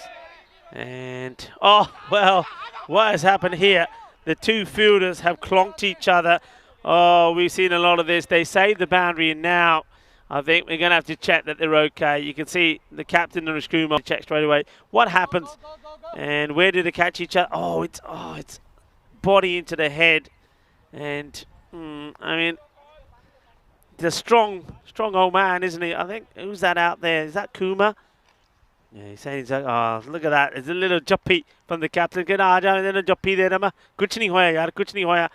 And, oh, well, what has happened here? The 2 fielders have clonked each other. Oh, we've seen a lot of this. They saved the boundary, and now I think we're going to have to check that they're okay. You can see the captain and the screamer check straight away. What happens? And where did they catch each other? Oh, it's body into the head. And, I mean, the strong old man, isn't he? I think, who's that out there? Is that Kuma? Yeah, he's saying, oh, look at that. It's a little juppy from the captain. Get a little juppy there, kuch nahi hoya yaar, kuch nahi hoya.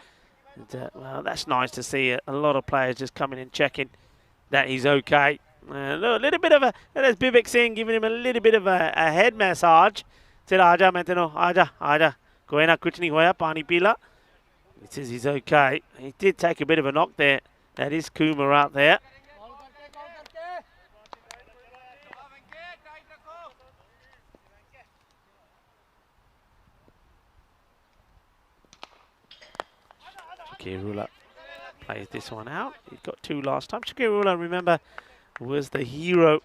Well, that's nice to see a lot of players just coming and checking that he's okay. A little bit of there's Vivek Singh giving him a little bit of a head massage. Said, Aja, Mentano, Aja. Koi na kuch nahi hoya, pani pila. He says he's okay. He did take a bit of a knock there. That is Kuma out there. Shakirullah plays this one out. He got 2 last time. Shakirullah, remember, was the hero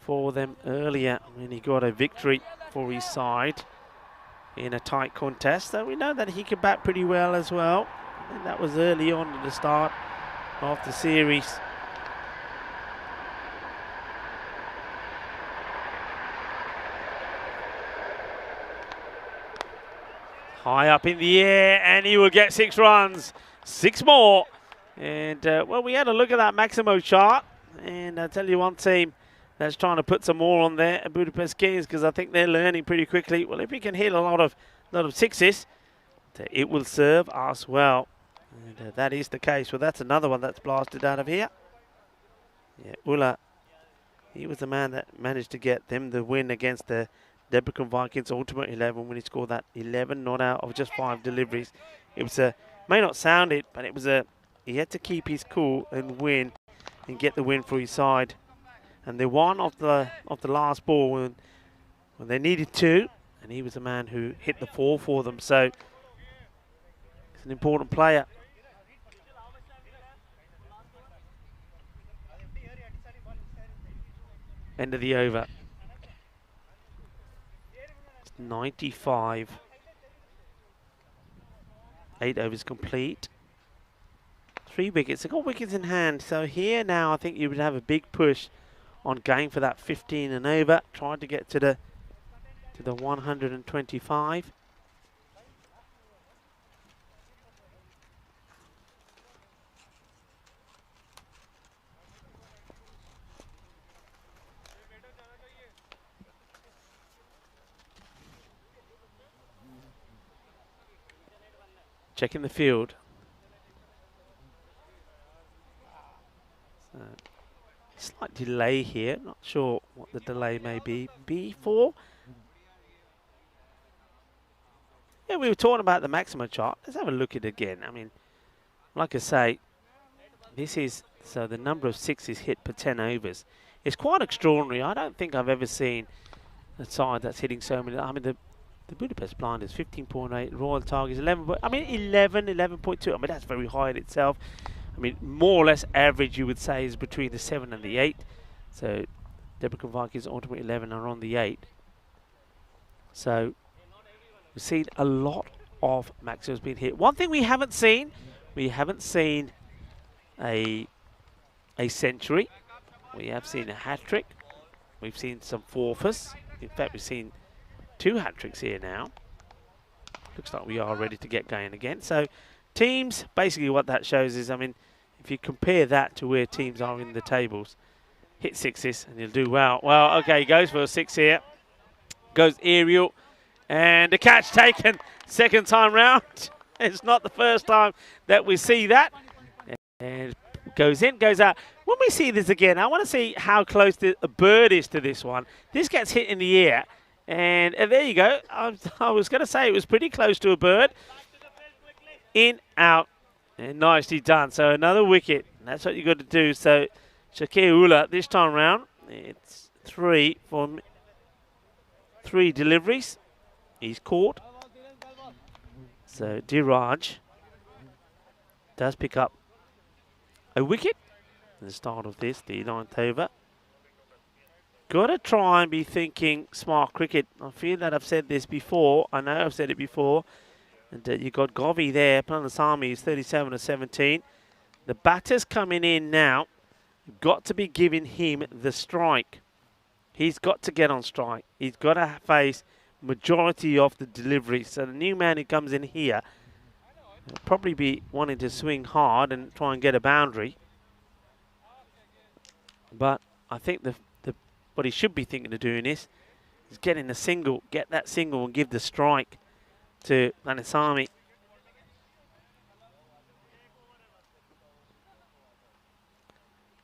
for them earlier when he got a victory for his side in a tight contest. So we know that he can bat pretty well as well. And that was early on at the start of the series. High up in the air, and he will get 6 runs. 6 more. And, well, we had a look at that Maximo chart. And I'll tell you one team that's trying to put some more on there at Budapest Kings, because I think they're learning pretty quickly. Well, if we can hit a lot of sixes, it will serve us well. And that is the case. Well, that's another one that's blasted out of here. Yeah, Ulla, he was the man that managed to get them the win against the Debrecen Vikings Ultimate 11 when he scored that 11 not out of just 5 deliveries. It was a, may not sound it, but it was a, he had to keep his cool and win and get the win for his side. And they won off the last ball when they needed to, and he was the man who hit the 4 for them. So he's an important player. End of the over. It's 95. 8 overs complete. 3 wickets. They've got wickets in hand. So here now I think you would have a big push on going for that 15 and over. Trying to get to the 125. Checking the field. So, slight delay here. Not sure what the delay may be for. Yeah, we were talking about the maximum chart. Let's have a look at it again. I mean, like I say, this is, so the number of 6s hit per 10 overs. It's quite extraordinary. I don't think I've ever seen a side that's hitting so many. I mean, the Budapest blind is 15.8, Royal Target is 11. I mean, 11.2. I mean, that's very high in itself. I mean, more or less average, you would say, is between the 7 and the 8. So, Debrecen Vikings Ultimate 11 are on the 8. So, we've seen a lot of maximums being hit. One thing we haven't seen a century. We have seen a hat-trick. We've seen some forfeits. In fact, we've seen 2 hat-tricks here now. Looks like we are ready to get going again. So teams, basically what that shows is, I mean, if you compare that to where teams are in the tables, hit 6s and you'll do well. Well, okay, he goes for a 6 here. Goes aerial. And the catch taken second time round. It's not the first time that we see that. And goes in, goes out. When we see this again, I want to see how close the bird is to this one. This gets hit in the air. And there you go. I was going to say it was pretty close to a bird. In, out, and nicely done. So another wicket. That's what you got to do. So Shakir Ula this time round, it's 3 from 3 deliveries. He's caught. So Diraj does pick up a wicket at the start of this, the 9th over. Got to try and be thinking smart cricket. I feel that I've said this before. I know I've said it before. And you've got Govey there. Palanasamy is 37 of 17. The batter's coming in now. You've got to be giving him the strike. He's got to get on strike. He's got to face majority of the delivery. So the new man who comes in here will probably be wanting to swing hard and try and get a boundary. But I think what he should be thinking of doing is getting the single, get that single and give the strike to Palanasamy.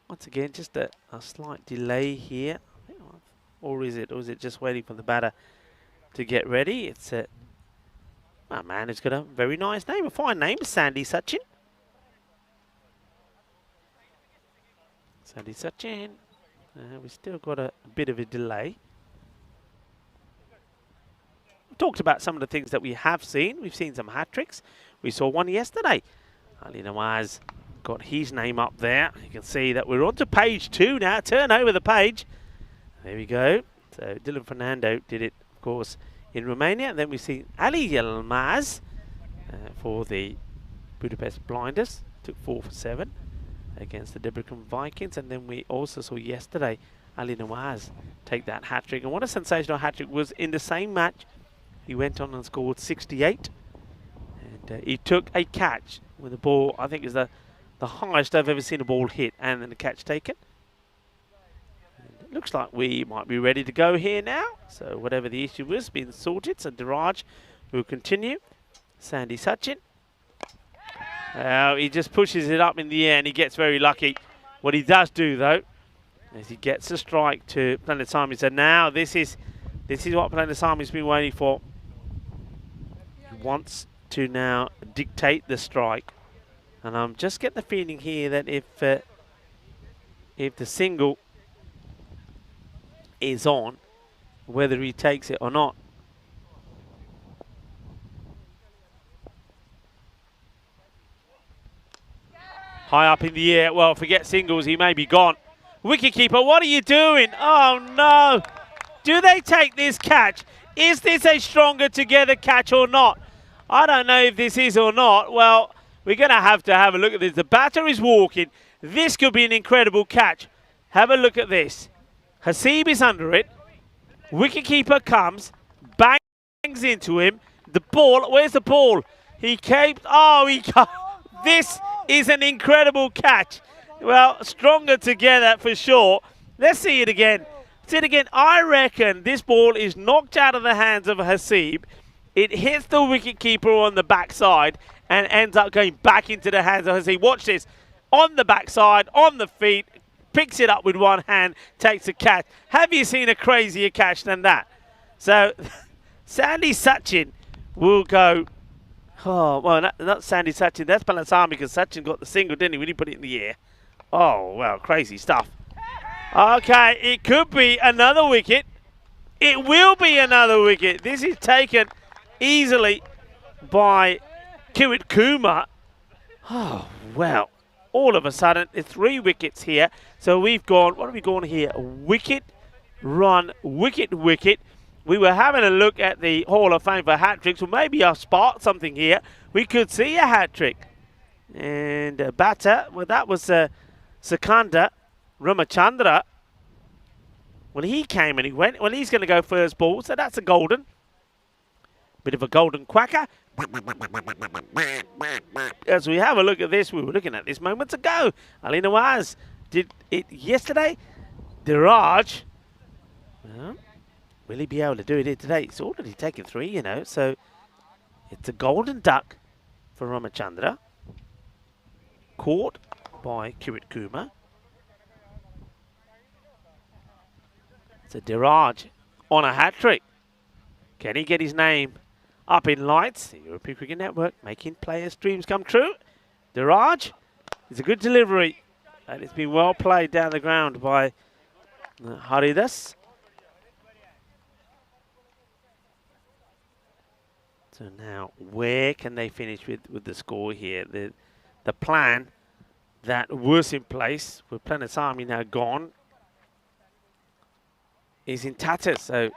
Once again, just a slight delay here. Or is it just waiting for the batter to get ready? It's a man who's got a very nice name, a fine name, Sandy Sachin. Sandy Sachin. We've still got a bit of a delay. We talked about some of the things that we have seen. We've seen some hat-tricks. We saw one yesterday. Ali Nawaz got his name up there. You can see that we're on to page 2 now. Turn over the page. There we go. So Dylan Fernando did it, of course, in Romania. And then we see Ali Yilmaz for the Budapest Blinders. Took 4 for 7 against the Debrecen Vikings. And then we also saw yesterday Ali Nawaz take that hat-trick. And what a sensational hat-trick was in the same match. He went on and scored 68. And he took a catch with the ball, I think is the highest I've ever seen a ball hit, and then the catch taken. And looks like we might be ready to go here now. So whatever the issue was, been sorted. So Diraj will continue. Sandy Sachin. He just pushes it up in the air and he gets very lucky. What he does do though, is he gets a strike to Planetami. So now this is what Planetami's been waiting for. He wants to now dictate the strike. And I'm just getting the feeling here that if the single is on, whether he takes it or not. High up in the air. Well, forget singles. He may be gone. Wicketkeeper, what are you doing? Oh, no. Do they take this catch? Is this a stronger together catch or not? I don't know if this is or not. Well, we're going to have a look at this. The batter is walking. This could be an incredible catch. Have a look at this. Haseeb is under it. Wicketkeeper comes, bangs into him. The ball, where's the ball? He came, this is an incredible catch. Well, stronger together for sure. Let's see it again. See it again. I reckon this ball is knocked out of the hands of Haseeb. It hits the wicketkeeper on the backside and ends up going back into the hands of Haseeb. Watch this. On the backside, on the feet, picks it up with one hand, takes a catch. Have you seen a crazier catch than that? So, Sandy Sachin will go. Oh, well, not Sandy Sachin. That's Palasami because Sachin got the single, didn't he, when he put it in the air? Oh, well, crazy stuff. Okay, it could be another wicket. It will be another wicket. This is taken easily by Kiwit Kumar. Oh, well, all of a sudden, there's 3 wickets here. So we've gone, what have we gone here? Wicket, run, wicket, wicket. We were having a look at the Hall of Fame for hat-tricks. Well, maybe I'll spot something here. We could see a hat-trick. And batter, well, that was Sakanda Ramachandra. Well, he came and he went. Well, he's going to go first ball, so that's a golden. Bit of a golden quacker. As we have a look at this, we were looking at this moments ago. Ali Nawaz did it yesterday. Diraj. Well, will he be able to do it here today? It's already taken 3, you know, so it's a golden duck for Ramachandra. Caught by Kiwit Kumar. So Diraj on a hat-trick. Can he get his name up in lights? The European Cricket Network making players' dreams come true. Diraj, it's a good delivery. And it's been well played down the ground by Haridas. So now, where can they finish with the score here? The plan that was in place with Planetami now gone is in tatters. So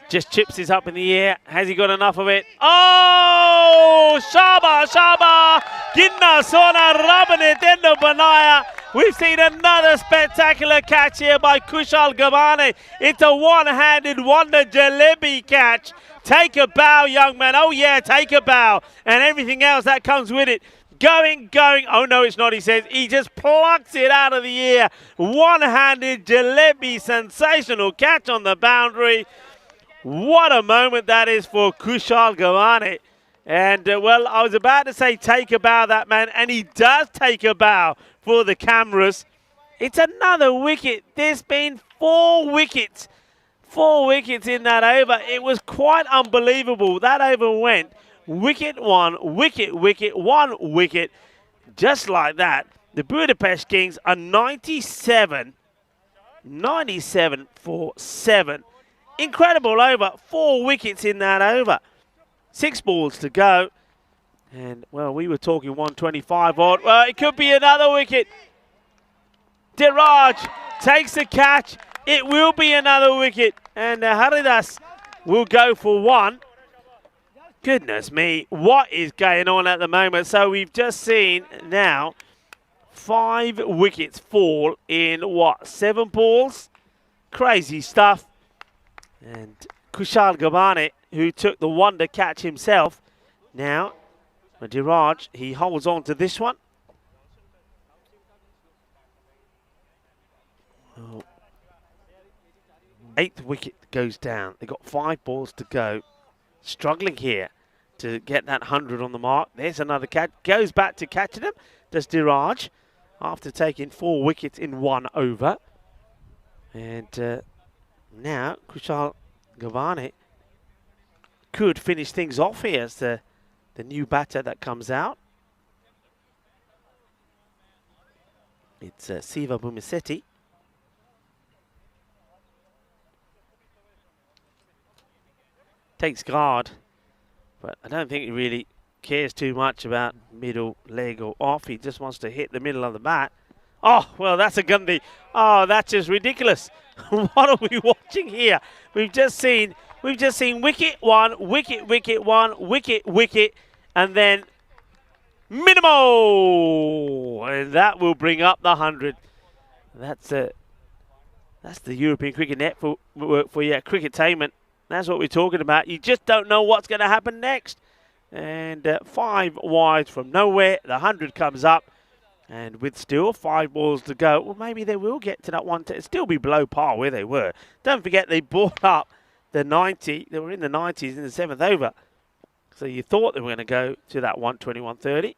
just chips this up in the air. Has he got enough of it? Oh! Shaba, Shaba! Ginna Sona Rabane Tendo Banaya. We've seen another spectacular catch here by Kushal Gavane. It's a one-handed wonder jalebi catch. Take a bow, young man. Oh, yeah, take a bow. And everything else that comes with it. Going. Oh, no, it's not, he says. He just plucks it out of the air. One-handed jalebi, sensational catch on the boundary. What a moment that is for Kushal Gavane. And, well, I was about to say take a bow, that man. And he does take a bow for the cameras. It's another wicket. There's been 4 wickets. 4 wickets in that over. It was quite unbelievable. That over went wicket 1, wicket, 1 wicket. Just like that. The Budapest Kings are 97 for 7. Incredible over. 4 wickets in that over. 6 balls to go. And, well, we were talking 125 odd. Well, it could be another wicket. Diraj takes the catch. It will be another wicket. And Haridas will go for 1. Goodness me, what is going on at the moment? So we've just seen now 5 wickets fall in, what, 7 balls? Crazy stuff. And Kushal Gavane, who took the wonder catch himself. Now, Diraj, he holds on to this one. Oh. 8th wicket goes down. They've got 5 balls to go. Struggling here to get that 100 on the mark. There's another catch. Goes back to catching him. Does Diraj after taking 4 wickets in 1 over. And now Kushal Gavane could finish things off here as the new batter that comes out. It's Siva Bumisetti. Takes guard, but I don't think he really cares too much about middle, leg or off. He just wants to hit the middle of the bat. Oh, well, that's a Gundy. Oh, that's just ridiculous. What are we watching here? We've just seen wicket 1, wicket 1, wicket, and then minimal, and that will bring up the 100. That's the European Cricket Network for you, cricketainment. That's what we're talking about. You just don't know what's going to happen next. And 5 wide from nowhere, the 100 comes up, and with still 5 balls to go, well, maybe they will get to that one. It'll still be below par where they were. Don't forget they brought up the 90. They were in the 90s in the 7th over. So you thought they were going to go to that 120, 130.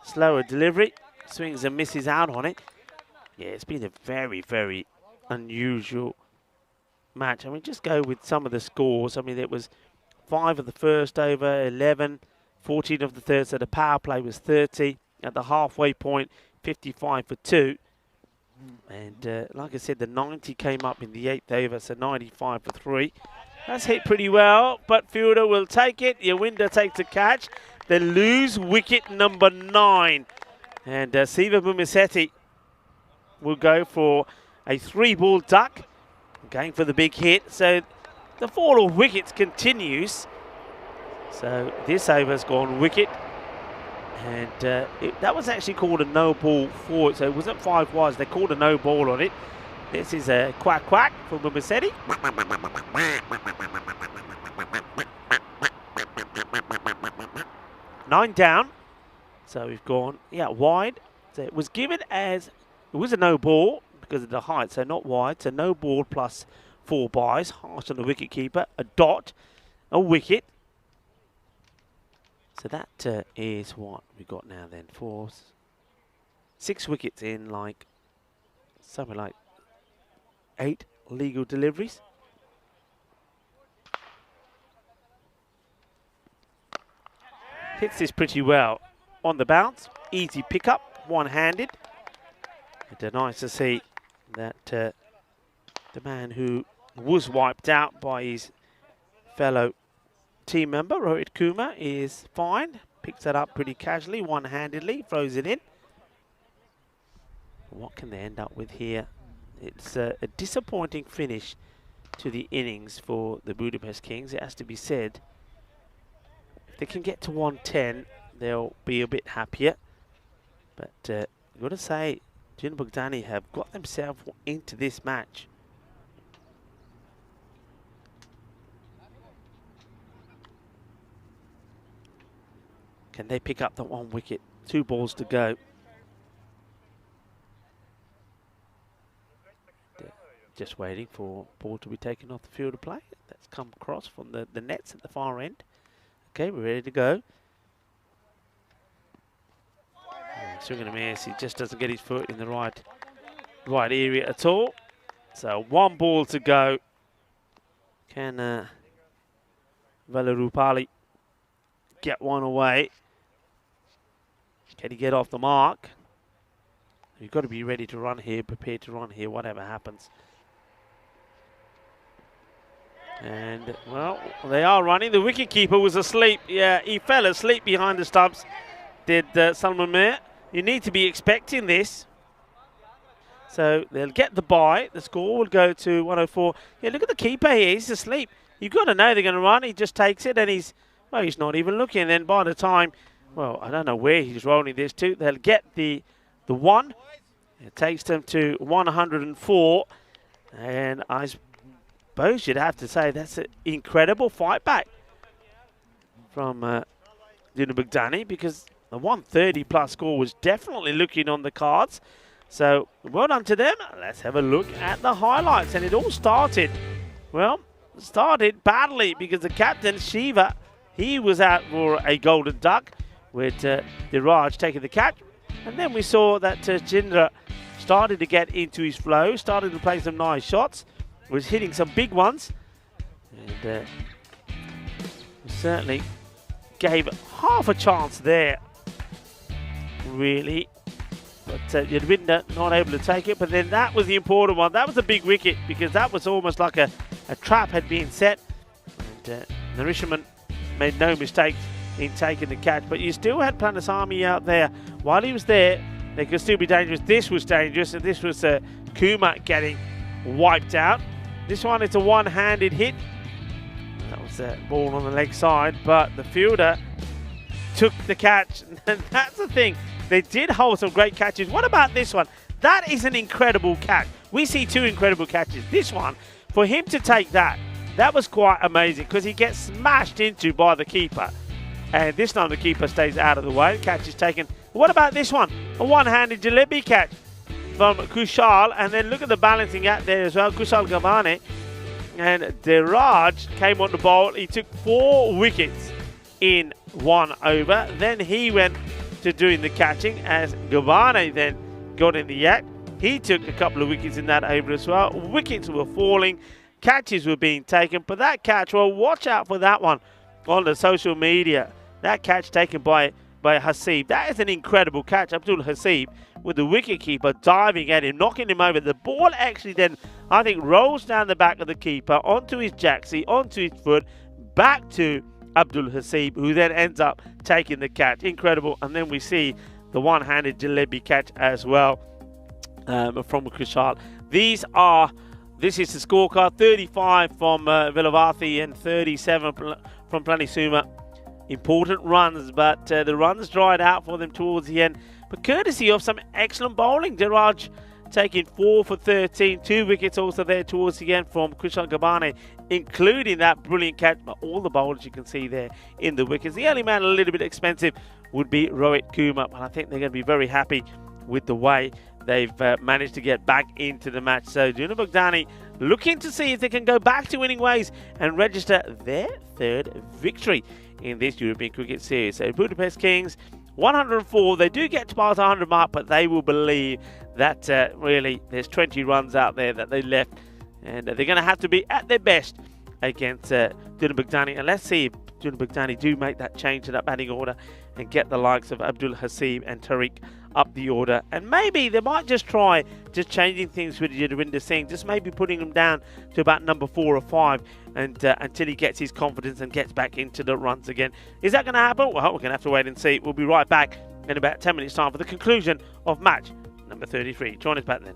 Slower delivery. Swings and misses out on it. Yeah, it's been a very, very unusual match. I mean, just go with some of the scores. I mean, it was 5 of the first over, 11, 14 of the third. So the power play was 30. At the halfway point, 55 for 2. And like I said, the 90 came up in the 8th over, so 95 for 3. That's hit pretty well, but fielder will take it. Yawinder takes a catch. They lose wicket number 9. And Siva Bumisetti will go for a 3-ball duck, going for the big hit. So the fall of wickets continues. So this over's gone wicket. And that was actually called a no ball forward, so it wasn't 5 wides. They called a no ball on it. This is a quack from Bumisetti. 9 down. So we've gone, wide. So it was given as, it was a no ball because of the height, so not wide. So no ball plus 4 byes. Harsh on the wicket keeper. A dot, a wicket. So that is what we got now then. 6 wickets in something like 8 legal deliveries. Hits this pretty well on the bounce. Easy pickup, one-handed. And nice to see that the man who was wiped out by his fellow team member, Rohit Kumar, is fine. Picks that up pretty casually, one-handedly, throws it in. What can they end up with here? It's a disappointing finish to the innings for the Budapest Kings, it has to be said. If they can get to 110, they'll be a bit happier. But I've got to say, Jin Bogdani have got themselves into this match. Can they pick up the 1 wicket? 2 balls to go. They're just waiting for ball to be taken off the field of play. That's come across from the nets at the far end. Okay, we're ready to go. Swing and a miss. He just doesn't get his foot in the right area at all. So 1 ball to go. Can Velarupali get one away? Can he get off the mark? You've got to be ready to run here, prepared to run here, whatever happens. And, well, they are running. The wicketkeeper was asleep. Yeah, he fell asleep behind the stumps, did Salman Mir. You need to be expecting this. So they'll get the bye. The score will go to 104. Yeah, look at the keeper here. He's asleep. You've got to know they're going to run. He just takes it and he's not even looking. And then by the time, well, I don't know where he's rolling this to. They'll get the 1. It takes them to 104. And I suppose you'd have to say that's an incredible fight back from Dinu Bogdani, because the 130 plus score was definitely looking on the cards. So well done to them. Let's have a look at the highlights. And it all started well, started badly because the captain, Shiva, he was out for a golden duck with Diraj taking the catch. And then we saw that Jindra started to get into his flow, started to play some nice shots, was hitting some big ones, and certainly gave half a chance there, really. But Yadwinda not able to take it. But then that was the important one. That was a big wicket because that was almost like a trap had been set. And Narishaman made no mistakes in taking the catch. But you still had Planasamy out there. While he was there, they could still be dangerous. This was dangerous, and this was Kumar getting wiped out. This one, it's a one-handed hit. That was a ball on the leg side, but the fielder took the catch. And that's the thing. They did hold some great catches. What about this one? That is an incredible catch. We see two incredible catches. This one, for him to take that, that was quite amazing because he gets smashed into by the keeper. And this time the keeper stays out of the way. The catch is taken. What about this one? A one-handed jalebi catch from Kushal. And then look at the balancing act there as well. Kushal Gavane. And Diraj came on the bowl. He took 4 wickets in 1 over. Then he went to doing the catching as Gavane then got in the act. He took a couple of wickets in that over as well. Wickets were falling. Catches were being taken. But that catch, well, watch out for that one on the social media. That catch taken by Hasib. That is an incredible catch. Abdul Hasib with the wicketkeeper diving at him, knocking him over. The ball actually then, I think, rolls down the back of the keeper onto his jacksie, onto his foot, back to Abdul Hasib, who then ends up taking the catch. Incredible. And then we see the one-handed jalebi catch as well from Kushal. This is the scorecard. 35 from Vilavati and 37 from Planisuma. Important runs, but the runs dried out for them towards the end. But courtesy of some excellent bowling, Diraj taking 4 for 13. 2 wickets also there towards the end from Kushal Gabane, including that brilliant catch. But all the bowlers you can see there in the wickets. The only man a little bit expensive would be Rohit Kumar. But I think they're going to be very happy with the way they've managed to get back into the match. So Juna Bogdani looking to see if they can go back to winning ways and register their 3rd victory in this European Cricket Series. So Budapest Kings, 104. They do get past the 100 mark, but they will believe that really there's 20 runs out there that they left. And they're going to have to be at their best against Juna Bogdani. And let's see if Juna Bogdani do make that change to that batting order and get the likes of Abdul Hasib and Tariq up the order. And maybe they might just try just changing things with Yadwinder Singh, just maybe putting him down to about number 4 or 5 and until he gets his confidence and gets back into the runs again. Is that going to happen? Well, we're going to have to wait and see. We'll be right back in about 10 minutes time for the conclusion of match number 33. Join us back then.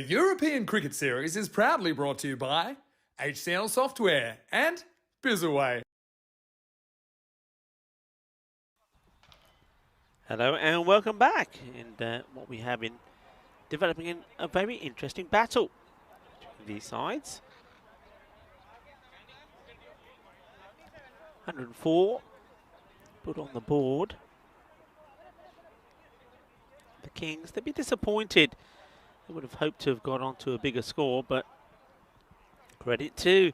The European Cricket Series is proudly brought to you by HCL Software and Bizaway. Hello and welcome back. And what we have in developing in a very interesting battle between these sides. 104 put on the board. The Kings, they'd be disappointed. They would have hoped to have got on to a bigger score, but credit to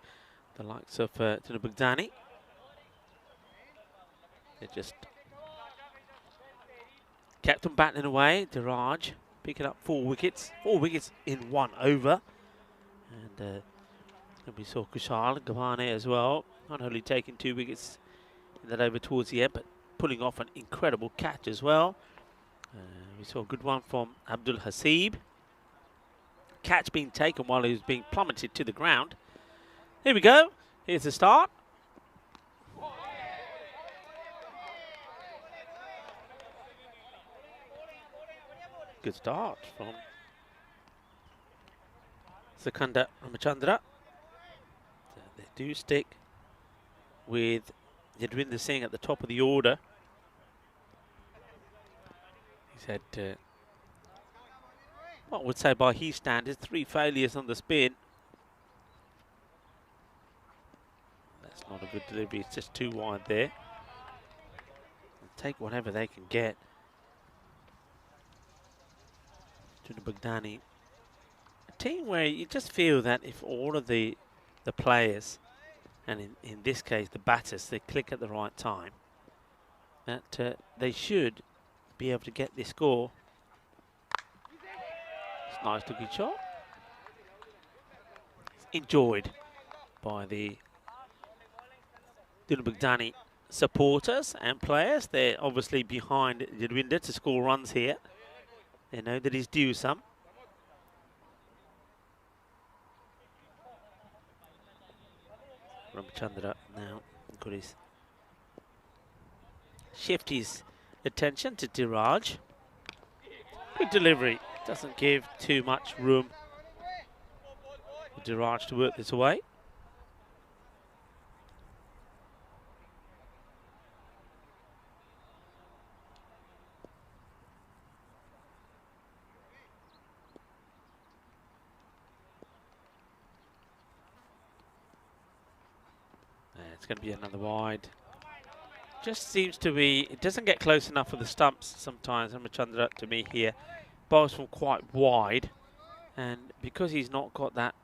the likes of Bogdani. They just kept them battling away. Diraj picking up 4 wickets. 4 wickets in 1 over. And we saw Kushal and Gavane as well. Not only taking 2 wickets in that over towards the end, but pulling off an incredible catch as well. We saw a good one from Abdul Hasib. Catch being taken while he was being plummeted to the ground. Here we go. Here's the start. Good start from Sekunda Ramachandra. So they do stick with Yadwinder Singh at the top of the order. He's had, what would say by his standards, 3 failures on the spin. That's not a good delivery, it's just too wide there. They'll take whatever they can get. Bogdani, a team where you just feel that if all of the players, and in this case the batters, they click at the right time, that they should be able to get this score. It's a nice looking shot. It's enjoyed by the Bogdani supporters and players. They're obviously behind Yadwinder to score runs here. They know that he's due some. Ramachandra now got his shift his attention to Diraj. Good delivery. Doesn't give too much room for Diraj to work this away. It's going to be another wide. Just seems to be, it doesn't get close enough for the stumps sometimes. Ramachandra to me here bowls from quite wide, and because he's not got that,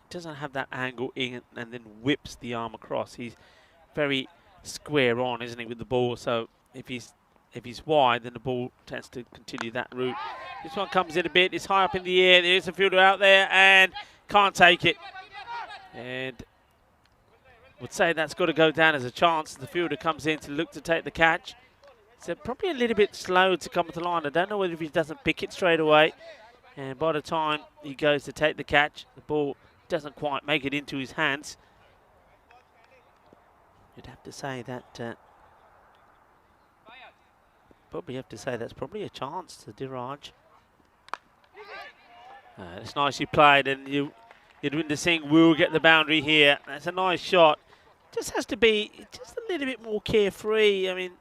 doesn't have that angle in and then whips the arm across. He's very square on, isn't he, with the ball? So if he's wide, then the ball tends to continue that route. This one comes in a bit. It's high up in the air. There is a fielder out there and can't take it. And would say that's got to go down as a chance. The fielder comes in to look to take the catch. So probably a little bit slow to come to the line. I don't know whether if he doesn't pick it straight away. And by the time he goes to take the catch, the ball doesn't quite make it into his hands. You'd have to say that, probably have to say that's probably a chance to Diraj. It's nicely played, and Yadwinder Singh will get the boundary here. That's a nice shot. Just has to be just a little bit more carefree. I mean,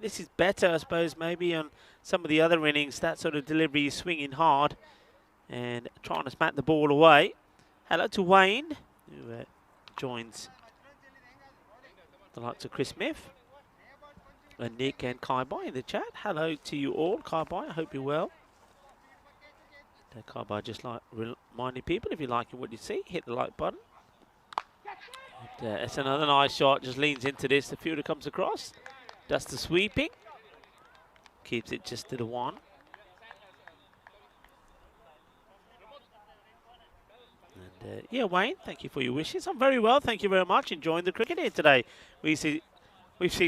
this is better, I suppose, maybe on some of the other innings. That sort of delivery is swinging hard and trying to smack the ball away. Hello to Wayne, who joins the likes of Chris Smith and Nick and Kai Bai in the chat. Hello to you all. Kai Bai, I hope you're well. Kai Bai just like reminding people, if you're liking what you see, hit the like button. It's another nice shot, just leans into this. The fielder comes across, does the sweeping, keeps it just to the one. And yeah, Wayne, thank you for your wishes. I'm very well, thank you very much. Enjoying the cricket here today. We've seen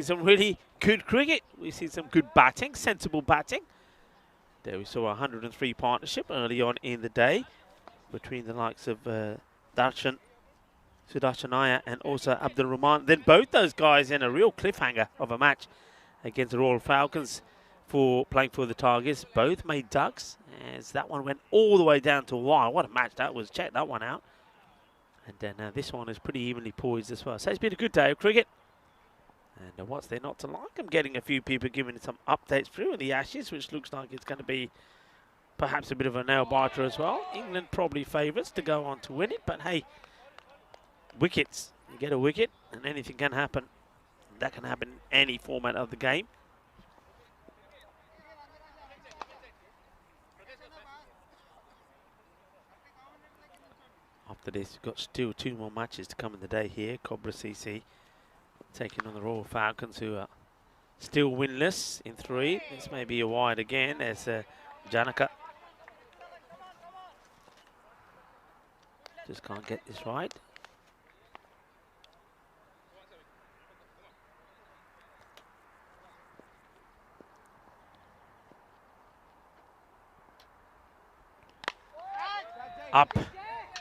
some really good cricket. We've seen some good batting, sensible batting. There we saw a 103 partnership early on in the day between the likes of Sudarshan Iyer and also Abdul Rahman. Then both those guys in a real cliffhanger of a match against the Royal Falcons for playing for the Tigers. Both made ducks, as that one went all the way down to wire. What a match that was. Check that one out. And then this one is pretty evenly poised as well. So it's been a good day of cricket. And what's there not to like? I'm getting a few people giving some updates through in the Ashes, which looks like it's going to be perhaps a bit of a nail-biter as well. England probably favourites to go on to win it, but hey, wickets. You get a wicket and anything can happen. That can happen in any format of the game. After this, we've got still 2 more matches to come in the day here. Cobra CC taking on the Royal Falcons, who are still winless in 3. This may be a wide again. There's Janaka. Just can't get this right. Up,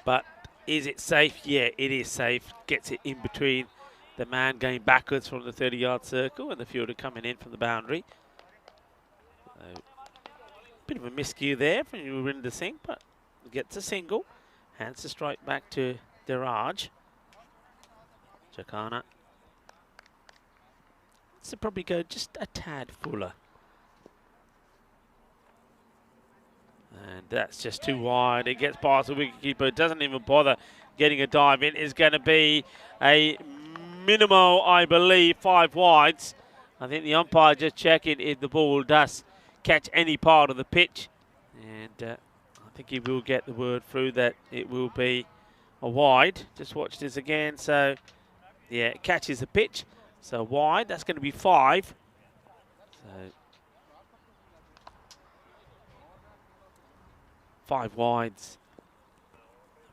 but is it safe? Yeah, it is safe. Gets it in between the man going backwards from the 30-yard circle and the fielder coming in from the boundary. So, bit of a miscue there from Yurinder Singh, but gets a single. Hands the strike back to Diraj. Chakana. So probably go just a tad fuller. And that's just too wide. It gets past the wicketkeeper. It doesn't even bother getting a dive in. It's going to be a minimal, I believe, 5 wides. I think the umpire just checking if the ball does catch any part of the pitch. And I think he will get the word through that it will be a wide. Just watch this again. So, yeah, it catches the pitch. So wide, that's going to be 5. So 5 wides.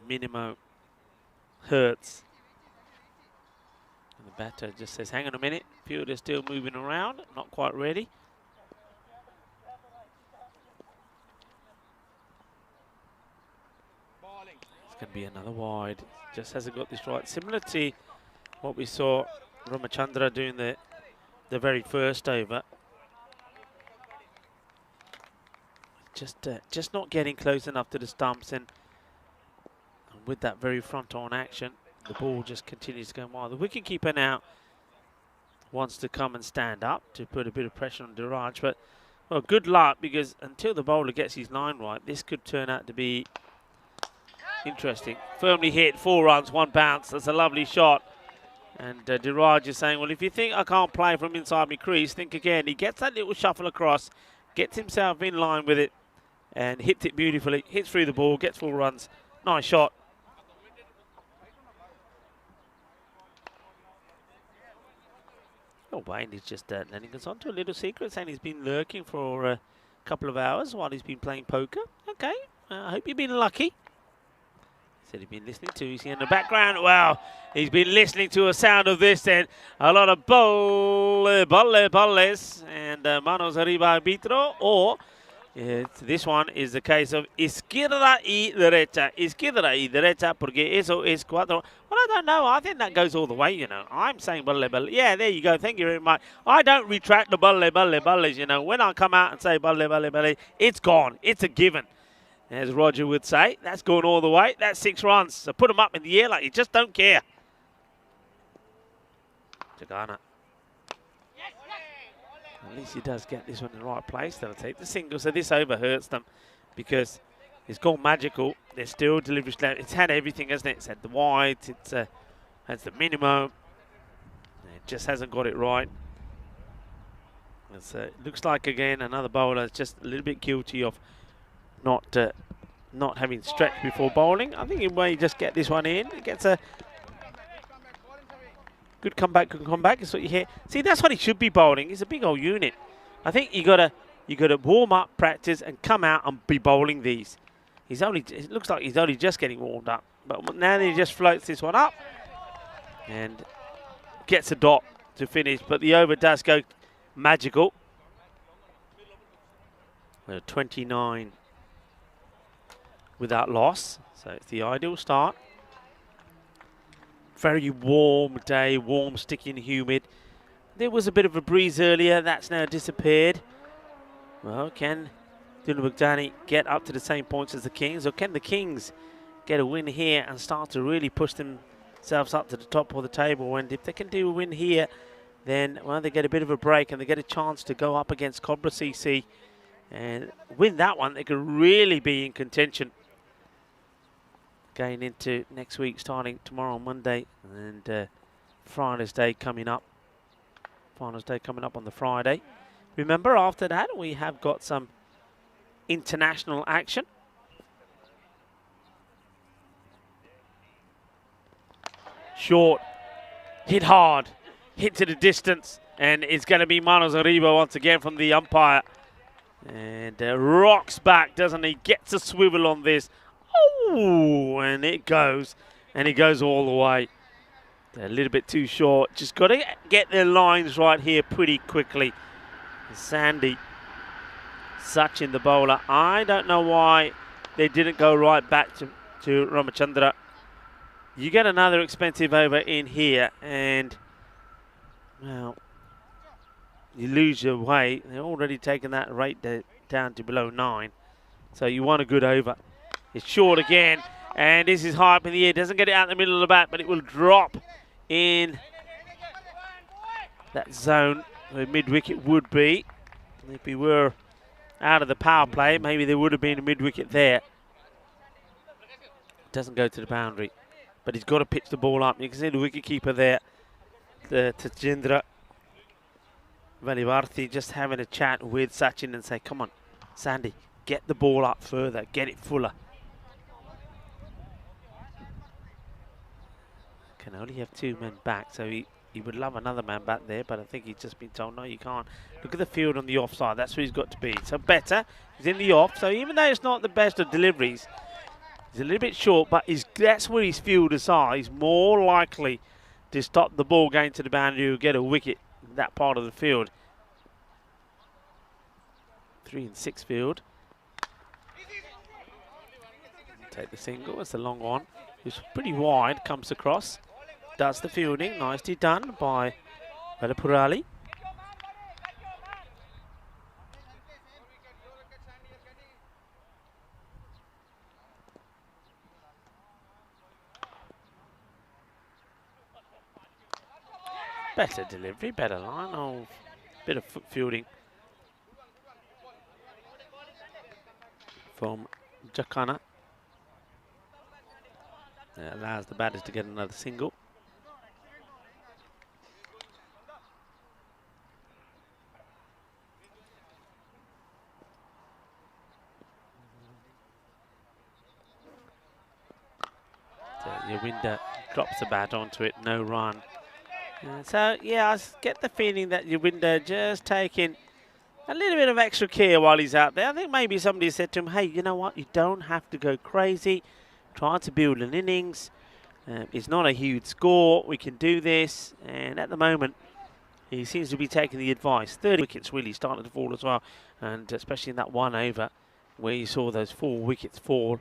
Minimo hurts. And the batter just says, hang on a minute. Fielder's still moving around, not quite ready. It's going to be another wide. Just hasn't got this right. Similar to what we saw Ramachandra doing the very first over. Just not getting close enough to the stumps, and with that very front-on action, the ball just continues to go wide. The wicketkeeper now wants to come and stand up to put a bit of pressure on Diraj, but well, good luck, because until the bowler gets his line right, this could turn out to be interesting. Firmly hit, 4 runs, 1 bounce. That's a lovely shot. And Diraj is saying, well, if you think I can't play from inside my crease, think again. He gets that little shuffle across, gets himself in line with it, and hits it beautifully. Hits through the ball, gets 4 runs. Nice shot. Oh, Wayne is just letting us on to a little secret, saying he's been lurking for a couple of hours while he's been playing poker. Okay, I hope you've been lucky. Said he'd been listening to, he's in the background. Wow, he's been listening to a sound of this, and a lot of balles and manos arriba arbitro, or this one is the case of izquierda y derecha, porque eso es 4. Well, I don't know. I think that goes all the way, you know. I'm saying balle. Yeah, there you go. Thank you very much. I don't retract the balles, you know. When I come out and say balle, it's gone. It's a given. As Roger would say, that's gone all the way. That's 6 runs. So put them up in the air like you just don't care. Jagana. At least he does get this one in the right place. They'll take the single. So this over hurts them because it's gone magical. There's still delivery slam. It's had everything, hasn't it? It's had the wides. It's has the minimum. It just hasn't got it right. It looks like, again, another bowler is just a little bit guilty of not having stretched before bowling. I think he may just get this one in. It gets a good comeback, is what you hear. See, that's what he should be bowling. He's a big old unit. I think you gotta warm up, practice, and come out and be bowling these. It looks like he's only just getting warmed up. But now he just floats this one up and gets a dot to finish. But the over does go magical. 29 without loss. So it's the ideal start. Very warm day, warm, sticky and humid. There was a bit of a breeze earlier, that's now disappeared. Well, can Dunabugdani get up to the same points as the Kings, or can the Kings get a win here and start to really push themselves up to the top of the table? And if they can do a win here, then, well, they get a bit of a break and they get a chance to go up against Cobra CC and win that one. They could really be in contention going into next week, starting tomorrow on Monday, and Friday's Day coming up. Finals Day coming up on the Friday. Remember, after that, we have got some international action. Short, hit hard, hit to the distance, and it's going to be Manos Arriba once again from the umpire. And rocks back, doesn't he? Gets a swivel on this. Oh, and it goes all the way. They're a little bit too short. Just got to get their lines right here pretty quickly. Sandy, Sachin the bowler. I don't know why they didn't go right back to Ramachandra. You get another expensive over in here, and, well, you lose your way. They're already taking that rate down to below 9. So you want a good over. It's short again, and this is high up in the air. Doesn't get it out in the middle of the bat, but it will drop in that zone where mid-wicket would be. If we were out of the power play, maybe there would have been a mid-wicket there. Doesn't go to the boundary, but he's got to pitch the ball up. You can see the wicket-keeper there, the Tajendra Valivarthi, just having a chat with Sachin and say, come on, Sandy, get the ball up further, get it fuller. Can only have 2 men back, so he would love another man back there, but I think he's just been told, no, you can't. Look at the field on the offside, that's where he's got to be. So better, he's in the off, so even though it's not the best of deliveries, he's a little bit short, but that's where his fielders are. He's more likely to stop the ball going to the boundary or get a wicket in that part of the field. 3 and 6 field. Take the single, it's a long one. It's pretty wide, comes across. Does the fielding, nicely done by Velapurali. Better delivery, better line, oh, bit of foot fielding from Jakana. That allows the batters to get another single. Yawinda drops the bat onto it, no run. So, yeah, I get the feeling that Yawinda just taking a little bit of extra care while he's out there. I think maybe somebody said to him, hey, you know what, you don't have to go crazy. Try to build an innings. It's not a huge score. We can do this. And at the moment, he seems to be taking the advice. 30 wickets really started to fall as well. And especially in that one over where you saw those 4 wickets fall.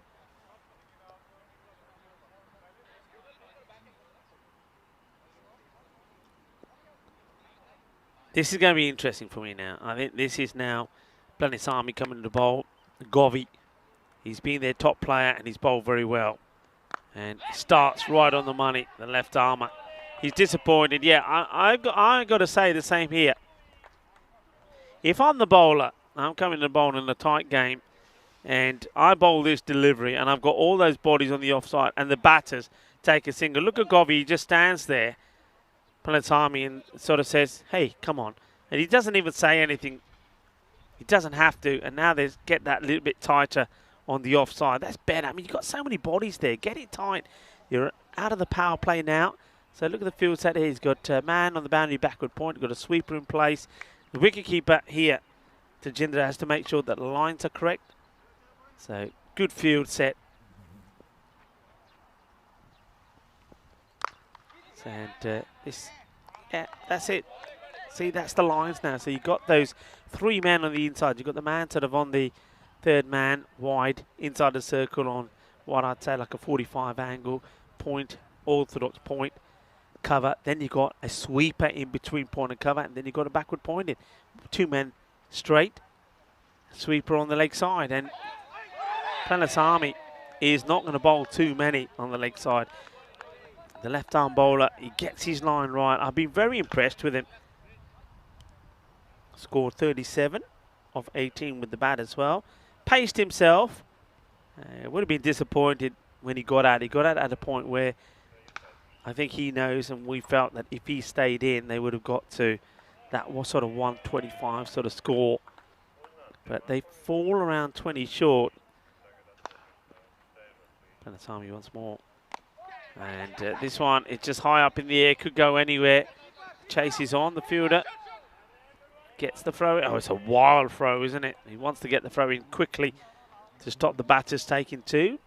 This is going to be interesting for me now. I think this is now Planisami coming to the bowl. Govey, he's been their top player and he's bowled very well. And starts right on the money, the left armour. He's disappointed. Yeah, I got to say the same here. If I'm the bowler, I'm coming to bowl in a tight game, and I bowl this delivery, and I've got all those bodies on the offside, and the batters take a single. Look at Govey, he just stands there, Planisami, and sort of says, hey, come on. And he doesn't even say anything. He doesn't have to, and now they get that little bit tighter on the offside. That's better. I mean, you've got so many bodies there. Get it tight. You're out of the power play now. So look at the field set here. He's got a man on the boundary backward point. Got a sweeper in place. The wicketkeeper here, Tajendra, has to make sure that the lines are correct. So good field set. And yeah, that's it. See, that's the lines now. So you've got those 3 men on the inside. You've got the man sort of on the 3rd man wide inside the circle on what I'd say like a 45 angle point, orthodox point cover. Then you've got a sweeper in between point and cover, and then you've got a backward point in. 2 men straight. sweeper on the leg side, and Planet's Army is not going to bowl too many on the leg side. The left-arm bowler, he gets his line right. I've been very impressed with him. Scored 37 of 18 with the bat as well. Paced himself. Would have been disappointed when he got out. He got out at a point where I think he knows, and we felt that if he stayed in, they would have got to that was sort of 125 sort of score. But they fall around 20 short. Planetami once more. And this one, it's just high up in the air, could go anywhere. Chase is on, the fielder gets the throw. Oh, it's a wild throw, isn't it? He wants to get the throw in quickly to stop the batters taking two.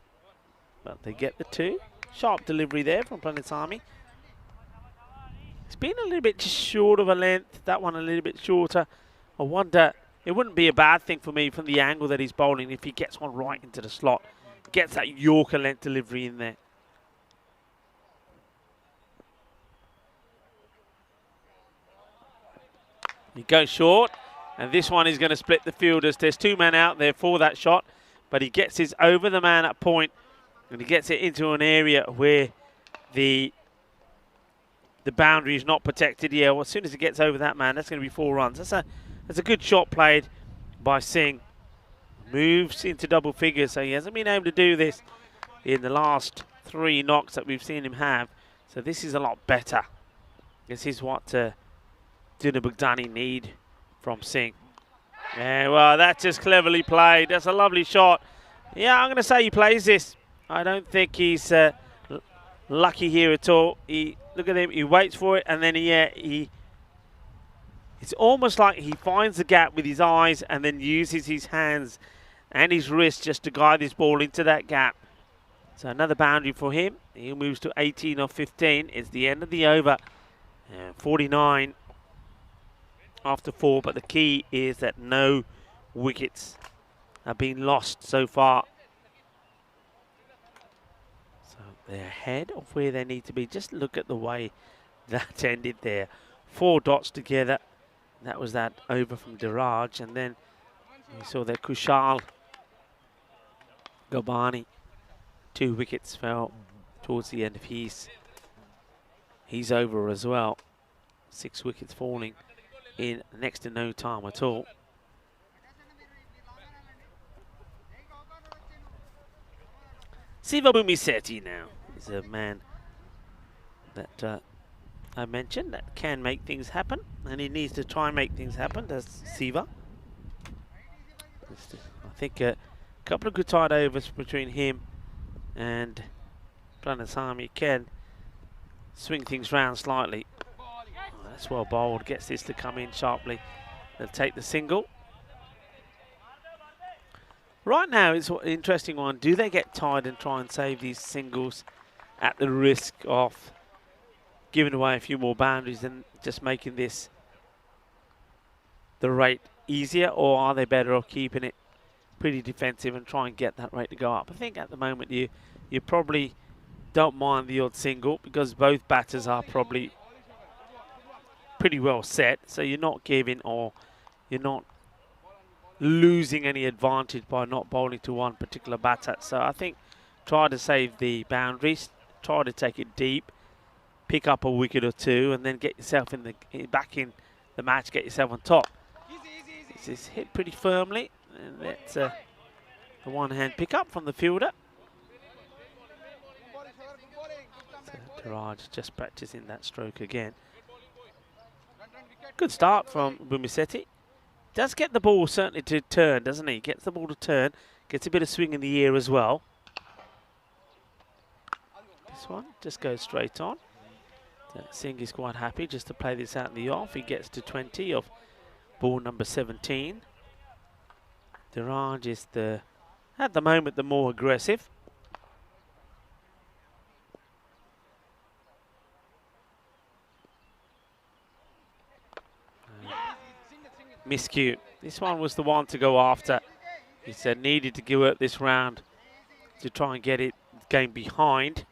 But they get the two. Sharp delivery there from Planet's Army. It's been a little bit just short of a length. That one a little bit shorter. I wonder, it wouldn't be a bad thing for me from the angle that he's bowling if he gets one right into the slot. Gets that Yorker length delivery in there. He goes short, and this one is going to split the fielders. There's two men out there for that shot, but he gets his over the man at point, and he gets it into an area where the boundary is not protected. Yeah, well, as soon as it gets over that man, that's going to be 4 runs. That's a good shot played by Singh. Moves into double figures, so he hasn't been able to do this in the last 3 knocks that we've seen him have. So this is a lot better. This is what Duna Bugdani need from Singh. Yeah, well, that's just cleverly played. That's a lovely shot. Yeah, I'm going to say he plays this. I don't think he's lucky here at all. Look at him. He waits for it, and then it's almost like he finds the gap with his eyes and then uses his hands and his wrist just to guide this ball into that gap. So another boundary for him. He moves to 18 of 15. It's the end of the over. 49 after 4, but the key is that no wickets have been lost so far. So they're ahead of where they need to be. Just look at the way that ended there. 4 dots together. That was that over from Diraj, and then we saw that Kushal Gobani. 2 wickets fell towards the end of his over as well. 6 wickets falling in next to no time at all. Siva Bumiseti now is a man that I mentioned that can make things happen, and he needs to try and make things happen. Does Siva? I think a couple of good tight overs between him and Planetami can swing things round slightly. Oh, that's well bowled. Gets this to come in sharply. They'll take the single. Right now it's an interesting one. Do they get tied and try and save these singles at the risk of giving away a few more boundaries and just making this the rate easier, or are they better off keeping it pretty defensive and try and get that rate to go up? I think at the moment you probably don't mind the odd single because both batters are probably pretty well set, so you're not giving or you're not losing any advantage by not bowling to one particular batter. So I think try to save the boundaries, try to take it deep, pick up a wicket or 2, and then get yourself back in the match, get yourself on top. This is hit pretty firmly, and that's a one-hand pick up from the fielder. So Diraj just practicing that stroke again. Good start from Bumiseti. Does get the ball certainly to turn, doesn't he? Gets the ball to turn, gets a bit of swing in the ear as well. This one just goes straight on. Singh is quite happy just to play this out in the off. He gets to 20 of ball number 17. Diraj is at the moment the more aggressive. Miscue. This one was the one to go after. He said needed to give up this round to try and get it game behind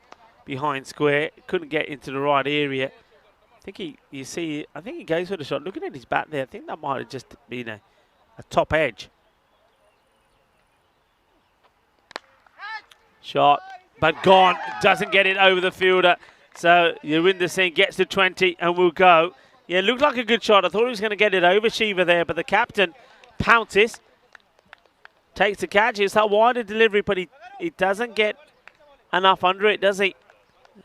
square. Couldn't get into the right area. I think he goes for the shot. Looking at his bat there, I think that might have just been a top edge. Shot, but gone. Doesn't get it over the fielder. So Yurinder Singh gets to 20 and will go. Yeah, it looked like a good shot. I thought he was going to get it over Shiva there, but the captain pounces. Takes the catch. It's a wider delivery, but he doesn't get enough under it, does he?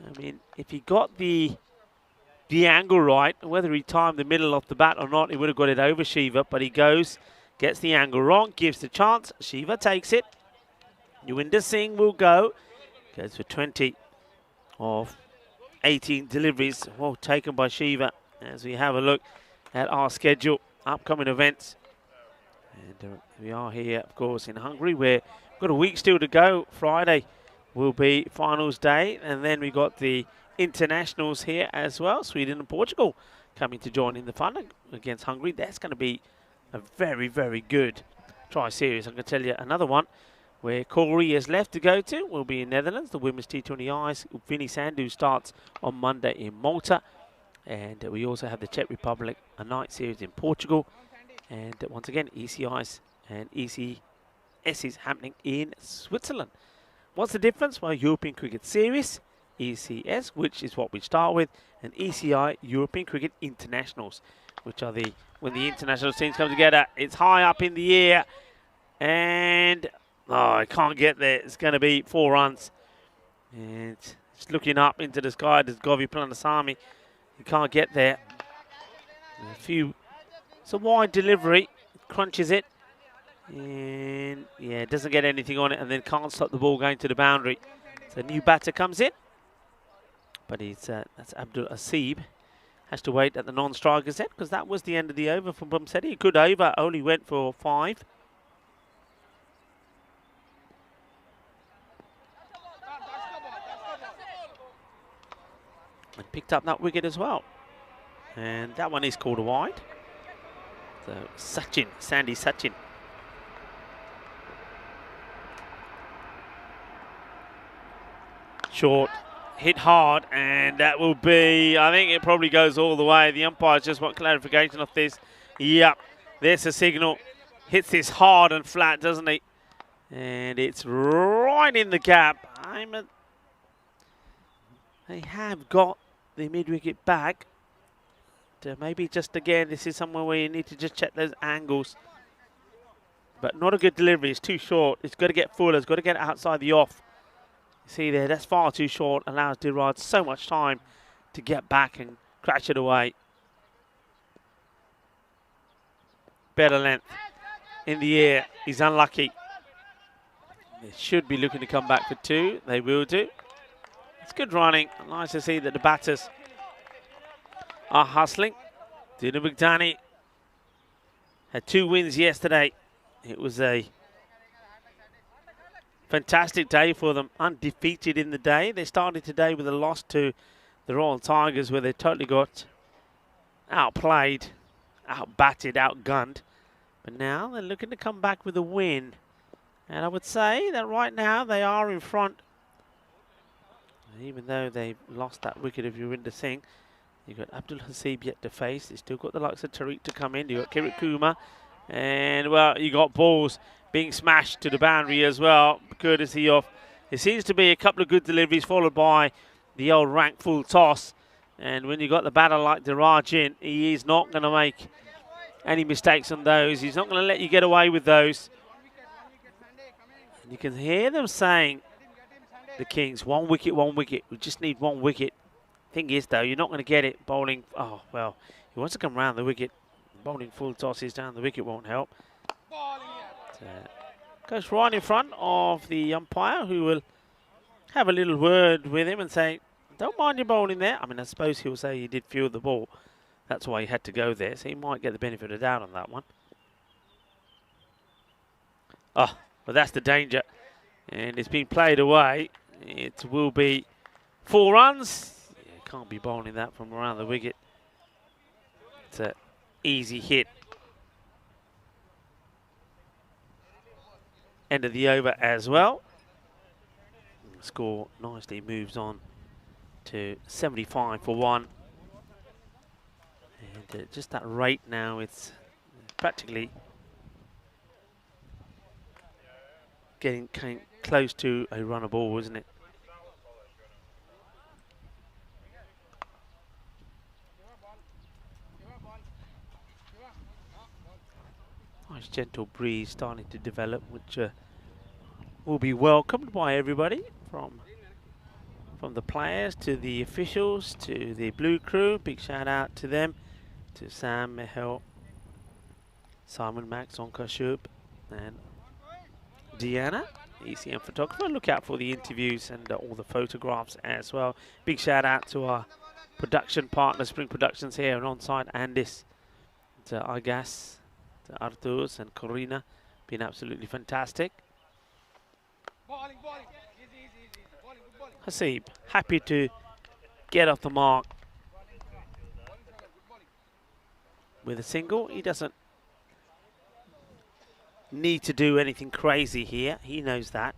I mean, if he got the angle right, whether he timed the middle off the bat or not, he would have got it over Shiva, but he goes, gets the angle wrong, gives the chance. Shiva takes it. Yurinder Singh will go. Goes for 20 of 18 deliveries, well taken by Shiva, as we have a look at our schedule, upcoming events. And we are here, of course, in Hungary, where we've got a week still to go. Friday will be finals day, and then we got the internationals here as well. Sweden and Portugal coming to join in the fun against Hungary. That's going to be a very, very good tri-series. I can tell you another one where Corey is left to go to will be in Netherlands. The women's T20 Ice. Vinny Sandu starts on Monday in Malta. And we also have the Czech Republic, a night series in Portugal. And once again, ECIs and ECS is happening in Switzerland. What's the difference? Well, European Cricket Series, ECS, which is what we start with, and ECI, European Cricket Internationals, which are when the international teams come together. It's high up in the air, and I can't get there. It's going to be 4 runs. And it's looking up into the sky. There's Govi Planasamy. He can't get there. It's a wide delivery. Crunches it. And yeah, doesn't get anything on it, and then can't stop the ball going to the boundary. So a new batter comes in. But that's Abdul Asib. Has to wait at the non-striker's end, because that was the end of the over from Bumsedi. Good over, only went for 5. And picked up that wicket as well. And that one is called a wide. So Sandy Sachin. Short, hit hard, and that will be, I think it probably goes all the way. The umpires just want clarification of this. Yep, there's a signal. Hits this hard and flat, doesn't he? And it's right in the gap. They have got the mid-wicket back. Maybe just again, this is somewhere where you need to just check those angles. But not a good delivery. It's too short. It's got to get fuller. It's got to get outside the off. See there, that's far too short. Allows Diraj so much time to get back and crash it away. Better length in the air. He's unlucky. They should be looking to come back for 2. They will do. It's good running. Nice to see that the batters are hustling. Dina Bugdani had 2 wins yesterday. It was a fantastic day for them, undefeated in the day. They started today with a loss to the Royal Tigers, where they totally got outplayed, outbatted, outgunned. But now they're looking to come back with a win. And I would say that right now they are in front. Even though they've lost that wicket of Yurinder Singh, you've got Abdul Hasib yet to face. You've still got the likes of Tariq to come in. You've got Kirit Kumar. And, well, you got balls being smashed to the boundary as well, courtesy of, it seems to be a couple of good deliveries followed by the old rank full toss. And when you got the batter like Diraj in, he is not going to make any mistakes on those. He's not going to let you get away with those. And you can hear them saying, the Kings, 1 wicket, 1 wicket. We just need 1 wicket. Thing is, though, you're not going to get it bowling. Oh, well, he wants to come round the wicket. Bowling full tosses down the wicket won't help. Goes right in front of the umpire, who will have a little word with him and say, don't mind your bowling there. I mean, I suppose he'll say he did field the ball. That's why he had to go there, so he might get the benefit of the doubt on that one. Oh, but that's the danger. And it's been played away. It will be 4 runs. Yeah, can't be bowling that from around the wicket. It's an easy hit. End of the over as well. The score nicely moves on to 75 for 1. And just that rate now, it's practically getting close to a runner ball, isn't it? Nice gentle breeze starting to develop, which will be welcomed by everybody, from the players to the officials to the blue crew. Big shout out to them, to Sam, Mihel, Simon, Max, Onka, Shub, and Deanna, ECN photographer. Look out for the interviews and all the photographs as well. Big shout out to our production partner, Spring Productions here and on site, Andis, to Argas, to Arturs and Corina. Been absolutely fantastic. Hasib, happy to get off the mark with a single. He doesn't need to do anything crazy here. He knows that.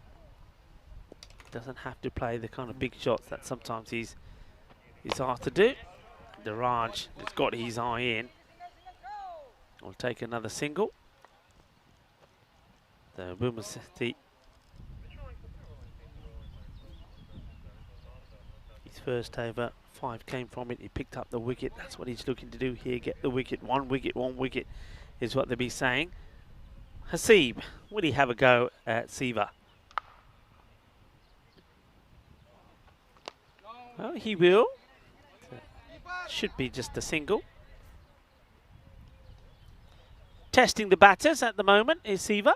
Doesn't have to play the kind of big shots that sometimes he's asked to do. Diraj has got his eye in. I'll take another single. The Bumaseti. His first over, 5 came from it. He picked up the wicket. That's what he's looking to do here. Get the wicket. One wicket is what they'll be saying. Hasib, will he have a go at Siva? Well, he will. Should be just a single. Testing the batters at the moment is Siva.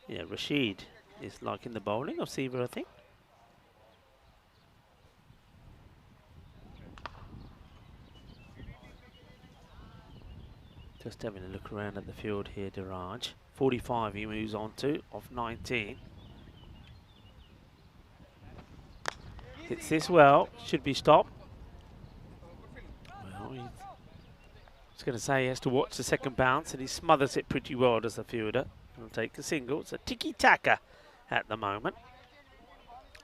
Yeah, Rashid is liking the bowling of Siva, I think. Just having a look around at the field here, Diraj. 45 he moves on to, off 19. Hits this well, should be stopped. Well, I was going to say he has to watch the second bounce, and he smothers it pretty well, does the fielder. He'll take a single. It's a tiki-taka at the moment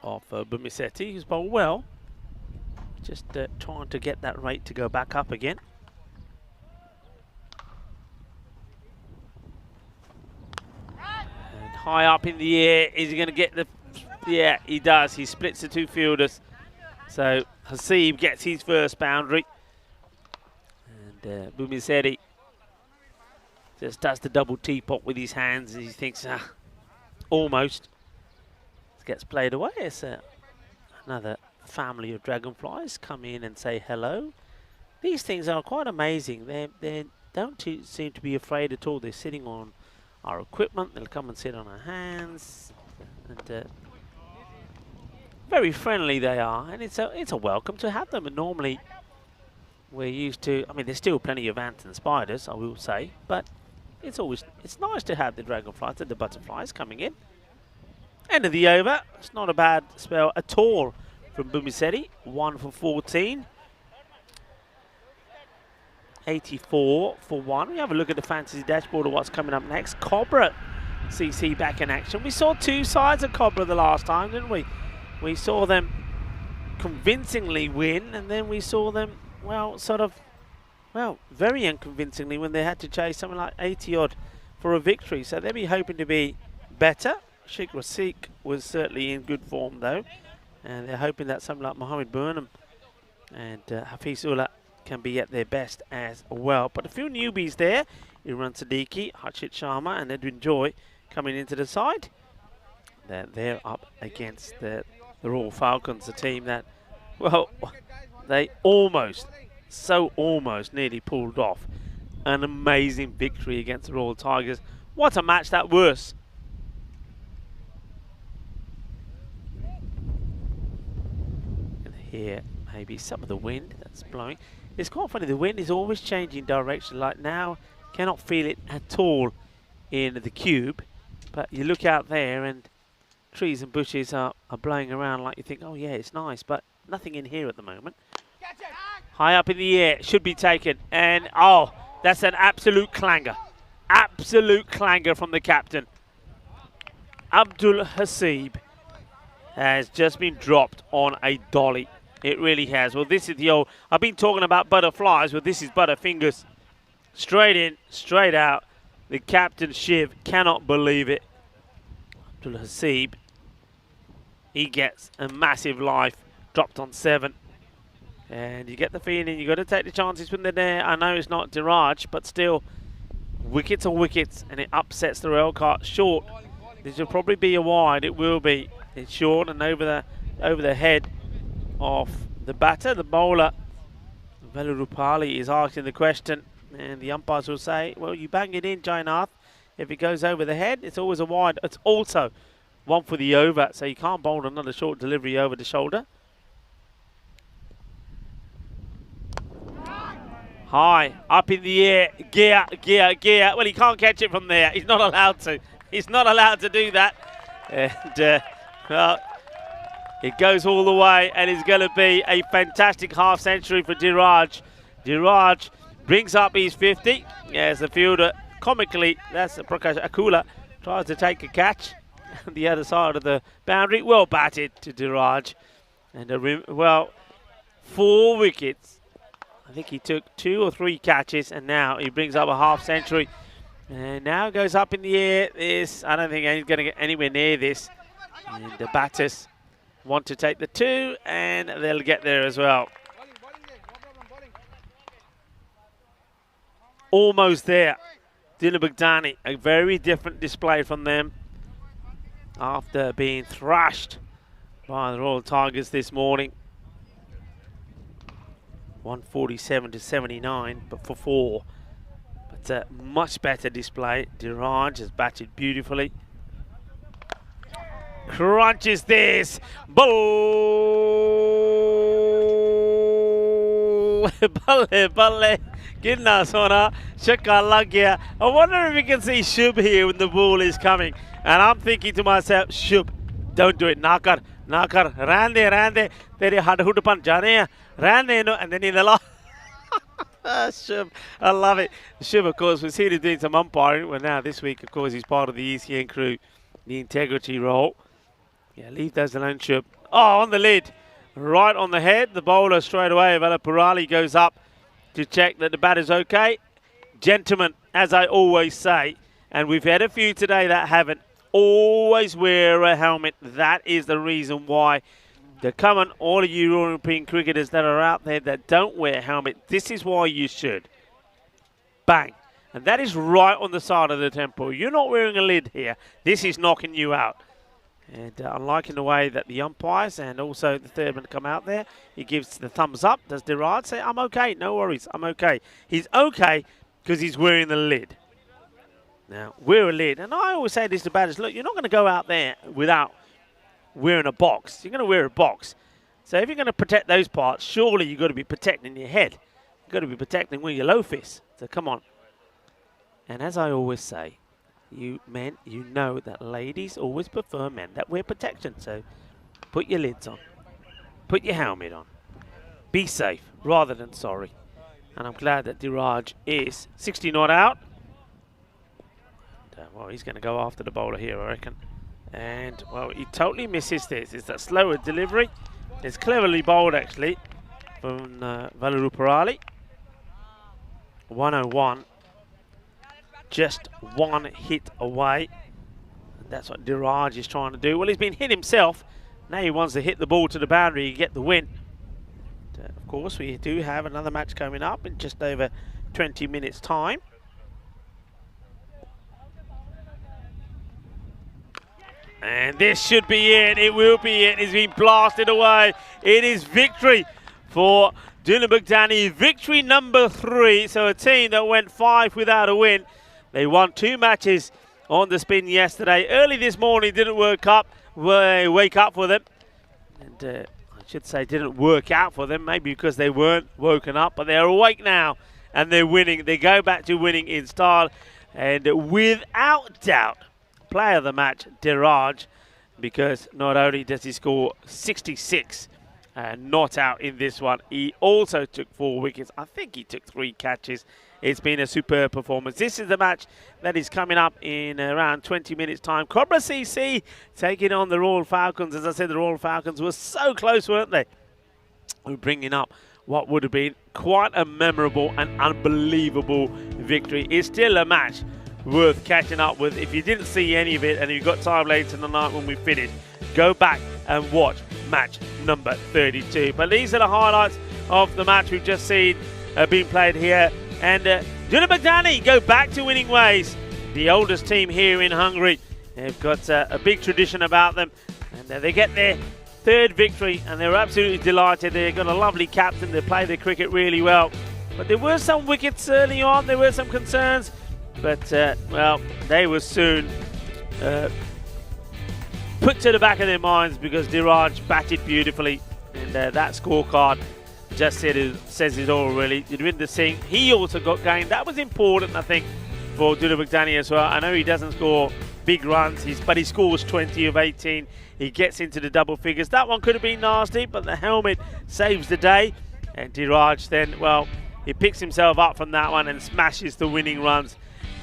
of Bumiseti, who's bowled well. Just trying to get that rate to go back up again. And high up in the air, is he going to get the... Yeah, he does. He splits the two fielders. So Hasib gets his first boundary. And Bumiseti just does the double teapot with his hands. He thinks, almost. Gets played away. It's another family of dragonflies come in and say hello. These things are quite amazing. They don't seem to be afraid at all. They're sitting on our equipment. They'll come and sit on our hands. And very friendly they are. And it's a welcome to have them. And normally we're used to, I mean, there's still plenty of ants and spiders, I will say, but it's nice to have the dragonflies and the butterflies coming in. End of the over. It's not a bad spell at all from Bumiseti. 1 for 14. 84 for 1. We have a look at the fantasy dashboard of what's coming up next. Cobra CC back in action. We saw two sides of Cobra the last time, didn't we? We saw them convincingly win, and then we saw them, well, very unconvincingly when they had to chase something like 80-odd for a victory. So they'll be hoping to be better. Sheikh Rasik was certainly in good form, though. And they're hoping that something like Mohammed Burnham and Hafizullah can be at their best as well. But a few newbies there. Iran Siddiqui, Harshit Sharma and Edwin Joy coming into the side. They're up against the Royal Falcons, a team that, well, they almost nearly pulled off an amazing victory against the Royal Tigers. What a match that was. And here, maybe some of the wind that's blowing. It's quite funny, the wind is always changing direction. Like now, cannot feel it at all in the cube. But you look out there and trees and bushes are blowing around like you think, oh yeah, it's nice. But nothing in here at the moment. High up in the air, should be taken. And, oh, that's an absolute clanger. Absolute clanger from the captain. Abdul Hasib has just been dropped on a dolly. It really has. Well, this is the old... I've been talking about butterflies. Well, this is butterfingers. Straight in, straight out. The captain, Shiv, cannot believe it. Abdul Hasib, he gets a massive life, dropped on 7. And you get the feeling you've got to take the chances when they're there. I know it's not Diraj, but still, wickets are wickets, and it upsets the rail cart. Short, this will probably be a wide. It will be. It's short and over the head of the batter. The bowler, Velurupali, is asking the question, and the umpires will say, well, you bang it in, Jainath. If it goes over the head, it's always a wide. It's also one for the over, so you can't bowl another short delivery over the shoulder. High, up in the air, gear, gear, gear. Well, he can't catch it from there. He's not allowed to. He's not allowed to do that. And, well, it goes all the way, and it's going to be a fantastic half-century for Diraj. Diraj brings up his 50. As the fielder, comically, that's Prakash Akula, tries to take a catch on the other side of the boundary. Well batted to Diraj. And, well, 4 wickets. I think he took 2 or 3 catches, and now he brings up a half-century. And now it goes up in the air. I don't think he's going to get anywhere near this. And the batters want to take the 2, and they'll get there as well. Almost there. Dina Bugdani, a very different display from them after being thrashed by the Royal Tigers this morning. 147 to 79, but for 4. But a much better display. Diraj has batted beautifully. Crunches this. Ball. Balle, balle. Ginna sona. Shakka lag gaya. I wonder if you can see Shub here when the ball is coming. And I'm thinking to myself, Shub, don't do it. Nakar. Nakar, rande, tere had hudapan jane, rande no, and then in the last, Shub, I love it. Shub, of course, was here to do some umpiring. Well, now this week, of course, he's part of the ECN crew, the integrity role. Yeah, leave those alone, Shub. Oh, on the lid, right on the head. The bowler straight away, Velapurali, goes up to check that the batter's okay. Gentlemen, as I always say, and we've had a few today that haven't. Always wear a helmet. That is the reason why. Come on, all of you European cricketers that are out there that don't wear a helmet, this is why you should. Bang. And that is right on the side of the temple. You're not wearing a lid here. This is knocking you out. And I'm liking the way that the umpires and also the third man come out there. He gives the thumbs up. Does Diraj say, I'm okay, no worries, I'm okay. He's okay because he's wearing the lid. Now, wear a lid. And I always say this to batters, look, you're not going to go out there without wearing a box. You're going to wear a box. So if you're going to protect those parts, surely you've got to be protecting your head. You've got to be protecting with your low fist. So come on. And as I always say, you men, you know that ladies always prefer men that wear protection. So put your lids on. Put your helmet on. Be safe rather than sorry. And I'm glad that Diraj is 60 not out. Well, he's going to go after the bowler here, I reckon. And, well, he totally misses this. It's that slower delivery. It's cleverly bowled, actually, from Velurupali. 101. Just 1 hit away. And that's what Diraj is trying to do. Well, he's been hit himself. Now he wants to hit the ball to the boundary and get the win. And, of course, we do have another match coming up in just over 20 minutes' time. And this should be it. It will be it. It's been blasted away. It is victory for Dina Bugdani. Victory number 3. So a team that went 5 without a win. They won 2 matches on the spin yesterday. Early this morning didn't wake up for them. And I should say didn't work out for them. Maybe because they weren't woken up. But they're awake now. And they're winning. They go back to winning in style. And without doubt, player of the match, Diraj, because not only does he score 66 and not out in this one, he also took 4 wickets. I think he took 3 catches. It's been a superb performance. This is the match that is coming up in around 20 minutes' time. Cobra CC taking on the Royal Falcons. As I said, the Royal Falcons were so close, weren't they? We're bringing up what would have been quite a memorable and unbelievable victory. It's still a match worth catching up with. If you didn't see any of it and you've got time later in the night when we finish, go back and watch match number 32. But these are the highlights of the match we've just seen being played here. And Duna Bogdani go back to winning ways. The oldest team here in Hungary. They've got a big tradition about them. And they get their third victory and they're absolutely delighted. They've got a lovely captain. They play their cricket really well. But there were some wickets early on. There were some concerns. But, well, they were soon put to the back of their minds because Diraj batted beautifully. And that scorecard just says it all, really. Jadwinder Singh, he also got gained. That was important, I think, for Duna Bogdani as well. I know he doesn't score big runs, but he scores 20 of 18. He gets into the double figures. That one could have been nasty, but the helmet saves the day. And Diraj then, well, he picks himself up from that one and smashes the winning runs.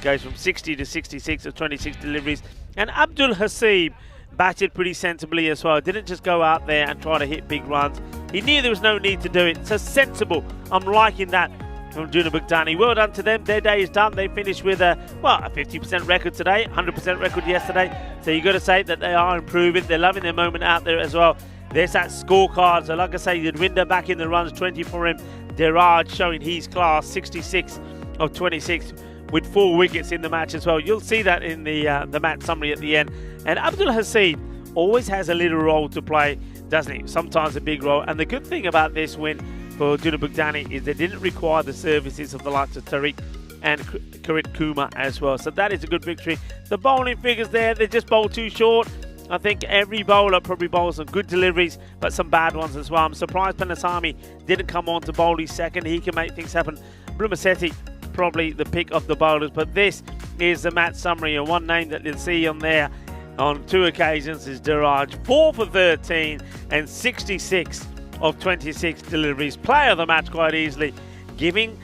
Goes from 60 to 66 of 26 deliveries. And Abdul Hasib batted pretty sensibly as well. Didn't just go out there and try to hit big runs. He knew there was no need to do it. So sensible. I'm liking that from Duna Bogdani. Well done to them. Their day is done. They finished with a 50% record today, 100% record yesterday. So you've got to say that they are improving. They're loving their moment out there as well. There's that scorecard. So like I say, Jadwinder back in the runs, 20 for him. Diraj showing his class, 66 of 26 with 4 wickets in the match as well. You'll see that in the match summary at the end. And Abdul Hasib always has a little role to play, doesn't he? Sometimes a big role. And the good thing about this win for Duna Bogdani is they didn't require the services of the likes of Tariq and Karit Kumar as well. So that is a good victory. The bowling figures there, they just bowl too short. I think every bowler probably bowls some good deliveries, but some bad ones as well. I'm surprised Panasami didn't come on to bowl his second. He can make things happen. Brumasetti, probably the pick of the bowlers. But this is the match summary, and one name that you'll see on there on 2 occasions is Diraj. 4 for 13 and 66 of 26 deliveries. Player of the match quite easily, giving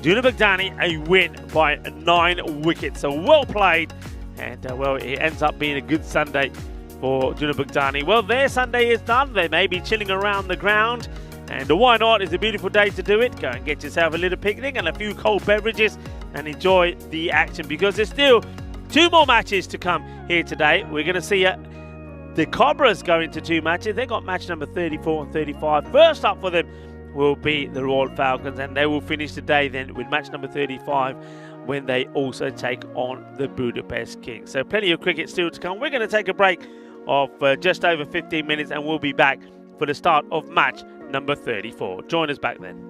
Duna Bogdani a win by 9 wickets. So well played, and well, it ends up being a good Sunday for Duna Bogdani. Well, their Sunday is done. They may be chilling around the ground, and why not? It's a beautiful day to do it. Go and get yourself a little picnic and a few cold beverages and enjoy the action, because there's still 2 more matches to come here today. We're going to see the Cobras go into 2 matches. They've got match number 34 and 35. First up for them will be the Royal Falcons, and they will finish the day then with match number 35 when they also take on the Budapest Kings. So plenty of cricket still to come. We're going to take a break of just over 15 minutes, and we'll be back for the start of match number 34. Join us back then.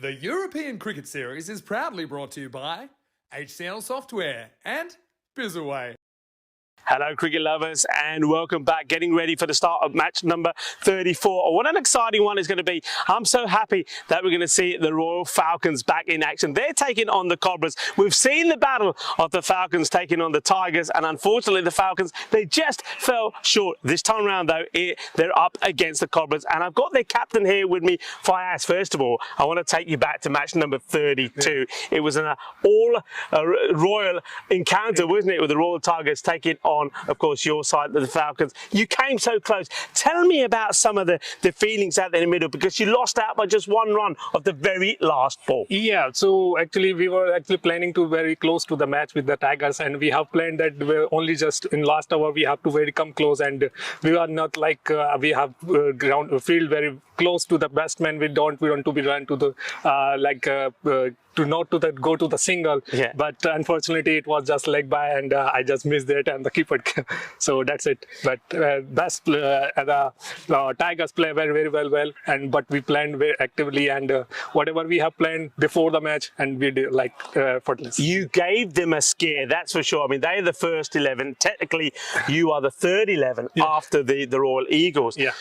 The European Cricket Series is proudly brought to you by HCL Software and Bizaway. Hello, cricket lovers, and welcome back. Getting ready for the start of match number 34. What an exciting one it's going to be. I'm so happy that we're going to see the Royal Falcons back in action. They're taking on the Cobras. We've seen the battle of the Falcons taking on the Tigers, and unfortunately the Falcons, they just fell short. This time around, though, they're up against the Cobras, and I've got their captain here with me, Fayaz. First of all, I want to take you back to match number 32. It was an all-royal encounter, wasn't it, with the Royal Tigers taking on, of course, your side, the Falcons. You came so close. Tell me about some of the feelings out there in the middle, because you lost out by just one run of the very last ball. Yeah, so actually we were planning to very close to the match with the Tigers, and we have planned that we're only just in last hour we have to very come close, and we are not like we have field very close to the batsman. We want to be run to the go to the single, yeah. But unfortunately it was just leg by, and I just missed it, and the keeper. So that's it. But the Tigers play very well, but we planned very actively, and whatever we have planned before the match, and we did effortless. You gave them a scare, that's for sure. I mean, they're the first 11. Technically, you are the third 11 after the Royal Eagles. Yeah.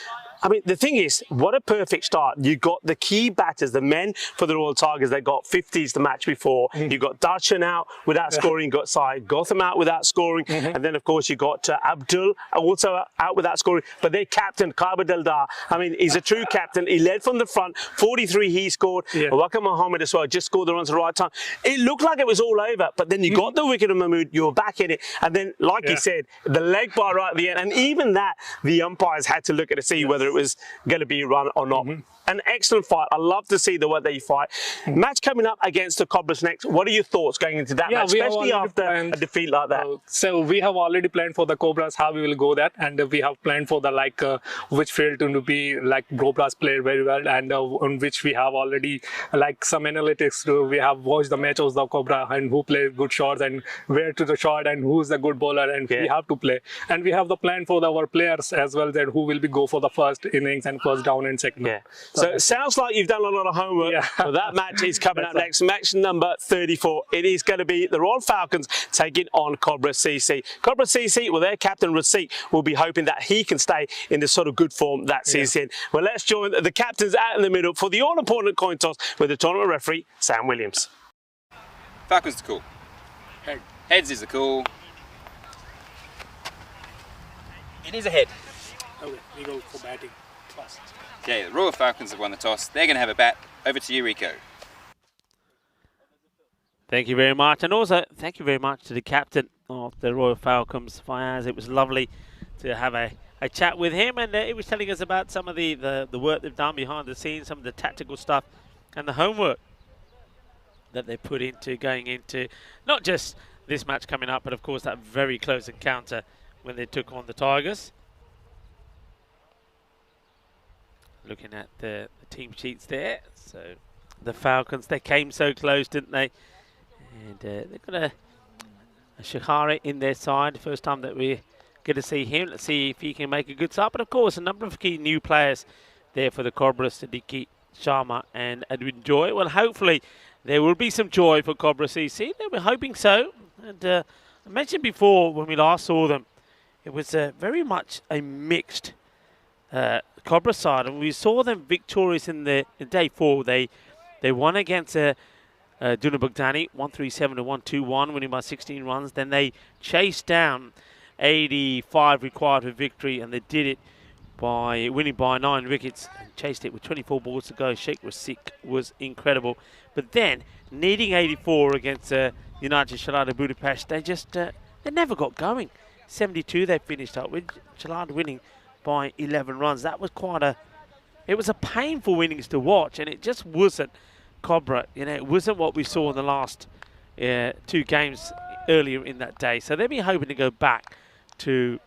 I mean, the thing is, what a perfect start. You got the key batters, the men for the Royal Tigers. They got 50s the match before. You got Darshan out without scoring. You got Syed Gotham out without scoring. And then, of course, you got Abdul also out without scoring. But their captain, Kaba Daldar, I mean, he's a true captain. He led from the front. 43 he scored. Waka Mohammed as well just scored the runs at the right time. It looked like it was all over. But then you got the wicket of Mahmood. You were back in it. And then, like you said, the leg bar right at the end. And even that, the umpires had to look at it to see whether it was going to be run or not. An excellent fight. I love to see the way they fight. Match coming up against the Cobras next. What are your thoughts going into that match, especially after a defeat like that? So we have already planned for the Cobras how we will go that, and we have planned for the which field to be Cobras played very well, and on which we have already some analytics. We have watched the matches of the Cobra and who plays good shots and where to the shot and who's the good bowler, and we have to play. And we have the plan for our players as well, that who will be go for the first innings and first down and second. So it sounds like you've done a lot of homework. So that match is coming up next. Match number 34. It is going to be the Royal Falcons taking on Cobra CC. Cobra CC, well, their captain Rasik will be hoping that he can stay in the sort of good form that he's in. Well, let's join the captains out in the middle for the all-important coin toss with the tournament referee, Sam Williams. Falcons is cool. Heads is the cool. It is a head. Okay, we go for batting first. Okay, the Royal Falcons have won the toss. They're going to have a bat. Over to you, Rico. Thank you very much. And also, thank you very much to the captain of the Royal Falcons, Fayaz. It was lovely to have a chat with him, and he was telling us about some of the work they've done behind the scenes, some of the tactical stuff, and the homework that they put into going into not just this match coming up, but of course that very close encounter when they took on the Tigers. Looking at the team sheets there, so the Falcons, they came so close, didn't they? And they've got a Shahari in their side. First time that we're going to see him. Let's see if he can make a good start. But of course, a number of key new players there for the Cobras, Siddiqui Sharma and Edwin Joy. Well, hopefully there will be some joy for Cobra CC. We're hoping so. And I mentioned before when we last saw them, it was very much a mixed Cobra side, and we saw them victorious in day 4. They won against Duna Bugdani 137 to 121, winning by 16 runs. Then they chased down 85 required for victory, and they did it by winning by 9 wickets and chased it with 24 balls to go. Sheikh Rasik was incredible, but then needing 84 against United Shalada Budapest, they just they never got going. 72 they finished up with, Shalada winning by 11 runs. That was it was a painful innings to watch, and it just wasn't Cobra. It wasn't what we saw in the last 2 games earlier in that day. So they'll be hoping to go back to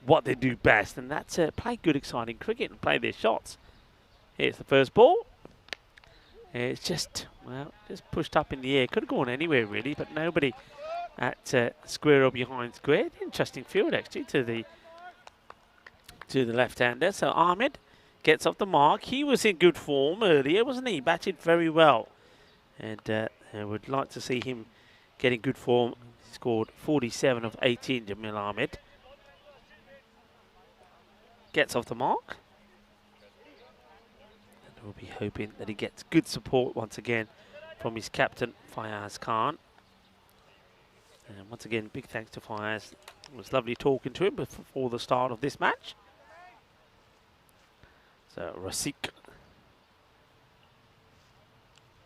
what they do best, and that's play good, exciting cricket and play their shots. Here's the first ball. It's just pushed up in the air. Could have gone anywhere really, but nobody at square or behind square. Interesting field actually to the left-hander. So Ahmed gets off the mark. He was in good form earlier, wasn't he? Batted very well. And I would like to see him get in good form. He scored 47 of 18, Jamil Ahmed. Gets off the mark. And we'll be hoping that he gets good support once again from his captain, Fayaz Khan. And once again, big thanks to Fayaz. It was lovely talking to him before the start of this match. So Rasik,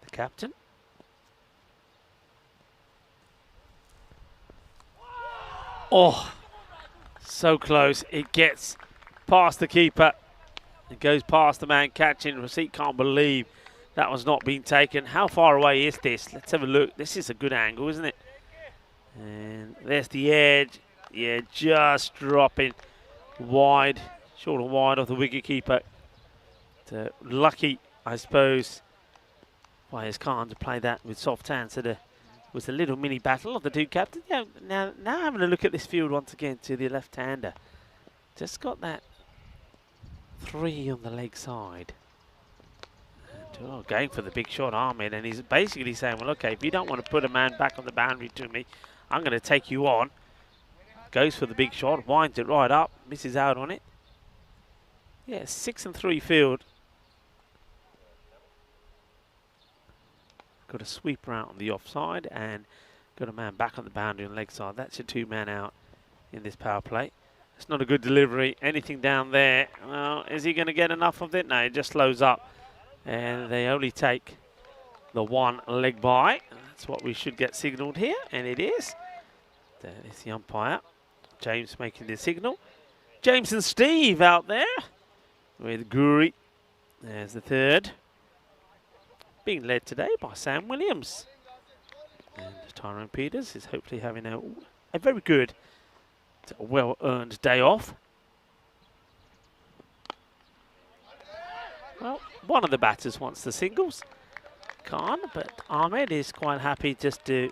the captain. Oh, so close. It gets past the keeper. It goes past the man catching. Rasik can't believe that was not being taken. How far away is this? Let's have a look. This is a good angle, isn't it? And there's the edge. Yeah, just dropping wide, short and wide of the wicketkeeper. Lucky, I suppose, Fayaz Khan to play that with soft hands. So there was a little mini battle of the two captains. Yeah, now having a look at this field once again to the left-hander. Just got that 3 on the leg side. And, going for the big shot, Ahmed, and he's basically saying, well, okay, if you don't want to put a man back on the boundary to me, I'm going to take you on. Goes for the big shot, winds it right up, misses out on it. Yeah, 6 and 3 field. Got a sweeper out on the offside and got a man back on the boundary on leg side. That's your 2-man out in this power play. It's not a good delivery. Anything down there, well, is he going to get enough of it? No, it just slows up. And they only take the 1 leg by. That's what we should get signalled here, and it is. There is the umpire. James making the signal. James and Steve out there with Guri. There's the 3rd. Being led today by Sam Williams. And Tyrone Peters is hopefully having a very good, well-earned day off. Well, one of the batters wants the singles, Khan, but Ahmed is quite happy just to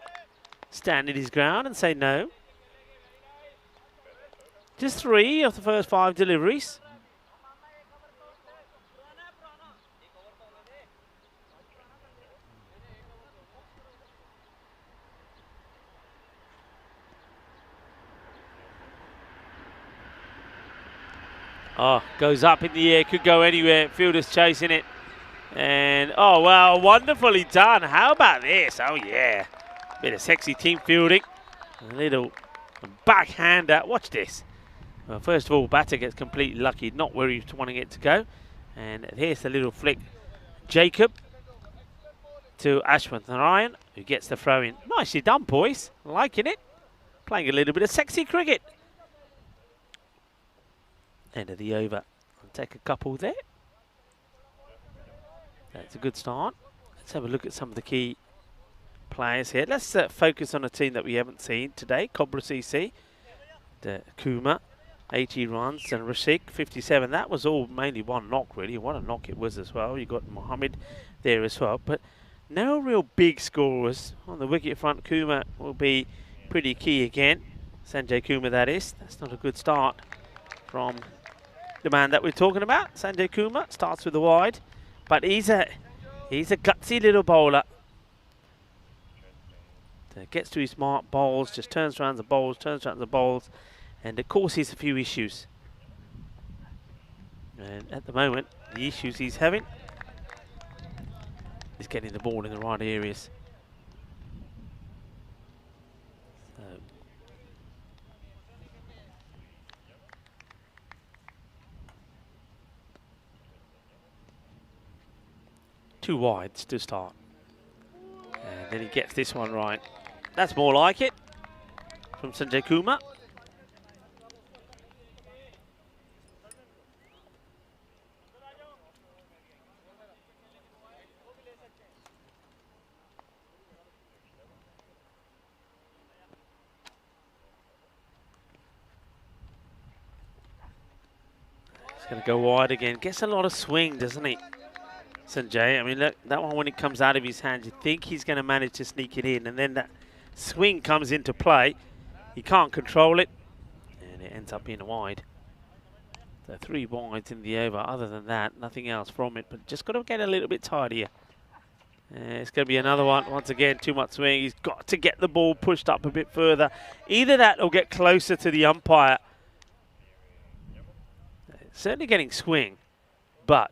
stand in his ground and say no. Just 3 of the first 5 deliveries. Oh, goes up in the air, could go anywhere. Fielder's chasing it. And, oh, well, wonderfully done. How about this? Oh, yeah. Bit of sexy team fielding. A little backhander. Watch this. Well, first of all, batter gets completely lucky, not where he's wanting it to go. And here's the little flick. Jacob to Ashwin Narayan, who gets the throw in. Nicely done, boys. Liking it. Playing a little bit of sexy cricket. End of the over. I'll take a couple there. That's a good start. Let's have a look at some of the key players here. Let's focus on a team that we haven't seen today. Cobra CC, the Kuma, 80 runs, and Rashik, 57. That was all mainly 1 knock, really. What a knock it was as well. You got Mohammed there as well. But no real big scorers on the wicket front. Kuma will be pretty key again. Sanjay Kuma, that is. That's not a good start from the man that we're talking about. Sanjay Kuma starts with the wide, but he's a gutsy little bowler. Gets to his mark, bowls, just turns around the bowls, and it causes a few issues. And at the moment, the issues he's having is getting the ball in the right areas. So 2 wides to start. And then he gets this one right. That's more like it from Sanjay Kumar. He's going to go wide again. Gets a lot of swing, doesn't he? Sanjay, I mean, look, that one when it comes out of his hands, you think he's going to manage to sneak it in, and then that swing comes into play. He can't control it, and it ends up being a wide. So 3 wides in the over. Other than that, nothing else from it, but just got to get a little bit tidier. It's going to be another one. Once again, too much swing. He's got to get the ball pushed up a bit further. Either that or get closer to the umpire. Certainly getting swing, but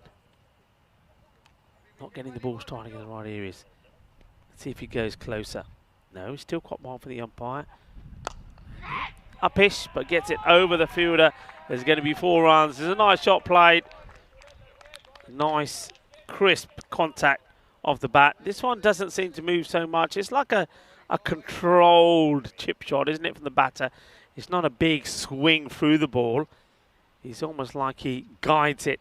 not getting the ball starting in the right areas. Let's see if he goes closer. No, he's still quite wide for the umpire. Upish, but gets it over the fielder. There's going to be 4 runs. There's a nice shot played. Nice, crisp contact of the bat. This one doesn't seem to move so much. It's like a controlled chip shot, isn't it, from the batter? It's not a big swing through the ball. It's almost like he guides it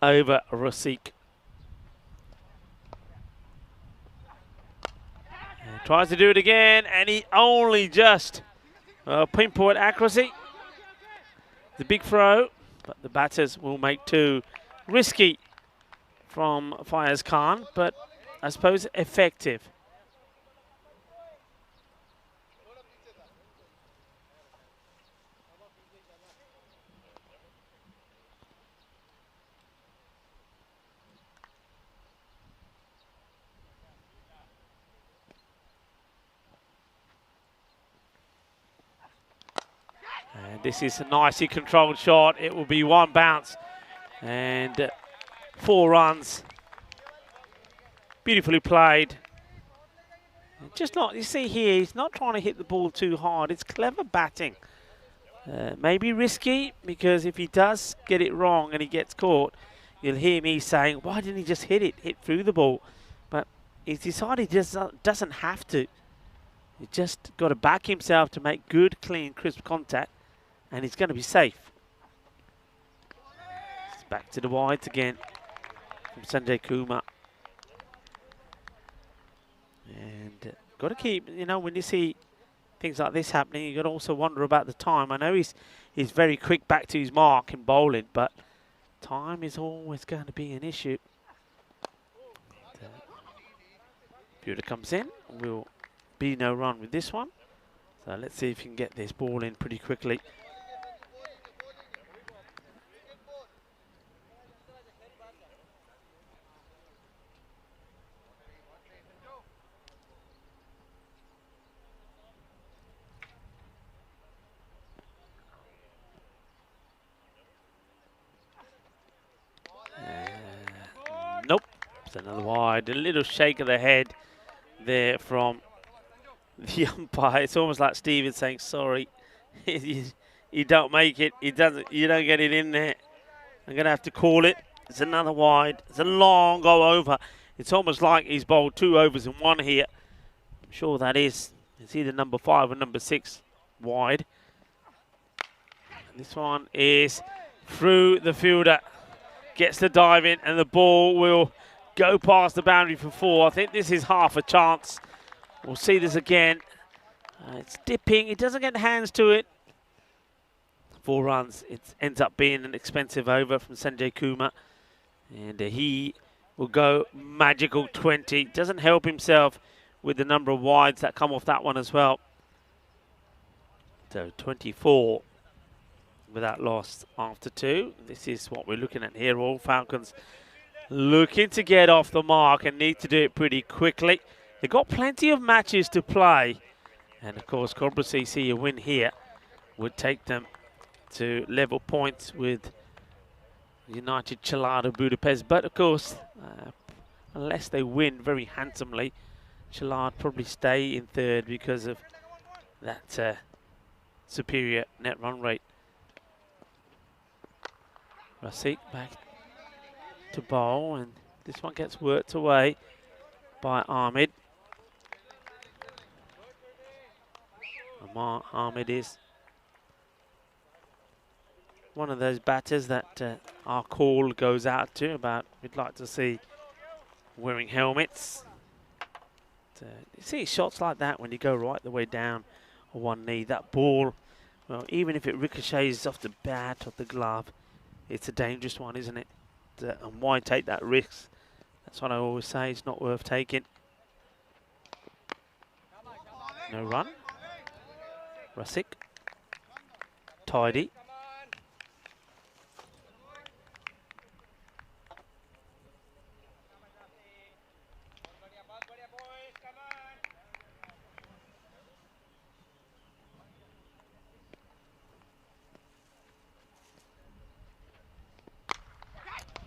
over Rasik. Tries to do it again, and he only just pinpoint accuracy. The big throw, but the batters will make 2. Risky from Fayez Khan, but I suppose effective. And this is a nicely controlled shot. It will be 1 bounce and 4 runs. Beautifully played. Just not, you see here, he's not trying to hit the ball too hard. It's clever batting. Maybe risky, because if he does get it wrong and he gets caught, you'll hear me saying, why didn't he just hit through the ball? But he's decided he doesn't have to. He just got to back himself to make good, clean, crisp contact, and he's going to be safe. It's back to the wides again from Sanjay Kumar. And got to keep, you know, when you see things like this happening, you got to also wonder about the time. I know he's very quick back to his mark in bowling, but time is always going to be an issue. Fielder comes in, will be no run with this one. So let's see if he can get this ball in pretty quickly. Nope, it's another wide. A little shake of the head there from the umpire. It's almost like Steven saying, sorry, you don't make it. You don't get it in there. I'm going to have to call it. It's another wide. It's a long go over. It's almost like he's bowled 2 overs in 1 here. I'm sure that is. It's either number 5 or number 6 wide. And this one is through the fielder. Gets the dive in, and the ball will go past the boundary for 4. I think this is half a chance. We'll see this again. It's dipping. It doesn't get hands to it. 4 runs. It ends up being an expensive over from Sanjay Kumar. And he will go magical 20. Doesn't help himself with the number of wides that come off that one as well. So 24 without loss after 2. This is what we're looking at here. All Falcons looking to get off the mark and need to do it pretty quickly. They've got plenty of matches to play. And of course, Cobra CC, a win here would take them to level points with United Chelada Budapest. But of course, unless they win very handsomely, Chelada probably stay in 3rd because of that superior net run rate. Rasik back to bowl, and this one gets worked away by Ahmed. Ahmed is one of those batters that our call goes out to about we'd like to see wearing helmets. You see shots like that when you go right the way down on one knee, that ball, well, even if it ricochets off the bat or the glove, it's a dangerous one, isn't it? And why take that risk? That's what I always say, it's not worth taking. No run. Rasik. Tidy.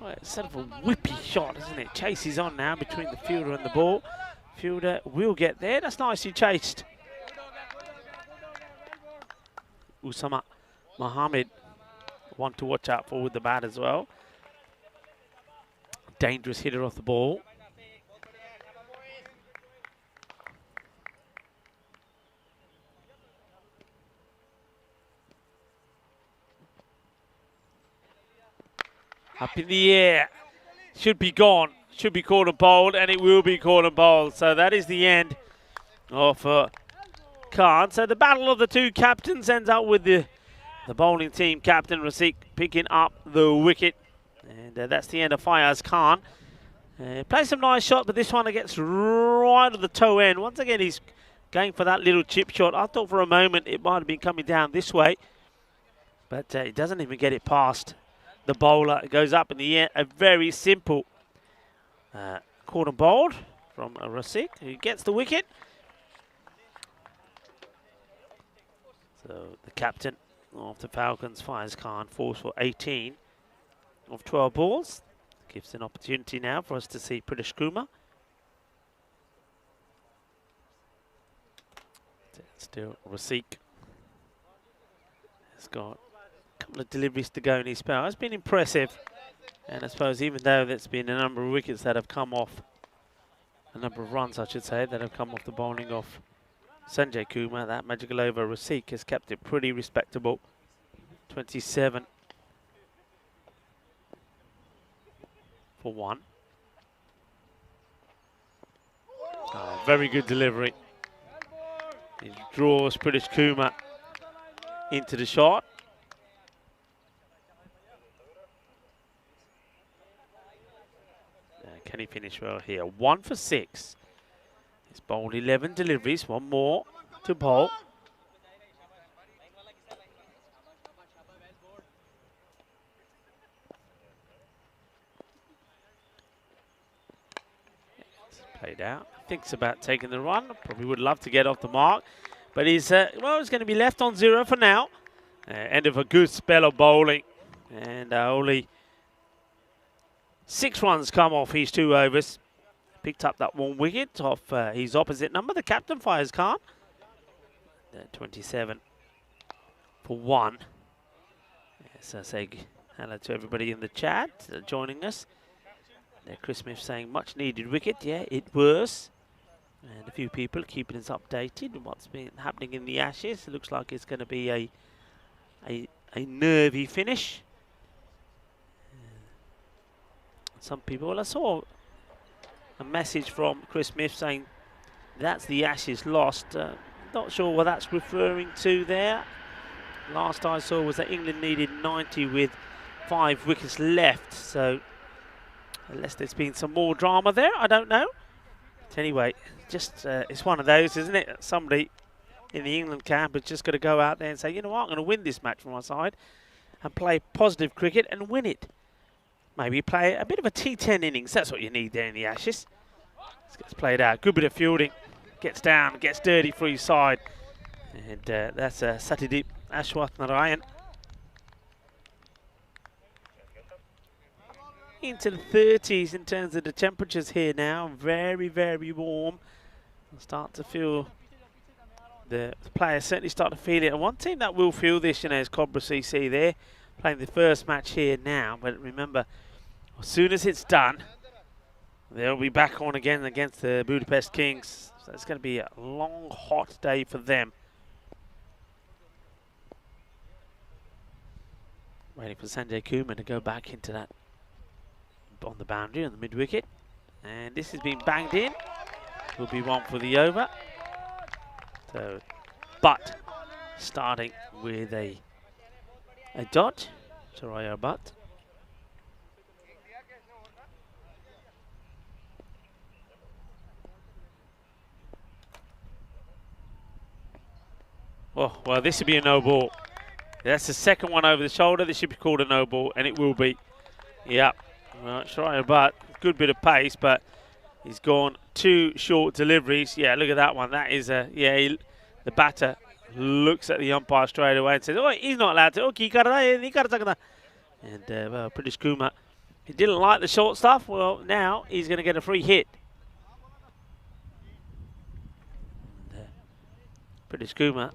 Well, it's sort of a whippy shot, isn't it? Chase is on now between the fielder and the ball. Fielder will get there. That's nicely chased. Usama Mohammed, one to watch out for with the bat as well. Dangerous hitter off the ball. Up in the air. Should be gone. Should be called and bowled, and it will be called and bowled. So that is the end of Khan. So the battle of the two captains ends up with the bowling team captain Rafiq picking up the wicket. And that's the end of Fayaz Khan. Plays some nice shot, but this one gets right at the toe end. Once again, he's going for that little chip shot. I thought for a moment it might have been coming down this way, but it doesn't even get it past the bowler. It goes up in the air. A very simple caught and bowled from Rafiq, who gets the wicket. So the captain of the Falcons, Fayaz Khan, falls for 18 of 12 balls. Gives an opportunity now for us to see Pritish Kumar. Still Rafiq has got a couple of deliveries to go in his spell. It's been impressive. And I suppose even though there's been a number of wickets that have come off, a number of runs I should say, that have come off the bowling of Sanjay Kumar, that magical over Rafiq has kept it pretty respectable. 27 for 1. Oh, very good delivery. He draws Pritish Kumar into the shot. Can he finish well here? 1 for 6. He's bowled 11 deliveries. One more to bowl. Played out. Thinks about taking the run. Probably would love to get off the mark. But he's, well, he's going to be left on 0 for now. End of a good spell of bowling. And only 6 runs come off his 2 overs. Picked up that 1 wicket off his opposite number, the captain, Fayaz Khan. 27 for 1. Yes, I say hello to everybody in the chat joining us. Chris Smith saying much needed wicket. Yeah, it was. And a few people keeping us updated on what's been happening in the Ashes. It looks like it's going to be a nervy finish. Some people, well, I saw a message from Chris Smith saying that's the Ashes lost. Not sure what that's referring to there. Last I saw was that England needed 90 with 5 wickets left. So unless there's been some more drama there, I don't know. But anyway, just it's one of those, isn't it? Somebody in the England camp has just got to go out there and say, you know what, I'm going to win this match for my side and play positive cricket and win it. Maybe play a bit of a T10 innings. That's what you need there in the Ashes. Gets played out. Good bit of fielding. Gets down, gets dirty for his side. And that's Satyadeep Ashwath Narayan. Into the 30s in terms of the temperatures here now. Very, very warm. I'll start to feel the players certainly start to feel it. And one team that will feel this, you know, is Cobra CC there. Playing the first match here now, but remember, as soon as it's done, they'll be back on again against the Budapest Kings. So it's going to be a long, hot day for them. Waiting for Sanjay Kumar to go back into that on the boundary on the mid wicket, and this has been banged in. Will be 1 for the over. So, but starting with a dot, Soraya Butt. Oh, well, this should be a no ball. That's the second one over the shoulder. This should be called a no ball, and it will be. Yep. Well, Soraya Butt, good bit of pace, but he's gone 2 short deliveries. Yeah, look at that one. That is a, yeah, the batter looks at the umpire straight away and says, oh, he's not allowed to. Okay, and well, Pritish Kumar He didn't like the short stuff. Well, now he's going to get a free hit. British Kuma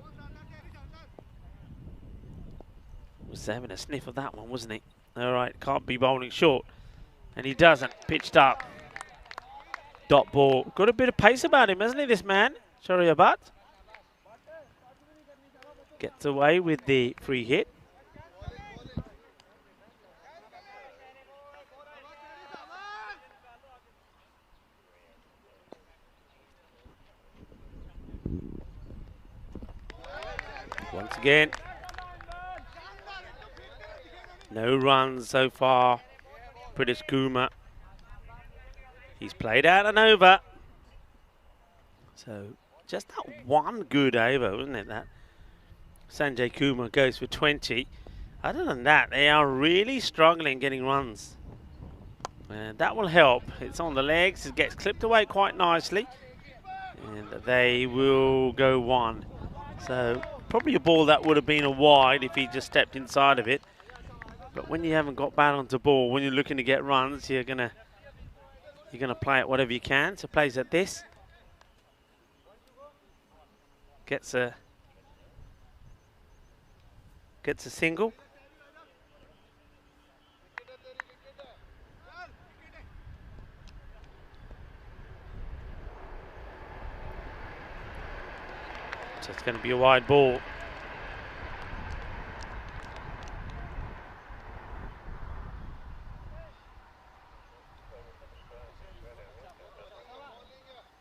was having a sniff of that one, wasn't he? All right, can't be bowling short. And he doesn't. Pitched up. Dot ball. Got a bit of pace about him, hasn't he, this man? Sorry about. Gets away with the free hit. Once again, no runs so far. British Kuma. He's played out an over. So just that one good over, wasn't it? That Sanjay Kumar goes for 20. Other than that, they are really struggling getting runs. And that will help. It's on the legs. It gets clipped away quite nicely. And they will go one. So probably a ball that would have been a wide if he just stepped inside of it. But when you haven't got bat onto ball, when you're looking to get runs, you're gonna play it whatever you can. So plays at this. Gets a single. So it's going to be a wide ball.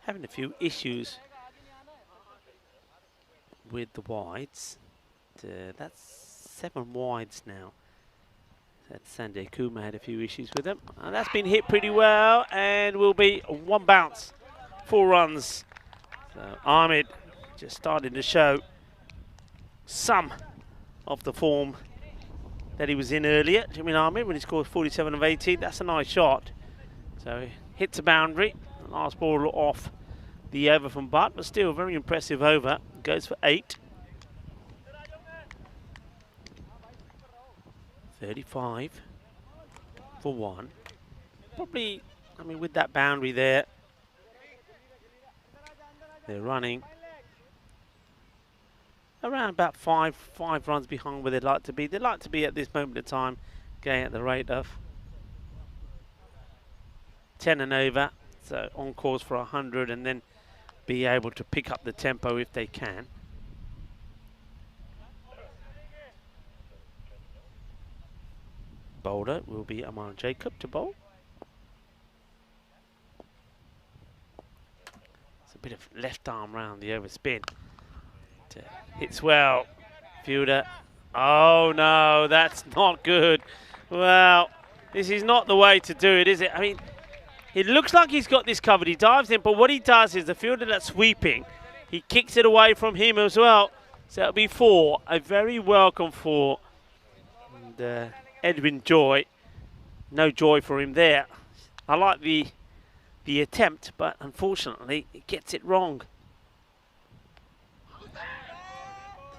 Having a few issues with the wides. That's 7 wides now. That Sanjay Kuma had a few issues with them. And that's been hit pretty well and will be 1 bounce. 4 runs. So Ahmed just starting to show some of the form that he was in earlier. Jamil Ahmed, when he scored 47 of 18, that's a nice shot. So he hits a boundary. The last ball off the over from Butt, but still very impressive over. Goes for 8. 35 for 1. Probably, I mean, with that boundary there, they're running around about five runs behind where they'd like to be. They'd like to be at this moment of time going at the rate of 10 and over. So on course for 100 and then be able to pick up the tempo if they can. Bowler will be Amar Jacob to bowl. It's a bit of left arm round the overspin. Hits well. Fielder. Oh no, that's not good. Well, this is not the way to do it, is it? I mean, it looks like he's got this covered. He dives in, but what he does is the fielder that's sweeping, he kicks it away from him as well. So it'll be 4. A very welcome 4. And, Edwin Joy. No joy for him there. I like the attempt, but unfortunately, he gets it wrong.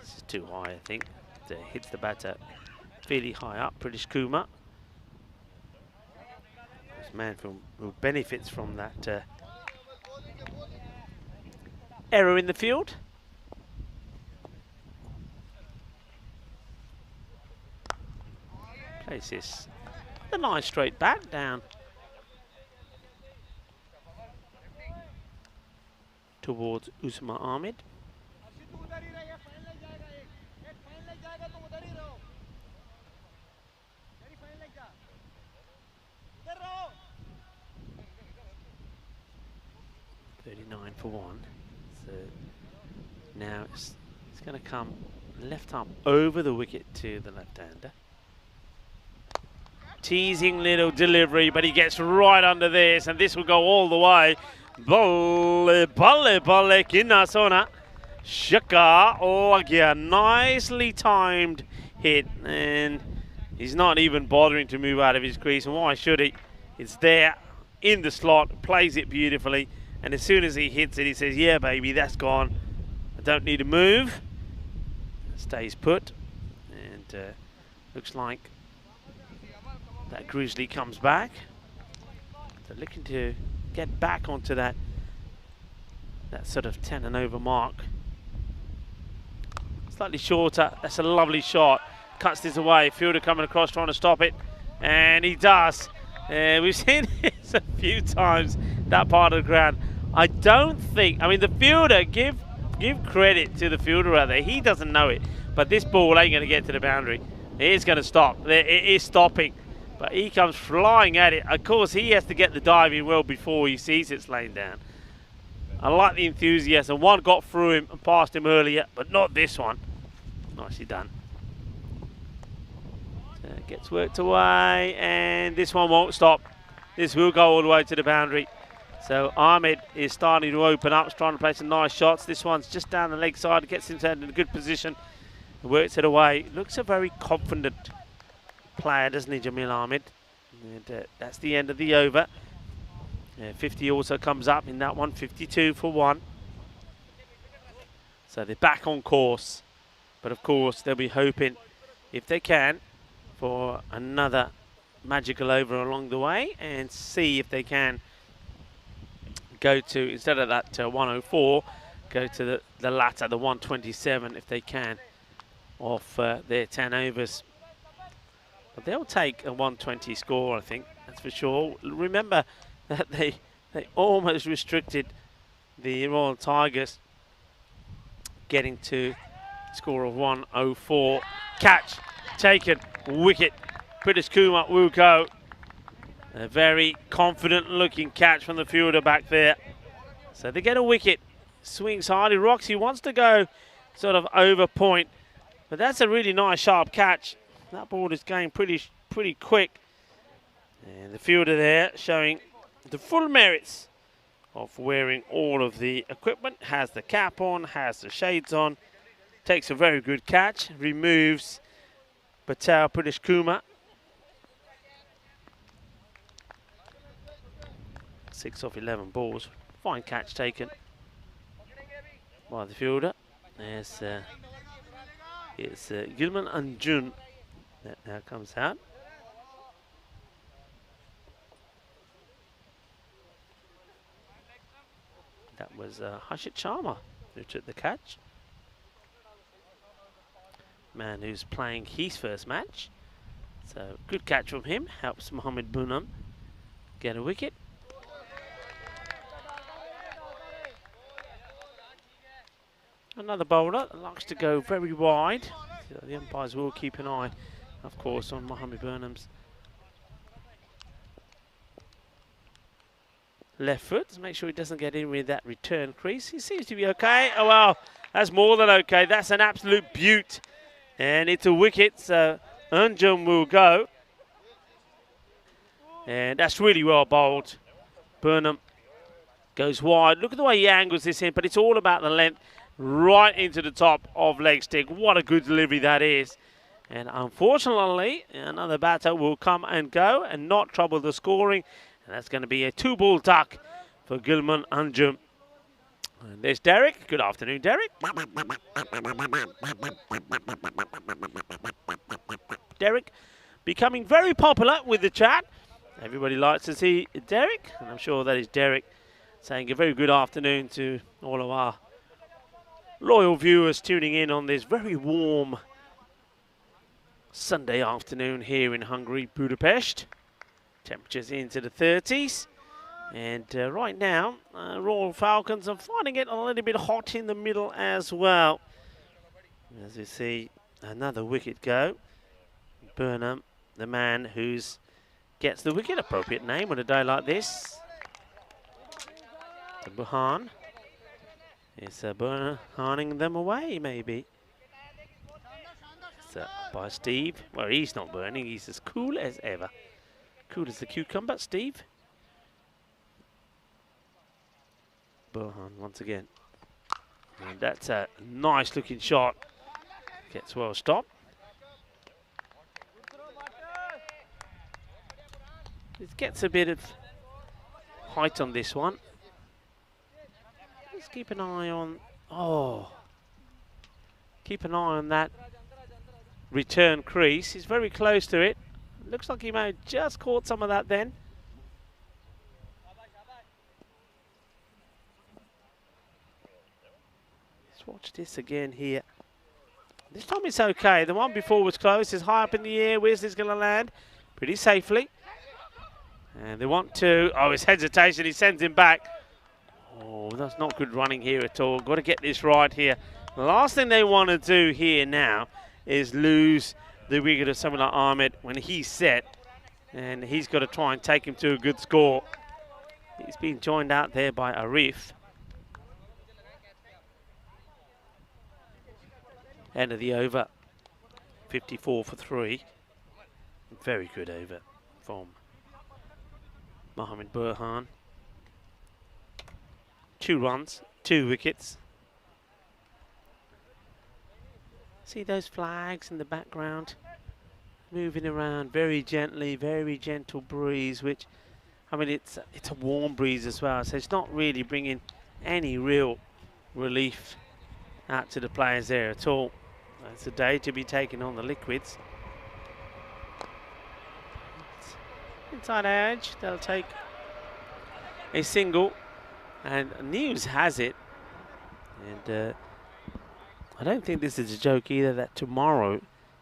This is too high, I think. It hits the batter fairly high up. British Kuma. This man who benefits from that error in the field. Plays this a nice straight bat down towards Usman Ahmed. .39 for 1. So now it's going to come left arm over the wicket to the left-hander. Teasing little delivery, but he gets right under this, and this will go all the way. Balle, balle, balle, kinasona. Shaka, oh yeah, nicely timed hit, and he's not even bothering to move out of his crease, and why should he? It's there in the slot, plays it beautifully, and as soon as he hits it, he says, yeah, baby, that's gone. I don't need to move. Stays put, and looks like that Grizzly comes back. They're looking to get back onto that sort of 10 and over mark. Slightly shorter. That's a lovely shot. Cuts this away. Fielder coming across trying to stop it. And he does. We've seen this a few times, that part of the ground. I don't think, I mean, the fielder, give credit to the fielder out there. He doesn't know it. But this ball ain't going to get to the boundary. It is going to stop. It is stopping. But he comes flying at it. Of course, he has to get the diving well before he sees it's laying down. I like the enthusiasm. One got through him and past him earlier, but not this one. Nicely done. Gets worked away, and this one won't stop. This will go all the way to the boundary. So Ahmed is starting to open up, trying to play some nice shots. This one's just down the leg side, gets himself in a good position, works it away. Looks a very confident player, doesn't he, Jamil Ahmed? And that's the end of the over. 50 also comes up in that one, 52 for one. So they're back on course. But of course, they'll be hoping, if they can, for another magical over along the way and see if they can go to, instead of that 104, go to the latter, the 127, if they can, off their 10 overs. But they'll take a 120 score, I think, that's for sure. Remember that they almost restricted the Royal Tigers getting to score of 104. Catch taken, wicket. British Kumar will go. A very confident looking catch from the fielder back there. So they get a wicket. Swings hard. Roxy wants to go sort of over point, but that's a really nice sharp catch. That ball is going pretty quick. And the fielder there showing the full merits of wearing all of the equipment. Has the cap on, has the shades on. Takes a very good catch. Removes Patel British Kumar. 6 off 11 balls. Fine catch taken by the fielder. There's it's Gilman and Jun that now comes out. That was Harshit Sharma who took the catch. Man who's playing his first match. So good catch from him. Helps Mohammed Bunam get a wicket. Another bowler that likes to go very wide. So the umpires will keep an eye, of course, on Mohammed Burnham's left foot to make sure he doesn't get in with that return crease. He seems to be okay. Oh well, that's more than okay. That's an absolute beaut. And it's a wicket, so Unjum will go. And that's really well bowled. Burnham goes wide. Look at the way he angles this in, but it's all about the length. Right into the top of leg stick. What a good delivery that is. And unfortunately, another batter will come and go and not trouble the scoring. And that's going to be a 2-ball duck for Gilman Anjum. And there's Derek. Good afternoon, Derek. Derek becoming very popular with the chat. Everybody likes to see Derek. And I'm sure that is Derek saying a very good afternoon to all of our loyal viewers tuning in on this very warm Sunday afternoon here in Hungary, Budapest. Temperatures into the 30s. And right now, Royal Falcons are finding it a little bit hot in the middle as well. As you see, another wicket go. Burnham, the man who gets the wicket, appropriate name on a day like this. To Buhan. It's burning them away, maybe. It's by Steve. Well, he's not burning. He's as cool as ever. Cool as the cucumber, Steve. Burhan once again. And that's a nice looking shot. Gets well stopped. It gets a bit of height on this one. Let's keep an eye on, keep an eye on that return crease. He's very close to it. Looks like he may have just caught some of that then. Let's watch this again here. This time it's okay. The one before was close. It's high up in the air. Where's this going to land? Pretty safely. And they want to... Oh, his hesitation. He sends him back. Oh, that's not good running here at all. Got to get this right here. The last thing they want to do here now is lose the wicket of someone like Ahmed when he's set. And he's got to try and take him to a good score. He's being joined out there by Arif. End of the over. 54 for 3. Very good over from Mohamed Burhan. 2 runs, 2 wickets. See those flags in the background? Moving around very gently, very gentle breeze, which, I mean, it's a warm breeze as well, so it's not really bringing any real relief out to the players there at all. It's a day to be taking on the liquids. Inside edge, they'll take a single, and news has it, and I don't think this is a joke either, that tomorrow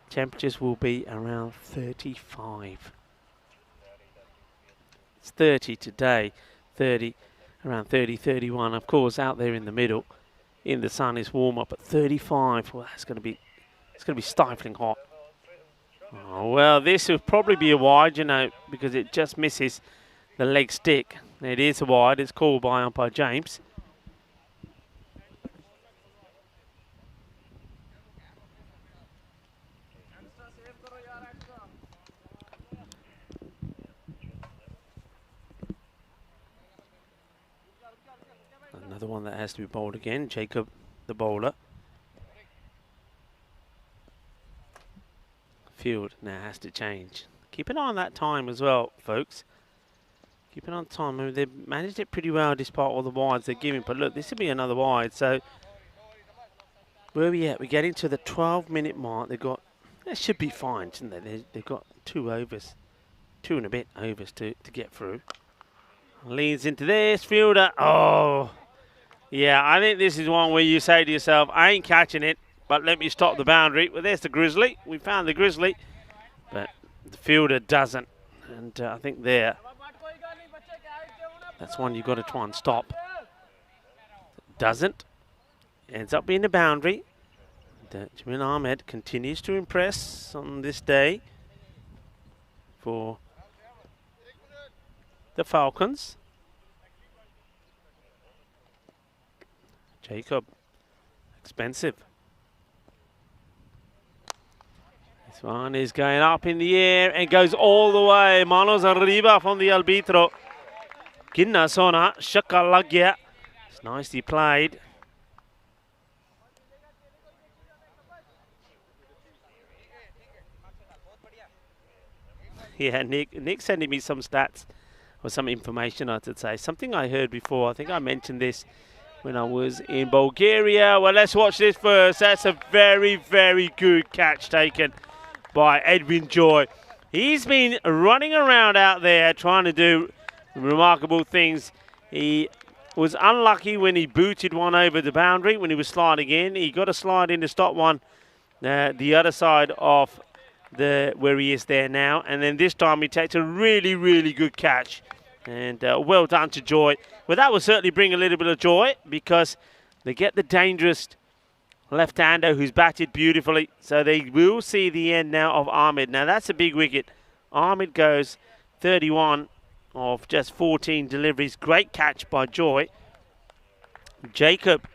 temperatures will be around 35. It's 30 today, 30, around 30, 31. Of course, out there in the middle, in the sun, is warm up at 35. Well, it's going to be stifling hot. Oh, well, this will probably be a wide, you know, because it just misses the leg stick. It is a wide. It's called by umpire James. Another one that has to be bowled again. Jacob, the bowler. Field now has to change. Keep an eye on that time as well, folks. Keep an eye on time. I mean, they've managed it pretty well despite all the wides they're giving. But look, this will be another wide. So where are we at? We're getting to the 12-minute mark. They've got, that should be fine, shouldn't they? They've got 2 overs, 2 and a bit overs to get through. Leads into this fielder. Oh, yeah. I think this is one where you say to yourself, I ain't catching it, but let me stop the boundary. Well, there's the Grizzly. We found the Grizzly, but the fielder doesn't. And I think there, that's one you've got to try and stop. Doesn't. Ends up being the boundary. Jamil Ahmed continues to impress on this day for the Falcons. Jacob, expensive. This one is going up in the air and goes all the way. Manos arriba from the arbitro. Ginna sona, shakka lag gaya. It's nicely played. Yeah, Nick sending me some stats or some information, I should say. Something I heard before. I think I mentioned this when I was in Bulgaria. Well, let's watch this first. That's a very, very good catch taken by Edwin Joy. He's been running around out there trying to do remarkable things. He was unlucky when he booted one over the boundary when he was sliding in. He got a slide in to stop one the other side of where he is there now. And then this time he takes a really, really good catch. And well done to Joy. Well, that will certainly bring a little bit of joy because they get the dangerous left-hander who's batted beautifully. So they will see the end now of Ahmed. Now, that's a big wicket. Ahmed goes 31 of just 14 deliveries. Great catch by Joy. Jacob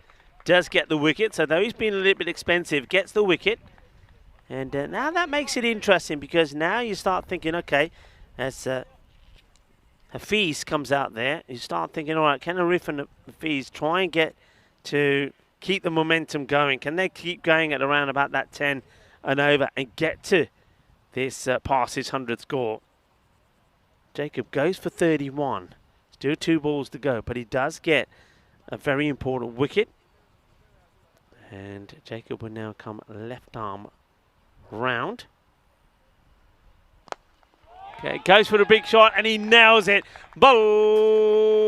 does get the wicket. So though he's been a little bit expensive, gets the wicket. And now that makes it interesting because now you start thinking, okay, as Hafiz comes out there, you start thinking, all right, can Arif and Hafiz try and get to keep the momentum going? Can they keep going at around about that 10 and over and get to this past his 100th score? Jacob goes for 31. Still 2 balls to go, but he does get a very important wicket. And Jacob will now come left arm round. Okay, goes for the big shot and he nails it. Bolle.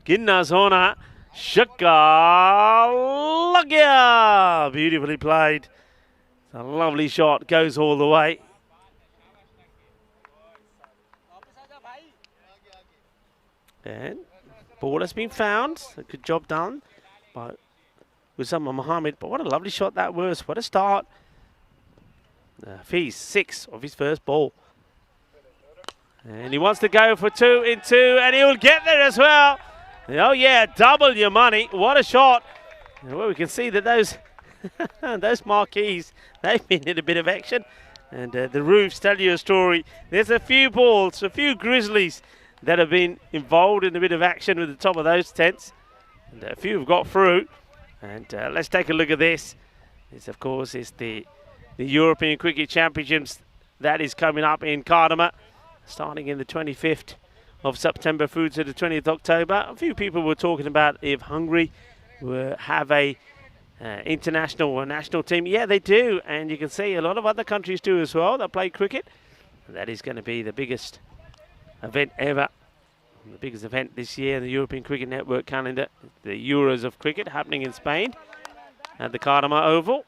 Ginna zona. Shakalagia. Beautifully played. It's a lovely shot. Goes all the way. And ball has been found. A good job done by Usama Mohammed. But what a lovely shot that was. What a start. Fees 6 of his first ball. And he wants to go for 2 in 2. And he'll get there as well. Oh yeah, double your money. What a shot. Well, we can see that those those marquees, they've been in a bit of action. And the roofs tell you a story. There's a few balls, a few Grizzlies that have been involved in a bit of action with the top of those tents. And a few have got through. And let's take a look at this. This, of course, is the European Cricket Championships that is coming up in Cardamom, starting in the 25th of September through to the 20th of October. A few people were talking about if Hungary will have a international or national team. Yeah, they do, and you can see a lot of other countries do as well that play cricket. And that is going to be the biggest event ever. The biggest event this year in the European Cricket Network calendar, the Euros of Cricket, happening in Spain at the Cardamom Oval.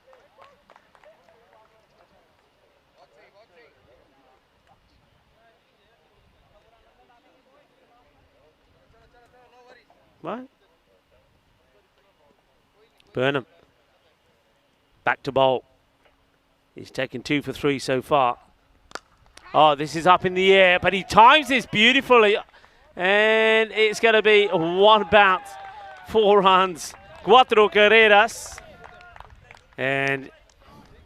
Right. Burnham. Back to bowl. He's taken 2 for 3 so far. Oh, this is up in the air, but he times this beautifully. And it's going to be 1 bounce, 4 runs, 4 carreras. And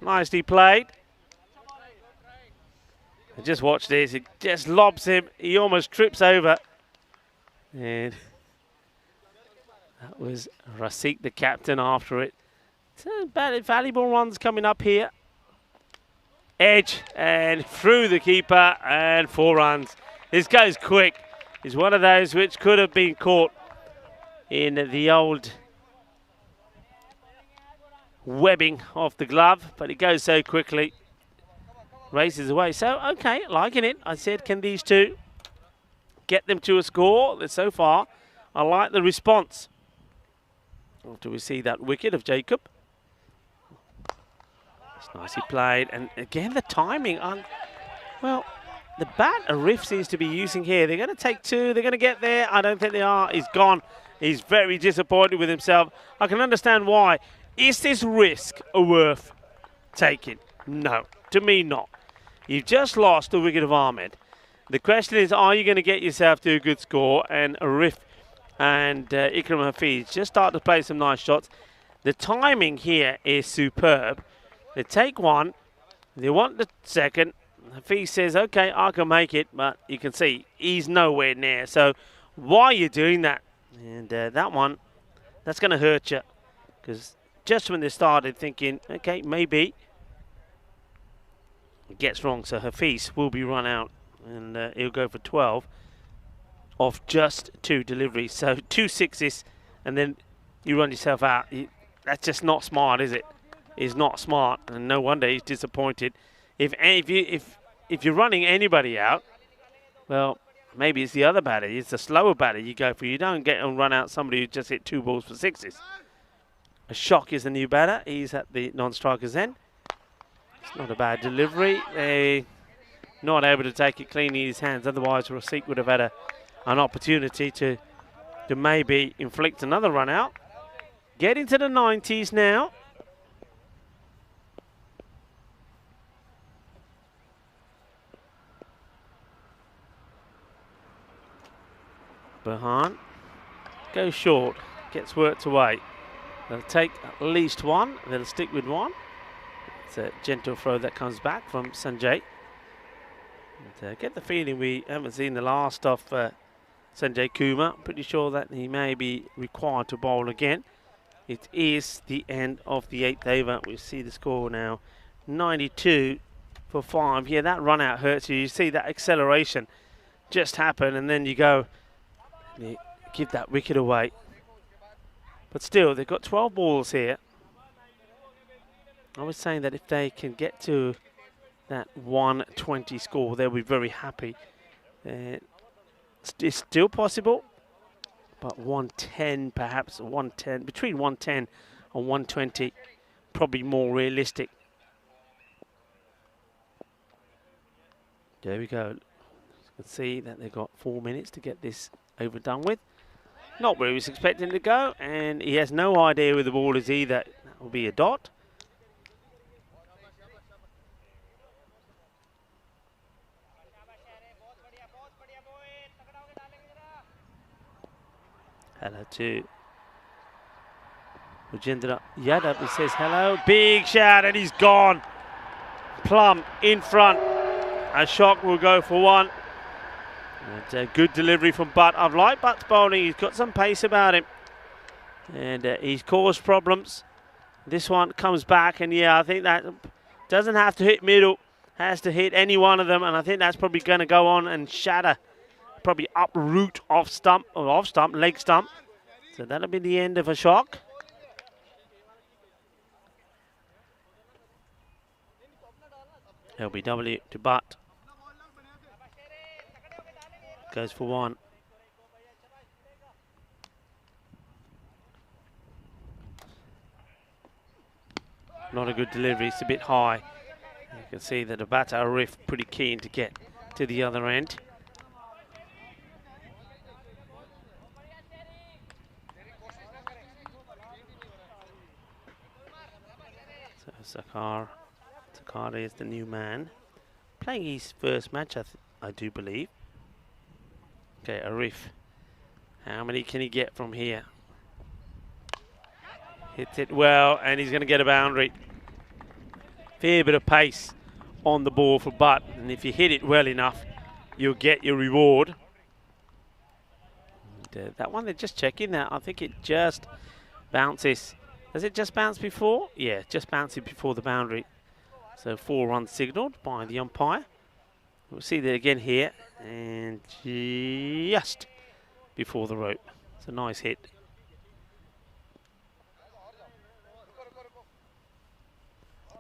nicely played. And just watch this. It just lobs him. He almost trips over. And that was Rasik, the captain, after it. Valuable runs coming up here. Edge and through the keeper and 4 runs. This goes quick. It's one of those which could have been caught in the old webbing of the glove, but it goes so quickly. Races away. So, okay, liking it. I said, can these two get them to a score? So far, I like the response. After we see that wicket of Jacob. It's nicely played. And again, the timing on, well, the bat Arif seems to be using here. They're going to take 2. They're going to get there. I don't think they are. He's gone. He's very disappointed with himself. I can understand why. Is this risk worth taking? No. To me, not. You've just lost the wicket of Ahmed. The question is, are you going to get yourself to a good score? And Arif and Ikram Hafiz just start to play some nice shots. The timing here is superb. They take 1. They want the second. Hafiz says, okay, I can make it, but you can see he's nowhere near. So why are you doing that? And that one, that's going to hurt you. Because just when they started thinking, okay, maybe, it gets wrong. So Hafiz will be run out. And he'll go for 12 off just 2 deliveries. So 2 sixes, and then you run yourself out. That's just not smart, is it? It's not smart, and no wonder he's disappointed. If you're running anybody out, well, maybe it's the other batter. It's the slower batter you go for. You don't get and run out somebody who just hit 2 balls for 6s. A shock is the new batter. He's at the non-striker's end. It's not a bad delivery. They're not able to take it clean in his hands. Otherwise, Rasik would have had an opportunity to maybe inflict another run out. Get into the 90s now. Burhan goes short, gets worked away. They'll take at least 1. They'll stick with 1. It's a gentle throw that comes back from Sanjay. And, get the feeling we haven't seen the last of Sanjay Kumar. Pretty sure that he may be required to bowl again. It is the end of the 8th over. We see the score now, 92 for 5. Yeah, that run out hurts you. You see that acceleration just happen, and then you go, you give that wicket away. But still, they've got 12 balls here. I was saying that if they can get to that 120 score, they'll be very happy. It's still possible, but 110 perhaps, 110, between 110 and 120, probably more realistic. There we go. You can see that they've got 4 minutes to get this overdone with. Not where he was expecting to go, and he has no idea where the ball is either. That will be a dot. Hello to Rajendra Yadav. He says hello. Big shout, and he's gone. Plum in front. A shock will go for one. And a good delivery from Butt. I've liked Butt's bowling. He's got some pace about him. And he's caused problems. This one comes back, and yeah, I think that doesn't have to hit middle. Has to hit any one of them, and I think that's probably going to go on and shatter. Probably uproot off stump, or off stump, leg stump. So that'll be the end of a shock. LBW to Butt. Goes for one. Not a good delivery, it's a bit high. You can see that the batter Arif pretty keen to get to the other end. So Sakar is the new man. Playing his first match, I do believe. Okay, Arif. How many can he get from here? Hits it well, and he's going to get a boundary. Fair bit of pace on the ball for Butt, and if you hit it well enough, you'll get your reward. And, that one, they're just checking that. I think it just bounces. Does it just bounce before? Yeah, just bouncing before the boundary. So 4 runs signalled by the umpire. We'll see that again here, and just before the rope. It's a nice hit.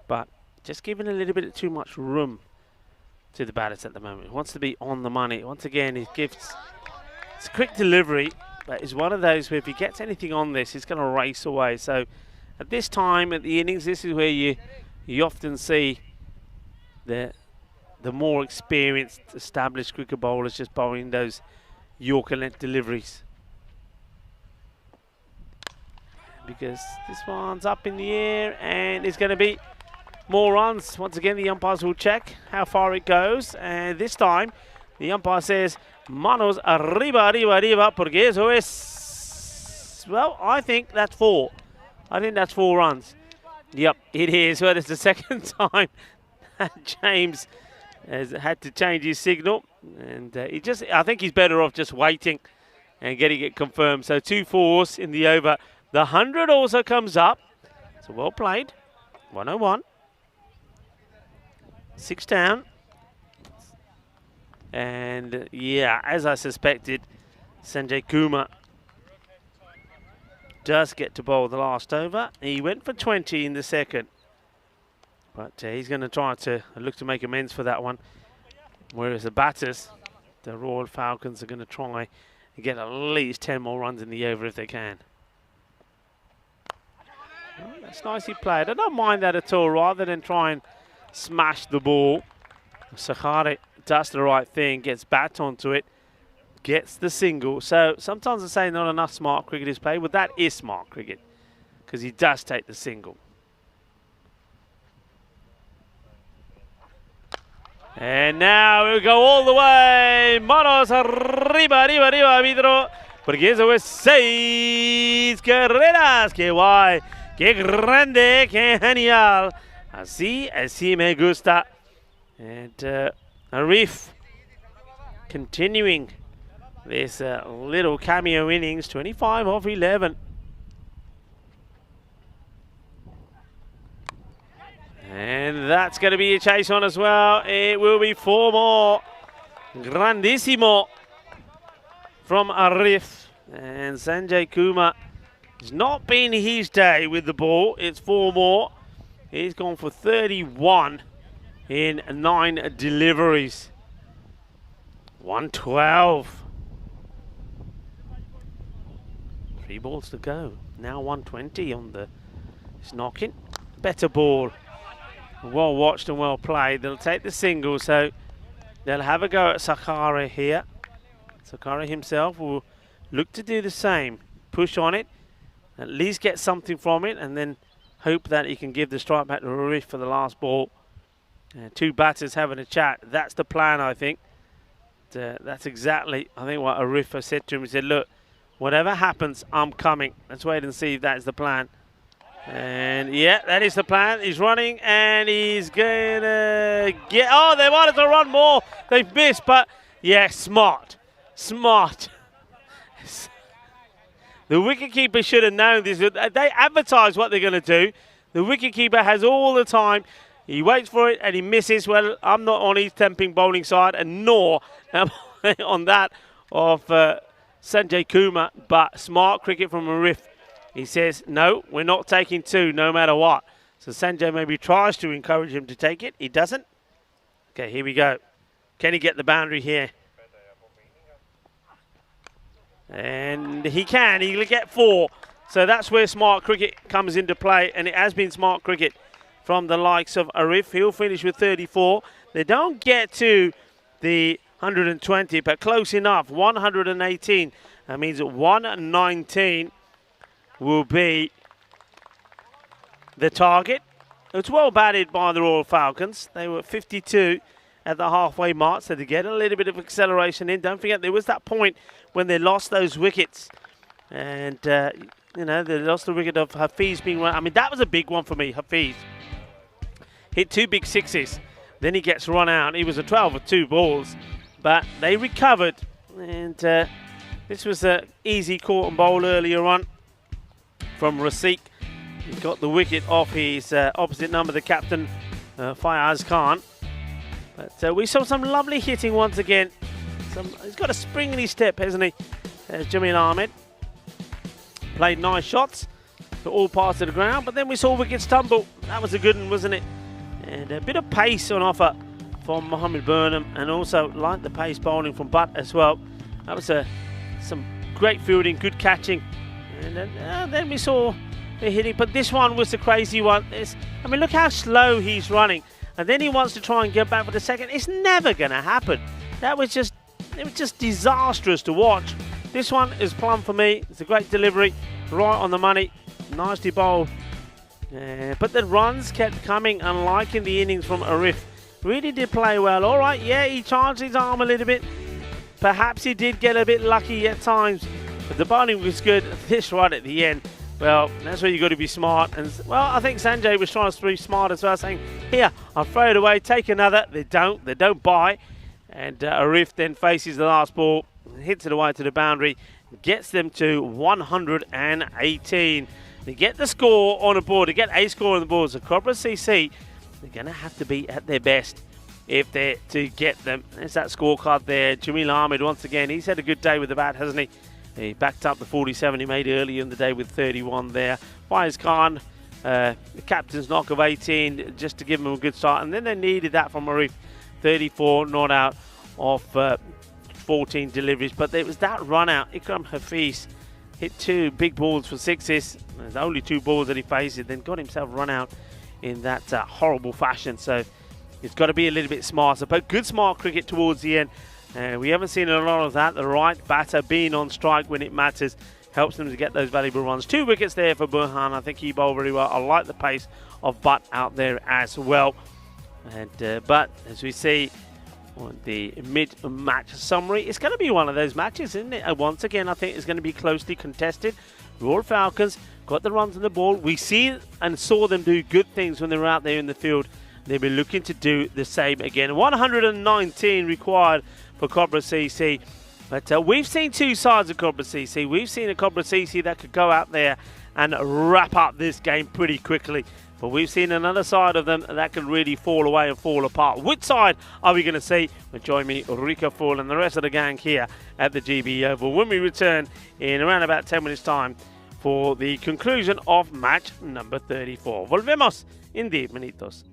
But just giving a little bit too much room to the batters at the moment. He wants to be on the money. Once again, he gives it's a quick delivery, but it's one of those where if he gets anything on this, he's going to race away. So at this time at the innings, this is where you often see the more experienced, established cricket bowlers just bowling those Yorker length deliveries. Because this one's up in the air, and it's going to be more runs. Once again, the umpires will check how far it goes, and this time the umpire says manos arriba, arriba, arriba, porque eso es, well, I think that's 4. I think that's 4 runs. Yep, it is. Well, it's the second time that James has had to change his signal, and I think he's better off just waiting and getting it confirmed. So 2 4s in the over. The 100 also comes up. So well played. 101. 6 down. And yeah, as I suspected, Sanjay Kumar does get to bowl the last over. He went for 20 in the second. But he's going to try to look to make amends for that one. Whereas the batters, the Royal Falcons, are going to try and get at least 10 more runs in the over if they can. Oh, that's nicely played. I don't mind that at all. Rather than try and smash the ball, Sakhari does the right thing, gets bat onto it, gets the single. So sometimes I say not enough smart cricket is played. Well, that is smart cricket because he does take the single. And now we'll go all the way. Manos arriba, arriba, arriba, Vidro. Porque eso es 6 carreras. ¡Qué guay! ¡Qué grande! ¡Qué genial! Así me gusta. And Arif continuing this little cameo innings. 25 off 11. And that's going to be a chase on as well. It will be 4 more. Grandissimo from Arif. And Sanjay Kumar has not been his day with the ball. It's 4 more. He's gone for 31 in 9 deliveries. 112. 3 balls to go. Now 120 on the knocking. Better ball. Well watched and well played. They'll take the single, so they'll have a go at Sakara here. Sakara himself will look to do the same. Push on it. At least get something from it, and then hope that he can give the strike back to Arif for the last ball. 2 batters having a chat. That's the plan, I think. That's exactly, I think, what Arif has said to him. He said, look, whatever happens, I'm coming. Let's wait and see if that is the plan. And yeah, that is the plan. He's running and he's going to get... Oh, they wanted to run more. They've missed, but yeah, smart. Smart. The wicketkeeper should have known this. They advertise what they're going to do. The wicketkeeper has all the time. He waits for it and he misses. Well, I'm not on his temping bowling side, and nor am I on that of Sanjay Kumar. But smart cricket from Arif. He says, no, we're not taking 2 no matter what. So Sanjay maybe tries to encourage him to take it. He doesn't. Okay, here we go. Can he get the boundary here? And he can. He'll get 4. So that's where smart cricket comes into play. And it has been smart cricket from the likes of Arif. He'll finish with 34. They don't get to the 120, but close enough. 118. That means that 119 will be the target. It's well batted by the Royal Falcons. They were 52 at the halfway mark, so they get a little bit of acceleration in. Don't forget, there was that point when they lost those wickets. And, you know, they lost the wicket of Hafiz being run. I mean, that was a big one for me, Hafiz. Hit 2 big sixes. Then he gets run out. He was a 12 with 2 balls. But they recovered. And this was an easy caught and bowl earlier on from Rafiq. He got the wicket off his opposite number, the captain, Fayaz Khan. But we saw some lovely hitting once again. He's got a spring in his step, hasn't he? Jamil Ahmed. Played nice shots to all parts of the ground, but then we saw wickets tumble. That was a good one, wasn't it? And a bit of pace on offer from Mohammed Burnham, and also like the pace bowling from Butt as well. That was some great fielding, good catching. And then we saw the hitting, but this one was the crazy one. I mean, look how slow he's running. And then he wants to try and get back for the second. It's never going to happen. It was just disastrous to watch. This one is plumb for me. It's a great delivery, right on the money. Nicely bowled. But the runs kept coming, unlike in the innings from Arif. Really did play well. All right, yeah, he charged his arm a little bit. Perhaps he did get a bit lucky at times. But the bowling was good. This right at the end. Well, that's where you've got to be smart. And, well, I think Sanjay was trying to be smart as well, saying, here, I'll throw it away, take another. They don't buy. And Arif then faces the last ball, hits it away to the boundary, gets them to 118. They get the score on the board. They get a score on the board. So Cobra CC, they're going to have to be at their best if they're to get them. There's that scorecard there. Jamil Ahmed, once again, he's had a good day with the bat, hasn't he? He backed up the 47 he made earlier in the day with 31 there. Faiz Khan, the captain's knock of 18 just to give him a good start. And then they needed that from Arif. 34 not out of 14 deliveries. But there was that run out. Ikram Hafiz hit 2 big balls for 6s. There's only 2 balls that he faced. Then got himself run out in that horrible fashion. So he's got to be a little bit smarter. But good smart cricket towards the end. We haven't seen a lot of that. The right batter being on strike when it matters helps them to get those valuable runs. 2 wickets there for Burhan. I think he bowled very well. I like the pace of Butt out there as well. And but as we see on the mid-match summary, it's going to be one of those matches, isn't it? And once again, I think it's going to be closely contested. Royal Falcons got the runs on the ball. We see and saw them do good things when they were out there in the field. They'll be looking to do the same again. 119 required for Cobra CC. But we've seen 2 sides of Cobra CC. We've seen a Cobra CC that could go out there and wrap up this game pretty quickly. But we've seen another side of them that can really fall away and fall apart. Which side are we going to see? Well, join me, Ulrika Fall, and the rest of the gang here at the GB Oval when we return in around about 10 minutes' time for the conclusion of match number 34. Volvemos Indeed, Manitos.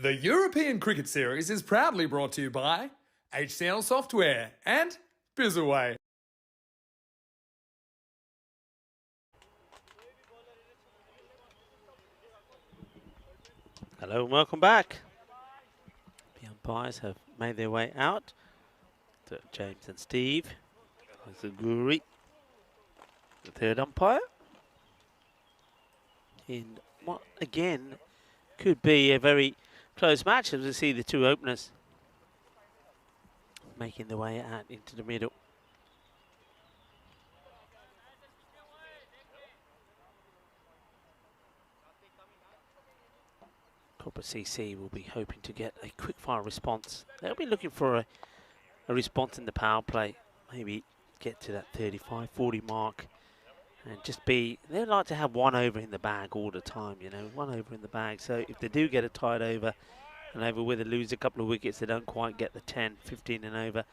The European Cricket Series is proudly brought to you by HCL Software and Bizaway. Hello and welcome back. The umpires have made their way out. To James and Steve. There's the Guri, the third umpire. In what again could be a very close match as we see the two openers making their way out into the middle. Cobra CC will be hoping to get a quick fire response. They'll be looking for a response in the power play. Maybe get to that 35-40 mark and just be, they like to have one over in the bag all the time, you know, one over in the bag. So if they do get a tied over and over where they lose a couple of wickets, they don't quite get the 10, 15 and over,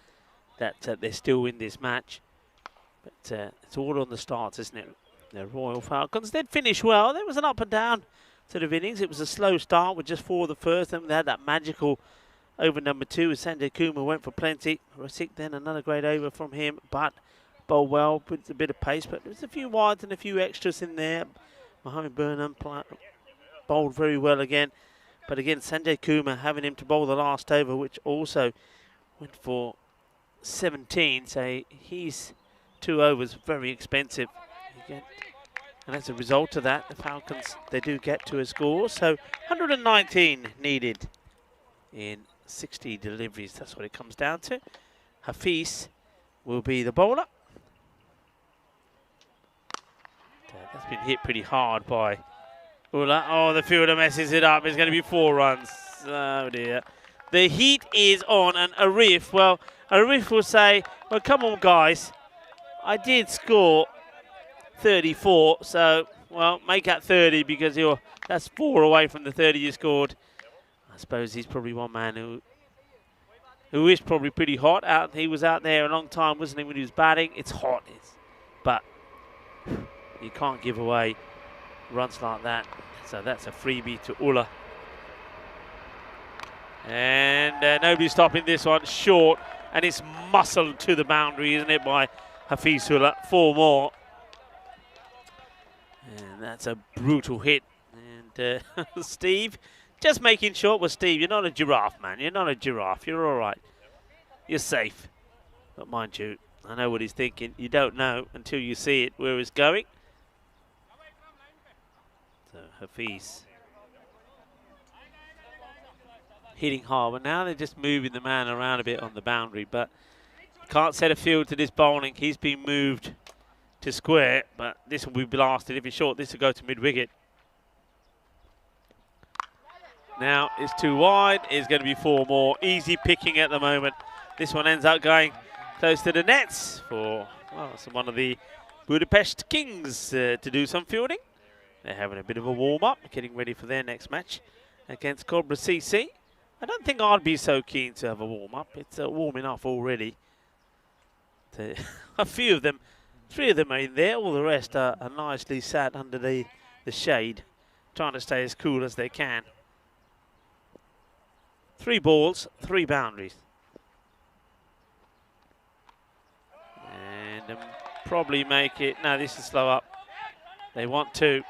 that they're still in this match. But it's all on the starts, isn't it? The Royal Falcons did finish well. There was an up and down sort of innings. It was a slow start with just 4 of the first, and they had that magical over number 2 as Sanjay Kumar went for plenty. Rasik then another great over from him, but bowled well with a bit of pace, but there's a few wides and a few extras in there. Mohammed Burnham bowled very well again, but again Sanjay Kumar having him to bowl the last over, which also went for 17, so he's 2 overs very expensive again. And as a result of that, the Falcons, they do get to a score. So 119 needed in 60 deliveries. That's what it comes down to. Hafiz will be the bowler. That's been hit pretty hard by Ula. Oh, the fielder messes it up. It's going to be 4 runs. Oh, dear. The heat is on, and Arif, well, Arif will say, well, come on, guys. I did score 34, so, well, make that 30 because that's 4 away from the 30 you scored. I suppose he's probably one man who is probably pretty hot. He was out there a long time, wasn't he, when he was batting? It's hot, but you can't give away runs like that. So that's a freebie to Ulla. And nobody's stopping this one, short, and it's muscled to the boundary, isn't it, by Hafizullah. 4 more. And that's a brutal hit. And Steve, just making sure, well, Steve, you're not a giraffe, man. You're not a giraffe. You're all right. You're safe. But mind you, I know what he's thinking. You don't know until you see it, where it's going. So Hafiz hitting hard. But now they're just moving the man around a bit on the boundary. But can't set a field to this bowling. He's been moved to square, but this will be blasted. If it's short, this will go to mid-wicket. Now it's too wide. It's going to be 4 more. Easy picking at the moment. This one ends up going close to the nets for one of the Budapest Kings to do some fielding. They're having a bit of a warm-up, getting ready for their next match against Cobra CC. I don't think I'd be so keen to have a warm-up. It's warm enough already. A few of them, 3 of them are in there. All the rest are nicely sat under the shade, trying to stay as cool as they can. 3 balls, 3 boundaries. And probably make it. No, this is slow up. They want to.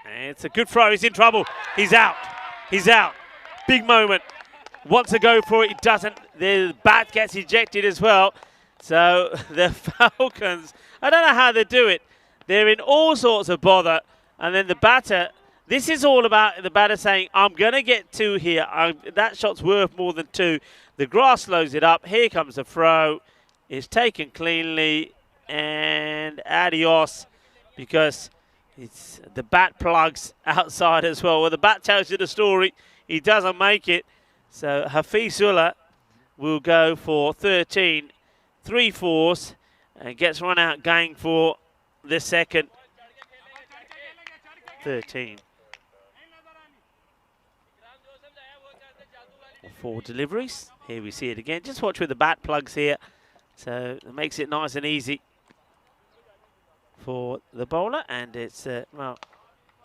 And it's a good throw. He's in trouble. He's out. He's out. Big moment. Wants to go for it. He doesn't. The bat gets ejected as well. So the Falcons, I don't know how they do it. They're in all sorts of bother. And then the batter, this is all about the batter saying, I'm going to get 2 here. That shot's worth more than 2. The grass slows it up. Here comes the throw. It's taken cleanly. And adios, because it's the bat plugs outside as well. Well, the bat tells you the story. He doesn't make it. So Hafizullah will go for 13. 3 fours, and gets run out going for the second. 13. 4 deliveries. Here we see it again. Just watch with the bat plugs here. So it makes it nice and easy for the bowler. And it's, well,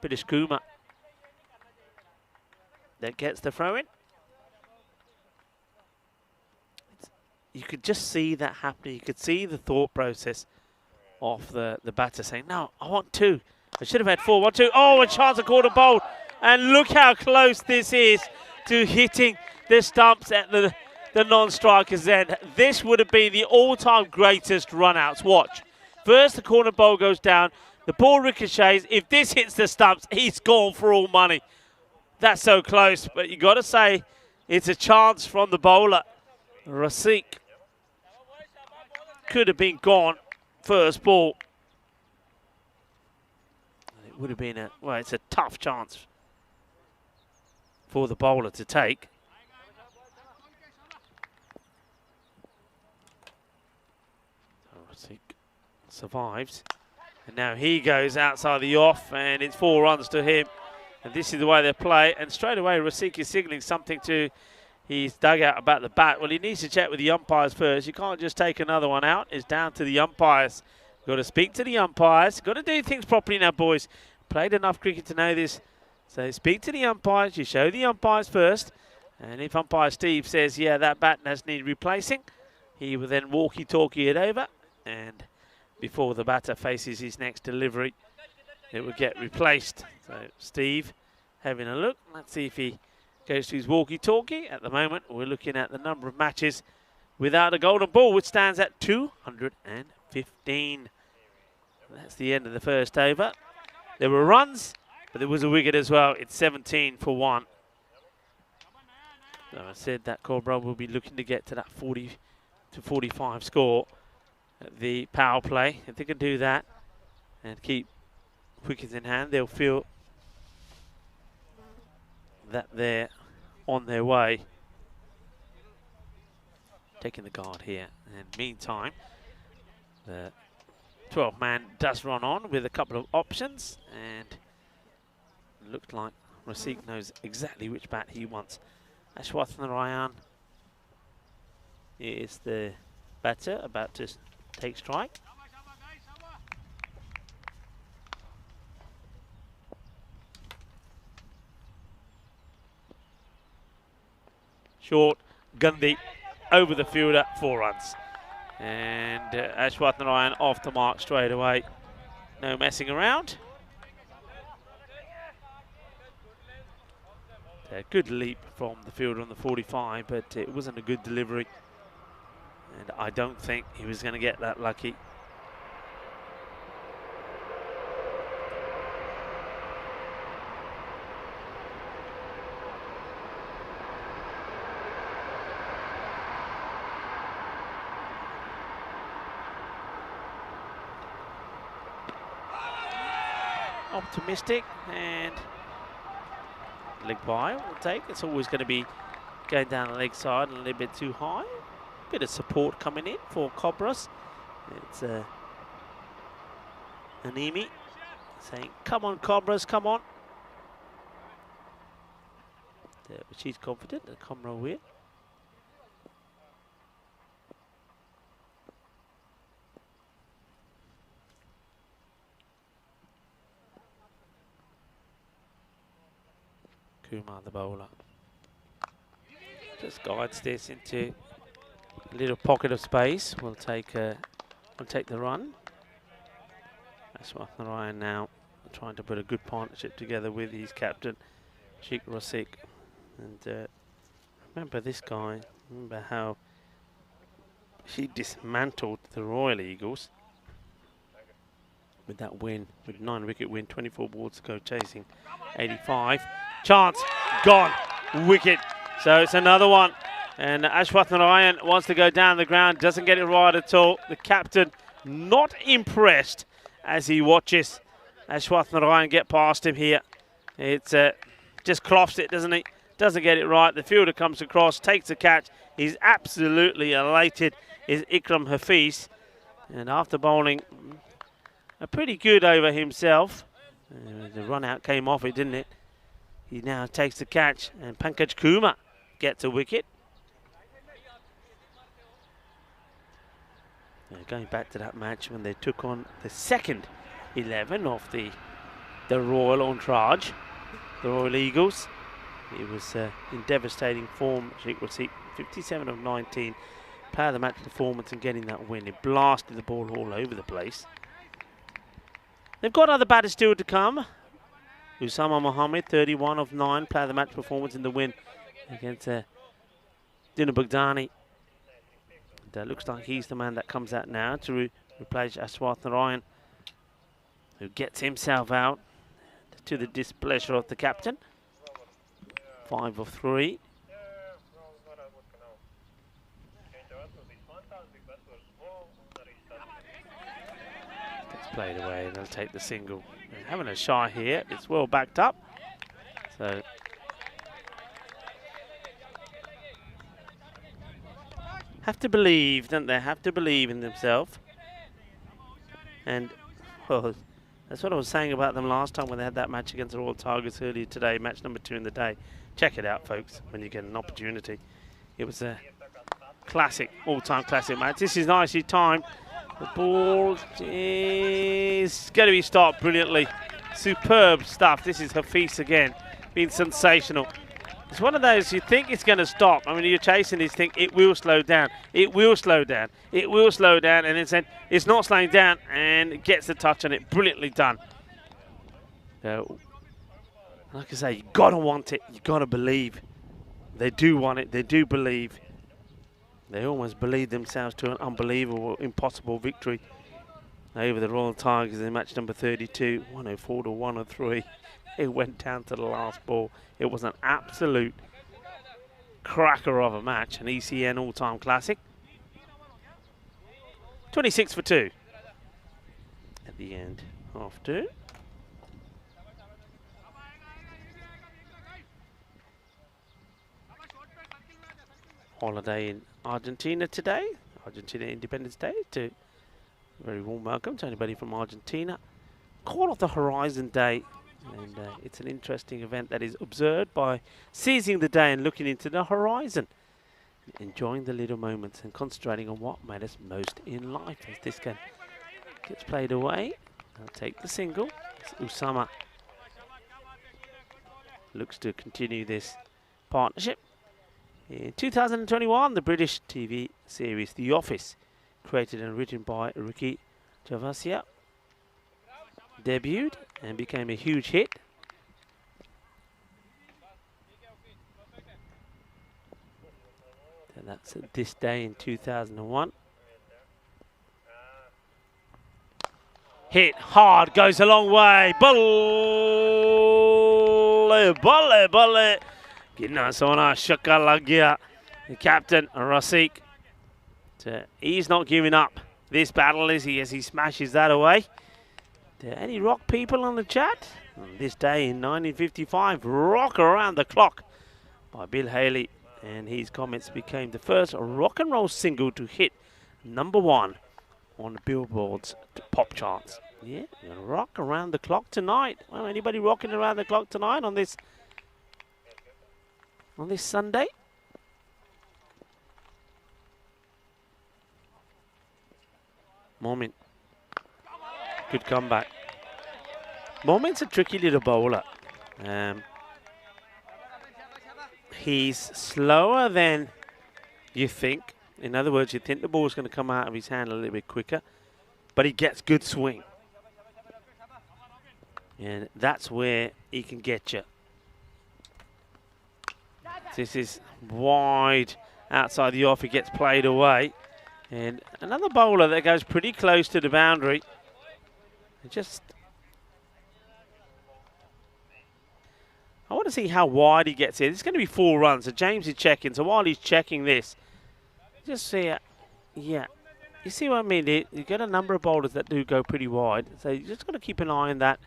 British Kumar that gets the throw in. you could just see that happening. You could see the thought process of the batter saying, no, I want 2. I should have had 4. 1, 2. Oh, a chance of quarter bowl. And look how close this is to hitting the stumps at the non-striker's end. This would have been the all-time greatest run-outs. Watch. First, the corner bowl goes down. The ball ricochets. If this hits the stumps, he's gone for all money. That's so close. But you got to say, it's a chance from the bowler. Rafiq could have been gone first ball. It would have been it's a tough chance for the bowler to take. Rafiq survives. And now he goes outside the off, and it's 4 runs to him. And this is the way they play. And straight away, Rafiq is signalling something to his dugout about the bat. Well, he needs to check with the umpires first. You can't just take another one out. It's down to the umpires. Got to speak to the umpires. Got to do things properly now, boys. Played enough cricket to know this. So speak to the umpires. You show the umpires first. And if umpire Steve says, yeah, that bat does need replacing, he will then walkie-talkie it over. And before the batter faces his next delivery, it will get replaced. So Steve having a look. Let's see if he goes to his walkie-talkie. At the moment, we're looking at the number of matches without a golden ball, which stands at 215. That's the end of the first over. There were runs, but there was a wicket as well. It's 17 for 1. So I said that Cobra will be looking to get to that 40 to 45 score at the power play. If they can do that and keep wickets in hand, they'll feel that they're on their way. Taking the guard here. And meantime, the 12 man does run on with a couple of options, and it looks like Rafiq knows exactly which bat he wants. Ashwathan is the batter about to take strike. Short, Gandhi over the fielder, 4 runs. And Ashwathan off the mark straight away. No messing around. A good leap from the fielder on the 45, but it wasn't a good delivery. And I don't think he was going to get that lucky. Optimistic, and leg by will take. It's always going to be going down the leg side and a little bit too high. Bit of support coming in for Cobras. It's Animi saying, come on Cobras, come on. She's confident that Cobra will. Kumar, the bowler, just guides this into a little pocket of space. We'll take the run. Ashwathan now trying to put a good partnership together with his captain, Sheikh Rafiq. And remember this guy, remember how he dismantled the Royal Eagles with that win, with 9-wicket win, 24 balls to go chasing 85. Chance, gone, wicket. So it's another one. And Ashwathan wants to go down the ground, doesn't get it right at all. The captain not impressed as he watches Ashwathan get past him here. It's just cloths it, doesn't he? Doesn't get it right. The fielder comes across, takes the catch. He's absolutely elated, is Ikram Hafiz. And after bowling a pretty good over himself, the run out came off it, didn't it? He now takes the catch, and Pankaj Kumar gets a wicket. Going back to that match when they took on the second 11 of the Royal Entourage, the Royal Eagles. It was in devastating form. Sheikh Rafiq, 57 of 19, player of the match performance and getting that win. He blasted the ball all over the place. They've got other batters still to come. Usama Mohammed, 31 of 9, player of the match performance in the win against Dina Bugdani. Looks like he's the man that comes out now to replace Aswath Narayan, who gets himself out to the displeasure of the captain. 5 of 3. Gets played away and they'll take the single. They're having a shy here. It's well backed up. So have to believe, don't they? Have to believe in themselves. And well, that's what I was saying about them last time when they had that match against the Royal Tigers earlier today, match number 2 in the day. Check it out, folks, when you get an opportunity. It was a classic, all-time classic match. This is nicely timed. The ball is going to be stopped brilliantly. Superb stuff. This is Hafiz again, being sensational. It's one of those you think it's going to stop. I mean, you're chasing this thing, it will slow down. It will slow down. It will slow down. And then it's not slowing down and it gets the touch on it. Brilliantly done. So, like I say, you got to want it. You got to believe. They do want it. They do believe. They almost believe themselves to an unbelievable, impossible victory over the Royal Tigers in match number 32, 104 to 103. It went down to the last ball. It was an absolute cracker of a match, an ECN all-time classic. 26 for 2 at the end, half 2. Holiday in Argentina today, Argentina Independence Day. To very warm welcome to anybody from Argentina. Call of the Horizon Day. And it's an interesting event that is observed by seizing the day and looking into the horizon, enjoying the little moments and concentrating on what matters most in life. As this game gets played away, they'll take the single. Usama looks to continue this partnership. In 2021, the British TV series The Office, created and written by Ricky Gervais, debuted and became a huge hit. And that's this day in 2001. Hit hard, goes a long way. Balle, balle, balle. Gina sona shaka lagya. The captain, Rasik. He's not giving up this battle, is he, as he smashes that away. Any rock people on the chat? On this day in 1955, Rock Around the Clock by Bill Haley, and his comments became the first rock and roll single to hit #1 on the Billboard's pop charts. Yeah, rock around the clock tonight. Well, anybody rocking around the clock tonight on this Sunday? Moment. Good comeback. Moment's a tricky little bowler. He's slower than you think. In other words, you think the ball's going to come out of his hand a little bit quicker, but he gets good swing. And that's where he can get you. This is wide outside the off. He gets played away. And another bowler that goes pretty close to the boundary. I want to see how wide he gets here. It's going to be 4 runs. So James is checking. So while he's checking this, just see it. Yeah. You see what I mean? You get a number of bowlers that do go pretty wide. So you just got to keep an eye on that.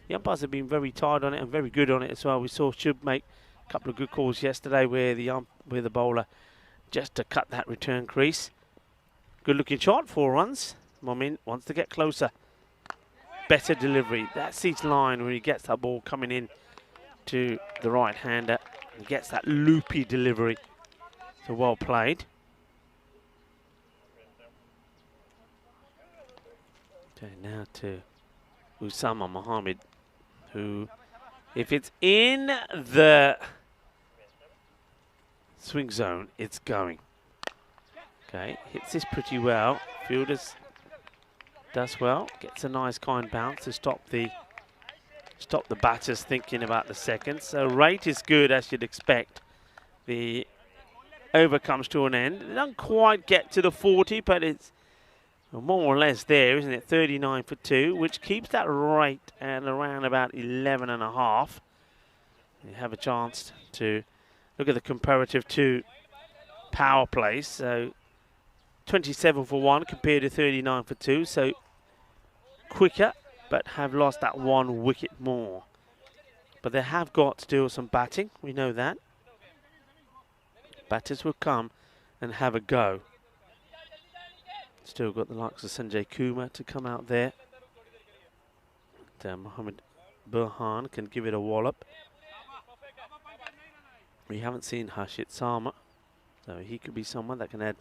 The umpires have been very tight on it and very good on it as well. We saw Shub make a couple of good calls yesterday where the bowler just to cut that return crease. Good looking shot, 4 runs. Momin wants to get closer. Better delivery. That's his line where he gets that ball coming in to the right-hander and gets that loopy delivery. So well played. Okay, now to Usama Mohammed, who, if it's in the swing zone, it's going. Okay, hits this pretty well. Fielders does well. Gets a nice kind bounce to stop the batters thinking about the second. So rate is good as you'd expect. The over comes to an end. It doesn't quite get to the 40, but it's more or less there, isn't it? 39 for 2, which keeps that rate at around about 11.5. You have a chance to look at the comparative to power plays. So 27 for 1 compared to 39 for 2. So quicker, but have lost that 1 wicket more. But they have got to do some batting. We know that. Batters will come and have a go. Still got the likes of Sanjay Kumar to come out there. Mohammed Burhan can give it a wallop. We haven't seen Harshit Sharma, so he could be someone that can add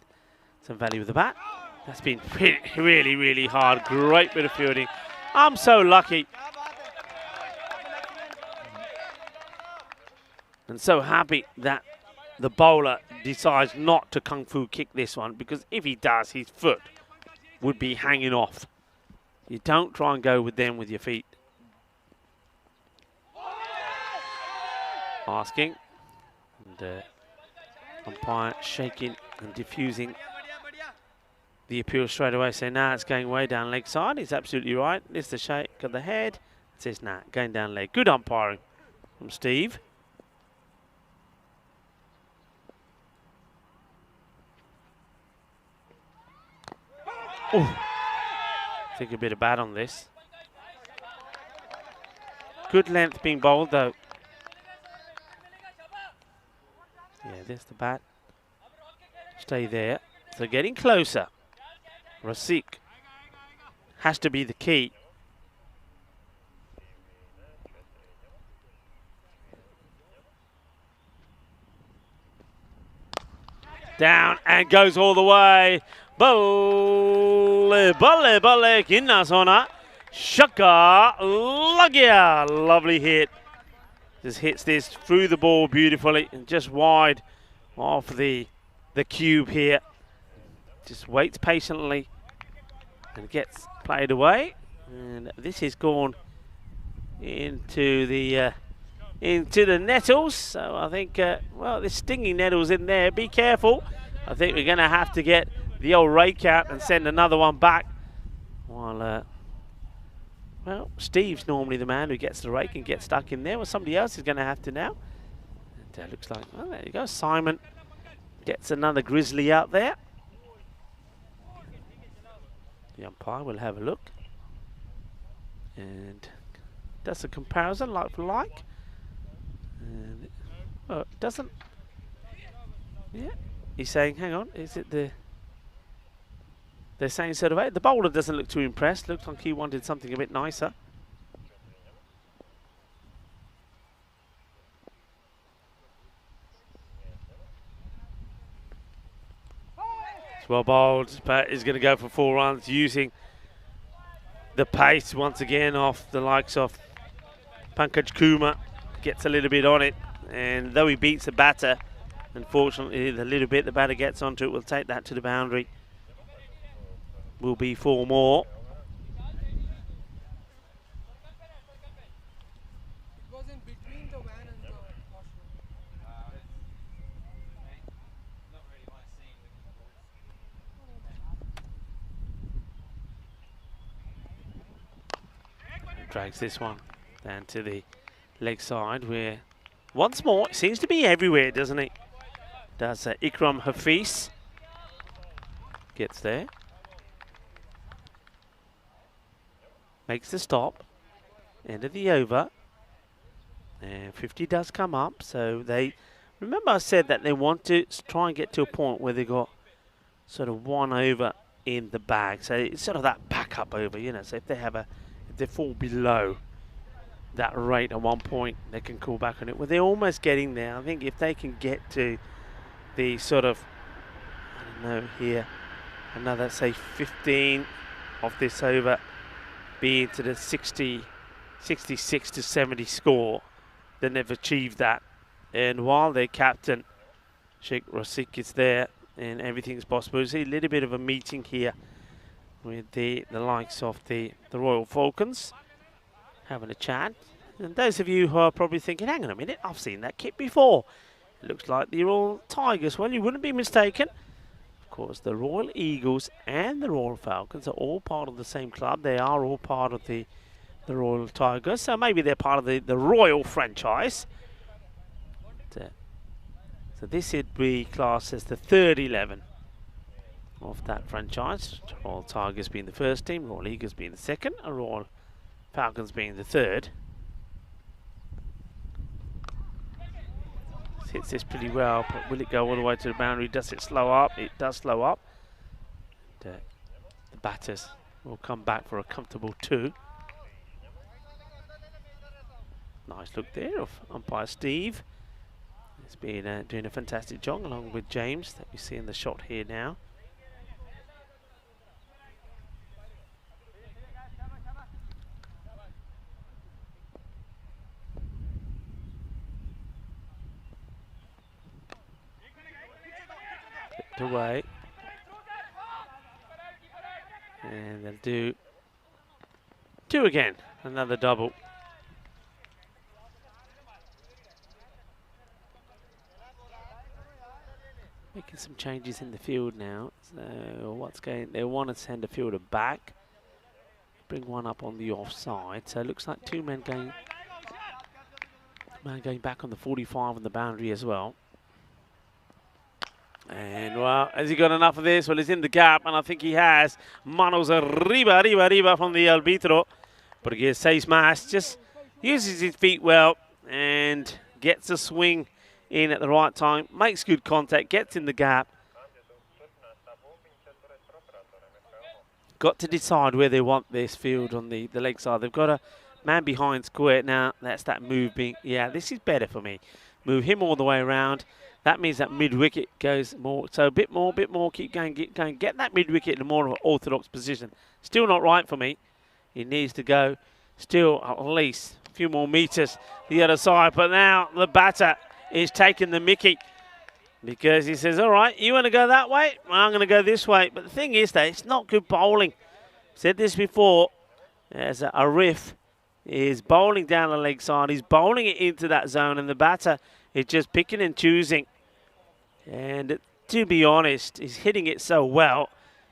some value with the bat. That's been really, really hard. Great bit of fielding. I'm so lucky. And so happy that the bowler decides not to kung fu kick this one, because if he does, his foot would be hanging off. You don't try and go with them with your feet. Asking. And umpire shaking and diffusing the appeal straight away, saying, nah, it's going way down leg side. He's absolutely right. It's the shake of the head. It says, nah, going down leg. Good umpiring from Steve. Ooh. Think a bit of bat on this. Good length being bowled though. Yeah, there's the bat. Stay there. So getting closer. Rasik has to be the key. Down and goes all the way. Balle, balle, balle, kinna sona. Shaka, lagya. Lovely hit. Just hits this through the ball beautifully and just wide off the cube here. Just waits patiently and gets played away. And this has gone into the nettles. So I think, well, there's stinging nettles in there. Be careful. I think we're going to have to get the old rake out and send another one back. While, well, Steve's normally the man who gets the rake and gets stuck in there. Well, somebody else is going to have to now. And looks like, well, there you go. Simon gets another grizzly out there. The umpire will have a look. And does a comparison like for like. And, well, it doesn't. Yeah. He's saying, hang on, is it the... They're saying sort of, the bowler doesn't look too impressed. Looks like he wanted something a bit nicer. It's well bowled, but is going to go for 4 runs using the pace once again off the likes of Pankaj Kumar. Gets a little bit on it, and though he beats the batter, unfortunately the little bit the batter gets onto it will take that to the boundary. Will be 4 more. Drags this one down to the leg side, where once more it seems to be everywhere, doesn't it? Does Ikram Hafiz. Gets there. Makes the stop. End of the over. And 50 does come up. So they, remember I said that they want to try and get to a point where they got sort of 1 over in the bag. So it's sort of that backup over, you know. So if they have if they fall below that rate at one point, they can call back on it. Well, they're almost getting there. I think if they can get to the sort of, I don't know here, another say 15 of this over, be into the 66 to 70 score, then they've achieved that. And while their captain Sheikh Rasik is there, and everything's possible. You see a little bit of a meeting here with the likes of the Royal Falcons having a chat. And those of you who are probably thinking, hang on a minute, I've seen that kit before. It looks like the Royal Tigers. Well, you wouldn't be mistaken. Of course, the Royal Eagles and the Royal Falcons are all part of the same club. They are all part of the Royal Tigers. So maybe they're part of the Royal franchise. So this would be classed as the third 11 of that franchise. Royal Tigers being the first team, Royal Eagles being the second, and Royal Falcons being the third. Hits this pretty well, but will it go all the way to the boundary? Does it slow up? It does slow up. And, the batters will come back for a comfortable 2. Nice look there of umpire Steve. He's been doing a fantastic job along with James that you see in the shot here now. Flipped away. And they'll do 2 again. Another double. Making some changes in the field now. So what's going? They want to send a fielder back. Bring one up on the offside. So it looks like 2 men going. Man going back on the 45 on the boundary as well. And well, has he got enough of this? Well, he's in the gap, and I think he has. Manos arriba from the arbitro. Porque seis más. Just uses his feet well and gets a swing in at the right time, makes good contact, gets in the gap. Got to decide where they want this field on the leg side. They've got a man behind square. Now, that's that move being, yeah, this is better for me. Move him all the way around. That means that mid-wicket goes more. So a bit more, keep going, get that mid-wicket in a more orthodox position. Still not right for me. He needs to go still at least a few more meters the other side. But now the batter is taking the mickey because he says, all right, you want to go that way? Well, I'm going to go this way. But the thing is that it's not good bowling. Said this before, as a riff is bowling down the leg side. He's bowling it into that zone, and the batter is just picking and choosing. And to be honest, he's hitting it so well,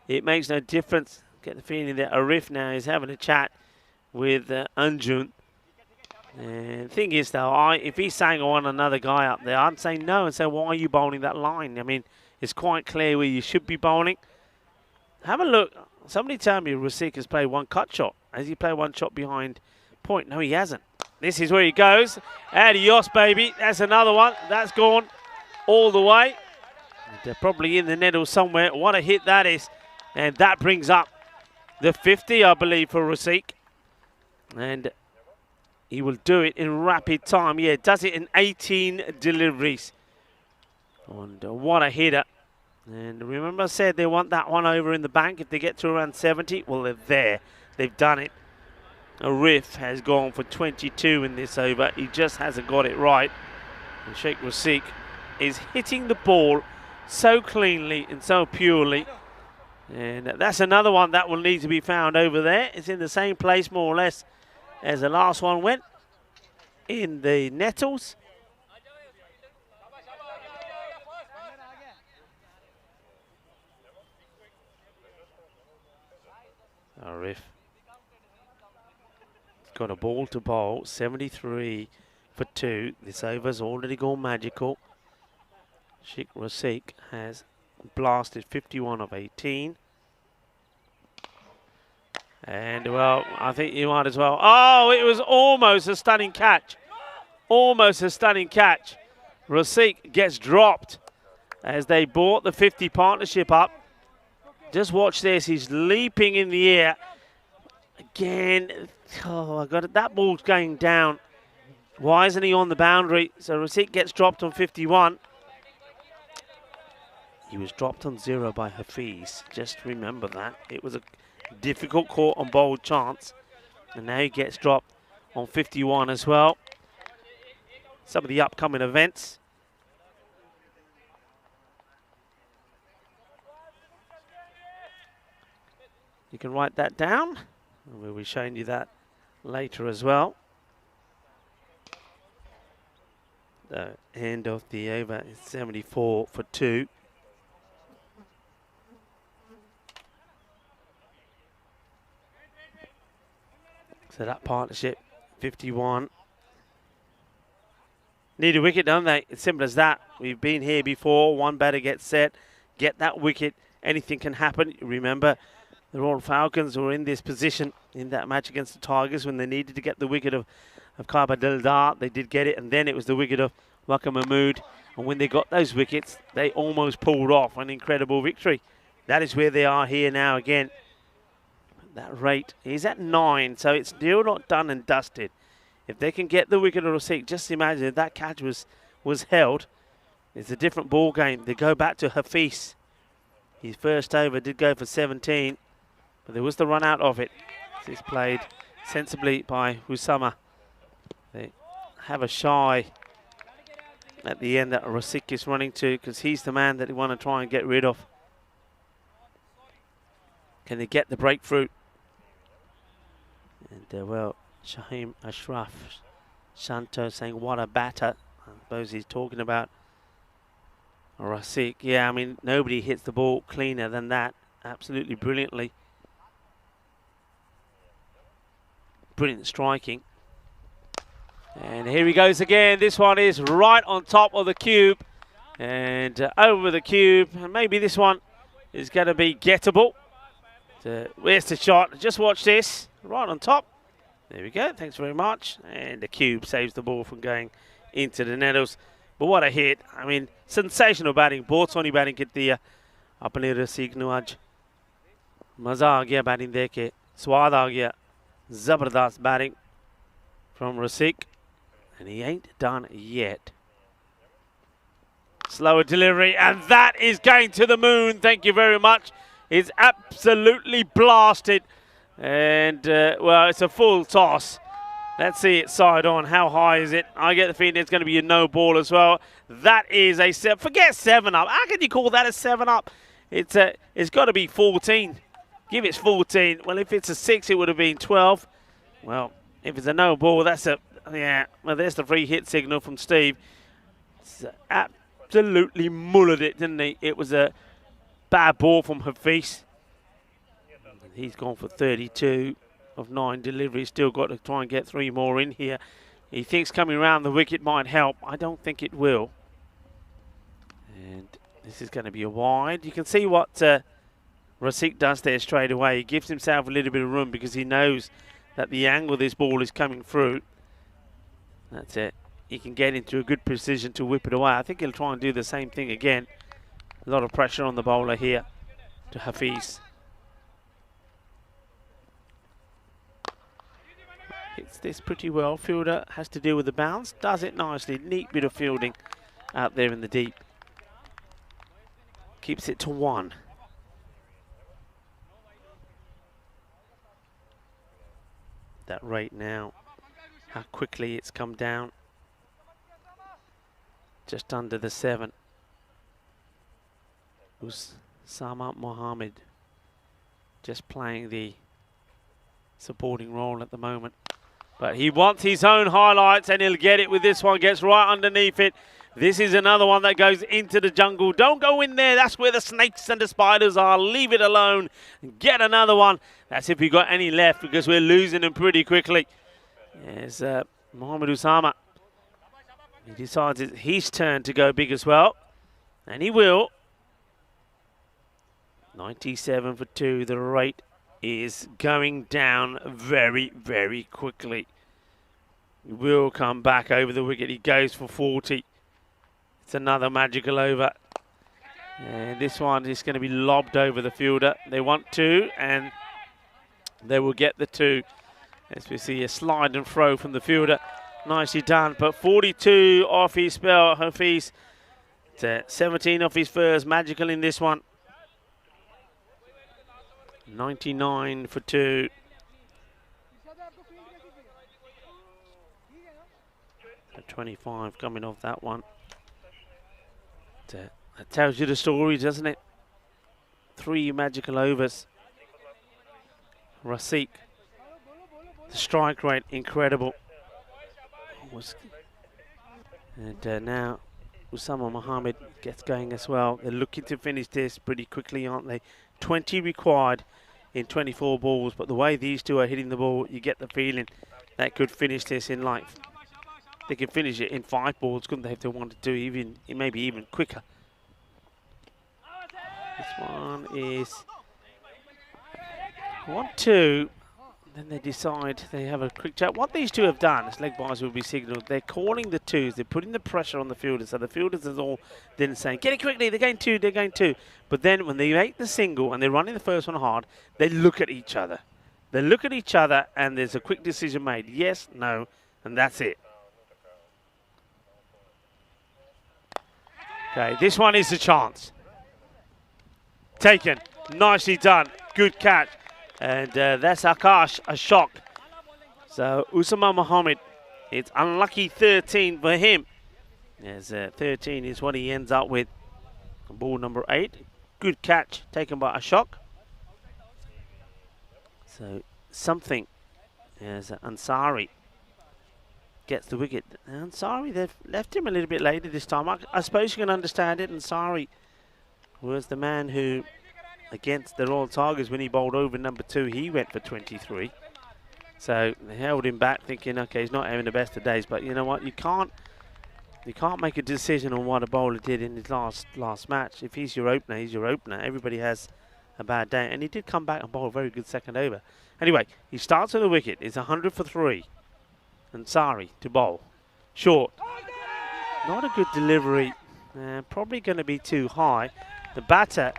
it makes no difference. Get the feeling that Arif now is having a chat with Anjun. And the thing is, though, if he's saying I want another guy up there, I'd say no and say, why are you bowling that line? I mean, it's quite clear where you should be bowling. Have a look. Somebody tell me Rasik has played 1 cut shot. Has he played 1 shot behind point? No, he hasn't. This is where he goes. Adios, baby. That's another one. That's gone all the way. And they're probably in the net or somewhere. What a hit that is. And that brings up the 50, I believe, for Rasik. And he will do it in rapid time. Yeah, does it in 18 deliveries. And what a hitter. And remember I said they want that one over in the bank. If they get to around 70, well, they're there. They've done it. Arif has gone for 22 in this over. He just hasn't got it right. And Sheikh Rasik is hitting the ball so cleanly and so purely. And that's another one that will need to be found over there. It's in the same place, more or less, as the last one went, in the nettles. Arif got a ball to bowl, 73 for 2. This over's already gone magical. Sheikh Rasik has blasted 51 of 18. And, well, I think you might as well. Oh, it was almost a stunning catch. Almost a stunning catch. Rasik gets dropped as they brought the 50 partnership up. Just watch this. He's leaping in the air. Again, oh, I got it. That ball's going down. Why isn't he on the boundary? So Rasik gets dropped on 51. He was dropped on 0 by Hafiz. Just remember that. It was a difficult caught on bold chance. And now he gets dropped on 51 as well. Some of the upcoming events. You can write that down. We'll be showing you that later as well. The end of the over is 74 for 2. So that partnership, 51. Need a wicket, don't they? It's simple as that. We've been here before. One batter gets set, get that wicket. Anything can happen. Remember, the Royal Falcons were in this position in that match against the Tigers when they needed to get the wicket of Kaba Dildar. They did get it, and then it was the wicket of Waka Mahmood. And when they got those wickets, they almost pulled off an incredible victory. That is where they are here now again. That rate is at 9, so it's still not done and dusted. If they can get the wicket of Rasikh, just imagine if that catch was held, it's a different ball game. They go back to Hafiz. His first over did go for 17, but there was the run out of it. It's played sensibly by Husama. They have a shy at the end that Rasikh is running to, because he's the man that they want to try and get rid of. Can they get the breakthrough? And well, Shahim Ashraf Shanto saying what a batter. I suppose he's talking about Rasikh. Yeah, I mean, nobody hits the ball cleaner than that. Absolutely brilliantly. Brilliant striking. And here he goes again. This one is right on top of the cube. And over the cube. And maybe this one is going to be gettable. Where's the shot? Just watch this. Right on top. There we go. Thanks very much. And the cube saves the ball from going into the nettles. But what a hit. I mean, sensational batting. बहुत Soni batting की थी अपने रसिक ने आज. मज़ा आ गया batting देख के. स्वाद आ गया. Zabardast batting from Rasikh. And he ain't done yet. Slower delivery. And that is going to the moon. Thank you very much. It's absolutely blasted. And, well, it's a full toss. Let's see it side on. How high is it? I get the feeling it's going to be a no ball as well. That is a 7. Forget 7 up. How can you call that a 7 up? It's got to be 14. Give it 14. Well, if it's a 6, it would have been 12. Well, if it's a no ball, that's a, yeah. Well, there's the free hit signal from Steve. It's absolutely mullered it, didn't he? It was a bad ball from Hafiz. He's gone for 32 of 9 deliveries. Still got to try and get 3 more in here. He thinks coming around the wicket might help. I don't think it will. And this is going to be a wide. You can see what Rasikh does there straight away. He gives himself a little bit of room because he knows that the angle this ball is coming through. That's it. He can get into a good position to whip it away. I think he'll try and do the same thing again. A lot of pressure on the bowler here to Hafiz. Hits this pretty well. Fielder has to deal with the bounce. Does it nicely. Neat bit of fielding out there in the deep. Keeps it to 1. That rate now. How quickly it's come down. Just under the 7. Usama Mohammed just playing the supporting role at the moment. But he wants his own highlights and he'll get it with this one. Gets right underneath it. This is another one that goes into the jungle. Don't go in there. That's where the snakes and the spiders are. Leave it alone. Get another one. That's if we got any left because we're losing them pretty quickly. There's Mohammed Usama. He decides it's his turn to go big as well. And he will. 97 for 2. The rate is going down very, very quickly. He will come back over the wicket. He goes for 40. It's another magical over. And this one is going to be lobbed over the fielder. They want 2, and they will get the 2. As we see a slide and throw from the fielder. Nicely done. But 42 off his spell. Hafiz. 17 off his first. Magical in this one. 99 for 2. So 25 coming off that one. That tells you the story, doesn't it? 3 magical overs. Rasik. The strike rate, incredible. And now Usama Mohammed gets going as well. They're looking to finish this pretty quickly, aren't they? 20 required in 24 balls, but the way these two are hitting the ball, you get the feeling that could finish this in life. They could finish it in 5 balls, couldn't they, if they wanted to, even maybe even quicker. This one is 1-2. Then they decide, they have a quick chat. What these two have done, as leg bars will be signalled, they're calling the twos, they're putting the pressure on the fielders. So the fielders is all then saying, get it quickly, they're going 2, they're going 2. But then when they make the single and they're running the first one hard, they look at each other. They look at each other and there's a quick decision made. Yes, no, and that's it. Okay, this one is a chance. Taken, nicely done, good catch. And that's Akash, a shock. So Usama Mohammed, it's unlucky 13 for him. As 13 is what he ends up with. Ball number 8. Good catch taken by a shock. So something as Ansari gets the wicket. Ansari, they've left him a little bit later this time. I suppose you can understand it. Ansari was the man who, against the Royal Tigers, when he bowled over number 2, he went for 23. So they held him back, thinking, okay, he's not having the best of days. But you know what? You can't make a decision on what a bowler did in his last match. If he's your opener, he's your opener. Everybody has a bad day, and he did come back and bowl a very good second over. Anyway, he starts on the wicket. It's 100 for 3. Ansari to bowl. Short. Not a good delivery. Probably going to be too high. The batter,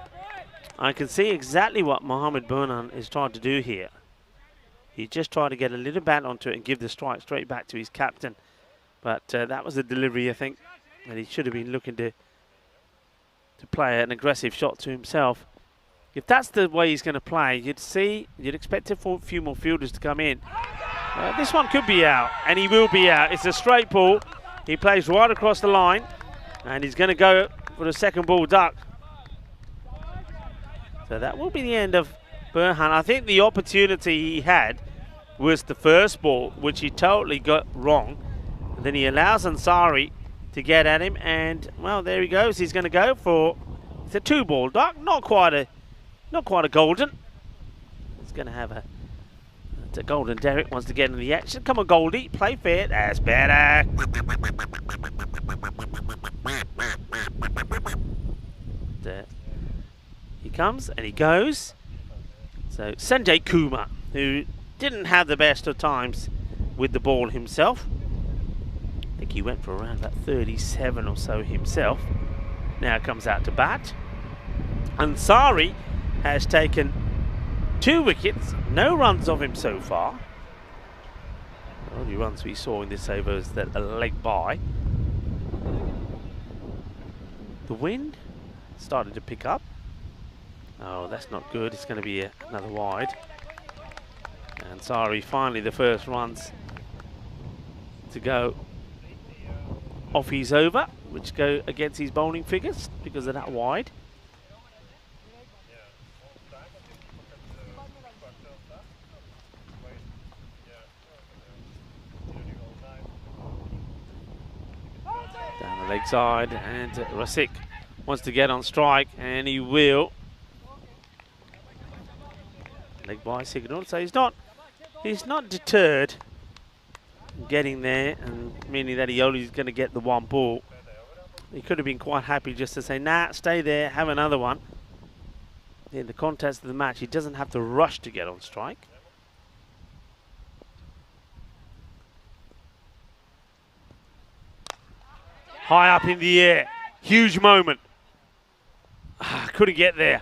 I can see exactly what Mohammed Burhan is trying to do here. He just tried to get a little bat onto it and give the strike straight back to his captain. But that was a delivery, I think, and he should have been looking to play an aggressive shot to himself. If that's the way he's going to play, you'd expect a few more fielders to come in. This one could be out, and he will be out. It's a straight ball. He plays right across the line, and he's going to go for the second ball duck. So that will be the end of Burhan. I think the opportunity he had was the first ball, which he totally got wrong. And then he allows Ansari to get at him, and well, there he goes. He's going to go for it's a 2-ball duck, not quite a golden. He's going to have a golden. Derek wants to get in the action. Come on, Goldie, play fair. That's better. There. He comes and he goes. So Sanjay Kumar, who didn't have the best of times with the ball himself. I think he went for around about 37 or so himself. Now comes out to bat. Ansari has taken 2 wickets, no runs of him so far. The only runs we saw in this over is that a leg by. The wind started to pick up. Oh, that's not good. It's going to be another wide. And Ansari finally the first runs to go off his over, which go against his bowling figures because of that wide. Down the leg side, and Rasik wants to get on strike, and he will. Leg by signal, so he's not deterred getting there, and meaning that he only is going to get the 1 ball. He could have been quite happy just to say, nah, stay there, have another one. In the context of the match, he doesn't have to rush to get on strike. High up in the air, huge moment. Couldn't get there.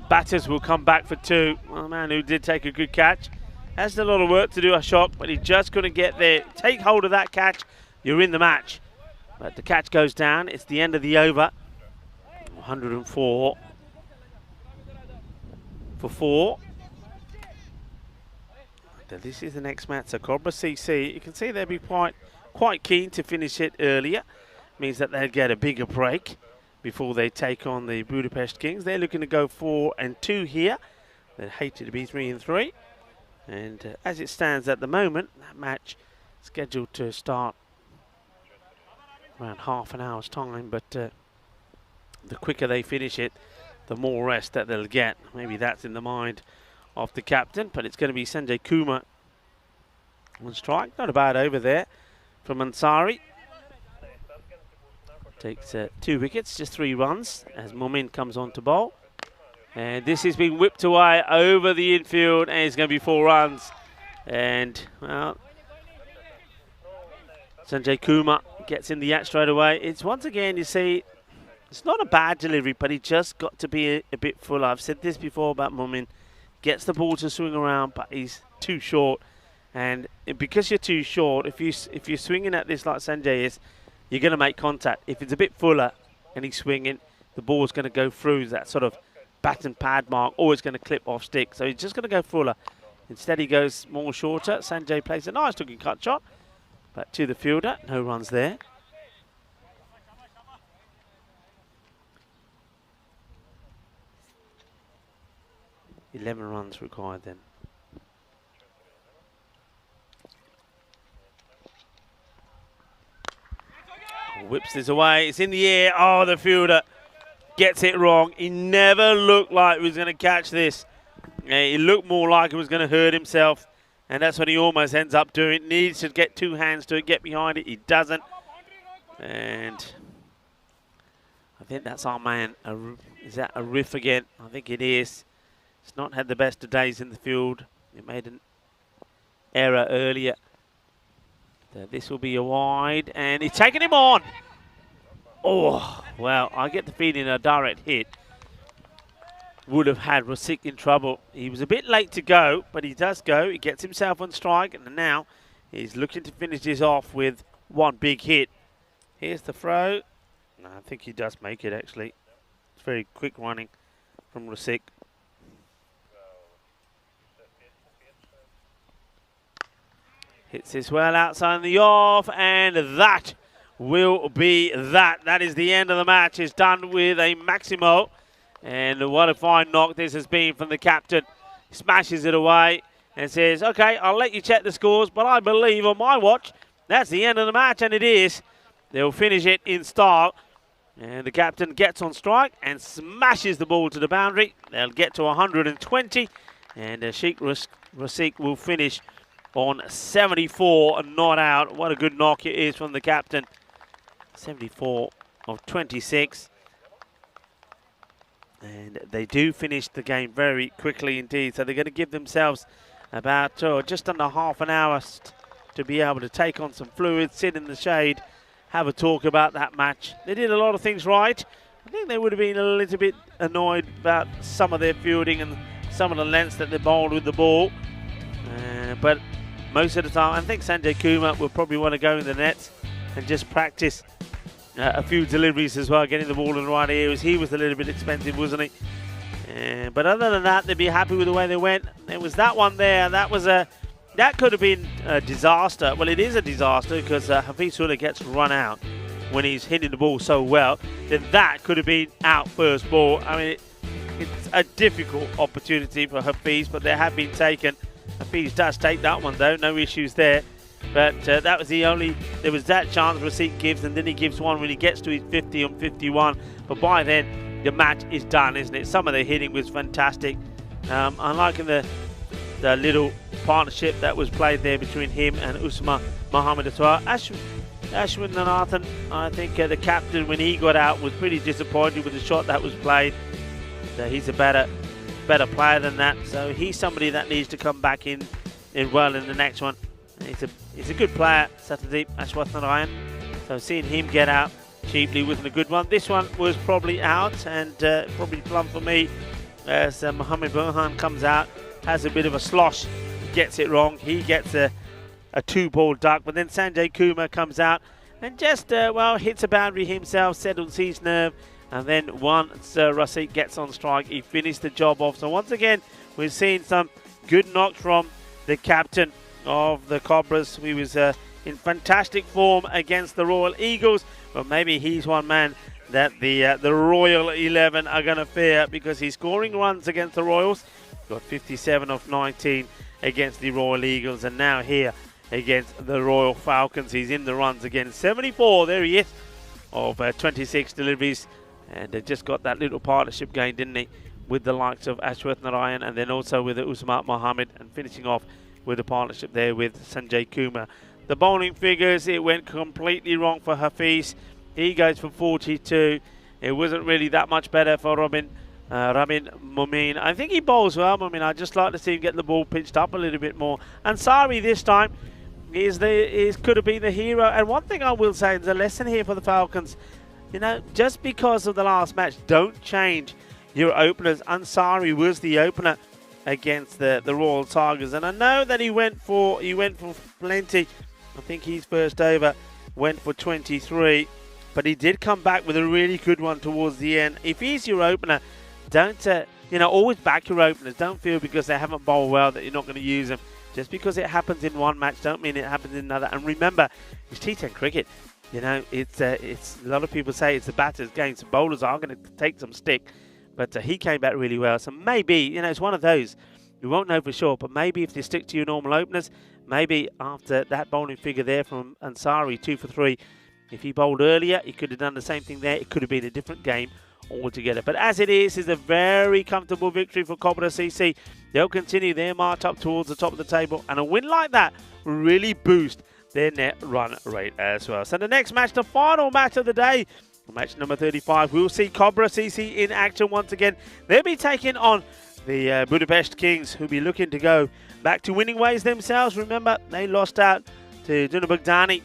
Batters will come back for 2. Well, the man who did take a good catch has a lot of work to do, a shot, but he just couldn't get there. Take hold of that catch, you're in the match. But the catch goes down. It's the end of the over. 104 for 4. This is the next match. So Cobra CC, you can see they'll be quite keen to finish it earlier. Means that they'll get a bigger break before they take on the Budapest Kings. They're looking to go 4 and 2 here. They'd hate it to be 3 and 3. And as it stands at the moment, that match scheduled to start around half an hour's time, but the quicker they finish it, the more rest that they'll get. Maybe that's in the mind of the captain, but it's going to be Sanjay Kumar on strike. Not a bad over there from Ansari. Takes 2 wickets, just 3 runs as Momin comes on to bowl. And this has been whipped away over the infield, and it's going to be 4 runs. And, well, Sanjay Kumar gets in the act straight away. It's once again, you see, it's not a bad delivery, but he just got to be a bit fuller. I've said this before about Momin. Gets the ball to swing around, but he's too short. And because you're too short, if you're swinging at this like Sanjay is, you're going to make contact. If it's a bit fuller and he's swinging, the ball's going to go through that sort of bat and pad mark, always going to clip off stick. So he's just going to go fuller. Instead he goes more shorter. Sanjay plays a nice looking cut shot, but to the fielder, no runs there. $11 runs required then. Whips this away, it's in the air. Oh, the fielder gets it wrong. He never looked like he was going to catch this. He looked more like he was going to hurt himself, and that's what he almost ends up doing. Needs to get 2 hands to it, get behind it. He doesn't. And I think that's our man. Is that a riff again? I think it is. He's not had the best of days in the field. He made an error earlier. So this will be a wide, and he's taking him on. Oh, well, I get the feeling a direct hit would have had Rasik in trouble. He was a bit late to go, but he does go. He gets himself on strike, and now he's looking to finish this off with 1 big hit. Here's the throw. No, I think he does make it, actually. It's very quick running from Rasik. Hits this well outside the off, and that will be that. That is the end of the match. It's done with a Maximo. And what a fine knock this has been from the captain. Smashes it away and says, okay, I'll let you check the scores, but I believe on my watch, that's the end of the match, and it is. They'll finish it in style. And the captain gets on strike and smashes the ball to the boundary. They'll get to 120, and Sheikh Rasik will finish on 74 and not out. What a good knock it is from the captain. 74 of 26. And they do finish the game very quickly indeed. So they're going to give themselves about just under half an hour to be able to take on some fluids, sit in the shade, have a talk about that match. They did a lot of things right. I think they would have been a little bit annoyed about some of their fielding and some of the lengths that they bowled with the ball. But most of the time, I think Sanjay Kumar will probably want to go in the nets and just practice a few deliveries as well, getting the ball in the right areas. He was a little bit expensive, wasn't he? But other than that, they'd be happy with the way they went. There was that one there. That could have been a disaster. Well, it is a disaster because Hafiz Ullah gets run out when he's hitting the ball so well. Then that could have been out first ball. I mean, it's a difficult opportunity for Hafiz, but they have been taken. Hafiz does take that one though, no issues there. But that was the only, there was that chance Rasik gives, and then he gives one when he gets to his 50 on 51. But by then, the match is done, isn't it? Some of the hitting was fantastic. I'm liking the little partnership that was played there between him and Usman Mohammed as well. Ashwin Nanathan, I think the captain, when he got out, was pretty disappointed with the shot that was played. So he's a better player than that. So he's somebody that needs to come back in well in the next one. He's a good player, Satyadeep Ashwathnarayan. So seeing him get out cheaply wasn't a good one. This one was probably out, and probably plumb for me as Mohammed Burhan comes out, has a bit of a slosh, gets it wrong. He gets a 2-ball duck, but then Sanjay Kumar comes out and just, hits a boundary himself, settles his nerve, and then once Rasik gets on strike, he finished the job off. So once again, we've seen some good knocks from the captain of the Cobras. He was in fantastic form against the Royal Eagles, but maybe he's one man that the Royal 11 are going to fear, because he's scoring runs against the Royals. Got 57 of 19, against the Royal Eagles, and now here against the Royal Falcons. He's in the runs again. 74, there he is, of 26 deliveries. And they just got that little partnership going, didn't he, with the likes of Ashwath Narayan and then also with Usman Mohammed, and finishing off with a partnership there with Sanjay Kumar. The bowling figures, it went completely wrong for Hafiz. He goes for 42. It wasn't really that much better for Ramin Momin. I think he bowls well, Momin. I'd just like to see him get the ball pitched up a little bit more. Ansari this time could have been the hero. And one thing I will say is a lesson here for the Falcons. You know, just because of the last match, don't change your openers. Ansari was the opener against the Royal Tigers, and I know that he went for plenty. I think his first over went for 23, but he did come back with a really good one towards the end. If he's your opener, don't always back your openers. Don't feel because they haven't bowled well that you're not going to use them. Just because it happens in one match, don't mean it happens in another. And remember, it's T10 cricket. You know, it's a lot of people say it's the batter's game, so bowlers are going to take some stick. But he came back really well. So maybe, it's one of those. We won't know for sure, but maybe if you stick to your normal openers, maybe after that bowling figure there from Ansari, 2 for 3, if he bowled earlier, he could have done the same thing there. It could have been a different game altogether. But as it is a very comfortable victory for Cobra CC. They'll continue their march up towards the top of the table, and a win like that will really boost their net run rate as well. So the next match, the final match of the day, match number 35, we'll see Cobra CC in action once again. They'll be taking on the Budapest Kings, who'll be looking to go back to winning ways themselves. Remember, they lost out to Dunabagdani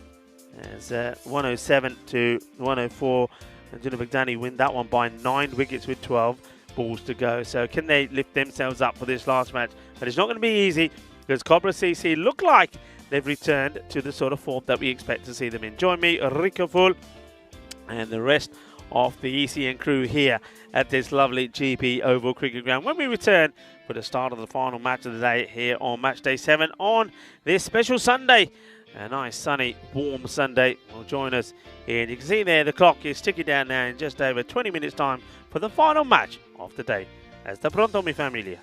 as 107 to 104. And Dunabagdani win that one by 9 wickets with 12 balls to go. So can they lift themselves up for this last match? But it's not going to be easy, because Cobra CC look like they've returned to the sort of form that we expect to see them in. Join me, Rico Full, and the rest of the ECN crew here at this lovely GP Oval Cricket Ground when we return for the start of the final match of the day here on Match Day 7 on this special Sunday. A nice sunny warm Sunday will join us here. And you can see there the clock is ticking down now in just over 20 minutes time for the final match of the day. Hasta pronto, mi familia.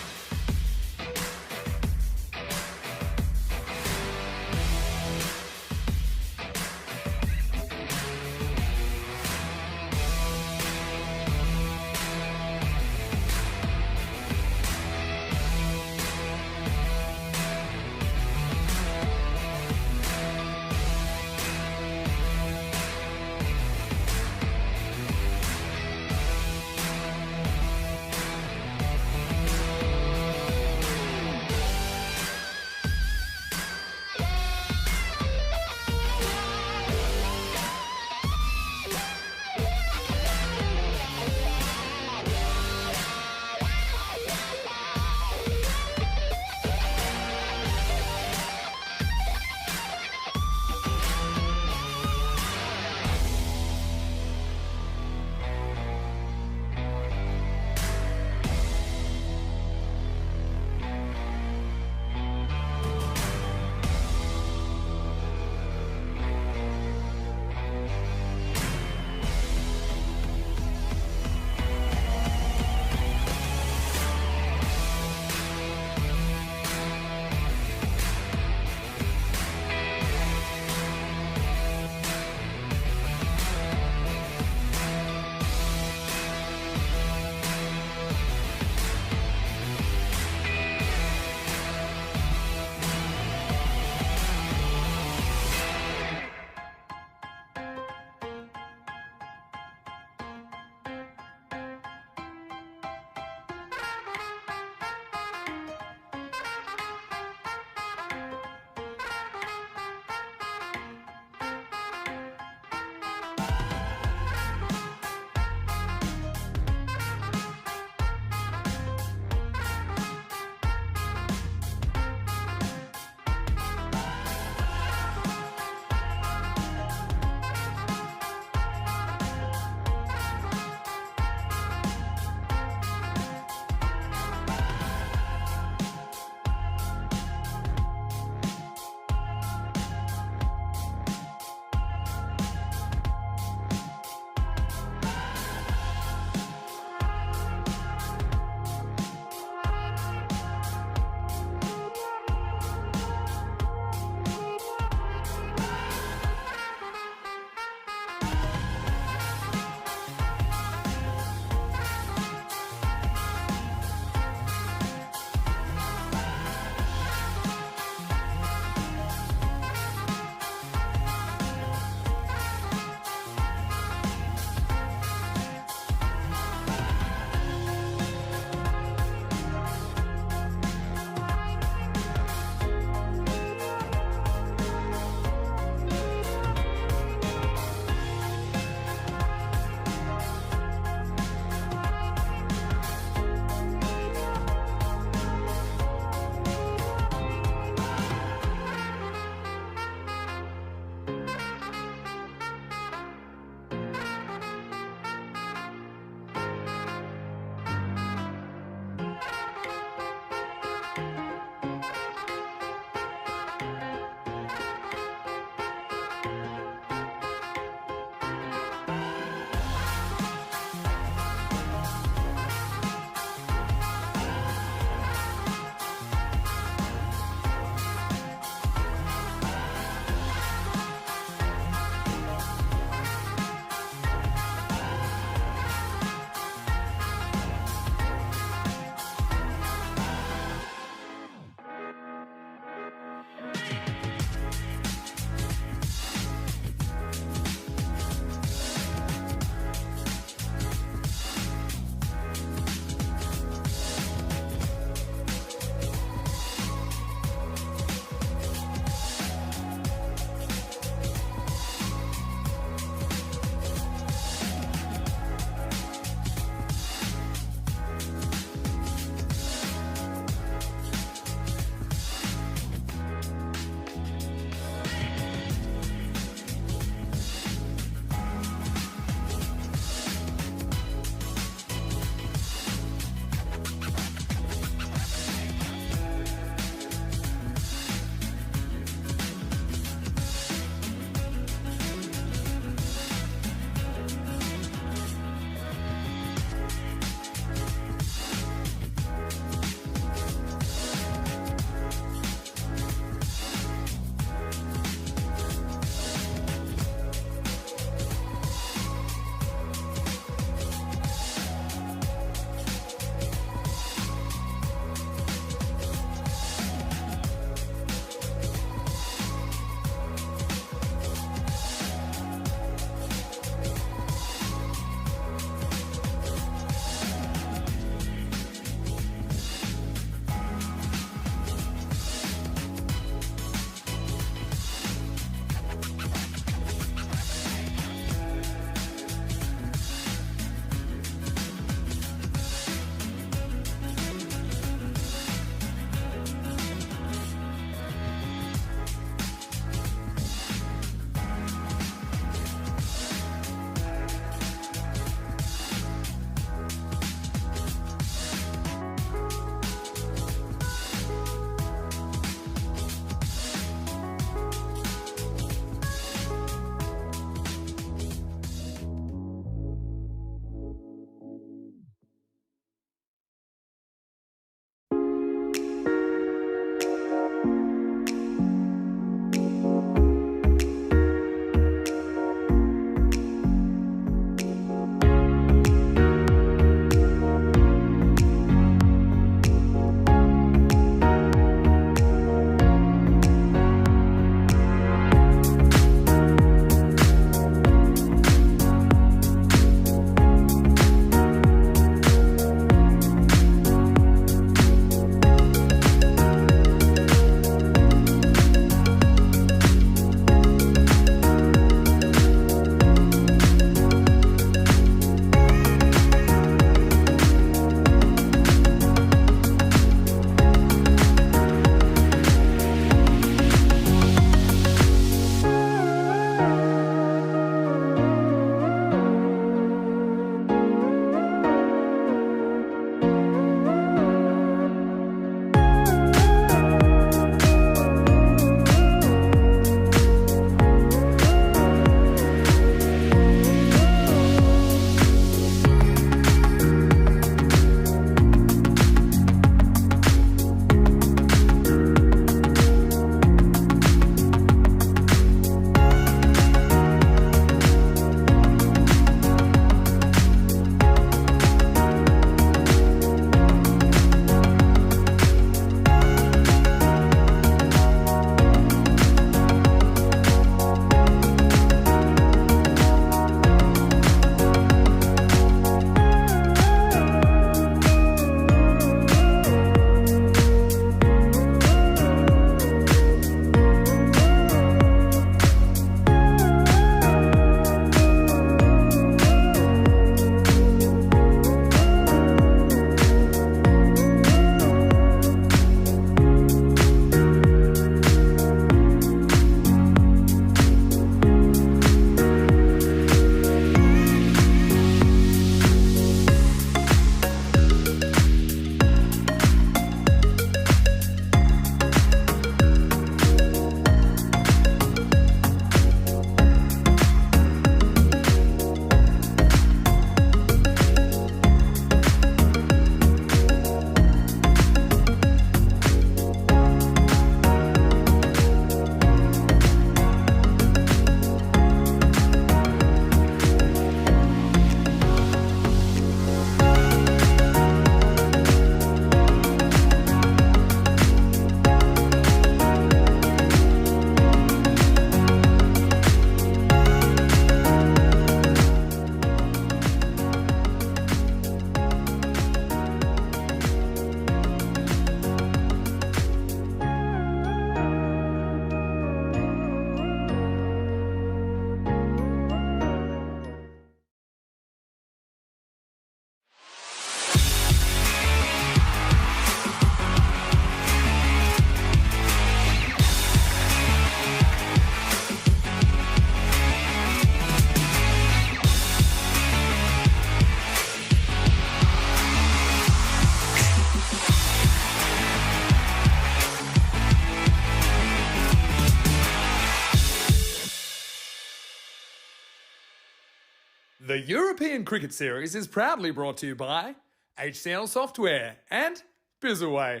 The European Cricket Series is proudly brought to you by HCL Software and Bizaway.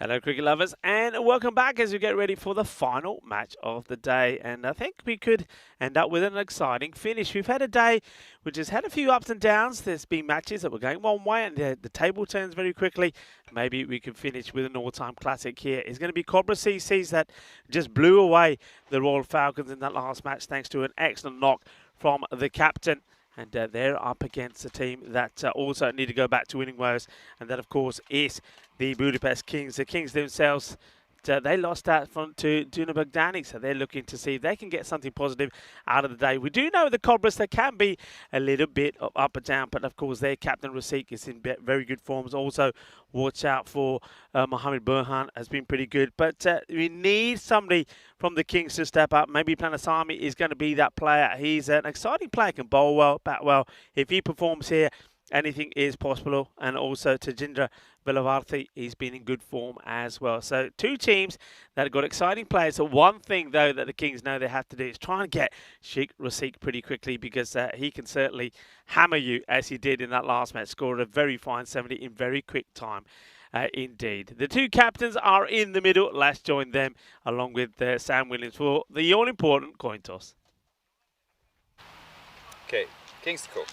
Hello cricket lovers and welcome back as we get ready for the final match of the day, and I think we could end up with an exciting finish. We've had a day which has had a few ups and downs. There's been matches that were going one way and the table turns very quickly. Maybe we can finish with an all-time classic here. It's going to be Cobra CCs that just blew away the Royal Falcons in that last match thanks to an excellent knock from the captain. And they're up against a team that also need to go back to winning ways. And that, of course, is the Budapest Kings. The Kings themselves, they lost that front to Dunabagdani. So they're looking to see if they can get something positive out of the day. We do know the Cobras, they can be a little bit up and down. But, of course, their captain, Rasik, is in very good forms. Also, watch out for Mohamed Burhan, has been pretty good. But we need somebody from the Kings to step up. Maybe Planasami is going to be that player. He's an exciting player, can bowl well, bat well. If he performs here, anything is possible. And also Tajindra Villavarthi, he's been in good form as well. So two teams that have got exciting players. So one thing, though, that the Kings know they have to do is try and get Sheikh Rasik pretty quickly, because he can certainly hammer you as he did in that last match. Scored a very fine 70 in very quick time. Indeed. The two captains are in the middle. Let's join them along with Sam Williams for the all-important coin toss. Okay, King's the call.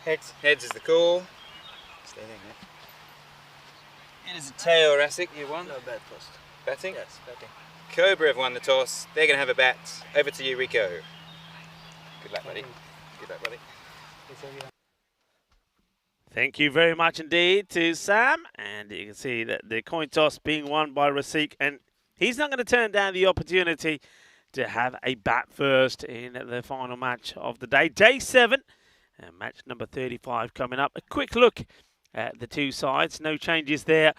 Heads. Heads is the call. Stay there, mate. It is a tail, Rasik. You won. No, bad first. Batting? Yes, batting. Cobra have won the toss. They're going to have a bat. Over to you, Rico. Good luck, buddy. Good luck, buddy. Thank you very much indeed to Sam. And you can see that the coin toss being won by Rasik. And he's not going to turn down the opportunity to have a bat first in the final match of the day. Day 7. Match number 35 coming up. A quick look at the two sides. No changes there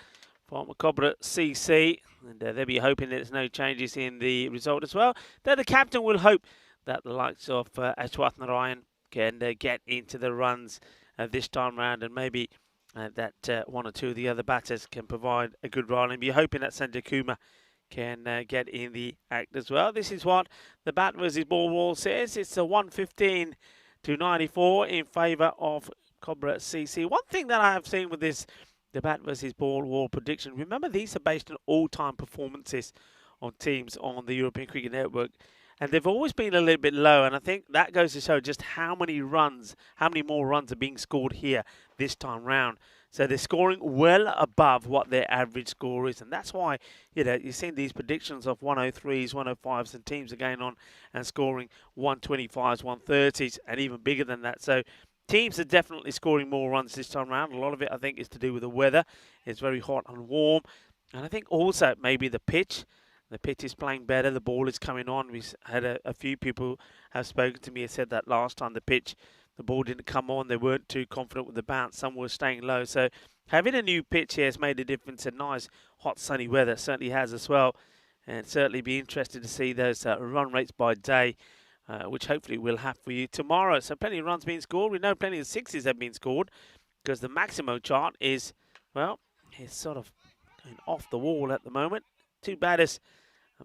from Cobra CC. And they'll be hoping there's no changes in the result as well. Though the captain will hope that the likes of Ashwath Narayan can get into the runs this time round, and maybe that one or two of the other batters can provide a good run, and be hoping that Sanjay Kumar can get in the act as well. This is what the bat versus ball wall says. It's a 115 to 94 in favour of Cobra CC. One thing that I have seen with this, the bat versus ball wall prediction, remember these are based on all-time performances on teams on the European Cricket Network. And they've always been a little bit low, and I think that goes to show just how many more runs are being scored here this time round. So they're scoring well above what their average score is, and that's why, you know, you're seeing these predictions of 103s, 105s, and teams are going on and scoring 125s, 130s, and even bigger than that. So teams are definitely scoring more runs this time round. A lot of it, I think, is to do with the weather. It's very hot and warm, and I think also maybe the pitch. The pitch is playing better. The ball is coming on. We've had a few people have spoken to me and said that last time the ball didn't come on. They weren't too confident with the bounce. Some were staying low. So having a new pitch here has made a difference. And nice, hot, sunny weather certainly has as well. And certainly be interested to see those run rates by day, which hopefully we'll have for you tomorrow. So plenty of runs being scored. We know plenty of sixes have been scored, because the maximum chart is, well, it's sort of going off the wall at the moment. Two batters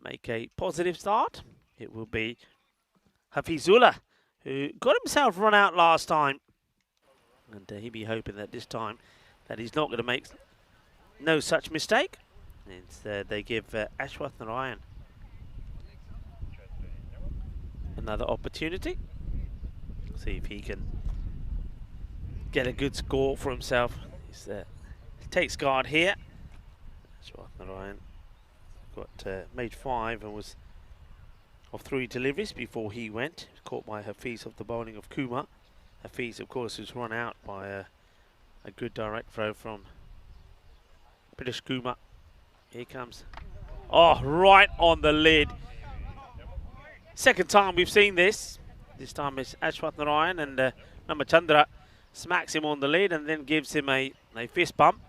make a positive start. It will be Hafizullah, who got himself run out last time, and he'll be hoping that this time that he's not going to make no such mistake. Instead, they give Ashwath Narayan another opportunity. See if he can get a good score for himself. He takes guard here. Ashwath Narayan got made 5 and was of 3 deliveries before he went. He was caught by Hafiz off the bowling of Kumar. Hafiz, of course, was run out by a good direct throw from British Kumar. Here comes. Oh, right on the lid. Second time we've seen this. This time it's Ashwath Narayan, and Ramachandra smacks him on the lid and then gives him a fist bump.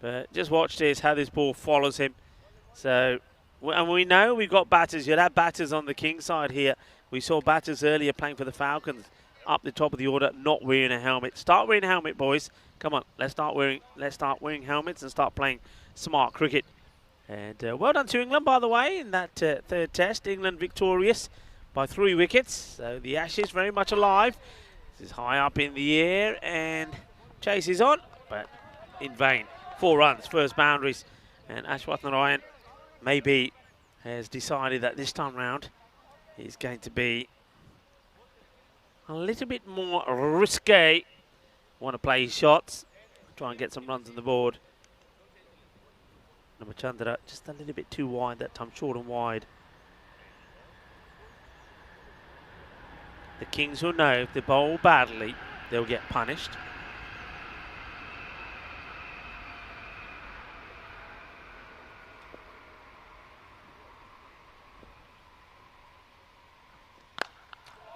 But just watch this, how this ball follows him. So, and we know we've got batters. You'll have batters on the King side here. We saw batters earlier playing for the Falcons up the top of the order, not wearing a helmet. Start wearing a helmet, boys. Come on, let's start wearing helmets and start playing smart cricket. And well done to England, by the way, in that third test. England victorious by 3 wickets. So the Ashes very much alive. This is high up in the air and chase is on, but in vain. 4 runs, first boundaries. And Ashwathnarayan maybe has decided that this time round he's going to be a little bit more risque. Want to play his shots, try and get some runs on the board. Ramachandra just a little bit too wide that time, short and wide. The Kings will know if they bowl badly, they'll get punished.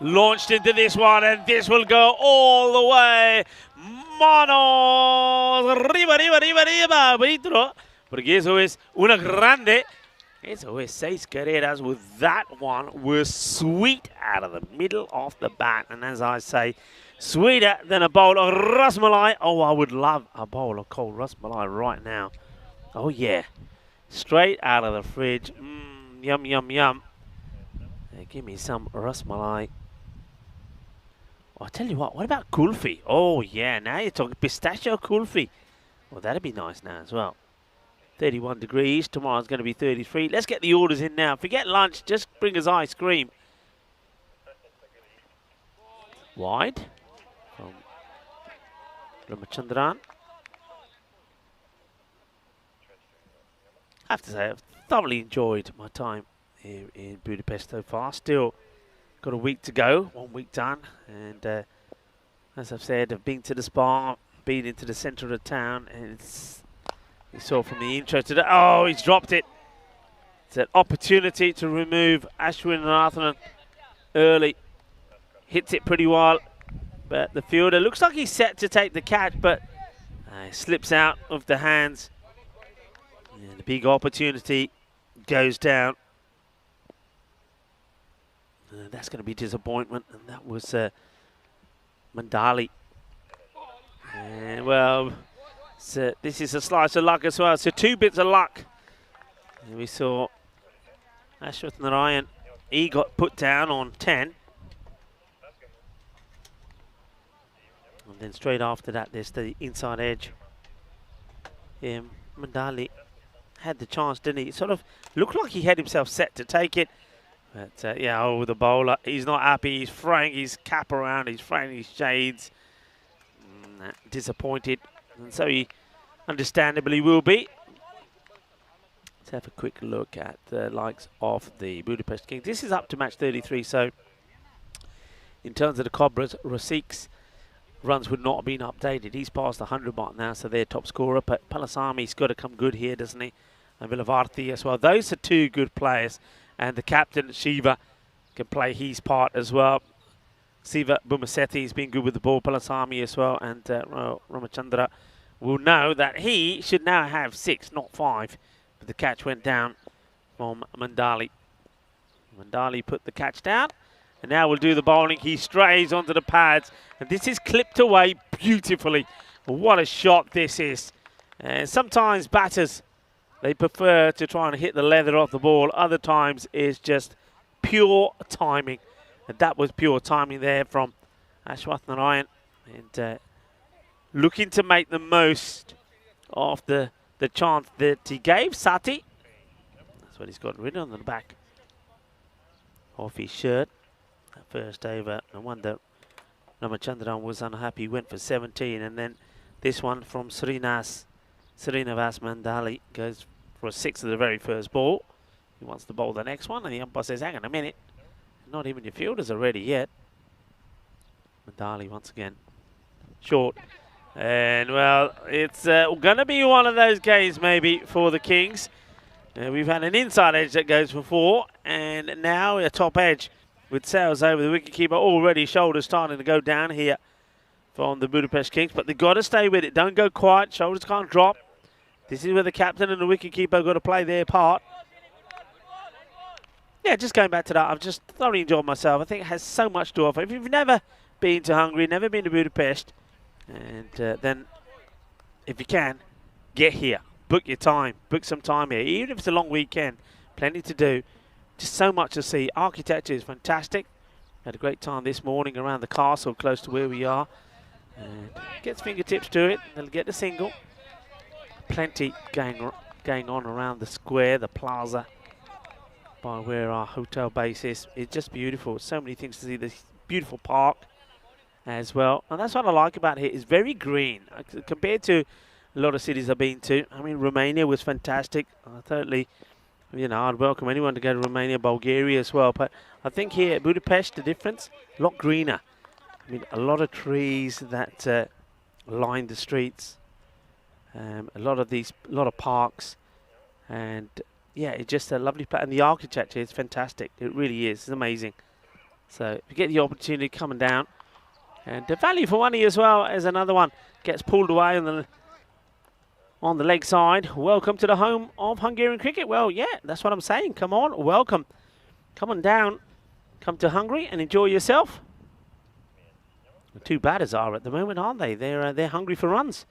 Launched into this one, and this will go all the way. Manos, arriba, arriba, arriba, arriba, Vitro. Porque eso es una grande. Eso es 6 carreras with that one. Was sweet out of the middle of the bat. And as I say, sweeter than a bowl of rasmalai. Oh, I would love a bowl of cold rasmalai right now. Oh, yeah. Straight out of the fridge. Yum, yum, yum. Give me some rasmalai. I'll tell you what about kulfi? Oh, yeah, now you're talking pistachio kulfi. Well, that'd be nice now as well. 31 degrees, tomorrow's going to be 33. Let's get the orders in now. Forget lunch, just bring us ice cream. Wide from Ramachandran. I have to say, I've thoroughly enjoyed my time here in Budapest so far. Still got a week to go, 1 week done. And as I've said, I've been to the spa, been into the centre of the town, and you saw from the intro today. Oh, he's dropped it. It's an opportunity to remove Ashwin Rathanan early. Hits it pretty well, but the fielder looks like he's set to take the catch, but slips out of the hands. And the big opportunity goes down. That's going to be disappointment, and that was Mandali. And well, so this is a slice of luck as well. So 2 bits of luck. And we saw Ashwathnarayan. He got put down on 10. And then straight after that, there's the inside edge. Mandali had the chance, didn't he? It sort of looked like he had himself set to take it. But yeah, oh, the bowler, he's not happy. He's throwing his cap around. He's throwing his shades. Disappointed. And so he understandably will be. Let's have a quick look at the likes of the Budapest Kings. This is up to match 33, so in terms of the Cobras, Rasik's runs would not have been updated. He's past the 100 mark now, so they're top scorer. But Palasami's got to come good here, doesn't he? And Vilavarthi as well. Those are 2 good players. And the captain, Shiva, can play his part as well. Siva Bumasethi has been good with the ball. Palasami as well. And Ramachandra will know that he should now have 6, not 5. But the catch went down from Mandali. Mandali put the catch down. And now we'll do the bowling. He strays onto the pads. And this is clipped away beautifully. What a shot this is. And sometimes batters, they prefer to try and hit the leather off the ball. Other times it's just pure timing. And that was pure timing there from Ashwathnarayan. And looking to make the most of the chance that he gave Sati. That's what he's got written on the back of his shirt. That first over, no wonder Ramachandran was unhappy. He went for 17. And then this one from Srinivas Mandali goes for a 6 of the very first ball. He wants to bowl the next one, and the umpire says, hang on a minute, not even your fielders are ready yet. Mandali once again short. And well, it's going to be one of those games maybe for the Kings. We've had an inside edge that goes for 4, and now a top edge with sails over the wicketkeeper. Already shoulders starting to go down here from the Budapest Kings, but they've got to stay with it. Don't go quiet. Shoulders can't drop. This is where the captain and the wicketkeeper have got to play their part. Yeah, just going back to that, I've just thoroughly enjoyed myself. I think it has so much to offer. If you've never been to Hungary, never been to Budapest, and then if you can, get here. book your time. Book some time here. Even if it's a long weekend, plenty to do. Just so much to see. Architecture is fantastic. Had a great time this morning around the castle close to where we are. And gets fingertips to it. They'll get the single. Plenty going on around the square, the plaza, by where our hotel base is. It's just beautiful. So many things to see. This beautiful park as well. And that's what I like about here. It's very green compared to a lot of cities I've been to. I mean, Romania was fantastic. Totally, you know, I'd welcome anyone to go to Romania, Bulgaria as well. But I think here at Budapest, the difference, a lot greener. I mean, a lot of trees that line the streets. A lot of parks. And yeah, it's just a lovely place. And the architecture is fantastic. It really is. It's amazing. So if you get the opportunity coming down. And the value for money as well as another one. Gets pulled away on the leg side. Welcome to the home of Hungarian cricket. Well, yeah, that's what I'm saying. Come on, welcome. Come on down. Come to Hungary and enjoy yourself. The two batters are at the moment, aren't they? They're hungry for runs.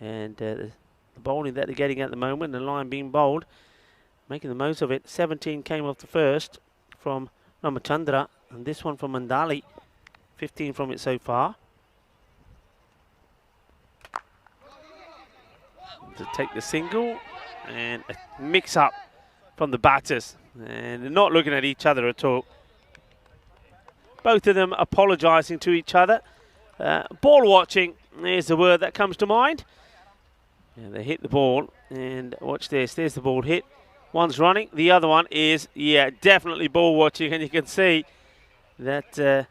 And the bowling that they're getting at the moment, the line being bowled, making the most of it. 17 came off the first from Ramachandra, and this one from Mandali. 15 from it so far. To take the single, and a mix up from the batters, and they're not looking at each other at all. Both of them apologising to each other. Ball watching is the word that comes to mind. Yeah, they hit the ball, and watch this. There's the ball hit. One's running, the other one is, yeah, definitely ball watching, and you can see that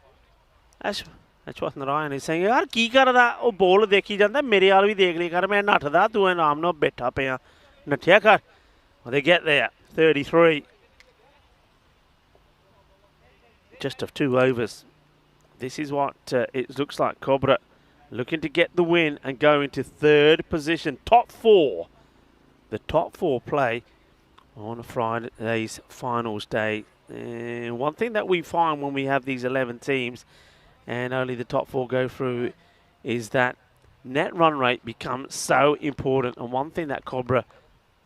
Ashwath Narayan is saying, यार की कर रहा वो ball देखी जाता मेरे वाल भी देख लिया कर मैं नठदा तू आराम नाल बैठा पिया नठिया कर. Well, they get there. 33. Just of 2 overs. This is what it looks like. Cobra looking to get the win and go into 3rd position. Top 4. The top 4 play on a Friday's finals day. And one thing that we find when we have these 11 teams and only the top 4 go through is that net run rate becomes so important. And one thing that Cobra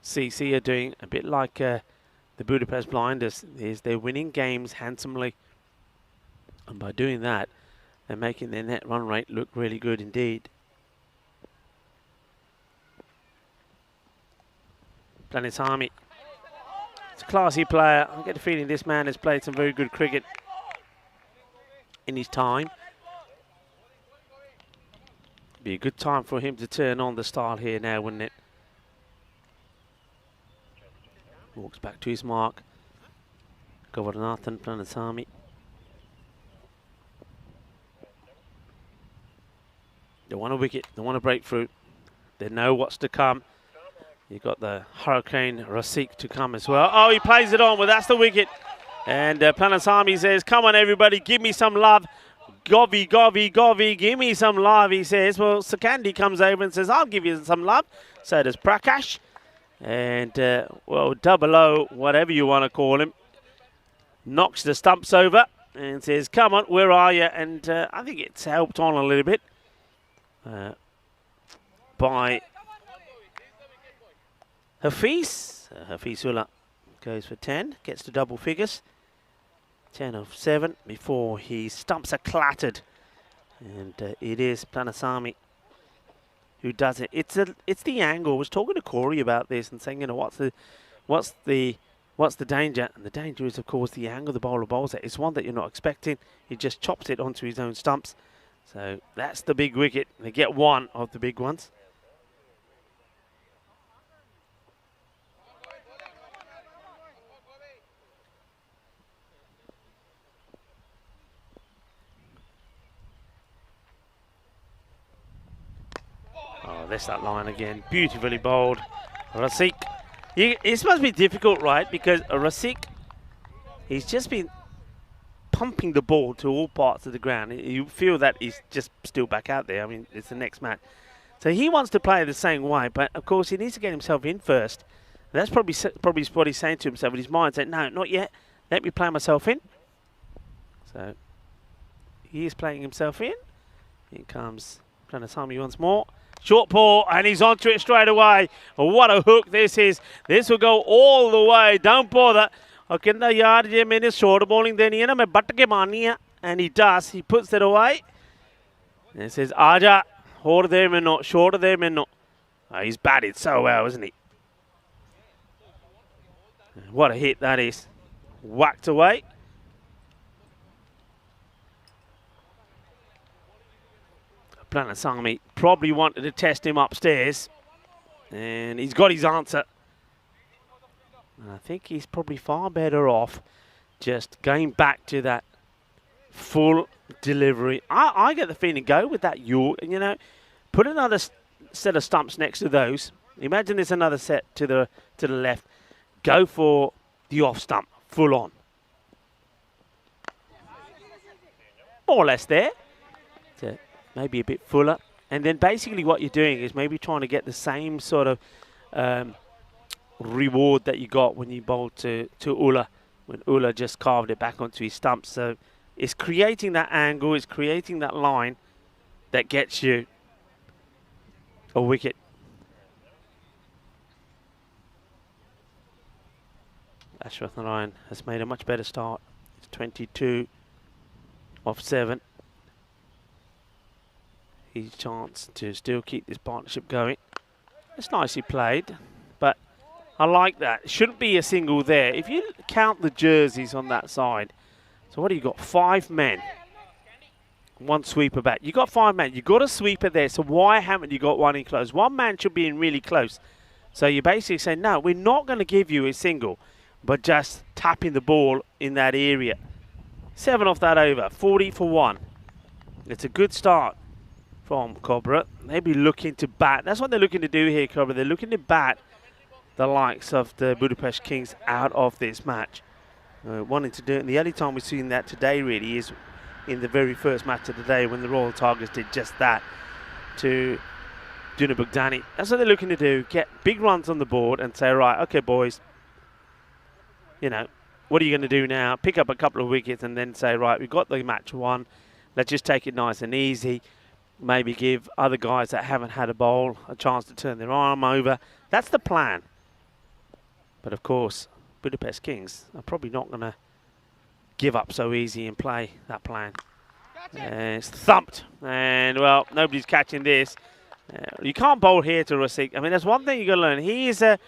CC are doing, a bit like the Budapest Blinders, is they're winning games handsomely. And by doing that, they're making their net run rate look really good indeed. Planisami. It's a classy player. I get the feeling this man has played some very good cricket in his time. Be a good time for him to turn on the style here now, wouldn't it? Walks back to his mark. Govardhanathan Planisami. They want a wicket, they want a breakthrough. They know what's to come. You've got the Hurricane Rasik to come as well. Oh, he plays it on, well that's the wicket. And Planisami says, come on everybody, give me some love. Govy, Govy, Govy, give me some love, he says. Well, Sakandi comes over and says, I'll give you some love. So does Prakash. And, well, 00, whatever you want to call him, knocks the stumps over and says, come on, where are you? And I think it's helped on a little bit by Hafiz. Hafizullah goes for 10, gets to double figures. 10 of 7 before his stumps are clattered. And it is Planisami who does it. It's the angle. I was talking to Corey about this and saying, you know, what's the danger? And the danger is, of course, the angle the bowler bowls at. It's one that you're not expecting. He just chops it onto his own stumps. So that's the big wicket. They get one of the big ones. Oh, there's that line again. Beautifully bowled. Rasik. This must be difficult, right? Because Rasik, he's just been pumping the ball to all parts of the ground. You feel that he's just still back out there. I mean, it's the next match. So he wants to play the same way, but of course he needs to get himself in first. That's probably what he's saying to himself in his mind, saying, no, not yet. Let me play myself in. So he is playing himself in. Here comes Planisami once more. Short ball, and he's onto it straight away. What a hook this is. This will go all the way. Don't bother. Okay, the yard is short bowling. Then he and he does. He puts it away. And he says, Aja, short there, minno, short there, minno. He's batted so well, isn't he? What a hit that is. Whacked away. Planasami probably wanted to test him upstairs, and he's got his answer. And I think he's probably far better off just going back to that full delivery. I get the feeling, go with that York, and put another set of stumps next to those. Imagine there's another set to the left. Go for the off stump, full on. More or less there. Maybe a bit fuller, and then basically what you're doing is maybe trying to get the same sort of reward that you got when you bowled to Ulla, when Ulla just carved it back onto his stumps. So it's creating that angle, it's creating that line that gets you a wicket. Ashwath Narayan has made a much better start. It's 22 off 7. His chance to still keep this partnership going. It's nicely played, but I like that. It shouldn't be a single there. If you count the jerseys on that side, so what do you got? 5 men. 1 sweeper back. You got 5 men. You got a sweeper there, so why haven't you got one in close? 1 man should be in really close. So you basically say, no, we're not going to give you a single, but just tapping the ball in that area. 7 off that over. 40 for 1. It's a good start from Cobra. They'll be looking to bat. That's what they're looking to do here, Cobra. They're looking to bat the likes of the Budapest Kings out of this match. Wanting to do it. And the only time we've seen that today really is in the very first match of the day when the Royal Tigers did just that to Dunabuk Dani. That's what they're looking to do. Get big runs on the board and say, right, okay, boys, what are you going to do now? Pick up a couple of wickets and then say, right, we've got the match won. Let's just take it nice and easy. Maybe give other guys that haven't had a bowl a chance to turn their arm over. That's the plan. But of course, Budapest Kings are probably not going to give up so easy and play that plan. It's thumped. And, well, nobody's catching this. You can't bowl here to Rasik. I mean, there's one thing you've got to learn. He is a...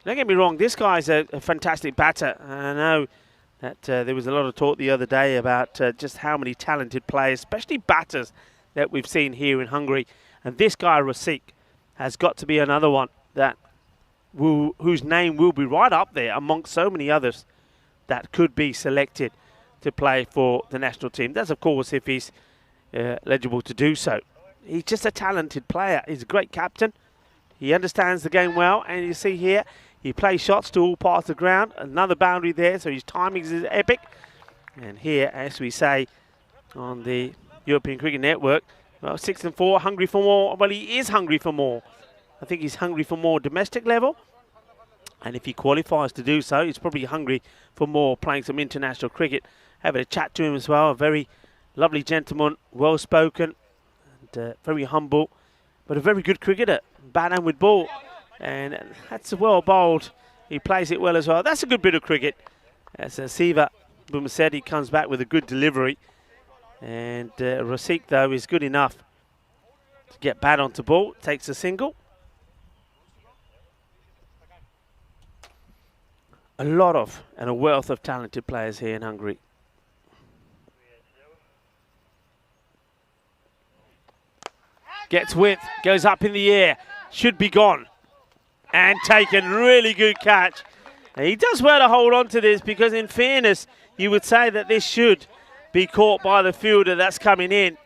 Don't get me wrong, this guy's a fantastic batter. I know that there was a lot of talk the other day about just how many talented players, especially batters, that we've seen here in Hungary. And this guy, Rasik, has got to be another one that whose name will be right up there amongst so many others that could be selected to play for the national team. That's, of course, if he's eligible to do so. He's just a talented player. He's a great captain. He understands the game well. And you see here, he plays shots to all parts of the ground. Another boundary there, so his timing is epic. And here, as we say on the European Cricket Network, well, 6 and 4, hungry for more. Well, he is hungry for more. I think he's hungry for more domestic level. And if he qualifies to do so, he's probably hungry for more playing some international cricket. Having a chat to him as well. A very lovely gentleman, well-spoken, and very humble, but a very good cricketer. Bat and with ball. And that's well bowled. He plays it well as well. That's a good bit of cricket. As Siva Bumasedi comes back with a good delivery. And Rasik, though, is good enough to get bat onto ball. Takes a single. A lot of and a wealth of talented players here in Hungary. Gets width, goes up in the air, should be gone. And taken, really good catch. And he does well to hold on to this because in fairness, you would say that this should be caught by the fielder that's coming in.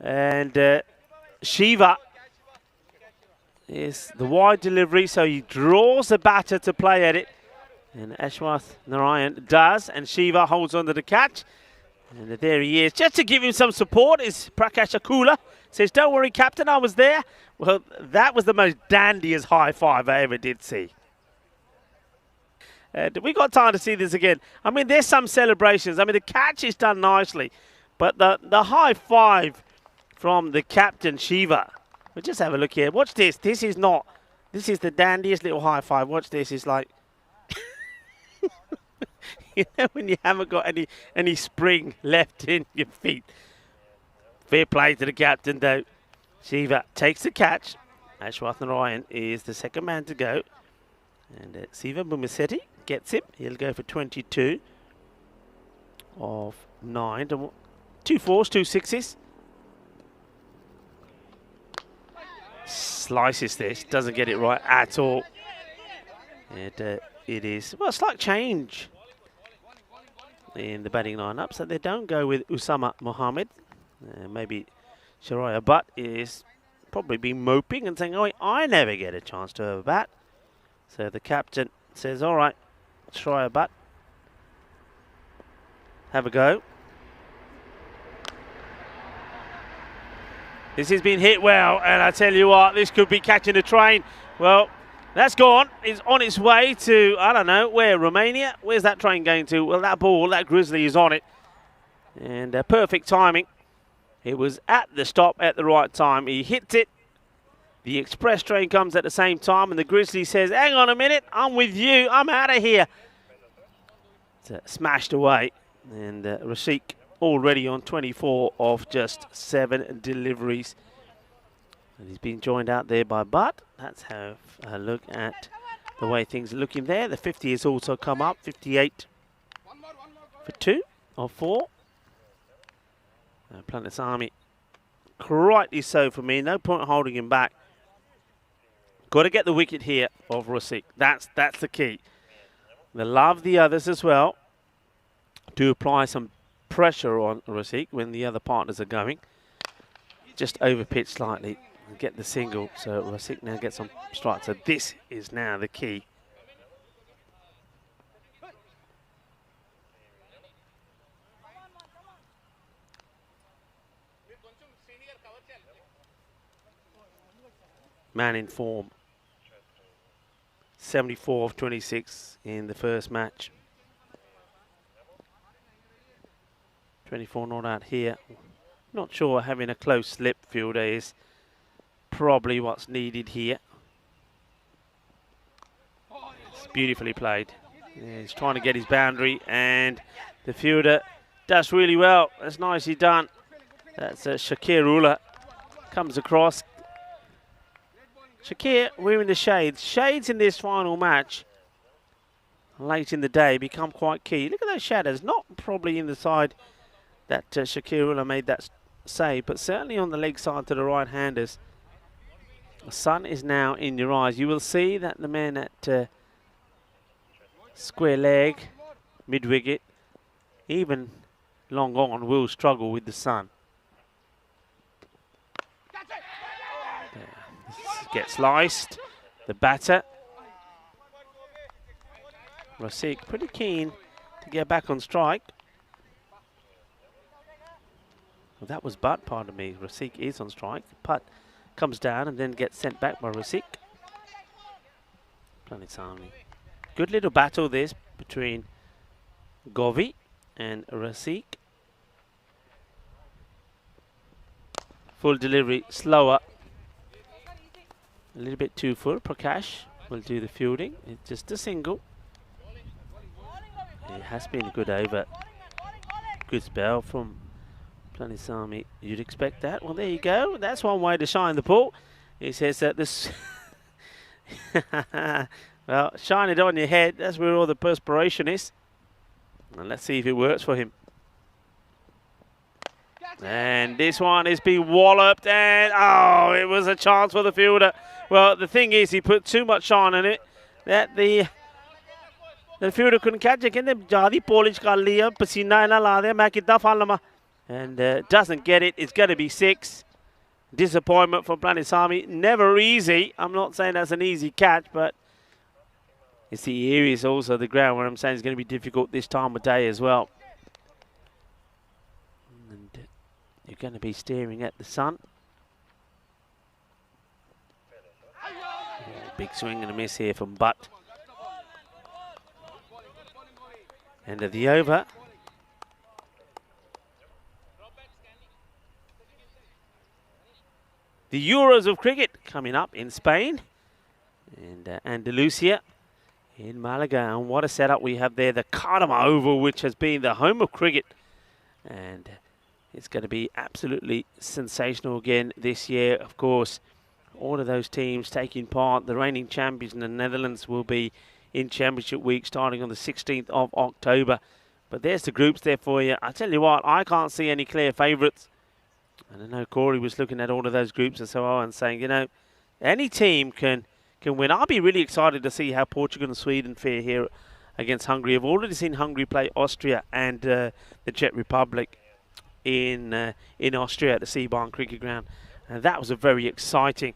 And Shiva is the wide delivery, so he draws the batter to play at it. And Ashwath Narayan does, and Shiva holds on to the catch. And there he is. Just to give him some support is Prakash Akula. Says, don't worry, Captain, I was there. Well, that was the most dandiest high five I ever did see. We got time to see this again. I mean, there's some celebrations. I mean, the catch is done nicely. But the high five from the captain, Shiva, But just have a look here. Watch this. This is the dandiest little high five. Watch this. It's like, you know, when you haven't got any spring left in your feet. Fair play to the captain, though. Shiva takes the catch. Ashwathan Ryan is the second man to go. And Siva Bumasetti gets him. He'll go for 22 of 9. 2 4s, 2 6s. Slices this. Doesn't get it right at all. And it is, well, a slight change in the batting lineup. So they don't go with Usama Mohammed. Maybe Shariah Butt is probably been moping and saying, oh, I never get a chance to have a bat. So the captain says, all right, Shariah Butt, have a go. This has been hit well, and I tell you what, this could be catching a train. Well, that's gone. It's on its way to, I don't know, where, Romania? Where's that train going to? Well, that ball, that grizzly is on it. And perfect timing. It was at the stop at the right time. He hits it. The express train comes at the same time, and the grizzly says, hang on a minute, I'm with you. I'm out of here. It's smashed away. And Rasik already on 24 of just 7 deliveries. And he's been joined out there by Butt. Let's have a look at the way things are looking there. The 50 has also come up, 58 for 2 or 4. Planet's Army, rightly so for me. No point holding him back. Got to get the wicket here of Rasik. That's the key. They love the others as well to apply some pressure on Rasik when the other partners are going. Just overpitch slightly and get the single. So Rasik now gets on strike. So this is now the key. Man in form. 74 of 26 in the first match. 24 not out here. Not sure having a close slip fielder is probably what's needed here. It's beautifully played. Yeah, he's trying to get his boundary, and the fielder does really well. That's nicely done. That's Shakir Ula comes across. Shakir wearing the shades. Shades in this final match late in the day become quite key. Look at those shadows. Not probably in the side that Shakir Ula made that save, but certainly on the leg side to the right-handers. The sun is now in your eyes. You will see that the men at square leg, mid-wicket, even long on, will struggle with the sun. Gets sliced. The batter, Rasik, pretty keen to get back on strike. Well, that was Butt, pardon me. Rasik is on strike. Putt comes down and then gets sent back by Rasik. Planet's Army. Good little battle this between Govi and Rasik. Full delivery, slower. A little bit too full. Prakash will do the fielding. It's just a single. It has been a good over. Good spell from Planet's Army. You'd expect that. Well, there you go. That's one way to shine the ball. He says that this... well, shine it on your head. That's where all the perspiration is. And let's see if it works for him. And this one has been walloped, and oh, it was a chance for the fielder. Well, the thing is, he put too much shine on it that the fielder couldn't catch it. And doesn't get it. It's going to be 6. Disappointment for Planet's Army. Never easy. I'm not saying that's an easy catch, but it's the areas also the ground where I'm saying it's going to be difficult this time of day as well. You're going to be staring at the sun. Big swing and a miss here from Butt. End of the over. the Euros of cricket coming up in Spain and Andalusia in Malaga. And what a setup we have there. The Cardiff Oval, which has been the home of cricket. And it's going to be absolutely sensational again this year. Of course, all of those teams taking part. The reigning champions in the Netherlands will be in Championship Week starting on the 16th of October. But there's the groups there for you. I tell you what, I can't see any clear favourites. And I know Corey was looking at all of those groups and so on and saying, you know, any team can win. I'll be really excited to see how Portugal and Sweden fare here against Hungary. I've already seen Hungary play Austria and the Czech Republic in Austria at the Seabarn Cricket Ground. And that was a very exciting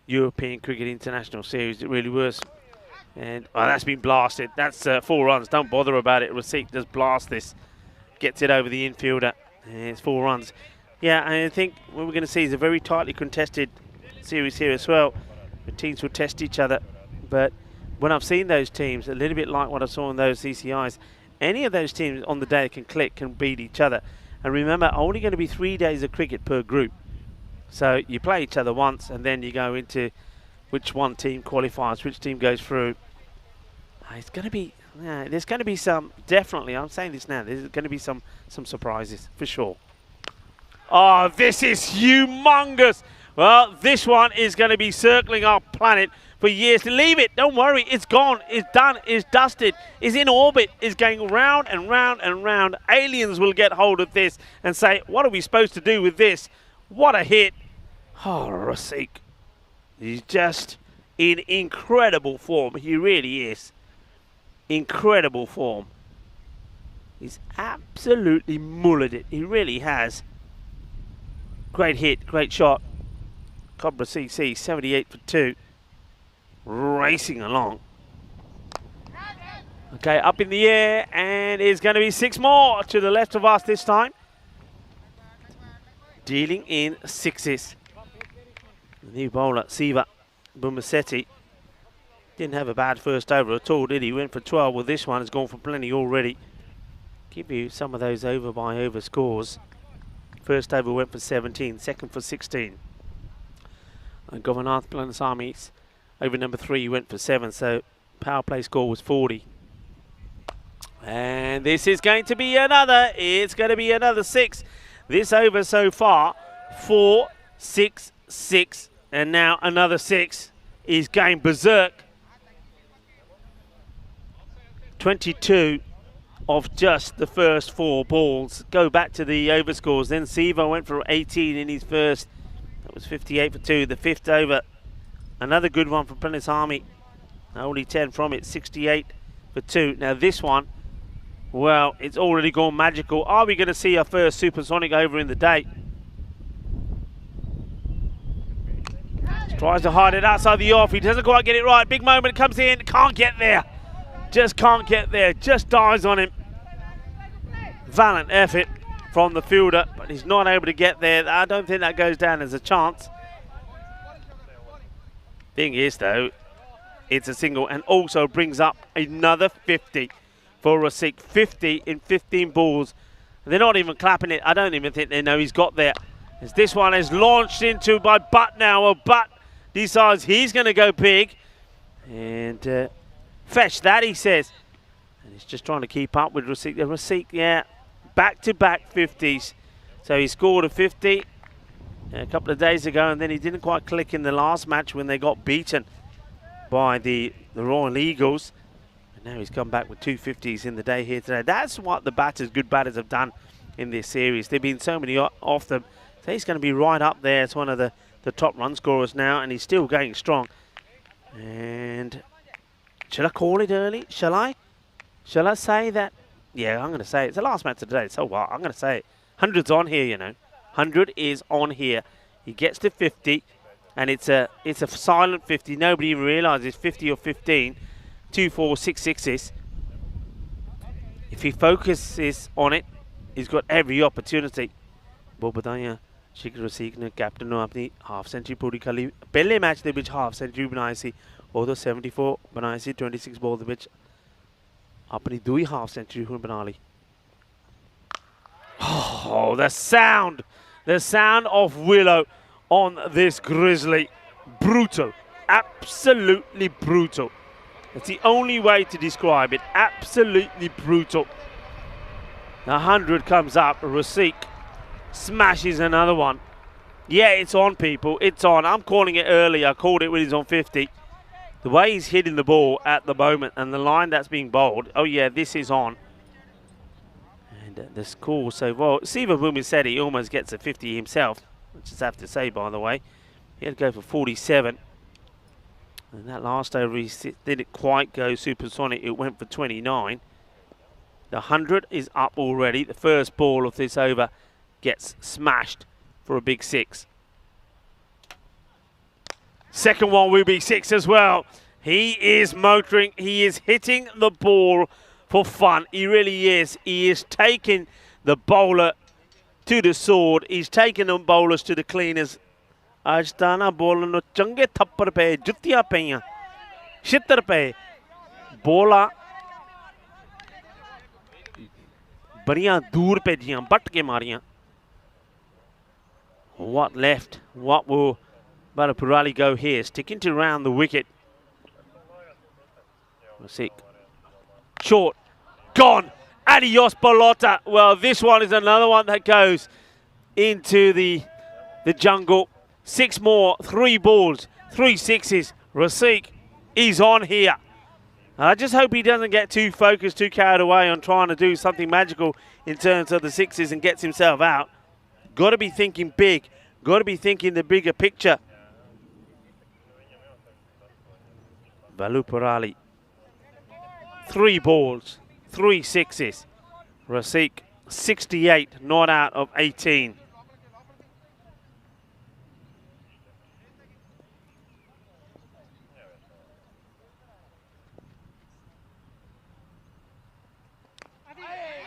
European Cricket International Series. It really was. And that's been blasted. That's 4 runs. Don't bother about it. Rasik does blast this. Gets it over the infielder. And it's 4 runs. Yeah, I think what we're going to see is a very tightly contested series here as well. The teams will test each other. But when I've seen those teams, a little bit like what I saw in those CCIs, any of those teams on the day can click, can beat each other. And remember, only going to be 3 days of cricket per group. So you play each other once and then you go into which one team qualifies, which team goes through. It's going to be, there's going to be some, definitely, I'm saying this now, there's going to be some surprises for sure. Oh, this is humongous. Well, this one is going to be circling our planet for years. To leave it, don't worry, it's gone, it's done, it's dusted, it's in orbit, it's going round and round and round. Aliens will get hold of this and say, what are we supposed to do with this? What a hit. Oh, Rasik. He's just in incredible form. He really is. Incredible form. He's absolutely mullered it. He really has. Great hit, great shot. Cobra CC, 78 for 2. Racing along. Okay, up in the air, and it's going to be 6 more to the left of us this time. Dealing in 6s. The new bowler, Siva Bumasetti, didn't have a bad first over at all, did he? Went for 12. Well, this one has gone for plenty already. Give you some of those over-by-over scores. First over went for 17, second for 16. And Governath Planasami's over number 3 went for 7, so power play score was 40. And this is going to be another, it's going to be another 6. This over so far, 4, 6, 6, and now another 6 is going berserk. 22 of just the first 4 balls. Go back to the over scores. Then Siva went for 18 in his first. That was 58 for 2. The 5th over, another good one from Planisami. Only 10 from it, 68 for 2. Now this one, well, it's already gone magical. Are we going to see our first supersonic over in the day? Tries to hide it outside the off. He doesn't quite get it right. Big moment comes in. Can't get there. Just can't get there. Just dies on him. Valiant effort from the fielder, but he's not able to get there. I don't think that goes down as a chance. Thing is, though, it's a single and also brings up another 50 for Rasik. 50 in 15 balls. They're not even clapping it. I don't even think they know he's got there. As this one is launched into by Butt now. Well, Butt decides he's going to go big. And fetch that, he says. And he's just trying to keep up with Rasik. Rasik, yeah, back-to-back 50s. So he scored a 50 a couple of days ago, and then he didn't quite click in the last match when they got beaten by the Royal Eagles. And now he's come back with 2 50s in the day here today. That's what the good batters have done in this series. There have been so many off them. So he's going to be right up there as one of the top run scorers now, and he's still going strong. And shall I call it early? Shall I? Shall I say that? Yeah, I'm going to say it. It's the last match of the day, so what? I'm going to say it. 100's on here, you know. 100 is on here. He gets to 50, and it's a silent 50. Nobody even realises 50 or 15. 2, 4, 6 6s. If he focuses on it, he's got every opportunity. वो बताया शिखर रसिक ने captain ने अपनी half century पूरी कर ली पहले match ਦੇ ਵਿੱਚ ਹਾਫ ਸੈਂਚੁਰੀ ਬਣਾਈ ਸੀ ਉਦੋਂ 74 ਬਣਾਈ ਸੀ 26 ਬਾਲ ਦੇ ਵਿੱਚ ਆਪਣੀ ਦੂਈ ਹਾਫ ਸੈਂਚੁਰੀ ਹੁਣ ਬਣਾ ਲਈ Oh, the sound The sound of Willow on this Grizzly. Brutal. Absolutely brutal. It's the only way to describe it. Absolutely brutal. The 100 comes up. Rasik smashes another one. Yeah, it's on, people. It's on. I'm calling it early. I called it when he's on 50. The way he's hitting the ball at the moment and the line that's being bowled, oh yeah, this is on. And the score so well. Siva Boomin said he almost gets a 50 himself. I just have to say, by the way. He had to go for 47. And that last over, he didn't quite go supersonic. It went for 29. The 100 is up already. The first ball of this over gets smashed for a big 6. Second one will be 6 as well. He is motoring. He is hitting the ball for fun. He really is. He is taking the bowler to the sword. He's taking the bowlers to the cleaners. Ajtana bowler no change thappar pe juttiyan peiyan. Shittar pe bola bariyan dur pejiyan bat ke mariyan. What left? What will Balapurali go here? Sticking to round the wicket. Rasik. Short. Gone. Adios Balota. Well, this one is another one that goes into the jungle. 6 more. 3 balls. 3 sixes. Rasik is on here. I just hope he doesn't get too focused, too carried away on trying to do something magical in terms of the 6s and gets himself out. Got to be thinking big. Got to be thinking the bigger picture. Balupurali. 3 balls. 3 sixes. Rasik, 68, not out of 18.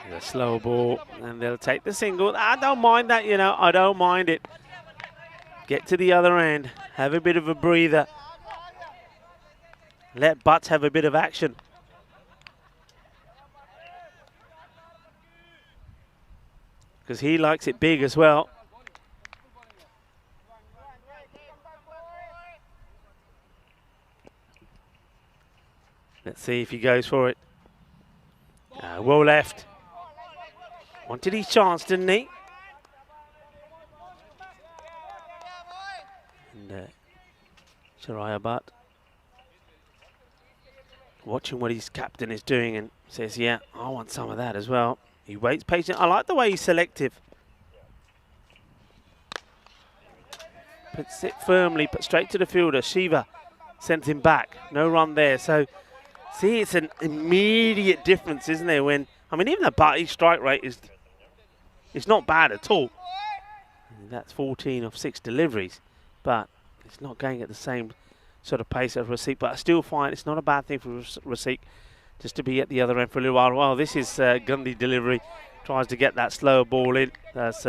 The slow ball, and they'll take the single. I don't mind that, you know, I don't mind it. Get to the other end, have a bit of a breather. Let Butts have a bit of action. Because he likes it big as well. Let's see if he goes for it. Well left. Wanted his chance, didn't he? And Shariah Butt watching what his captain is doing and says, yeah, I want some of that as well. He waits patient. I like the way he's selective. Puts it firmly, but straight to the fielder. Shiva sends him back. No run there. So, see, it's an immediate difference, isn't there? When, I mean, even the Butty's strike rate is not bad at all. And that's 14 of 6 deliveries, but it's not going at the same sort of pace as Rasik. But I still find it's not a bad thing for Rasik just to be at the other end for a little while. Well, this is Gandhi delivery. Tries to get that slower ball in. That's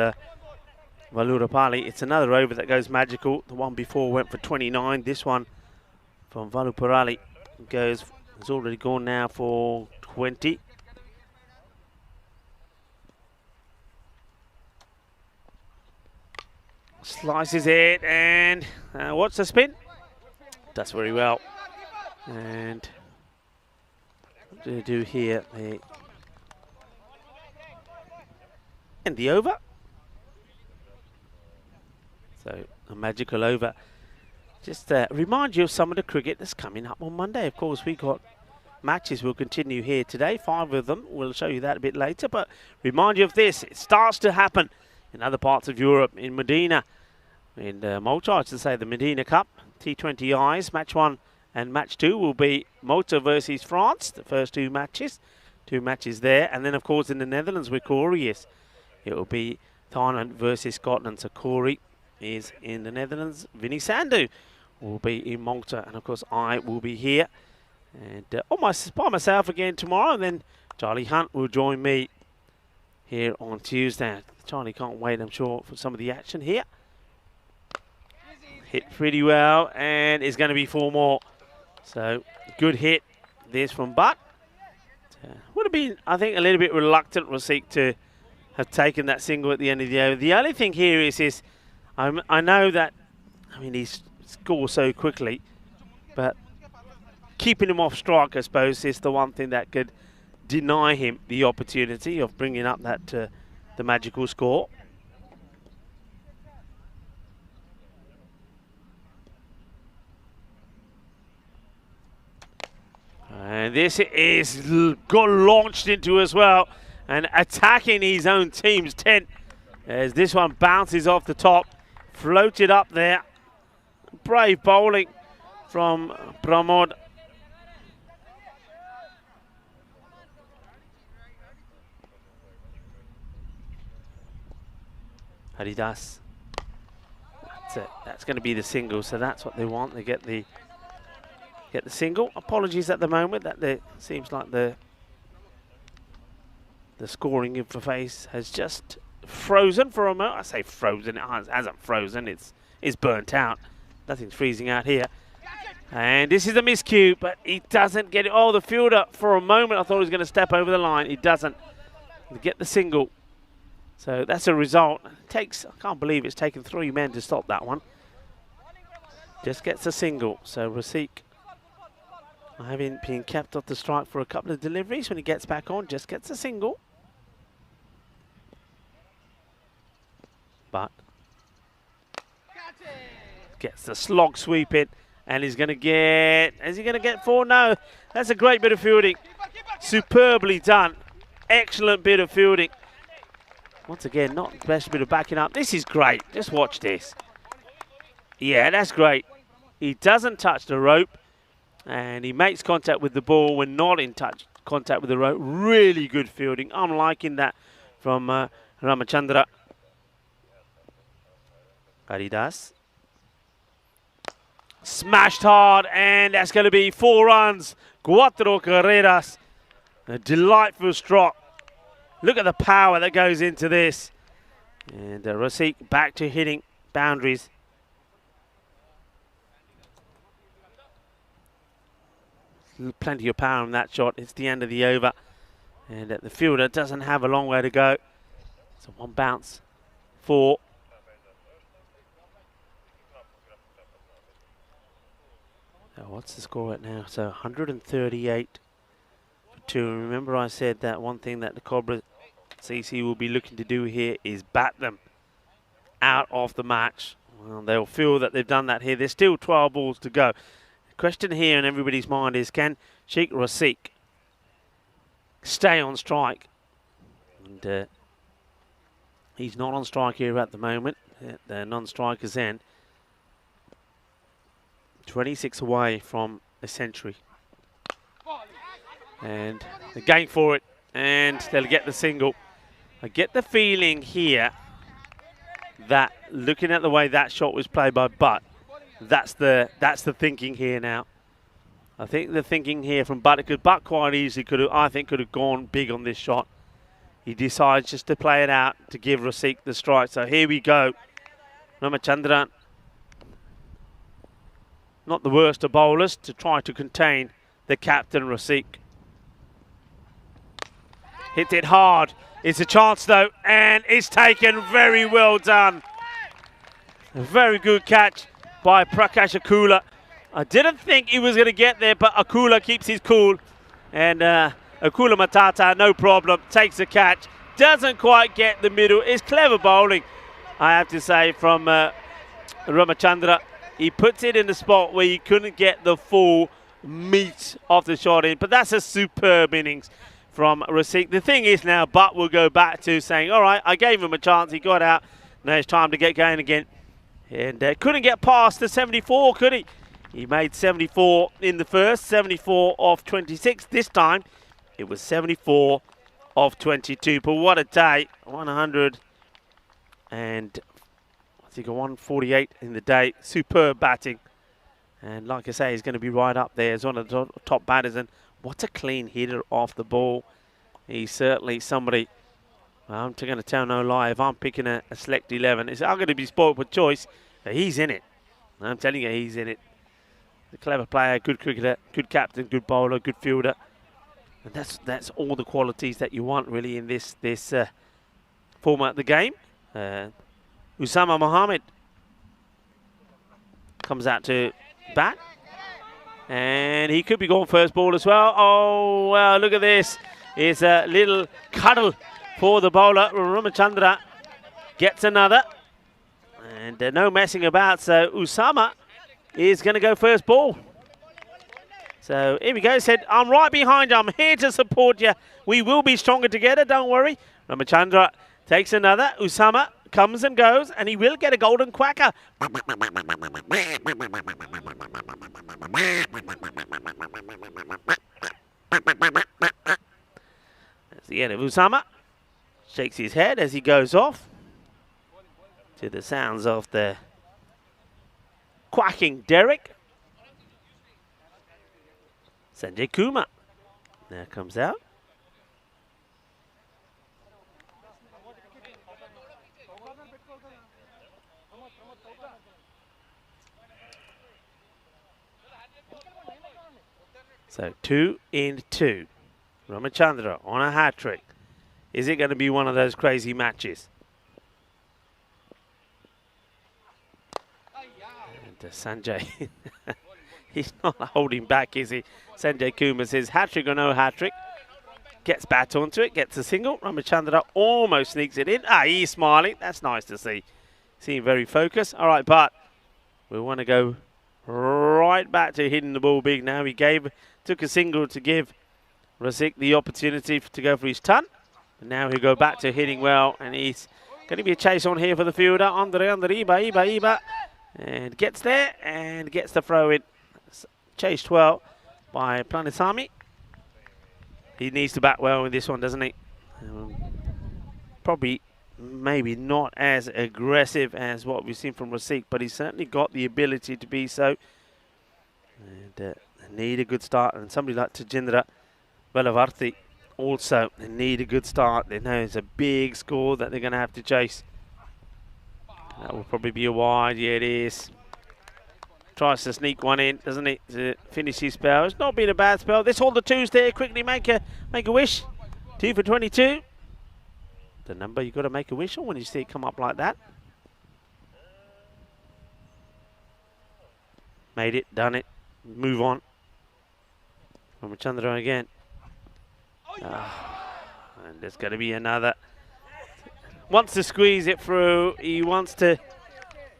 Valurapali. It's another over that goes magical. The one before went for 29. This one from Valurapali has already gone now for 20. Slices it, and what's the spin? Does very well. And what do they do here? They end the over. So a magical over. Just remind you of some of the cricket that's coming up on Monday. Of course, we got matches will continue here today. 5 of them. We'll show you that a bit later. But remind you of this. It starts to happen in other parts of Europe, in Medina, in Malta, I should say, the Medina Cup, T20Is. Match 1 and match 2 will be Malta versus France, the first 2 matches. 2 matches there. And then, of course, in the Netherlands with Corey, it will be Thailand versus Scotland. So Corey is in the Netherlands. Vinny Sandhu will be in Malta. And, of course, I will be here. And by myself again tomorrow. And then Charlie Hunt will join me here on Tuesday. Charlie can't wait, I'm sure, for some of the action here. Hit pretty well, and it's going to be 4 more. So, good hit. This from Butt. Would have been, I think, a little bit reluctant, Rasik, to have taken that single at the end of the over. The only thing here is I know that, I mean, he scores so quickly, but keeping him off strike, I suppose, is the one thing that could deny him the opportunity of bringing up that the magical score. And this is got launched into as well, and attacking his own team's tent as this one bounces off the top, floated up there. Brave bowling from Pramod. Haridas. That's it. That's going to be the single, so that's what they want. They get the single. Apologies at the moment that there seems like the scoring interface has just frozen for a moment. I say frozen, it hasn't frozen, it's burnt out. Nothing's freezing out here. And this is a miscue, but he doesn't get it. Oh, the fielder, for a moment I thought he was going to step over the line. He doesn't get the single. So that's a result. It takes, I can't believe it's taken 3 men to stop that one. Just gets a single. So Rasik, having been kept off the strike for a couple of deliveries, when he gets back on, just gets a single. But gets the slog sweep in, and he's going to get, is he going to get 4? No, that's a great bit of fielding. Superbly done. Excellent bit of fielding. Once again, not the best bit of backing up. This is great. Just watch this. Yeah, that's great. He doesn't touch the rope, and he makes contact with the ball when not in contact with the rope. Really good fielding. I'm liking that from Ramachandra. Haridas. Smashed hard, and that's going to be 4 runs. 4 carreras. A delightful stroke. Look at the power that goes into this. And Rasik back to hitting boundaries. Plenty of power on that shot. It's the end of the over. And the fielder doesn't have a long way to go. So 1 bounce. 4. So what's the score right now? So 138 for 2. Remember I said that one thing that the Cobra CC will be looking to do here is bat them out of the match. Well, they'll feel that they've done that here. There's still 12 balls to go. The question here in everybody's mind is, can Sheikh Rasik stay on strike? And he's not on strike here at the moment. At the non-striker's end. 26 away from a century. And they're going for it, and they'll get the single. I get the feeling here that, looking at the way that shot was played by Butt, that's the thinking here now. I think the thinking here from Butt, because Butt quite easily could have gone big on this shot. He decides just to play it out to give Rasik the strike. So here we go. Ramachandran, not the worst of bowlers, to try to contain the captain Rasik. Hit it hard. It's a chance though, and it's taken. Very well done. A very good catch by Prakash Akula. I didn't think he was going to get there, but Akula keeps his cool. And Akula Matata, no problem, takes the catch. Doesn't quite get the middle. It's clever bowling, I have to say, from Ramachandra. He puts it in the spot where he couldn't get the full meat of the shot in. But that's a superb innings from Rasik. The thing is now, Butt will go back to saying, all right, I gave him a chance. He got out. Now it's time to get going again. And couldn't get past the 74, could he? He made 74 in the first, 74 off 26. This time, it was 74 off 22. But what a day. 100 and I think a 148 in the day. Superb batting. And like I say, he's going to be right up there as one of the top batters. And what a clean hitter off the ball. He's certainly somebody, I'm going to tell no lie, if I'm picking a select 11, I'm going to be spoiled for choice. He's in it. I'm telling you, he's in it. A clever player, good cricketer, good captain, good bowler, good fielder. And that's all the qualities that you want really in this format of the game. Usama Mohammed comes out to bat. And he could be going first ball as well. Oh, well, look at this. It's a little cuddle for the bowler. Ramachandra gets another. And no messing about. So Usama is going to go first ball. So here we go. He said, I'm right behind you. I'm here to support you. We will be stronger together. Don't worry. Ramachandra takes another. Usama comes and goes, and he will get a golden quacker. That's the end of Usama. Shakes his head as he goes off to the sounds of the quacking Derek. Sanjay Kumar now comes out. So 2 in 2. Ramachandra on a hat trick. Is it going to be one of those crazy matches? And Sanjay, he's not holding back, is he? Sanjay Kumar says hat trick or no hat trick. Gets bat onto it, gets a single. Ramachandra almost sneaks it in. He's smiling. That's nice to see. Seem very focused. All right, but we want to go right back to hitting the ball big now. He took a single to give Rasik the opportunity to go for his ton. And now he'll go back to hitting well, and he's going to be a chase on here for the fielder. Under Iba. And gets there and gets the throw in. Chased well by Planisami. He needs to bat well in this one, doesn't he? Probably maybe not as aggressive as what we've seen from Rasik, but he's certainly got the ability to be so. And need a good start. And somebody like Tajendra Velavarthi also need a good start. They know it's a big score that they're going to have to chase. That will probably be a wide. Yeah, it is. Tries to sneak one in, doesn't he, to finish his spell. It's not been a bad spell. This all the twos there. Quickly make a wish. 2 for 22. The number you got to make a wish on when you see it come up like that. Made it, done it. Move on. Ramachandra again. And there's going to be another. Wants to squeeze it through. He wants to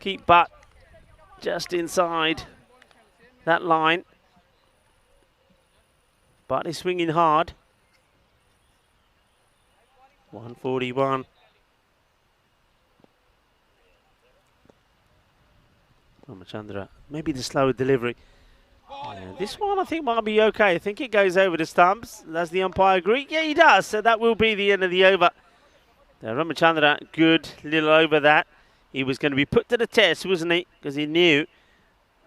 keep butt just inside that line. But he's swinging hard. 141. Ramachandra, maybe the slower delivery. This one I think might be okay. I think it goes over the stumps. Does the umpire agree? Yeah, he does. So that will be the end of the over. Ramachandra, good little over that. He was going to be put to the test, wasn't he? Because he knew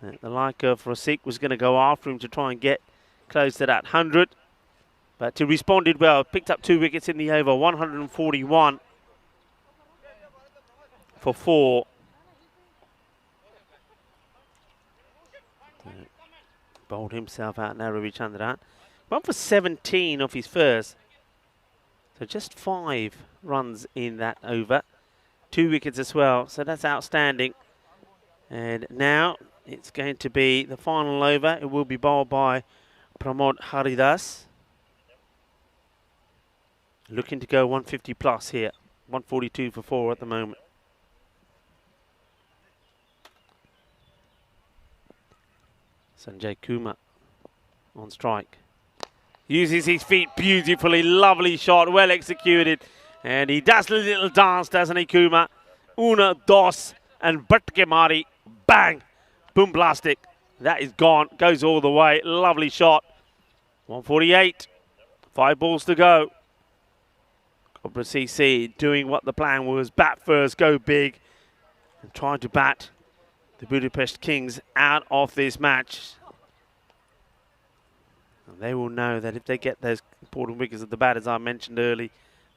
that the like of Rasik was going to go after him to try and get close to that 100. But he responded well. Picked up 2 wickets in the over. 141 for 4. Bowled himself out now, Ravichandran. 1 for 17 off his first. So just 5 runs in that over. 2 wickets as well. So that's outstanding. And now it's going to be the final over. It will be bowled by Pramod Haridas. Looking to go 150 plus here. 142 for 4 at the moment. Sanjay Kumar on strike. Uses his feet beautifully. Lovely shot. Well executed. And he does a little dance, doesn't he, Kumar? Una, dos, and Bhatke Mari. Bang. Boom plastic. That is gone. Goes all the way. Lovely shot. 148. 5 balls to go. Cobra CC doing what the plan was. Bat first, go big. And trying to bat the Budapest Kings out of this match. And they will know that if they get those important wickets at the bat, as I mentioned early,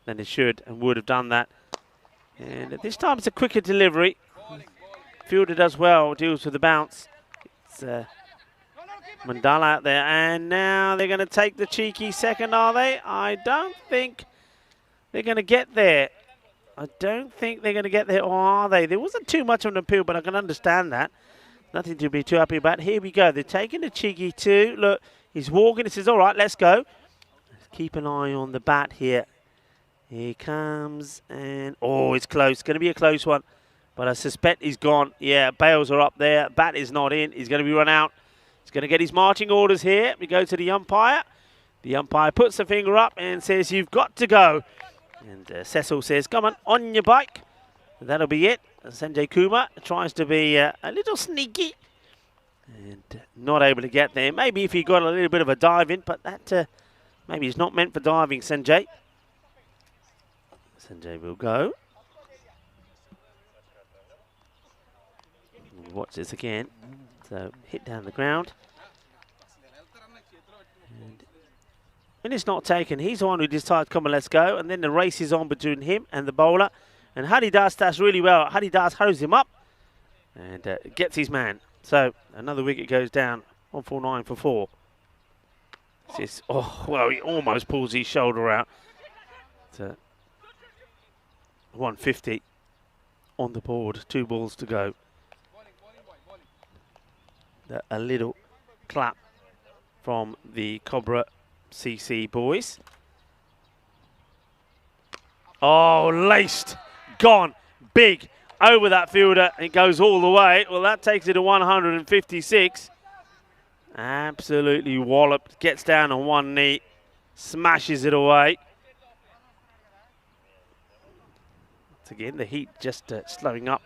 then they should and would have done that. And at this time it's a quicker delivery. Fielder does well, deals with the bounce. It's Mandala out there. And now they're going to take the cheeky second, are they? I don't think they're going to get there. I don't think they're going to get there, or are they? There wasn't too much on the appeal, but I can understand that. Nothing to be too happy about. Here we go. They're taking the cheeky too. Look, he's walking. He says, all right, let's go. Let's keep an eye on the bat here. Here he comes, and oh, it's close. Going to be a close one, but I suspect he's gone. Yeah, bails are up there. Bat is not in. He's going to be run out. He's going to get his marching orders here. We go to the umpire. The umpire puts the finger up and says, you've got to go. And Cecil says, come on your bike. And that'll be it. Sanjay Kumar tries to be a little sneaky and not able to get there. Maybe if he got a little bit of a dive in, but that maybe is not meant for diving, Sanjay. Sanjay will go. Watch this again. So hit down the ground. And when it's not taken, he's the one who decides, come on, let's go. And then the race is on between him and the bowler. And Haridas does really well. Haridas hurries him up and gets his man. So another wicket goes down. 149 for 4. Oh, well, he almost pulls his shoulder out. So 150 on the board. 2 balls to go. A little clap from the Cobra CC boys. Oh, laced. Gone. Big. Over that fielder. It goes all the way. Well, that takes it to 156. Absolutely walloped. Gets down on one knee. Smashes it away. Once again, the heat just slowing up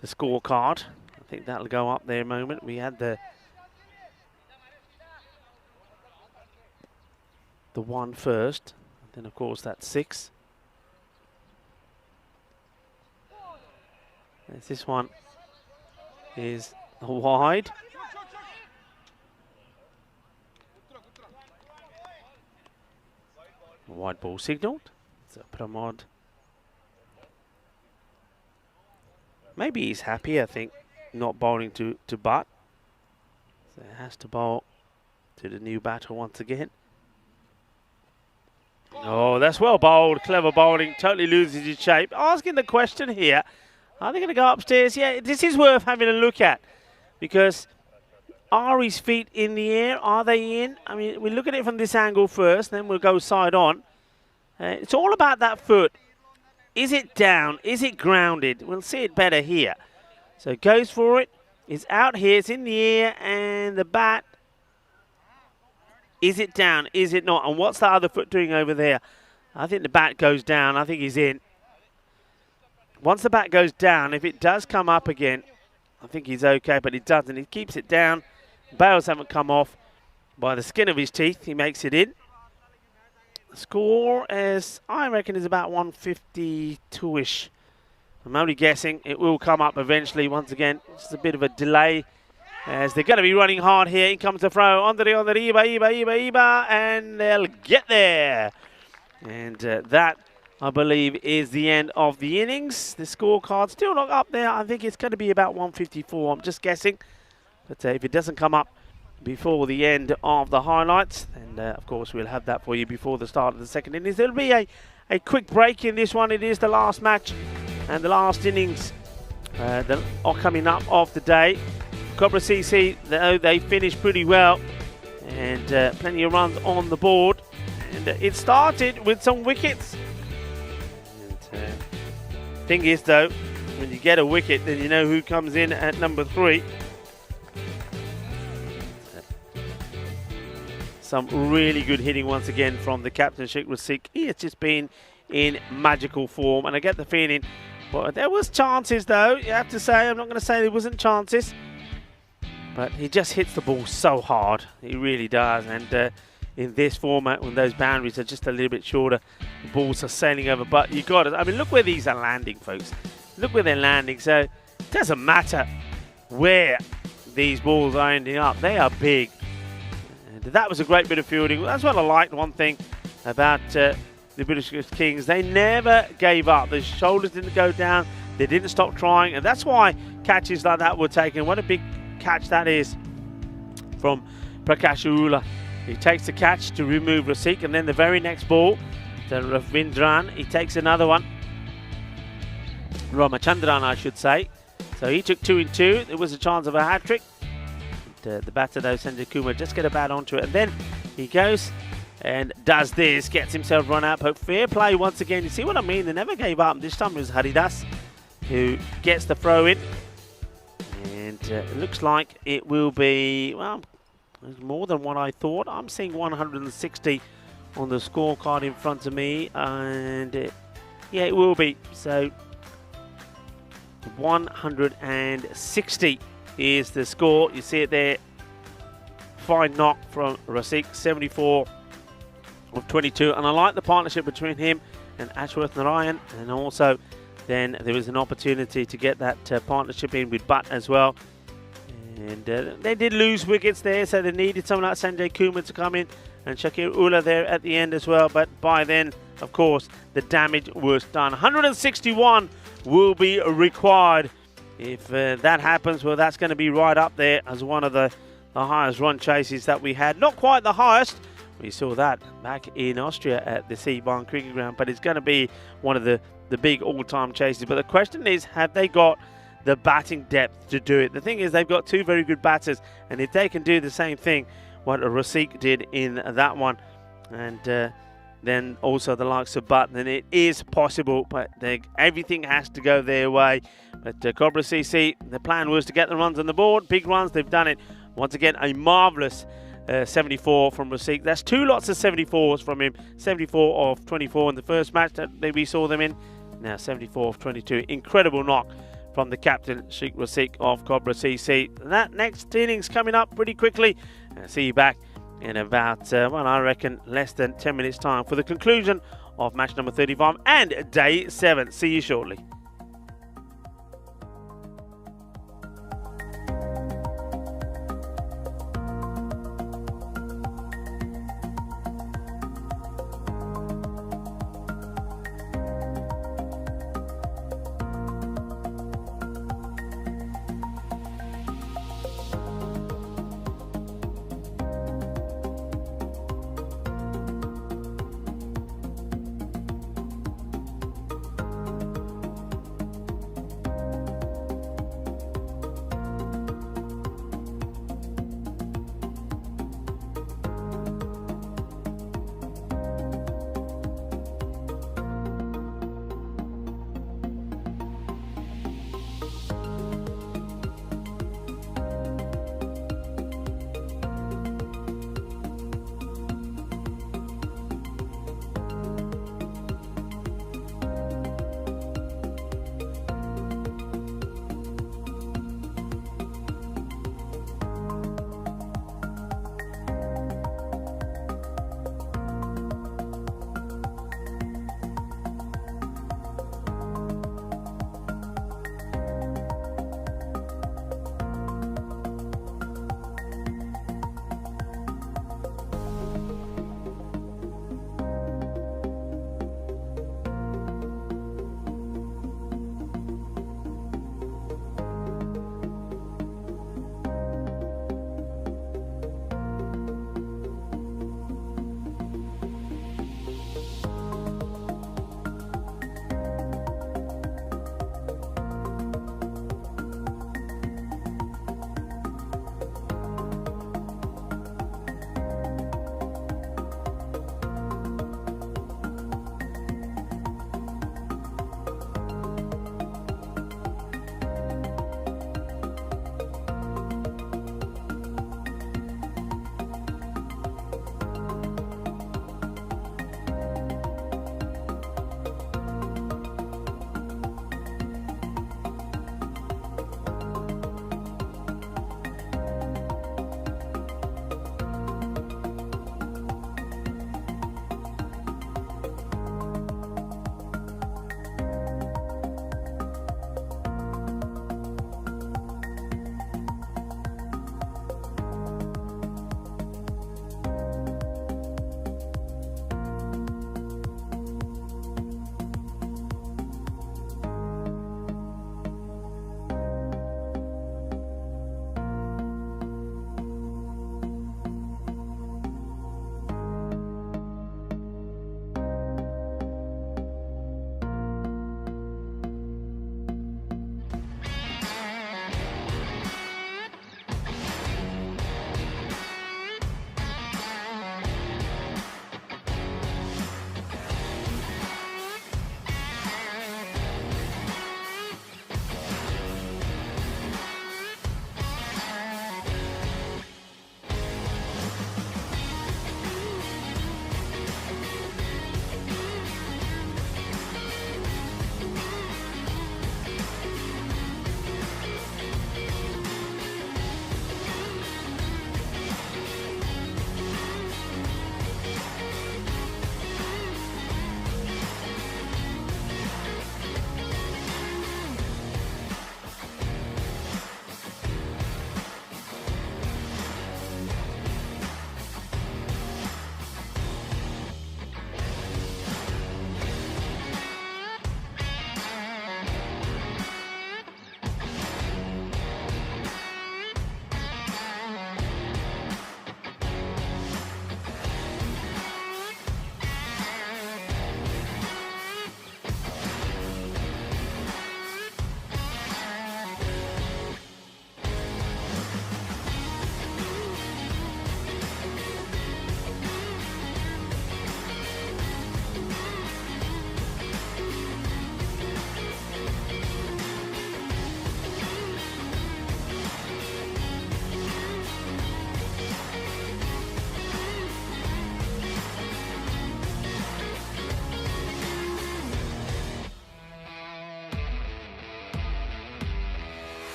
the scorecard. I think that'll go up there a moment. We had the 1 first. Then, of course, that's 6. This one is wide. Wide ball signalled. So Pramod. Maybe he's happy, I think, not bowling to Butt. So he has to bowl to the new batter once again. Oh, that's well bowled. Clever bowling. Totally loses his shape. Asking the question here. Are they going to go upstairs? Yeah, this is worth having a look at. Because are his feet in the air? Are they in? I mean, we look at it from this angle first. Then we'll go side on. It's all about that foot. Is it down? Is it grounded? We'll see it better here. So it goes for it. It's out here. It's in the air. And the bat. Is it down? Is it not? And what's the other foot doing over there? I think the bat goes down. I think he's in. Once the bat goes down, if it does come up again, I think he's okay, but it doesn't. He keeps it down. Bails haven't come off by the skin of his teeth. He makes it in. The score, as I reckon, is about 152-ish. I'm only guessing. It will come up eventually. Once again, it's a bit of a delay as they're going to be running hard here. In comes the throw. On the Iba, and they'll get there. And that, I believe, is the end of the innings. The scorecard still not up there. I think it's going to be about 154. I'm just guessing. But if it doesn't come up before the end of the highlights, then of course we'll have that for you before the start of the second innings. There'll be a quick break in this one. It is the last match and the last innings that are coming up of the day. Cobra CC, they finished pretty well and plenty of runs on the board. And it started with some wickets. Thing is, though, when you get a wicket, then you know who comes in at number 3. Some really good hitting once again from the captain, Sheikh Rasik. He has just been in magical form, and I get the feeling, but there was chances, though. You have to say, I'm not going to say there wasn't chances, but he just hits the ball so hard. He really does, and in this format, when those boundaries are just a little bit shorter, the balls are sailing over. But you got it. I mean, look where these are landing, folks. Look where they're landing. So it doesn't matter where these balls are ending up. They are big. And that was a great bit of fielding. That's what I liked. One thing about the British Kings, they never gave up. The shoulders didn't go down. They didn't stop trying. And that's why catches like that were taken. What a big catch that is from Prakash Urula. He takes the catch to remove Rasik, and then the very next ball to Ravindran. He takes another one. Ramachandran, I should say. So he took 2 in 2. There was a chance of a hat-trick. The batter, though, Sanjay Kumar, just get a bat onto it. And then he goes and does this, gets himself run out. But fair play once again. You see what I mean? They never gave up. This time it was Haridas who gets the throw in. And it looks like it will be, well, more than what I thought. I'm seeing 160 on the scorecard in front of me. And yeah, it will be. So 160 is the score. You see it there. Fine knock from Rasik, 74 of 22. And I like the partnership between him and Ashworth Narayan. And also then there was an opportunity to get that partnership in with Butt as well. And they did lose wickets there, so they needed someone like Sanjay Kumar to come in and Shakir Ullah there at the end as well. But by then, of course, the damage was done. 161 will be required. If that happens, well, that's going to be right up there as one of the highest run chases that we had. Not quite the highest. We saw that back in Austria at the Seabarn Cricket Ground, but it's going to be one of the big all-time chases. But the question is, have they got the batting depth to do it? The thing is, they've got 2 very good batters, and if they can do the same thing what Rasik did in that one, and then also the likes of Butt, then it is possible, but everything has to go their way. But Cobra CC, the plan was to get the runs on the board, big runs, they've done it. Once again, a marvellous 74 from Rasik. That's 2 lots of 74s from him. 74 of 24 in the first match that we saw them in. Now 74 of 22. Incredible knock from the captain, Sheikh Rasik of Cobra CC. That next innings coming up pretty quickly. I'll see you back in about, well, I reckon less than 10 minutes time for the conclusion of match number 35 and day 7. See you shortly.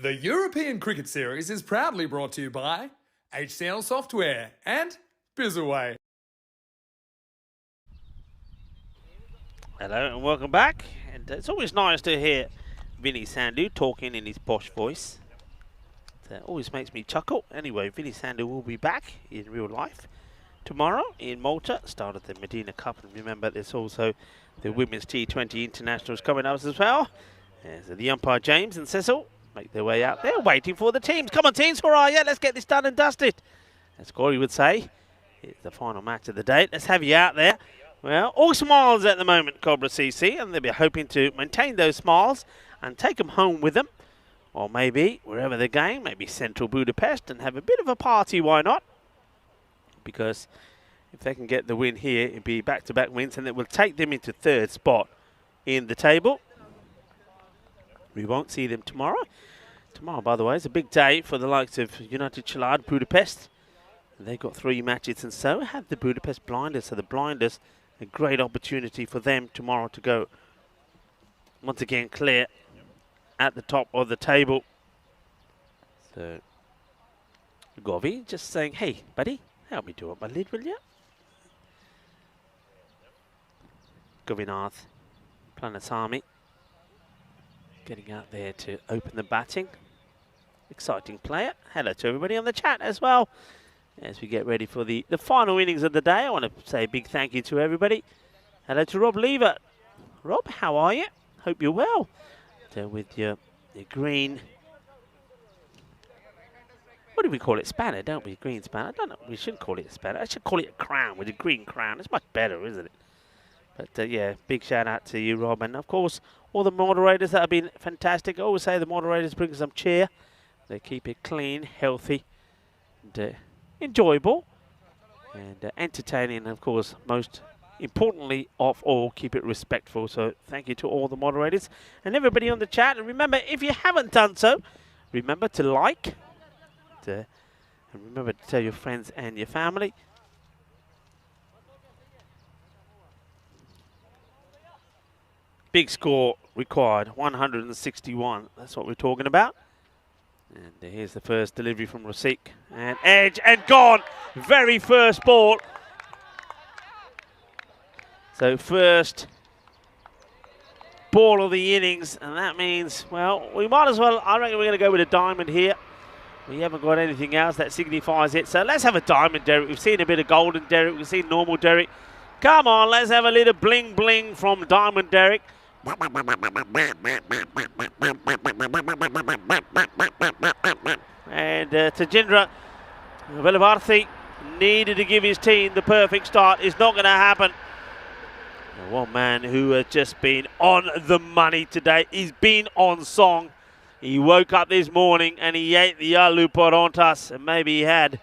The European Cricket Series is proudly brought to you by HCL Software and Bizaway. Hello and welcome back. And it's always nice to hear Vinny Sandhu talking in his posh voice. That always makes me chuckle. Anyway, Vinny Sandhu will be back in real life tomorrow in Malta, start of the Medina Cup. And remember, there's also the Women's T20 Internationals coming up as well. There's the umpire James and Cecil make their way out there, waiting for the teams. Come on, teams, where are you? Let's get this done and dusted. As Corey would say, it's the final match of the day. Let's have you out there. Well, all smiles at the moment, Cobra CC, and they'll be hoping to maintain those smiles and take them home with them. Or maybe, wherever they're going, maybe central Budapest, and have a bit of a party, why not? Because if they can get the win here, it'll be back-to-back wins, and it will take them into third spot in the table. We won't see them tomorrow. Tomorrow, by the way, is a big day for the likes of United Chalad Budapest. They've got 3 matches, and so have the Budapest Blinders. So the Blinders, a great opportunity for them tomorrow to go once again clear at the top of the table. So Govi just saying, hey, buddy, help me do up my lid, will you? Govinath, Planasami, getting out there to open the batting. Exciting player. Hello to everybody on the chat as well. As we get ready for the final innings of the day, I want to say a big thank you to everybody. Hello to Rob Lever. Rob, how are you? Hope you're well. So with your green, what do we call it? Spanner, don't we? Green spanner. I don't know. We shouldn't call it a spanner. I should call it a crown with a green crown. It's much better, isn't it? But yeah, big shout out to you, Rob. And of course, all the moderators that have been fantastic. I always say the moderators bring some cheer. They keep it clean, healthy, and enjoyable, and entertaining. And of course, most importantly of all, keep it respectful. So thank you to all the moderators and everybody on the chat. And remember, if you haven't done so, remember to like, and remember to tell your friends and your family. Big score required, 161. That's what we're talking about. And here's the first delivery from Rasik. And edge and gone. Very first ball. So first ball of the innings. And that means, well, we might as well, I reckon we're going to go with a diamond here. We haven't got anything else that signifies it. So let's have a diamond, Derek. We've seen a bit of golden, Derek. We've seen normal, Derek. Come on, let's have a little bling bling from diamond, Derek. And Tajendra Velavarthi needed to give his team the perfect start. It's not going to happen. And one man who has just been on the money today. He's been on song. He woke up this morning and he ate the aloo parantas, and maybe he had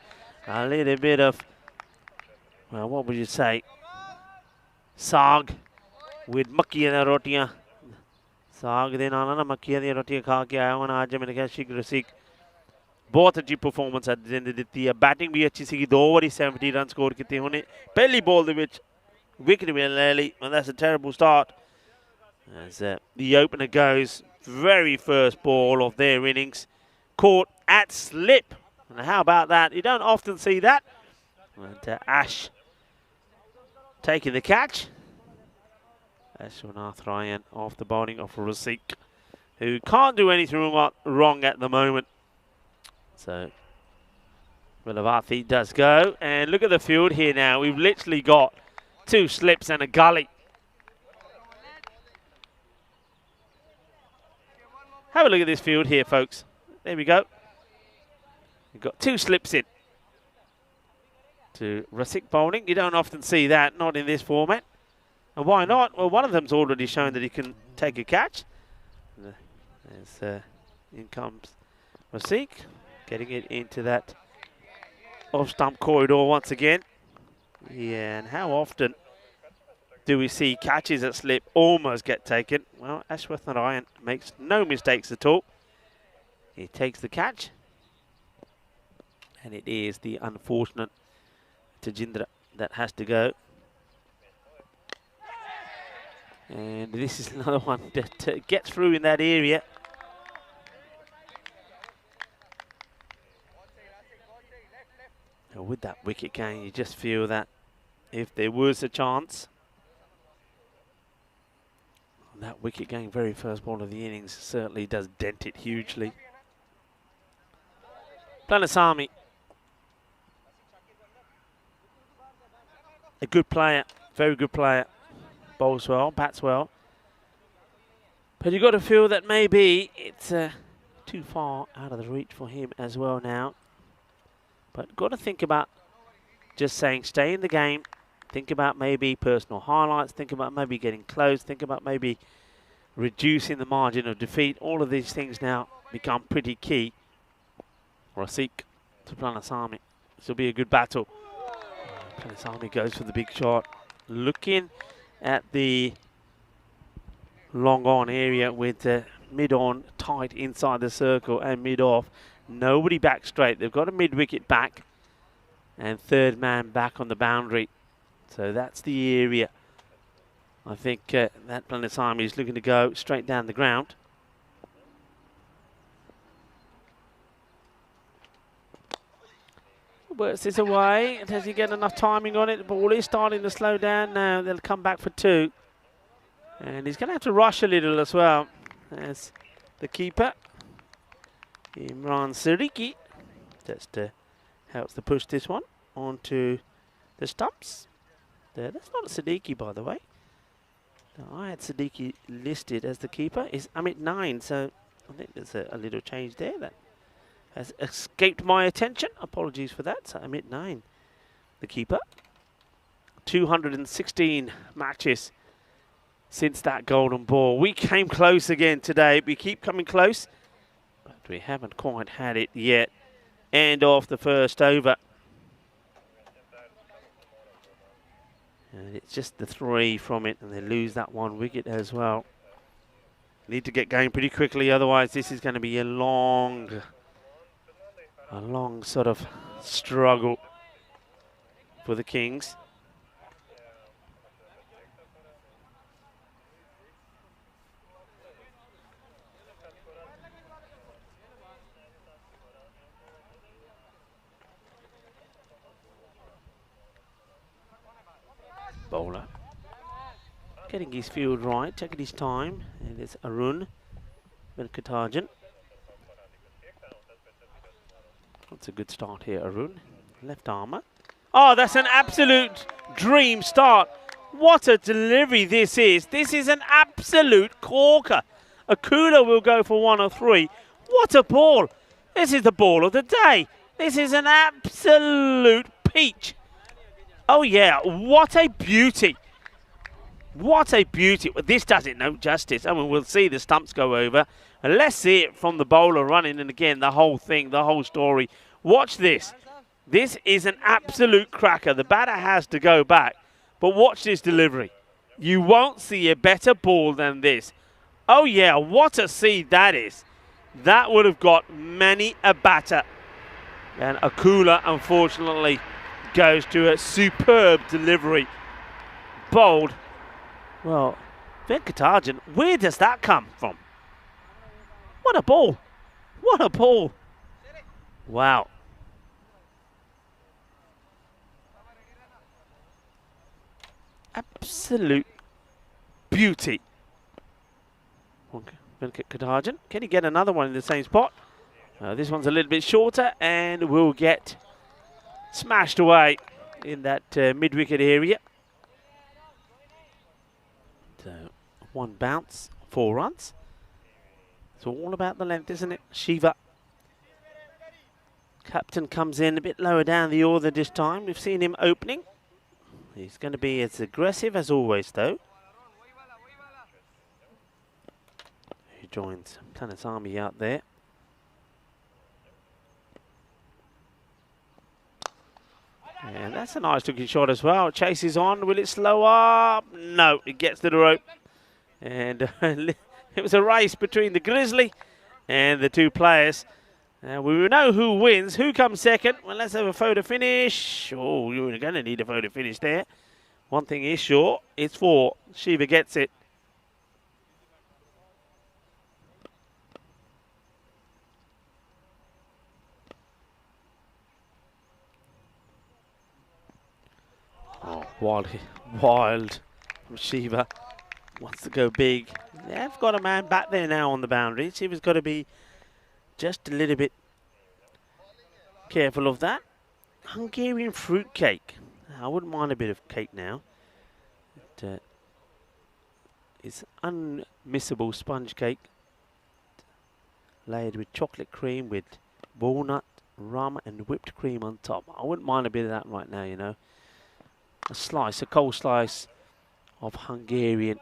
a little bit of, well, what would you say, saag with makkiyan दी रोटियां. साग दे नाल ना मक्खियां दी रोटियां खा के आया हूं आज मैंने कहा शीघ्र सीख. बहुत अच्छी परफॉर्मेंस है जिन्हें ਦਿੱਤੀ है. बैटिंग भी अच्छी सी. 2 ओवर 70 रन स्कोर कीते हुने. पहली बॉल दे विच wicket भी ले ली, and that's a terrible start. As the opener goes, very first ball of their innings, caught at slip. And how about that? You don't often see that. And Ash taking the catch. Ashwanath Ryan off the bowling of Rasik, who can't do anything wrong at the moment. So Velavarthi does go. And look at the field here now. We've literally got 2 slips and a gully. Have a look at this field here, folks. There we go. We've got 2 slips in to Rasik bowling. You don't often see that, not in this format. And why not? Well, one of them's already shown that he can take a catch. In comes Rasik, getting it into that off-stump corridor once again. Yeah, and how often do we see catches that slip almost get taken? Well, Ashwath Narayan makes no mistakes at all. He takes the catch. And it is the unfortunate Tajendra that has to go. And this is another one that gets through in that area. With that wicket gain, you just feel that if there was a chance, that wicket gain, very first ball of the innings, certainly does dent it hugely. Planasamy, a good player, very good player, bowls well, bats well. But you've got to feel that maybe it's too far out of the reach for him as well now. But got to think about just saying stay in the game. Think about maybe personal highlights. Think about maybe getting close. Think about maybe reducing the margin of defeat. All of these things now become pretty key. Rasik to Planasamy. This will be a good battle. Planasamy goes for the big shot. Looking at the long on area with the mid on tight inside the circle and mid off. Nobody back straight. They've got a mid wicket back and third man back on the boundary. So that's the area. I think that Planasamy is looking to go straight down the ground. Works this away. Does he get enough timing on it? The ball is starting to slow down now. They'll come back for 2. And he's going to have to rush a little as well as the keeper, Imran Siddiqui, just helps to push this one onto the stumps. That's not a Siddiqui, by the way. No, I had Siddiqui listed as the keeper. Is Amit 9, so I think there's a little change there that has escaped my attention. Apologies for that. So Amit 9, the keeper. 216 matches since that golden ball. We came close again today. We keep coming close, but we haven't quite had it yet. End off the first over. And it's just the 3 from it, and they lose that 1 wicket as well. Need to get going pretty quickly, otherwise this is going to be a long sort of struggle for the Kings. Bowler getting his field right, taking his time, and it's Arun Venkatajan. That's a good start here, Arun. Left armour. Oh, that's an absolute dream start. What a delivery this is. This is an absolute corker. Akula will go for 1 or 3. What a ball. This is the ball of the day. This is an absolute peach. Oh yeah, what a beauty. What a beauty. Well, this does it no justice. I mean, we'll see the stumps go over. And let's see it from the bowler running. And again, the whole thing, the whole story. Watch this. This is an absolute cracker. The batter has to go back. But watch this delivery. You won't see a better ball than this. Oh yeah, what a seed that is. That would have got many a batter. And Akula, unfortunately, goes to a superb delivery. Bowled. Well, Venkatajan, where does that come from? What a ball. What a ball. Wow. Absolute beauty. Venkatajan, can he get another one in the same spot? This one's a little bit shorter and will get smashed away in that mid-wicket area. So 1 bounce, 4 runs. It's all about the length, isn't it? Shiva. Captain comes in a bit lower down the order this time. We've seen him opening. He's going to be as aggressive as always, though. He joins Planasamy out there. And that's a nice looking shot as well. Chases on. Will it slow up? No, it gets to the rope. And it was a race between the Grizzly and the 2 players. We will know who wins. Who comes second? Well, let's have a photo finish. Oh, you're going to need a photo finish there. One thing is sure, it's 4. Shiva gets it. wild receiver. Wants to go big. They've got a man back there now on the boundary. Receiver's got to be just a little bit careful of that. Hungarian fruit cake. I wouldn't mind a bit of cake now. It's unmissable sponge cake layered with chocolate cream with walnut, rum and whipped cream on top. I wouldn't mind a bit of that right now, you know. A cold slice of Hungarian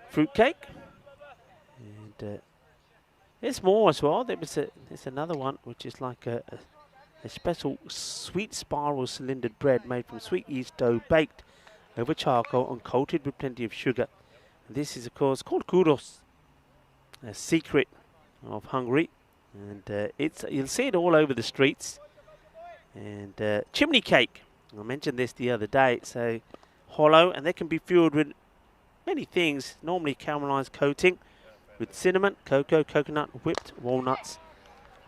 fruit cake. And there's more as well. There's another one which is like a special sweet spiral cylindered bread made from sweet yeast dough baked over charcoal and coated with plenty of sugar. And this is of course called kudos, a secret of Hungary, and you'll see it all over the streets. And chimney cake, I mentioned this the other day. It's a hollow and they can be filled with many things, normally caramelized coating with cinnamon, cocoa, coconut, whipped walnuts.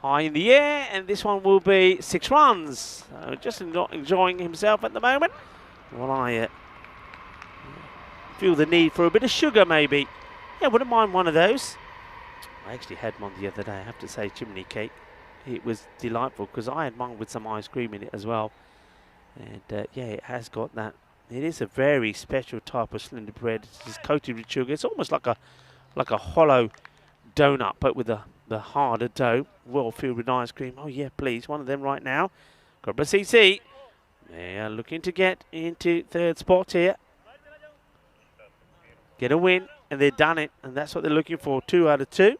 High in the air, and this one will be 6 runs. Just not enjoying himself at the moment. Well, I feel the need for a bit of sugar, maybe. Yeah, wouldn't mind one of those. I actually had one the other day, I have to say, chimney cake. It was delightful because I had one with some ice cream in it as well. And yeah, it has got that. It is a very special type of cylinder bread. It's just coated with sugar. It's almost like a hollow donut, but with the harder dough, well filled with ice cream. Oh yeah, please, one of them right now. Cobra CC, they are looking to get into 3rd spot here. Get a win, and they've done it, and that's what they're looking for, 2 out of 2.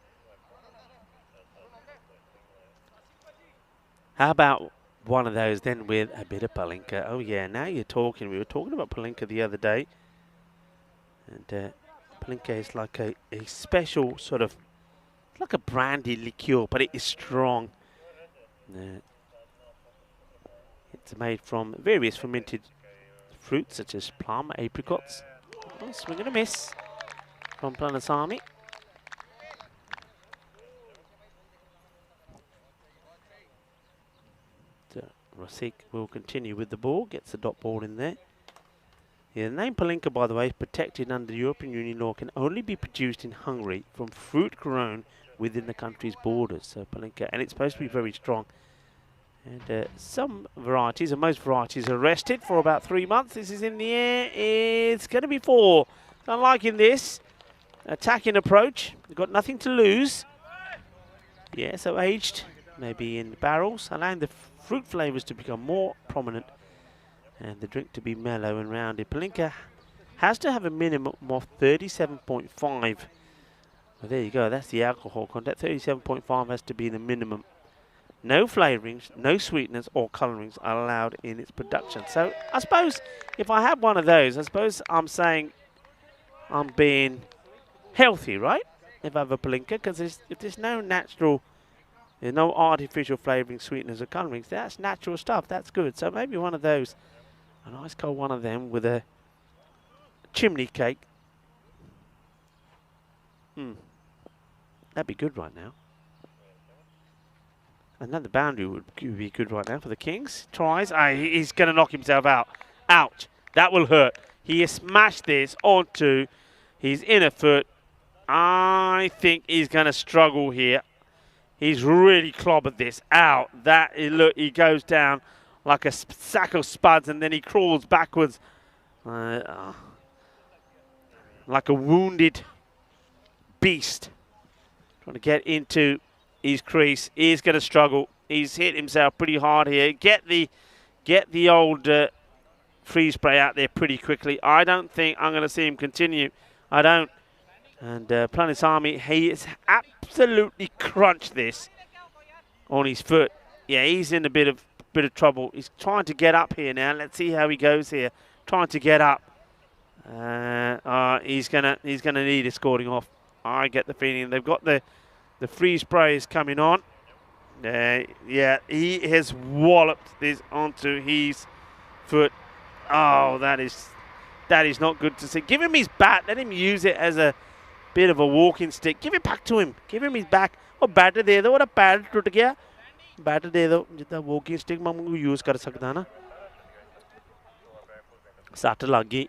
How about one of those then with a bit of palinka? Oh yeah, now you're talking. We were talking about palinka the other day, and palinka is like a special sort of, like a brandy liqueur, but it is strong. It's made from various fermented fruits such as plum, apricots. Oh, swing and a miss from Planasami. Rosik will continue with the ball, gets the dot ball in there. Yeah, the name palinka, by the way, is protected under European Union law, can only be produced in Hungary from fruit grown within the country's borders. So palinka, and it's supposed to be very strong. And some varieties, and most varieties, are rested for about 3 months. This is in the air. It's going to be 4. I'm liking this attacking approach. You've got nothing to lose. Yeah, so aged, maybe in barrels, allowing the fruit flavors to become more prominent and the drink to be mellow and rounded. Palinka has to have a minimum of 37.5. Well, there you go, that's the alcohol content. 37.5 has to be the minimum. No flavorings, no sweeteners or colorings are allowed in its production. So I suppose if I have one of those, I suppose I'm saying I'm being healthy, right? If I have a palinka, because if there's no natural, there's no artificial flavoring, sweeteners or colorings, that's natural stuff, that's good. So maybe one of those, a nice cold one of them with a chimney cake. That'd be good right now. Another boundary would be good right now for the Kings. Tries. He's going to knock himself out. Ouch. That will hurt. He has smashed this onto his inner foot. I think he's going to struggle here. He's really clobbered this out. Look, he goes down like a sack of spuds, and then he crawls backwards like a wounded beast. Trying to get into his crease. He's going to struggle. He's hit himself pretty hard here. Get the old freeze spray out there pretty quickly. I don't think I'm going to see him continue. I don't. And Planisami, he has absolutely crunched this on his foot. Yeah, he's in a bit of trouble. He's trying to get up here now. Let's see how he goes here. Trying to get up. He's gonna need escorting off. I get the feeling they've got the freeze sprays coming on. Yeah, he has walloped this onto his foot. Oh, that is not good to see. Give him his bat. Let him use it as a bit of a walking stick. Give it back to him. Give him his back. Oh, bat दे दो. और पैर टूट गया. Bat दे दो. जितना walking stick मैं use कर सकता ना. सट लग गई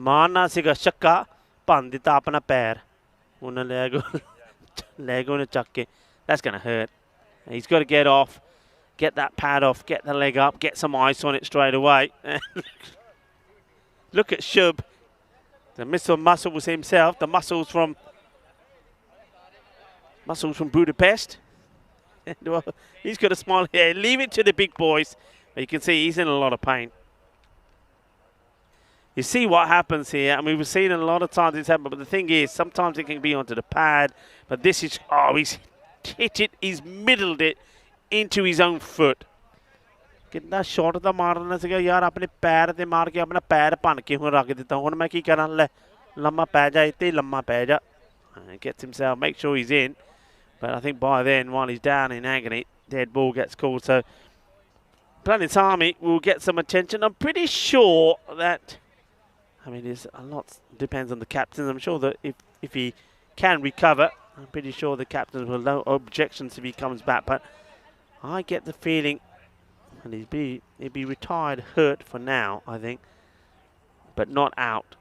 मारना सीगा छक्का भन दिता अपना पैर उन्हें ले गए उन्हें चक के that's gonna hurt he's got to get off get that pad off get the leg up get some ice on it straight away look at Shub the missile muscles himself the muscles from Budapest well, he's got a smile here leave it to the big boys but you can see he's in a lot of pain. You see what happens here, and we've seen it a lot of times it's happened, but the thing is, sometimes it can be onto the pad, but this is, oh, he's hit it, he's middled it into his own foot. कितना shot था मारने से यार अपने पैर ते मार के अपना पैर भन के हुन रख दिता हुन मैं की करा ले लम्मा पै जा इत्ते लम्मा पै जा gets himself make sure he's in but I think by then while he's down in agony dead ball gets called so Planet's Army will get some attention. I'm pretty sure that I mean, there's a lot depends on the captain. I'm sure that if he can recover, I'm pretty sure the captains will have no objections if he comes back. But I get the feeling, and he'd be retired, hurt for now, I think, but not out.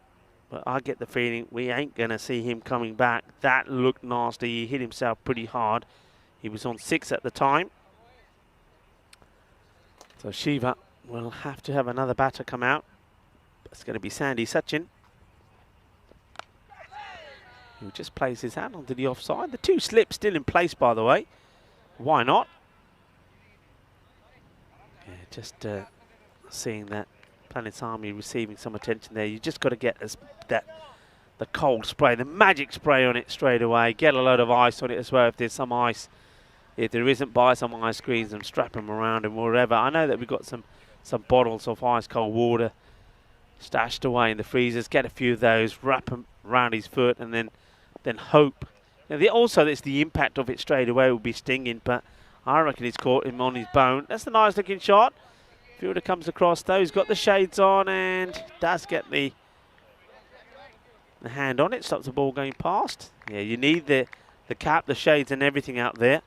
But I get the feeling we ain't gonna see him coming back. That looked nasty. He hit himself pretty hard. He was on 6 at the time. So Shiva will have to have another batter come out. It's going to be Sandy Sachin, who just plays his hand onto the offside. The 2 slips still in place, by the way. Why not? Yeah, just seeing that Planet's Army receiving some attention there. You just got to get the cold spray, the magic spray on it straight away. Get a load of ice on it as well if there's some ice. If there isn't, buy some ice creams and strap them around and wherever. I know that we've got some bottles of ice cold water stashed away in the freezers. Get a few of those, wrap them around his foot, and then hope. Now, also, it's the impact of it straight away will be stinging, but I reckon he's caught him on his bone. That's a nice looking shot. Fielder comes across though. He's got the shades on and does get the hand on it. Stops the ball going past. Yeah, you need the cap, the shades, and everything out there.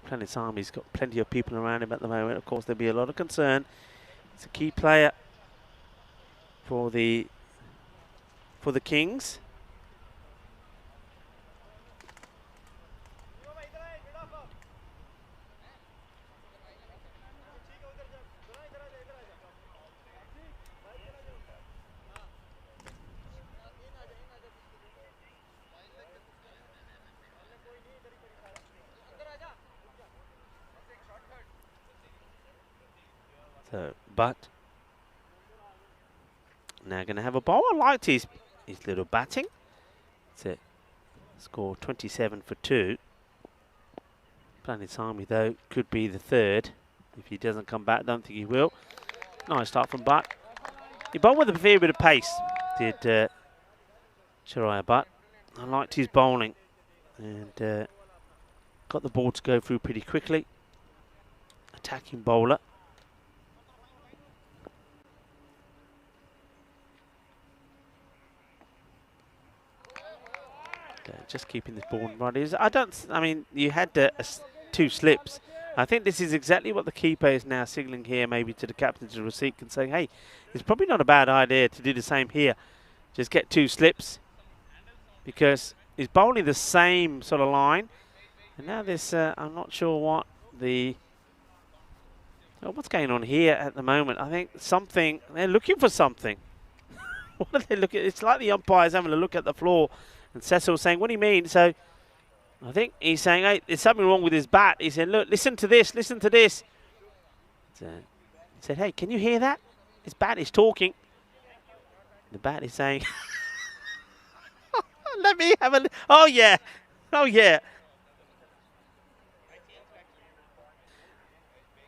Planet's Army's got plenty of people around him at the moment. Of course, there'll be a lot of concern. He's a key player for the Kings. So, but now going to have a bowl. I liked his little batting. It's a score 27 for 2. Planet's Army though could be the 3rd if he doesn't come back. Don't think he will. Nice start from Butt. He bowled with a fair bit of pace. Did Shariah Butt. I liked his bowling and got the ball to go through pretty quickly. Attacking bowler. Just keeping this ball right. I mean, you had 2 slips. I think this is exactly what the keeper is now signalling here, maybe to the captain, to the receipt, and saying, hey, it's probably not a bad idea to do the same here. Just get 2 slips because he's bowling the same sort of line. And now this, I'm not sure what what's going on here at the moment. I think they're looking for something. What are they looking at? It's like the umpire's having a look at the floor. And Cecil's saying, what do you mean? So I think he's saying, hey, there's something wrong with his bat. He said, look, listen to this, listen to this. So he said, hey, can you hear that? His bat is talking. The bat is saying, let me have a look. Oh, yeah. Oh, yeah.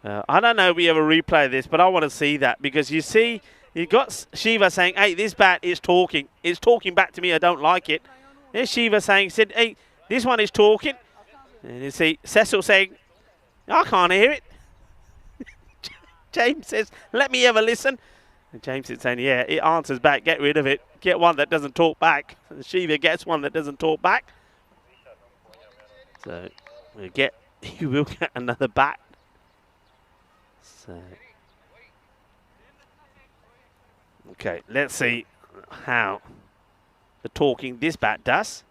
I don't know if we ever replay this, but I want to see that because you see, you got Shiva saying, hey, this bat is talking. It's talking back to me. I don't like it. There's Shiva saying, hey, this one is talking. And you see Cecil saying, I can't hear it. James says, let me have a listen. And James is saying, yeah, it answers back. Get rid of it. Get one that doesn't talk back. And Shiva gets one that doesn't talk back. So you will get another bat. So, okay, let's see how the talking this bat does.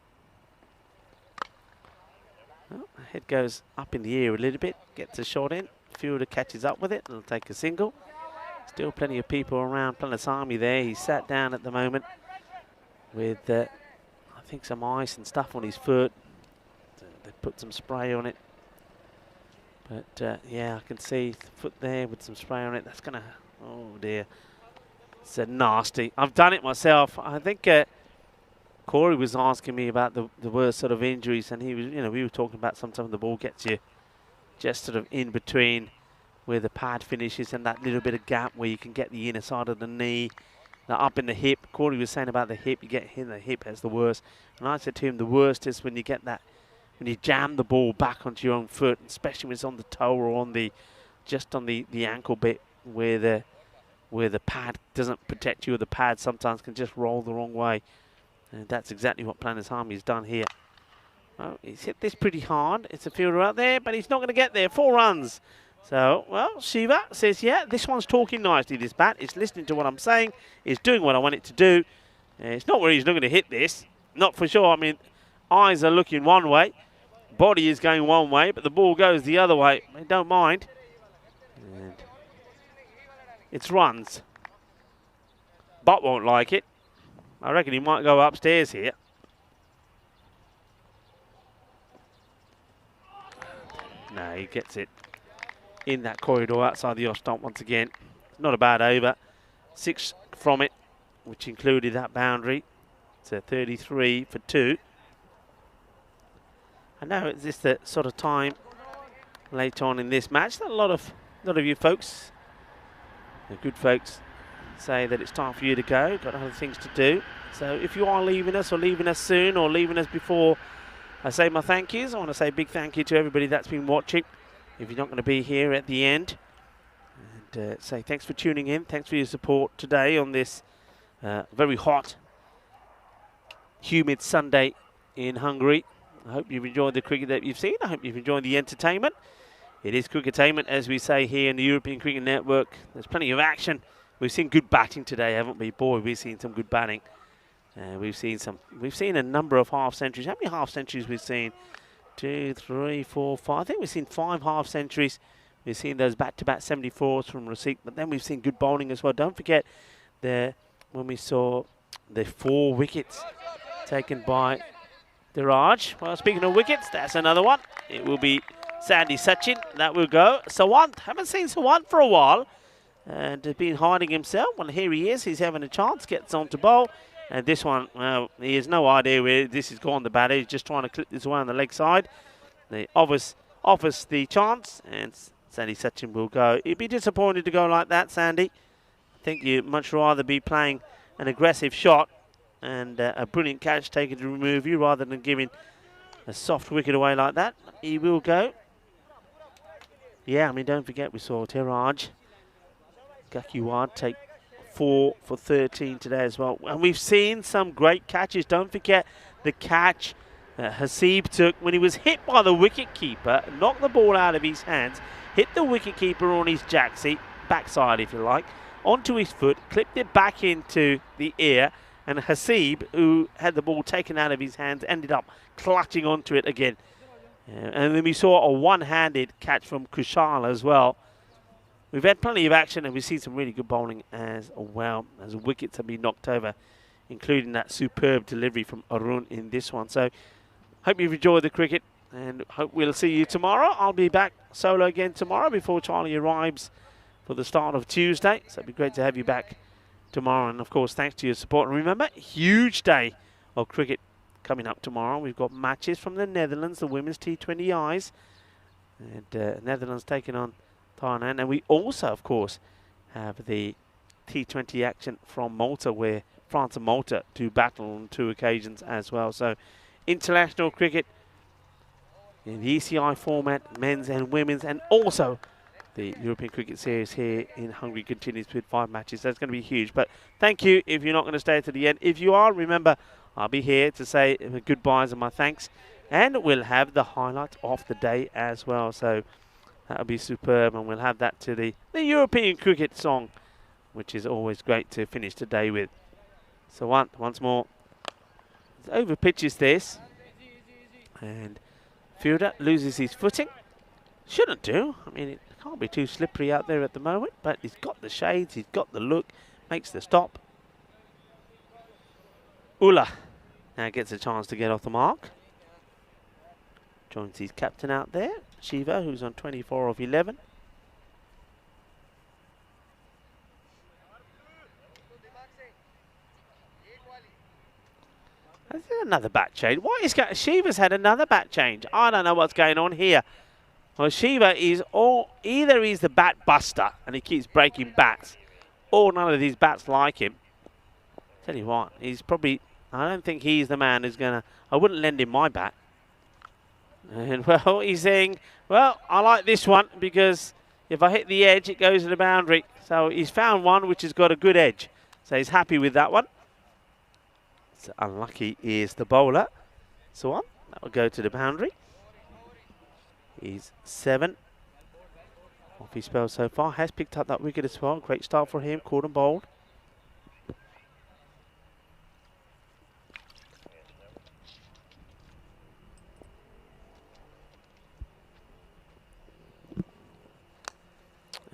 Well, head goes up in the air a little bit, gets a shot in. Fielder catches up with it, and will take a single. Still plenty of people around Planasami there. He's sat down at the moment with, I think, some ice and stuff on his foot. They put some spray on it. But, yeah, I can see the foot there with some spray on it. That's going to, oh, dear. It's nasty. I've done it myself. I think Corey was asking me about the worst sort of injuries, and he was, we were talking about sometimes the ball gets you just sort of in between where the pad finishes and that little bit of gap where you can get the inner side of the knee, up in the hip. Corey was saying about the hip, you get hit in the hip, that's the worst. And I said to him, the worst is when you get that, when you jam the ball back onto your own foot, especially when it's on the toe or on the, just on the ankle bit where the pad doesn't protect you, or the pad sometimes can just roll the wrong way. And that's exactly what Planasami's done here. Well, he's hit this pretty hard. It's a fielder out there, but he's not going to get there. 4 runs. So, well, Shiva says, yeah, this one's talking nicely, this bat. It's listening to what I'm saying. It's doing what I want it to do. It's not where he's not going to hit this. Not for sure. I mean, eyes are looking one way. Body is going one way, but the ball goes the other way. They don't mind. And it's runs. Butt won't like it. I reckon he might go upstairs here. No, he gets it in that corridor outside the off stump once again. Not a bad over. 6 from it, which included that boundary. It's a 33 for 2. I know it's just the sort of time later on in this match that a lot of you folks, the good folks, say that it's time for you to go. Got other things to do. So if you are leaving us, or leaving us soon, or leaving us before I say my thank yous, I want to say a big thank you to everybody that's been watching. If you're not going to be here at the end, and say thanks for tuning in. Thanks for your support today on this very hot, humid Sunday in Hungary. I hope you've enjoyed the cricket that you've seen. I hope you've enjoyed the entertainment. It is cricketainment, as we say here in the European Cricket Network. There's plenty of action. We've seen good batting today, haven't we? Boy, we've seen some good batting. We've seen a number of half centuries. How many half centuries we've seen? 2, 3, 4, 5. I think we've seen 5 half centuries. We've seen those back-to-back 74s from Rasik, but then we've seen good bowling as well. Don't forget when we saw the 4 wickets taken by Diraj. Well, speaking of wickets, that's another one. It will be Sandy Sachin. That will go. Sawant. Haven't seen Sawant for a while. And has been hiding himself. Well, here he is. He's having a chance. Gets on to bowl. And this one, well, he has no idea where this is gone, the batter. He's just trying to clip this away on the leg side. He offers the chance, and Sandy Sachin will go. He'd be disappointed to go like that, Sandy. I think you'd much rather be playing an aggressive shot and a brilliant catch taken to remove you rather than giving a soft wicket away like that. He will go. Yeah, I mean, don't forget we saw Teraj Gakiwad take 4 for 13 today as well. And we've seen some great catches. Don't forget the catch Hasib took when he was hit by the wicket-keeper, knocked the ball out of his hands, hit the wicket-keeper on his backside if you like, onto his foot, clipped it back into the air, and Hasib, who had the ball taken out of his hands, ended up clutching onto it again. And then we saw a one-handed catch from Kushal as well. We've had plenty of action, and we've seen some really good bowling as well, as wickets have been knocked over, including that superb delivery from Arun in this one. So, hope you've enjoyed the cricket, and hope we'll see you tomorrow. I'll be back solo again tomorrow before Charlie arrives for the start of Tuesday. So, it'd be great to have you back tomorrow. And, of course, thanks to your support. And remember, huge day of cricket coming up tomorrow. We've got matches from the Netherlands, the women's T20Is, and Netherlands taking on Thailand. And we also, of course, have the T20 action from Malta, where France and Malta do battle on 2 occasions as well. So, international cricket in the ECI format, men's and women's, and also the European Cricket Series here in Hungary continues with 5 matches. That's going to be huge. But thank you if you're not going to stay to the end. If you are, remember, I'll be here to say goodbyes and my thanks. And we'll have the highlights of the day as well. So, That'll be superb, and we'll have that to the European cricket song, which is always great to finish the day with. So once more, over pitches this, and fielder loses his footing. Shouldn't do. I mean, it can't be too slippery out there at the moment, but he's got the shades, he's got the look, makes the stop. Ula now gets a chance to get off the mark. Joins his captain out there, Shiva, who's on 24 of 11. Another bat change. What is going? Shiva's had another bat change. I don't know what's going on here. Well, Shiva is either he's the bat buster and he keeps breaking bats, or none of these bats like him. Tell you what, he's probably. I don't think he's the man who's gonna. I wouldn't lend him my bat. And well, he's saying, well, I like this one because if I hit the edge, it goes to the boundary. So he's found one which has got a good edge. So he's happy with that one. So unlucky is the bowler. So on, that will go to the boundary. He's 7 off his spell so far. Has picked up that wicket as well. Great start for him. Caught and bowled.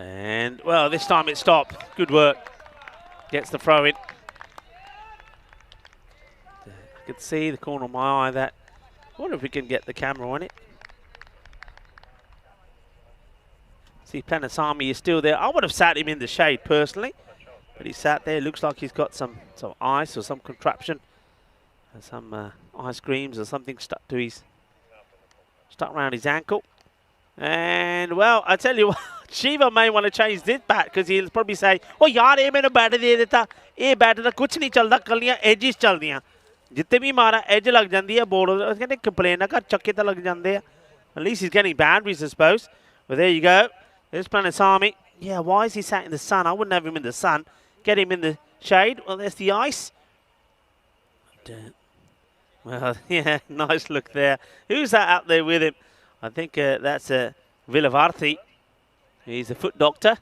And, well, this time it stopped. Good work. Gets the throw in. I could see the corner of my eye that. I wonder if we can get the camera on it. See, Planasamy is still there. I would have sat him in the shade personally, but he sat there. Looks like he's got some ice or some contraption, or some ice creams or something stuck around his ankle. And well, I tell you what, Shiva may want to change this bat because he'll probably say, "Oh yaar, ye maine bat de deta. Ye bat da kuch nahi chalda. Kaliyan edges chal diyan. Jitte bhi mara edge lag jandi hai ball. I was going to complain na kar chakke ta lag jande hai." At least he's getting boundaries, I suppose. But there you go. There's Planasamy. Yeah, why is he sat in the sun? I wouldn't have him in the sun. Get him in the shade. Well, there's the ice. Well, yeah, nice look there. Who's that out there with him? I think that's Villavarthi. He's a foot doctor.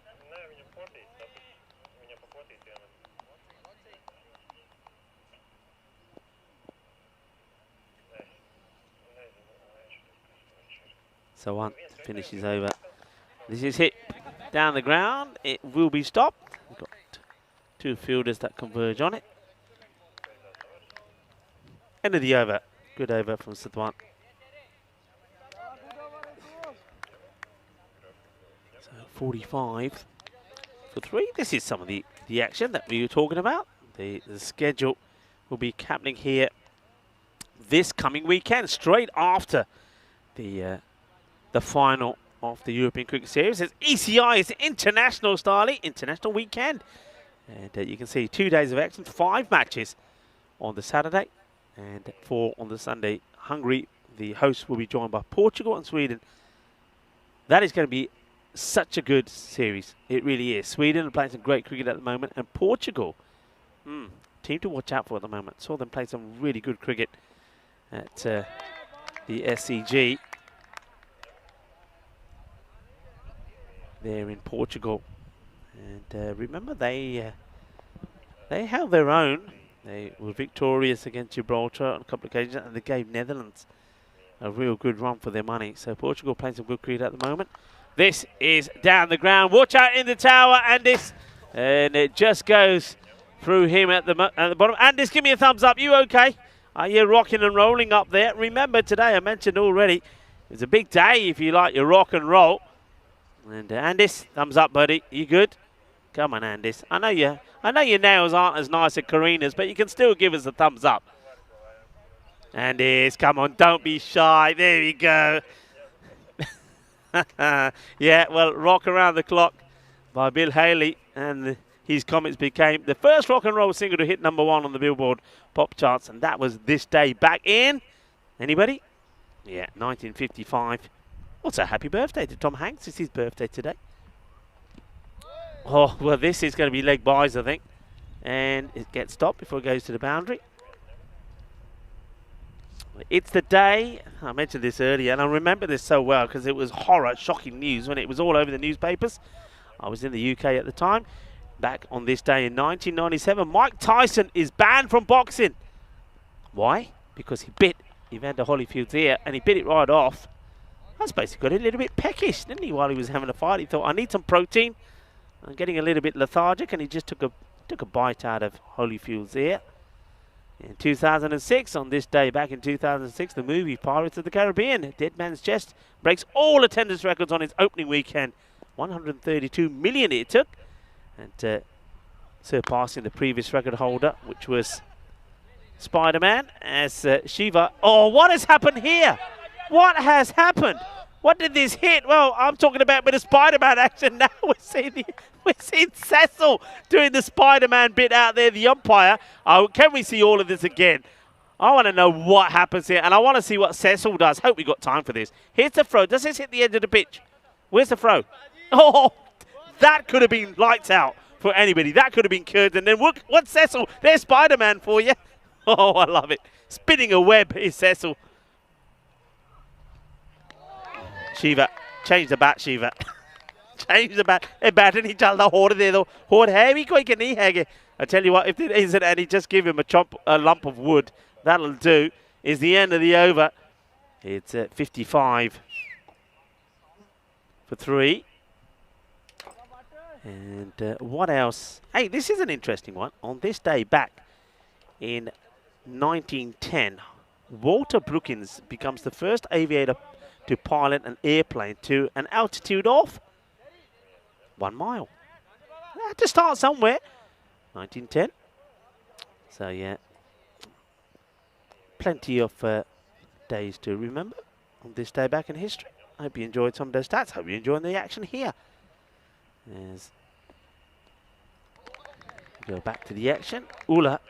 So one finishes over. This is hit down the ground. It will be stopped. We've got 2 fielders that converge on it. End of the over. Good over from Sidwan. So 45 for 3. This is some of the action that we were talking about. The schedule will be happening here this coming weekend, straight after the final of the European Cricket Series. As ECI is international style, international weekend. And you can see 2 days of action, 5 matches on the Saturday and 4 on the Sunday. Hungary, the hosts, will be joined by Portugal and Sweden. That is going to be such a good series. It really is. Sweden are playing some great cricket at the moment, and Portugal, team to watch out for at the moment. Saw them play some really good cricket at the SCG. There in Portugal, and remember they held their own. They were victorious against Gibraltar on a couple of occasions, and they gave Netherlands a real good run for their money. So Portugal playing some good cricket at the moment. This is down the ground. Watch out in the tower, Andis, and it just goes through him at the bottom. Andis, give me a thumbs up. You okay? Are you rocking and rolling up there? Remember today, I mentioned already, it's a big day if you like your rock and roll. And Andis, thumbs up, buddy. You good? Come on, Andis. I know your nails aren't as nice as Karina's, but you can still give us a thumbs up. Andis, come on, don't be shy. There we go. Yeah, well, Rock Around the Clock by Bill Haley, and his comments became the first rock and roll single to hit #1 on the Billboard pop charts, and that was this day back in, anybody? Yeah, 1955. Also, happy birthday to Tom Hanks. It's his birthday today. Oh, well, this is going to be leg byes, I think. And it gets stopped before it goes to the boundary. It's the day, I mentioned this earlier, and I remember this so well because it was horror, shocking news when it was all over the newspapers. I was in the UK at the time. Back on this day in 1997, Mike Tyson is banned from boxing. Why? Because he bit Evander Holyfield's ear, and he bit it right off. That's basically got a little bit peckish, didn't he, while he was having a fight? He thought, I need some protein. I'm getting a little bit lethargic, and he just took a bite out of Holyfield's ear. In 2006, on this day back in 2006, the movie Pirates of the Caribbean, Dead Man's Chest, breaks all attendance records on its opening weekend. 132 million it took, and surpassing the previous record holder, which was Spider-Man, as Shiva. Oh, what has happened here? What has happened? What did this hit? Well, I'm talking about with the Spider-Man action now. We're seeing Cecil doing the Spider-Man bit out there, the umpire. Oh, can we see all of this again? I want to know what happens here, and I want to see what Cecil does. Hope we got time for this. Here's the throw. Does this hit the edge of the pitch? Where's the throw? Oh, that could have been lights out for anybody. That could have been curved. And then look, what's Cecil? There's Spider-Man for you. Oh, I love it. Spinning a web is Cecil. Shiva, change the bat, Shiva. Change the bat. Batten ही चलता हो रहे दो. Hoard है भी कोई के नहीं है. I tell you what, if it isn't any, just give him a lump of wood. That'll do. Is the end of the over. It's 55 for 3. And what else? Hey, this is an interesting one. On this day back in 1910, Walter Brookins becomes the first aviator to pilot an airplane to an altitude of 1 mile. They had to start somewhere. 1910. So yeah, plenty of days to remember on this day back in history. I hope you enjoyed some of those stats. Hope you're enjoying the action here. As we go back to the action. Ula.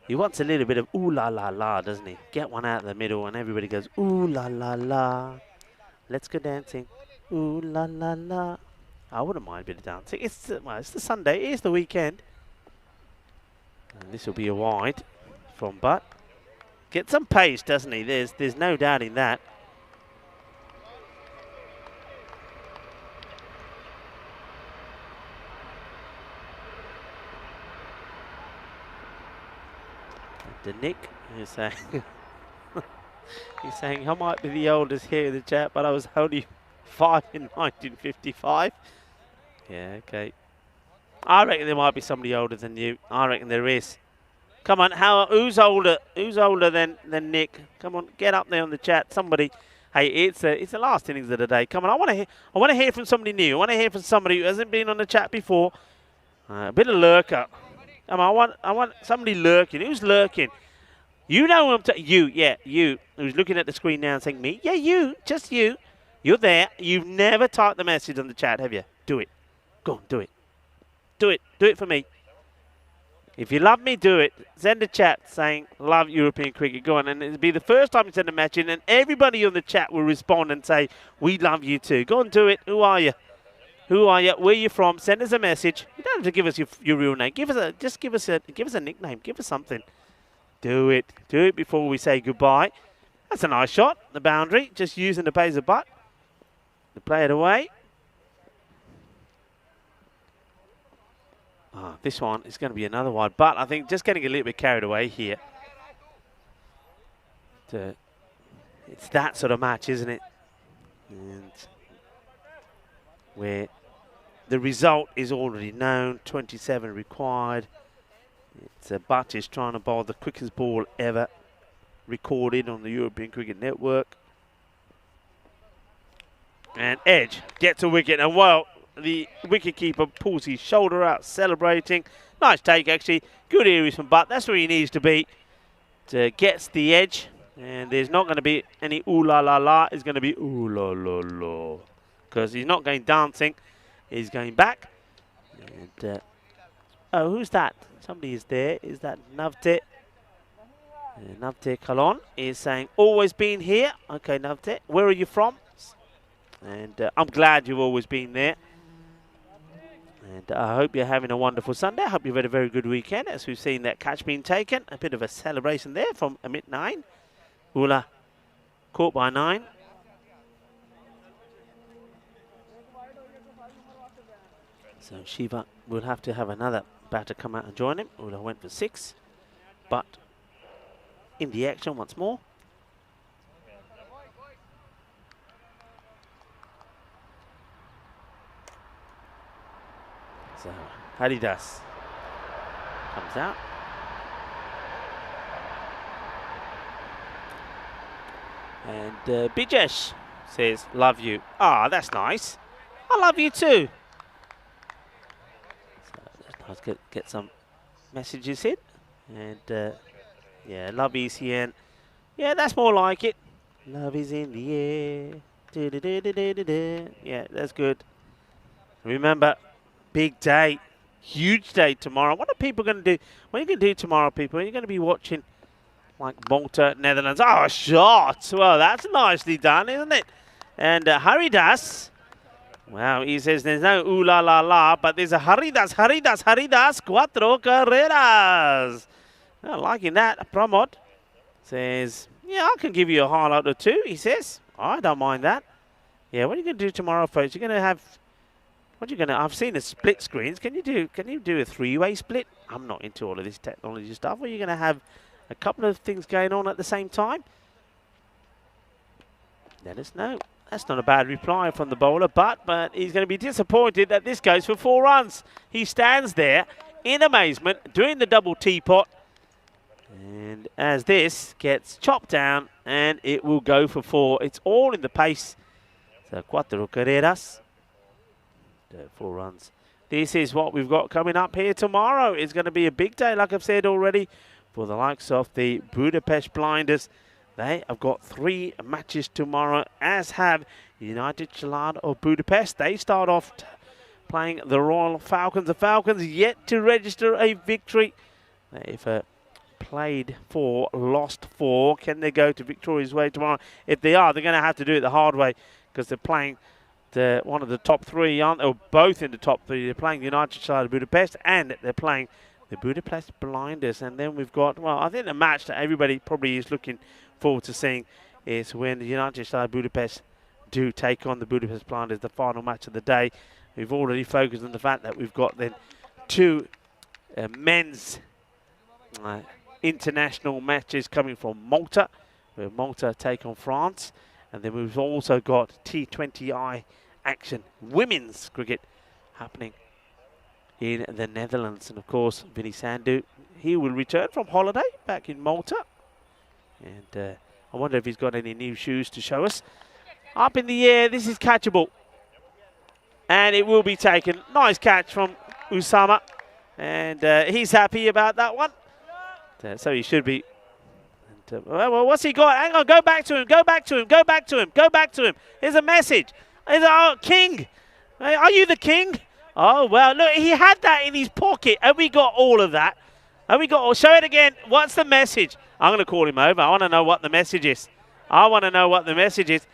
He wants a little bit of ooh la la la, doesn't he? Get one out of the middle and everybody goes ooh la la la. Let's go dancing. Ooh la la la. I wouldn't mind a bit of dancing. It's the Sunday. It is the weekend. And this will be a wide from Butt. Gets some pace, doesn't he? There's no doubt in that. The Nick is saying, he's saying, I might be the oldest here in the chat, but I was only 5 in 1955. Yeah, okay. I reckon there might be somebody older than you. I reckon there is. Come on, who's older? Who's older than Nick? Come on, get up there on the chat. Somebody. Hey, it's the last innings of the day. Come on, I want to hear from somebody new. I want to hear from somebody who hasn't been on the chat before. A bit of lurker. I want somebody lurking. Who's lurking? You know who you, who's looking at the screen now and saying me. Yeah, you, just you. You're there. You've never typed the message on the chat, have you? Do it. Go on, do it. Do it. Do it for me. If you love me, do it. Send a chat saying, love European cricket. Go on, and it'll be the first time you send a message in, and everybody on the chat will respond and say, we love you too. Go on, do it. Who are you? Who are you? Where are you from? Send us a message. You don't have to give us your real name. Give us a nickname. Give us something. Do it. Do it before we say goodbye. That's a nice shot. The boundary. Just using the base of butt to play it away. This one is going to be another wide, but I think just getting a little bit carried away here. It's that sort of match, isn't it? And where the result is already known, 27 required. It's Butt is trying to bowl the quickest ball ever recorded on the European Cricket Network. And Edge gets a wicket, and well, the wicketkeeper pulls his shoulder out, celebrating. Nice take, actually. Good areas from Butt. That's where he needs to be. Gets the edge, and there's not going to be any ooh la la la. It's going to be ooh la la la, because he's not going dancing. He's going back. And oh, who's that? Somebody is there. Is that Navte? Navte Kalon is saying, always been here. Okay, Navte, where are you from? And I'm glad you've always been there. And I hope you're having a wonderful Sunday. I hope you've had a very good weekend as we've seen that catch being taken. A bit of a celebration there from Amit 9. Ula caught by 9. So Shiva will have to have another batter come out and join him. Ula went for 6. But in the action once more. So Haridas comes out. And Bijesh says, love you. Ah, that's nice. I love you too. So let's get some messages in. And yeah, love ECN. Yeah, that's more like it. Love is in the air. Do, do, do, do, do, do, do. Yeah, that's good. Remember, big day, huge day tomorrow. What are people going to do? What are you going to do tomorrow, people? Are you going to be watching like Malta, Netherlands? Oh, a shot. Well, that's nicely done, isn't it? And Haridas. Wow, he says there's no ooh la la la, but there's a Haridas, Haridas, Haridas, cuatro carreras. Oh, liking that. Pramod says, yeah, I can give you a highlight or two, he says. I don't mind that. Yeah, what are you going to do tomorrow, folks? You're going to have... What are you going to... I've seen the split screens. Can you do a three-way split? I'm not into all of this technology stuff. Are you going to have a couple of things going on at the same time? Let us know. That's not a bad reply from the bowler, but he's going to be disappointed that this goes for 4 runs. He stands there in amazement, doing the double teapot. And as this gets chopped down, and it will go for 4. It's all in the pace. So, cuatro carreras. 4 runs. This is what we've got coming up here tomorrow. It's going to be a big day, like I've said already, for the likes of the Budapest Blinders. They have got 3 matches tomorrow, as have United Chalad of Budapest. They start off playing the Royal Falcons. The Falcons yet to register a victory. They've played 4, lost 4. Can they go to Victoria's Way tomorrow? If they are, they're going to have to do it the hard way because they're playing one of the top 3, aren't they? Or both in the top 3. They're playing United Chalad of Budapest and they're playing the Budapest Blinders. And then we've got, well, I think the match that everybody probably is looking forward to seeing is when the United Chalad Budapest do take on the Budapest Blinders, the final match of the day. We've already focused on the fact that we've got then 2 men's international matches coming from Malta, where Malta take on France. And then we've also got T20I action, women's cricket, happening in the Netherlands. And of course, Vinny Sandhu, he will return from holiday back in Malta. And I wonder if he's got any new shoes to show us. Up in the air, this is catchable. And it will be taken. Nice catch from Usama. And he's happy about that one. So he should be. And, well, what's he got? Hang on, go back to him, go back to him, go back to him, go back to him. Here's a message. King, are you the king? Oh, well, look, he had that in his pocket. Have we got all of that? Have we got, show it again. What's the message? I'm going to call him over. I want to know what the message is. I want to know what the message is.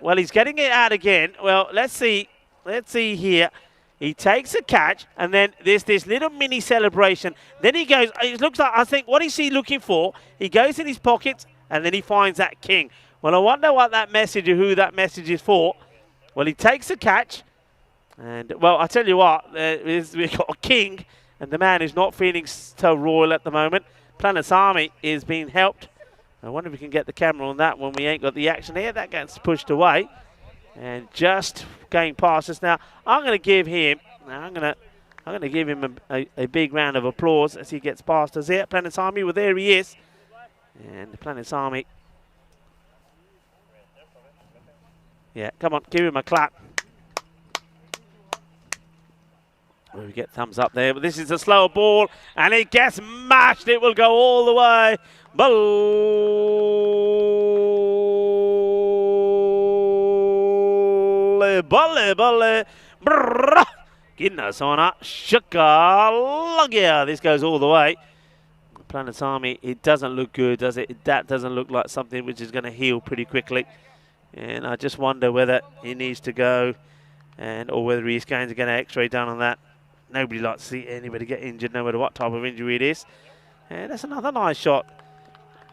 Well, he's getting it out again. Well, let's see. Let's see here. He takes a catch, and then there's this little mini celebration. Then he goes, it looks like, I think, what is he looking for? He goes in his pockets, and then he finds that king. Well, I wonder what that message or who that message is for. Well, he takes a catch, and, well, I tell you what, we've got a king, and the man is not feeling so royal at the moment. Planet's Army is being helped. I wonder if we can get the camera on that when we ain't got the action here. That gets pushed away. And just going past us now, I'm going to give him. I'm going to give him a big round of applause as he gets past us here. Planet's Army, well, there he is, and the Planet's Army. Yeah, come on, give him a clap. We get thumbs up there, but this is a slower ball, and it gets mashed. It will go all the way. Balle, Ginnasona, Shaka, this goes all the way. Planet's Army, it doesn't look good, does it? That doesn't look like something which is going to heal pretty quickly. And I just wonder whether he needs to go or whether he's going to get an X-ray done on that. Nobody likes to see anybody get injured, no matter what type of injury it is. And that's another nice shot.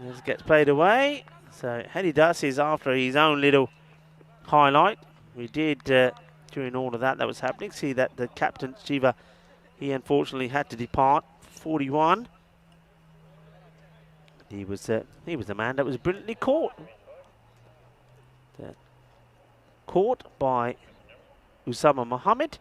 This gets played away. So Hedy Duss is after his own little highlight. We did, during all of that was happening, see that the captain, Shiva, he unfortunately had to depart. 41. He was the man that was brilliantly caught. Caught by Usama Muhammad.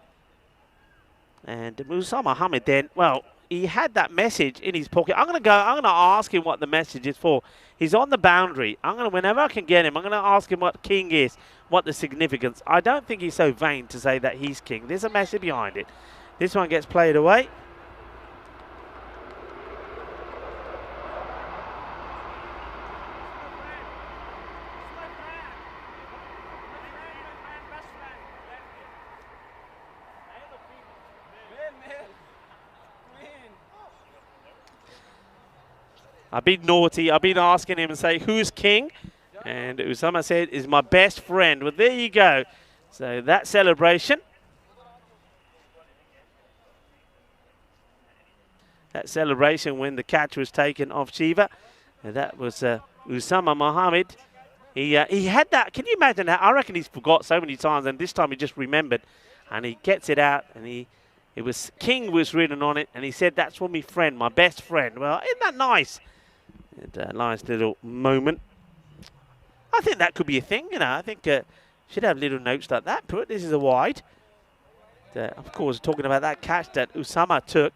And Usama Muhammad then, well, he had that message in his pocket. I'm going to ask him what the message is for. He's on the boundary. Whenever I can get him, I'm going to ask him what king is, what the significance. I don't think he's so vain to say that he's king. There's a message behind it. This one gets played away. I've been naughty. I've been asking him and say, who's king? And Usama said, is my best friend. Well, there you go. So that celebration. That celebration when the catch was taken off Shiva. And that was Usama Muhammad. He had that. Can you imagine that? I reckon he's forgot so many times, and this time he just remembered. And he gets it out, and it was King was written on it, and he said, that's for me friend, my best friend. Well, isn't that nice? And a nice little moment. I think that could be a thing, you know. I think should have little notes like that. This is a wide. Of course, talking about that catch that Usama took.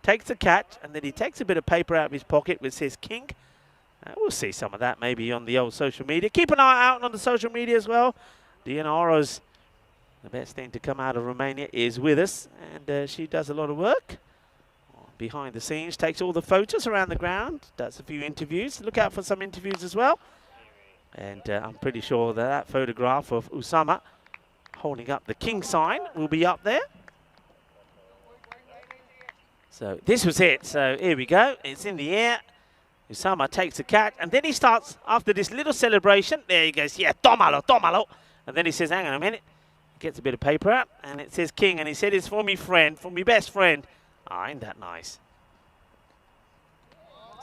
Takes the catch, and then he takes a bit of paper out of his pocket which says King. We'll see some of that maybe on the old social media. Keep an eye out on the social media as well. Dianaro's, the best thing to come out of Romania, is with us, and she does a lot of work behind the scenes, takes all the photos around the ground, does a few interviews. Look out for some interviews as well. And I'm pretty sure that photograph of Usama holding up the king sign will be up there. So this was it. So here we go. It's in the air. Usama takes the catch, and then he starts, after this little celebration, there he goes, yeah, tomalo, tomalo. And then he says, hang on a minute. Gets a bit of paper out, and it says King, and he said, it's for me friend, for me best friend. Ah, ain't that nice?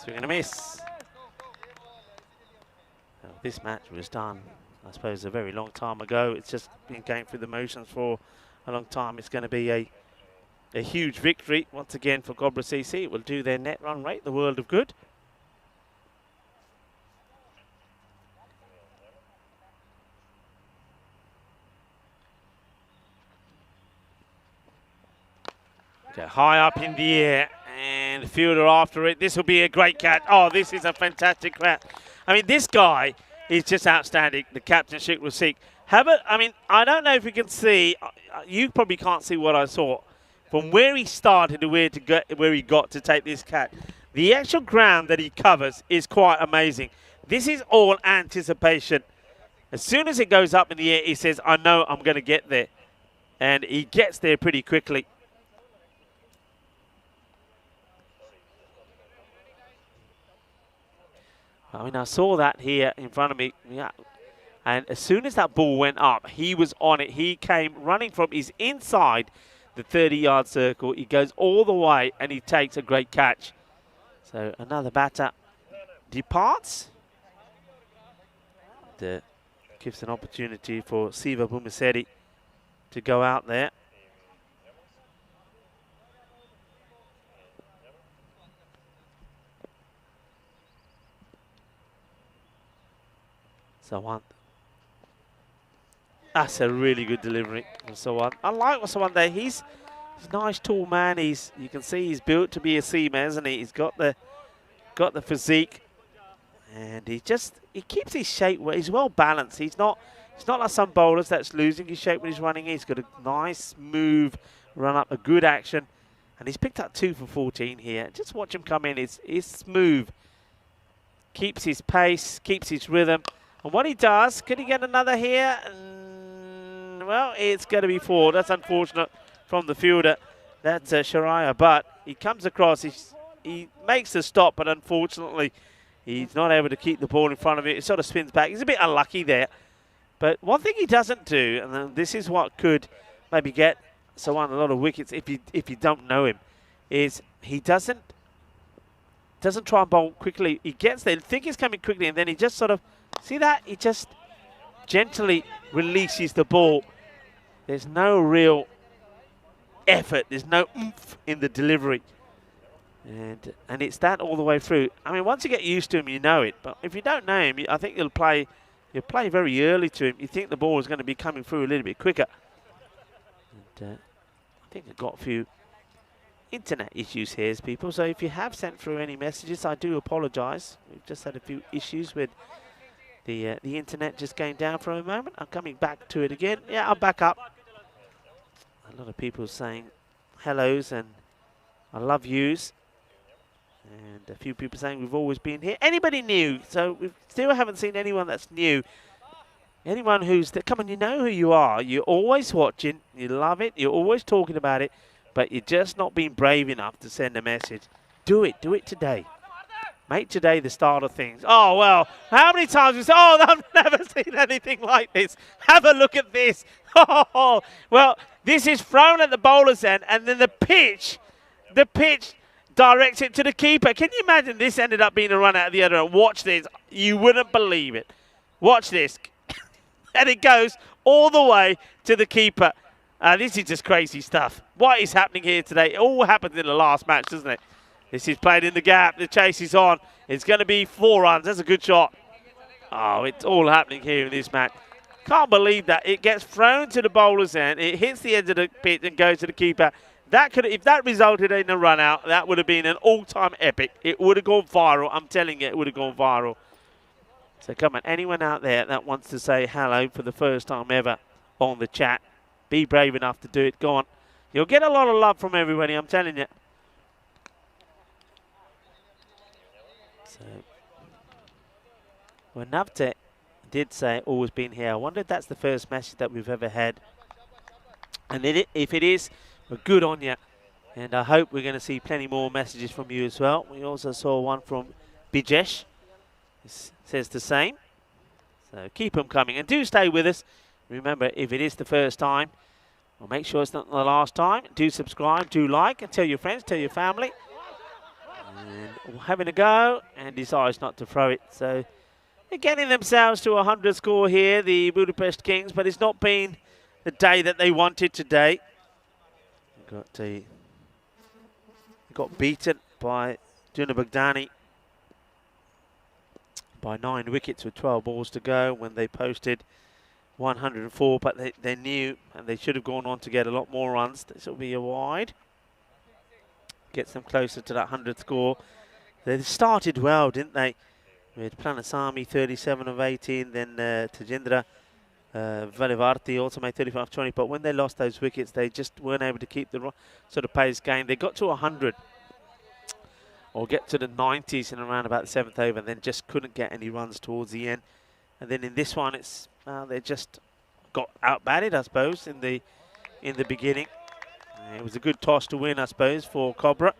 Swing and a miss. Well, this match was done, I suppose, a very long time ago. It's just been going through the motions for a long time. It's going to be a huge victory, once again, for Cobra CC. It will do their net run rate the world of good. Okay, high up in the air, and the fielder after it. This will be a great catch. Oh, this is a fantastic catch. I mean, this guy is just outstanding. The captain, Sheikh Rasik. I don't know if you can see. You probably can't see what I saw. From where he started to where he got to take this catch. The actual ground that he covers is quite amazing. This is all anticipation. As soon as it goes up in the air, he says, I know I'm going to get there. And he gets there pretty quickly. I mean, I saw that here in front of me. Yeah. And as soon as that ball went up, he was on it. He came running from his inside the 30-yard circle. He goes all the way, and he takes a great catch. So another batter departs. Gives an opportunity for Siva Bumasedi to go out there. Sawant. That's a really good delivery from Sawant. I like Sawant there. He's a nice tall man. You can see he's built to be a seaman, isn't he? He's got the physique, and he keeps his shape. He's well balanced. He's not like some bowlers that's losing his shape when he's running. He's got a nice move, run up, a good action, and he's picked up 2 for 14 here. Just watch him come in. It's smooth. Keeps his pace, keeps his rhythm. And what he does, could he get another here? Well, it's going to be 4. That's unfortunate from the fielder. That's Sharia. But he comes across, he makes the stop, but unfortunately, he's not able to keep the ball in front of it. It sort of spins back. He's a bit unlucky there. But one thing he doesn't do, and this is what could maybe get someone a lot of wickets if you don't know him is he doesn't try and bowl quickly. He gets there, think he's coming quickly, and then he just sort of, see that? He just gently releases the ball. There's no real effort. There's no oomph in the delivery. And it's that all the way through. I mean, once you get used to him, you know it. But if you don't know him, I think you'll play very early to him. You think the ball is going to be coming through a little bit quicker. And I think I've got a few internet issues here, people. So if you have sent through any messages, I do apologise. We've just had a few issues with the internet just going down for a moment. I'm coming back to it again. Yeah, I'm back up. A lot of people saying hellos and I love yous. And a few people saying we've always been here. Anybody new? So we still haven't seen anyone that's new. Anyone who's come on, you know who you are. You're always watching. You love it. You're always talking about it. But you're just not being brave enough to send a message. Do it. Do it today. Make today the start of things. Oh, well, how many times we say, oh, I've never seen anything like this. Have a look at this. Oh, well, this is thrown at the bowler's end, and then the pitch directs it to the keeper. Can you imagine this ended up being a run out of the other end? Watch this. You wouldn't believe it. Watch this. And it goes all the way to the keeper. This is just crazy stuff. What is happening here today? It all happened in the last match, doesn't it? This is played in the gap. The chase is on. It's going to be 4 runs. That's a good shot. Oh, it's all happening here in this match. Can't believe that. It gets thrown to the bowler's end. It hits the edge of the pitch and goes to the keeper. That could, if that resulted in a run out, that would have been an all-time epic. It would have gone viral. I'm telling you, it would have gone viral. So come on, anyone out there that wants to say hello for the first time ever on the chat, be brave enough to do it. Go on. You'll get a lot of love from everybody, I'm telling you. So, well, Navte did say always been here. I wonder if that's the first message that we've ever had. And if it is, well, good on you. And I hope we're going to see plenty more messages from you as well. We also saw one from Bijesh. It says the same. So keep them coming. And do stay with us. Remember, if it is the first time, well, make sure it's not the last time. Do subscribe, do like, and tell your friends, tell your family. And having a go, and decides not to throw it. So they're getting themselves to a 100 score here, the Budapest Kings, but it's not been the day that they wanted today. Got beaten by Juna Bagdani by 9 wickets with 12 balls to go when they posted 104, but they knew and they should have gone on to get a lot more runs. This will be a wide. Gets them closer to that 100 score. They started well, didn't they? With Planasamy 37 of 18, then Tajendra Valivarti also made 35 of 20, but when they lost those wickets, they just weren't able to keep the sort of pace going. They got to 100 or get to the 90s in around about the 7th over, and then just couldn't get any runs towards the end. And then in this one, it's they just got outbatted, I suppose, in the beginning. It was a good toss to win, I suppose, for Cobra.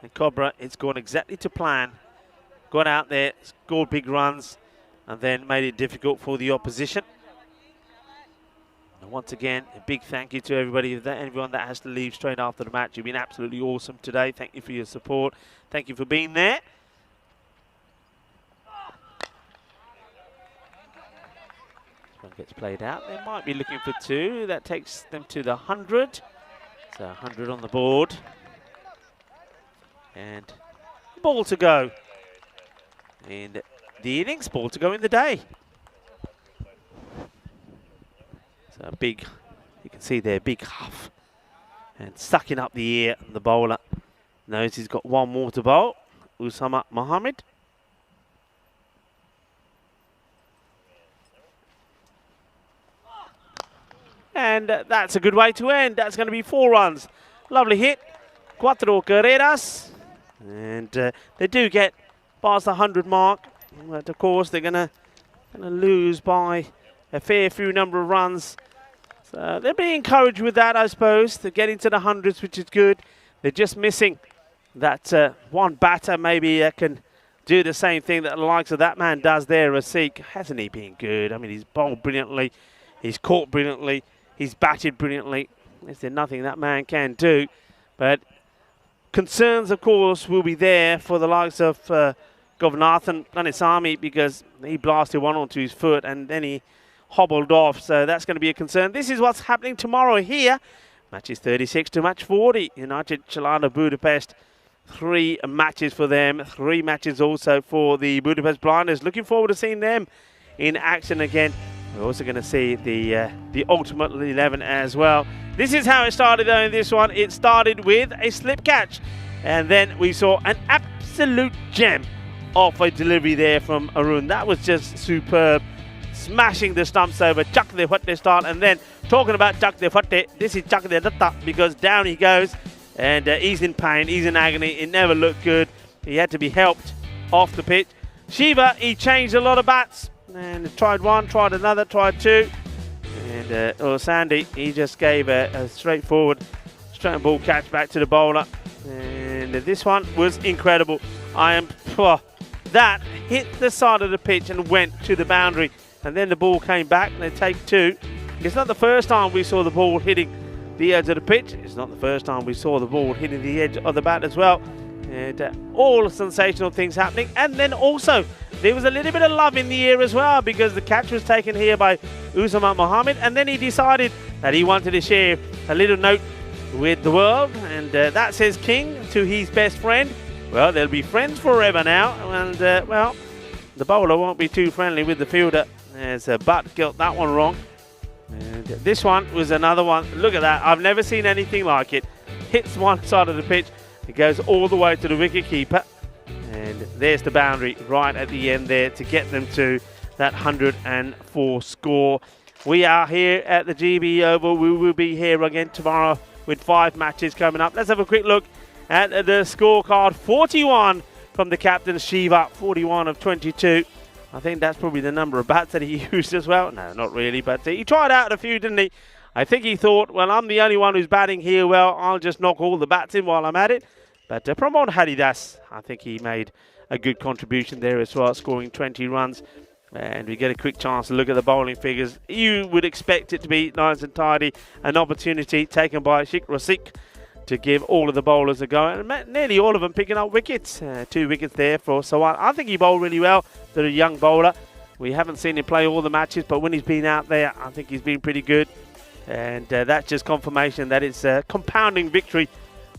And Cobra, it's gone exactly to plan. Got out there, scored big runs, and then made it difficult for the opposition. And once again, a big thank you to everyone that has to leave straight after the match. You've been absolutely awesome today. Thank you for your support. Thank you for being there. This one gets played out. They might be looking for 2. That takes them to the 100. So 100 on the board. And ball to go in the innings, ball to go in the day. So a big, you can see there, big huff. And sucking up the ear, and the bowler knows he's got one more to bowl. Usama Mohammed. And that's a good way to end. That's going to be 4 runs. Lovely hit. 4 carreras. And they do get past the 100 mark. But of course, they're going to lose by a fair few number of runs. So they're being encouraged with that, I suppose. They're getting to the hundreds, which is good. They're just missing that one batter maybe can do the same thing that the likes of that man does there, Rasik. Hasn't he been good? I mean, he's bowled brilliantly. He's caught brilliantly. He's batted brilliantly. Is there nothing that man can do? But concerns, of course, will be there for the likes of Governathan Nanisami, because he blasted one onto his foot and then he hobbled off. So that's going to be a concern. This is what's happening tomorrow here. Matches 36 to match 40. United Chelada Budapest. 3 matches for them. 3 matches also for the Budapest Blinders. Looking forward to seeing them in action again. We're also going to see the Ultimate 11 as well. This is how it started though in this one. It started with a slip catch. And then we saw an absolute gem of a delivery there from Arun. That was just superb. Smashing the stumps over. Chak de Hutte start. And then talking about Chak de Hutte, this is Chak de Datta, because down he goes. And he's in pain. He's in agony. It never looked good. He had to be helped off the pitch. Shiva, he changed a lot of bats. And tried one, tried another, tried two. And Sandy, he just gave a straightforward straight ball catch back to the bowler. And this one was incredible. That hit the side of the pitch and went to the boundary. And then the ball came back and they take 2. It's not the first time we saw the ball hitting the edge of the pitch. It's not the first time we saw the ball hitting the edge of the bat as well. And all sensational things happening. And then also there was a little bit of love in the air as well, because the catch was taken here by Usama Mohammed, and then he decided that he wanted to share a little note with the world, and that says King to his best friend. Well, they'll be friends forever now, and well, the bowler won't be too friendly with the fielder, as Butt got that one wrong. And this one was another one. Look at that. I've never seen anything like it. Hits one side of the pitch. It goes all the way to the wicket keeper. And there's the boundary right at the end there to get them to that 104 score. We are here at the GB Oval. We will be here again tomorrow with 5 matches coming up. Let's have a quick look at the scorecard. 41 from the captain, Shiva. 41 of 22. I think that's probably the number of bats that he used as well. No, not really, but he tried out a few, didn't he? I think he thought, well, I'm the only one who's batting here. Well, I'll just knock all the bats in while I'm at it. But Pramod Haridas, I think he made a good contribution there as well, scoring 20 runs. And we get a quick chance to look at the bowling figures. You would expect it to be nice and tidy. An opportunity taken by Sheikh Rasik to give all of the bowlers a go. And nearly all of them picking up wickets. 2 wickets there for Sawant. I think he bowled really well. They're a young bowler. We haven't seen him play all the matches, but when he's been out there, I think he's been pretty good. And that's just confirmation that it's a compounding victory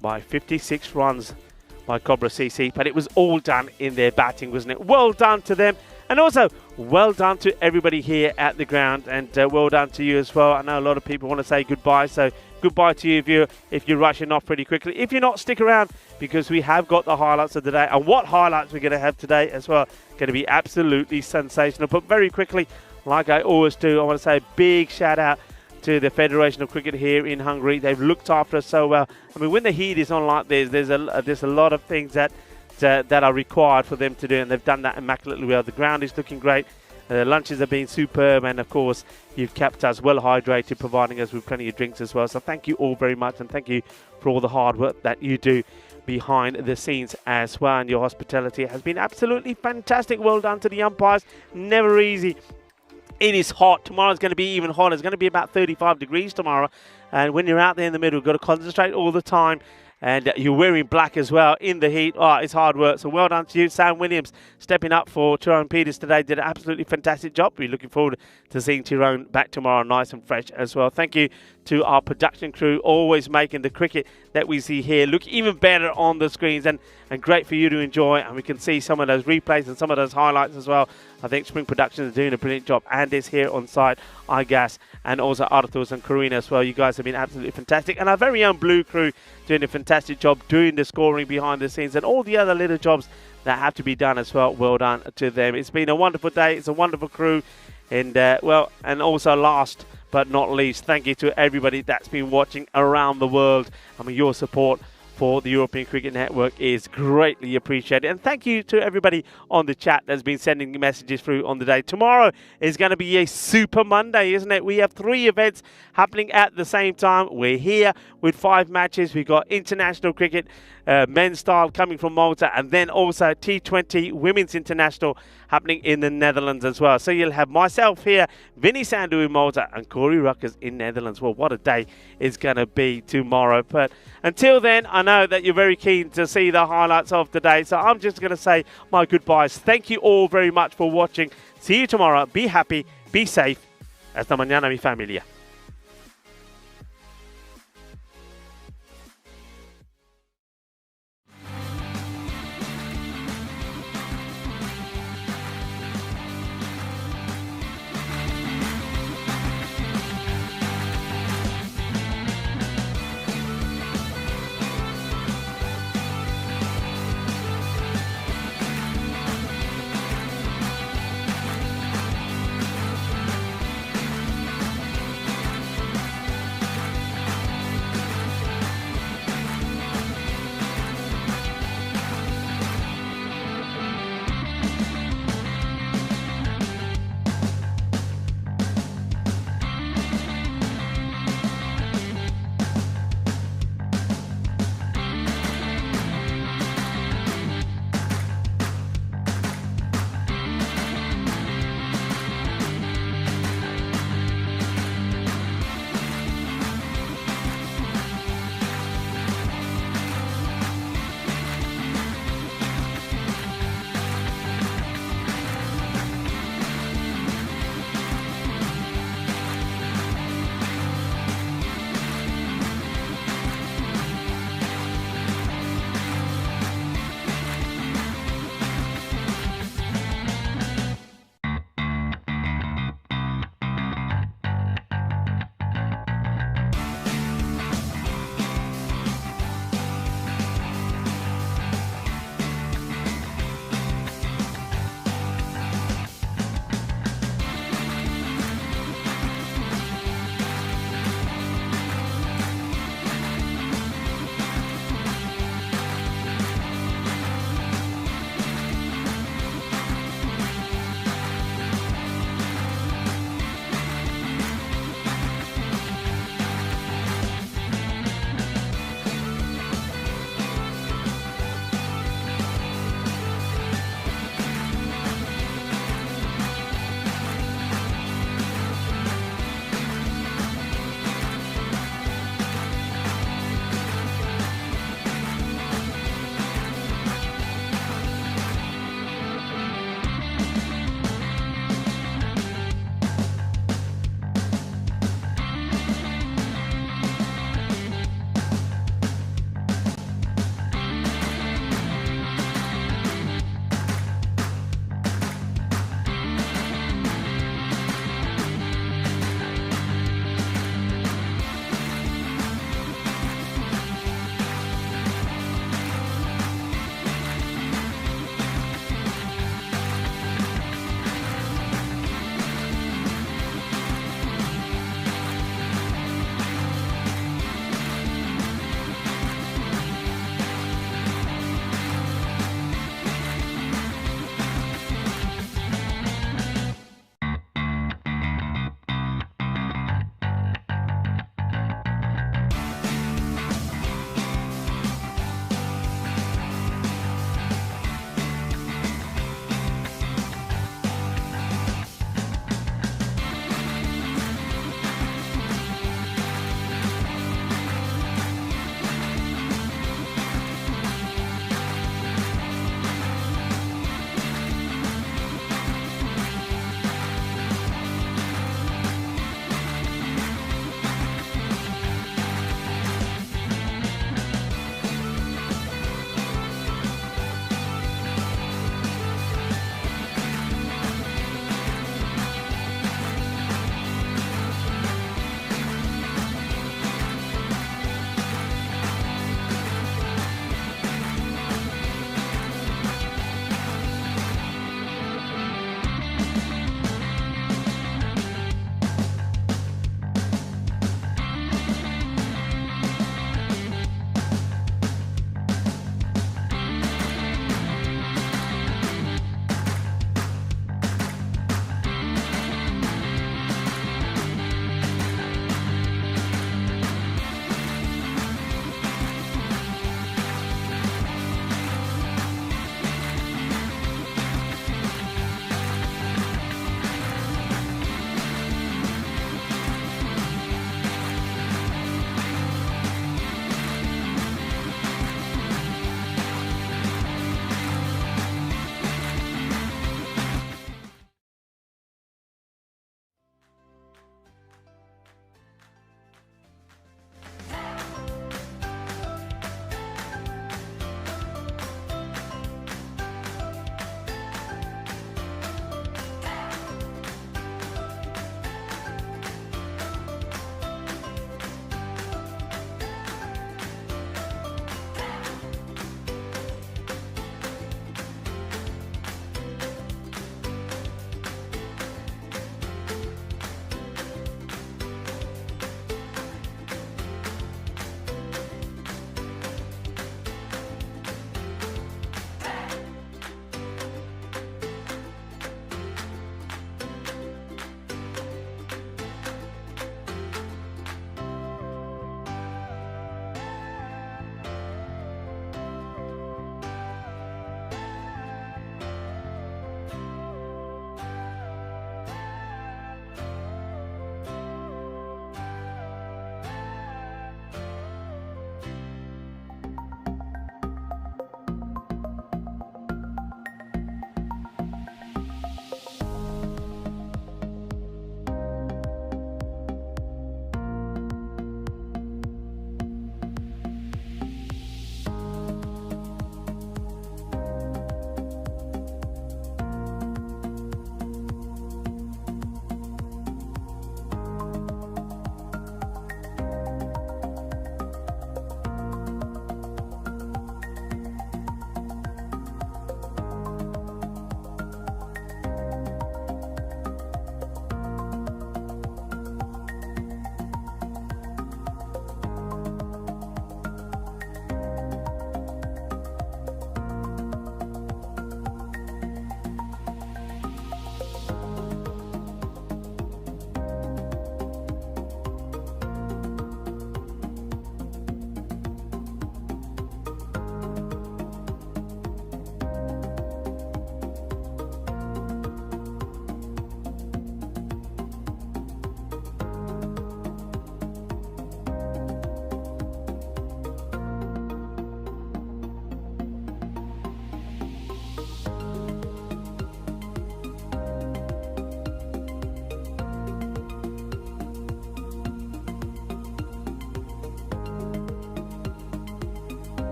by 56 runs by Cobra CC. But it was all done in their batting, wasn't it? Well done to them. And also, well done to everybody here at the ground. And well done to you as well. I know a lot of people want to say goodbye. So goodbye to you if you're rushing off pretty quickly. If you're not, stick around, because we have got the highlights of the day. And what highlights we're going to have today as well. Going to be absolutely sensational. But very quickly, like I always do, I want to say a big shout out to the Federation of Cricket here in Hungary. They've looked after us so well. I mean, when the heat is on like this, there's a lot of things that are required for them to do, and they've done that immaculately well. The ground is looking great. Lunches have been superb, and of course, you've kept us well hydrated, providing us with plenty of drinks as well. So thank you all very much, and thank you for all the hard work that you do behind the scenes as well. And your hospitality has been absolutely fantastic. Well done to the umpires. Never easy. It is hot. Tomorrow's going to be even hotter. It's going to be about 35 degrees tomorrow. And when you're out there in the middle, you've got to concentrate all the time. And you're wearing black as well in the heat. Oh, it's hard work. So well done to you. Sam Williams stepping up for Tyrone Peters today. Did an absolutely fantastic job. We're looking forward to seeing Tyrone back tomorrow nice and fresh as well. Thank you to our production crew, always making the cricket that we see here look even better on the screens, and great for you to enjoy. And we can see some of those replays and some of those highlights as well. I think Spring Productions is doing a brilliant job. And is here on site, iGas, and also Arthurs and Karina as well. You guys have been absolutely fantastic. And our very own Blue crew doing a fantastic job doing the scoring behind the scenes and all the other little jobs that have to be done as well. Well done to them. It's been a wonderful day. It's a wonderful crew. And, well, and also last but not least, thank you to everybody that's been watching around the world. I mean, your support for the European Cricket Network is greatly appreciated. And thank you to everybody on the chat that's been sending messages through on the day. Tomorrow is going to be a Super Monday, isn't it? We have 3 events happening at the same time. We're here with 5 matches. We've got international cricket, men's style coming from Malta, and then also T20 Women's International happening in the Netherlands as well. So you'll have myself here, Vinny Sandhu in Malta, and Corey Ruckers in Netherlands. Well, what a day it's going to be tomorrow. But until then, I know that you're very keen to see the highlights of the day, so I'm just going to say my goodbyes. Thank you all very much for watching. See you tomorrow. Be happy, be safe. Hasta mañana, mi familia.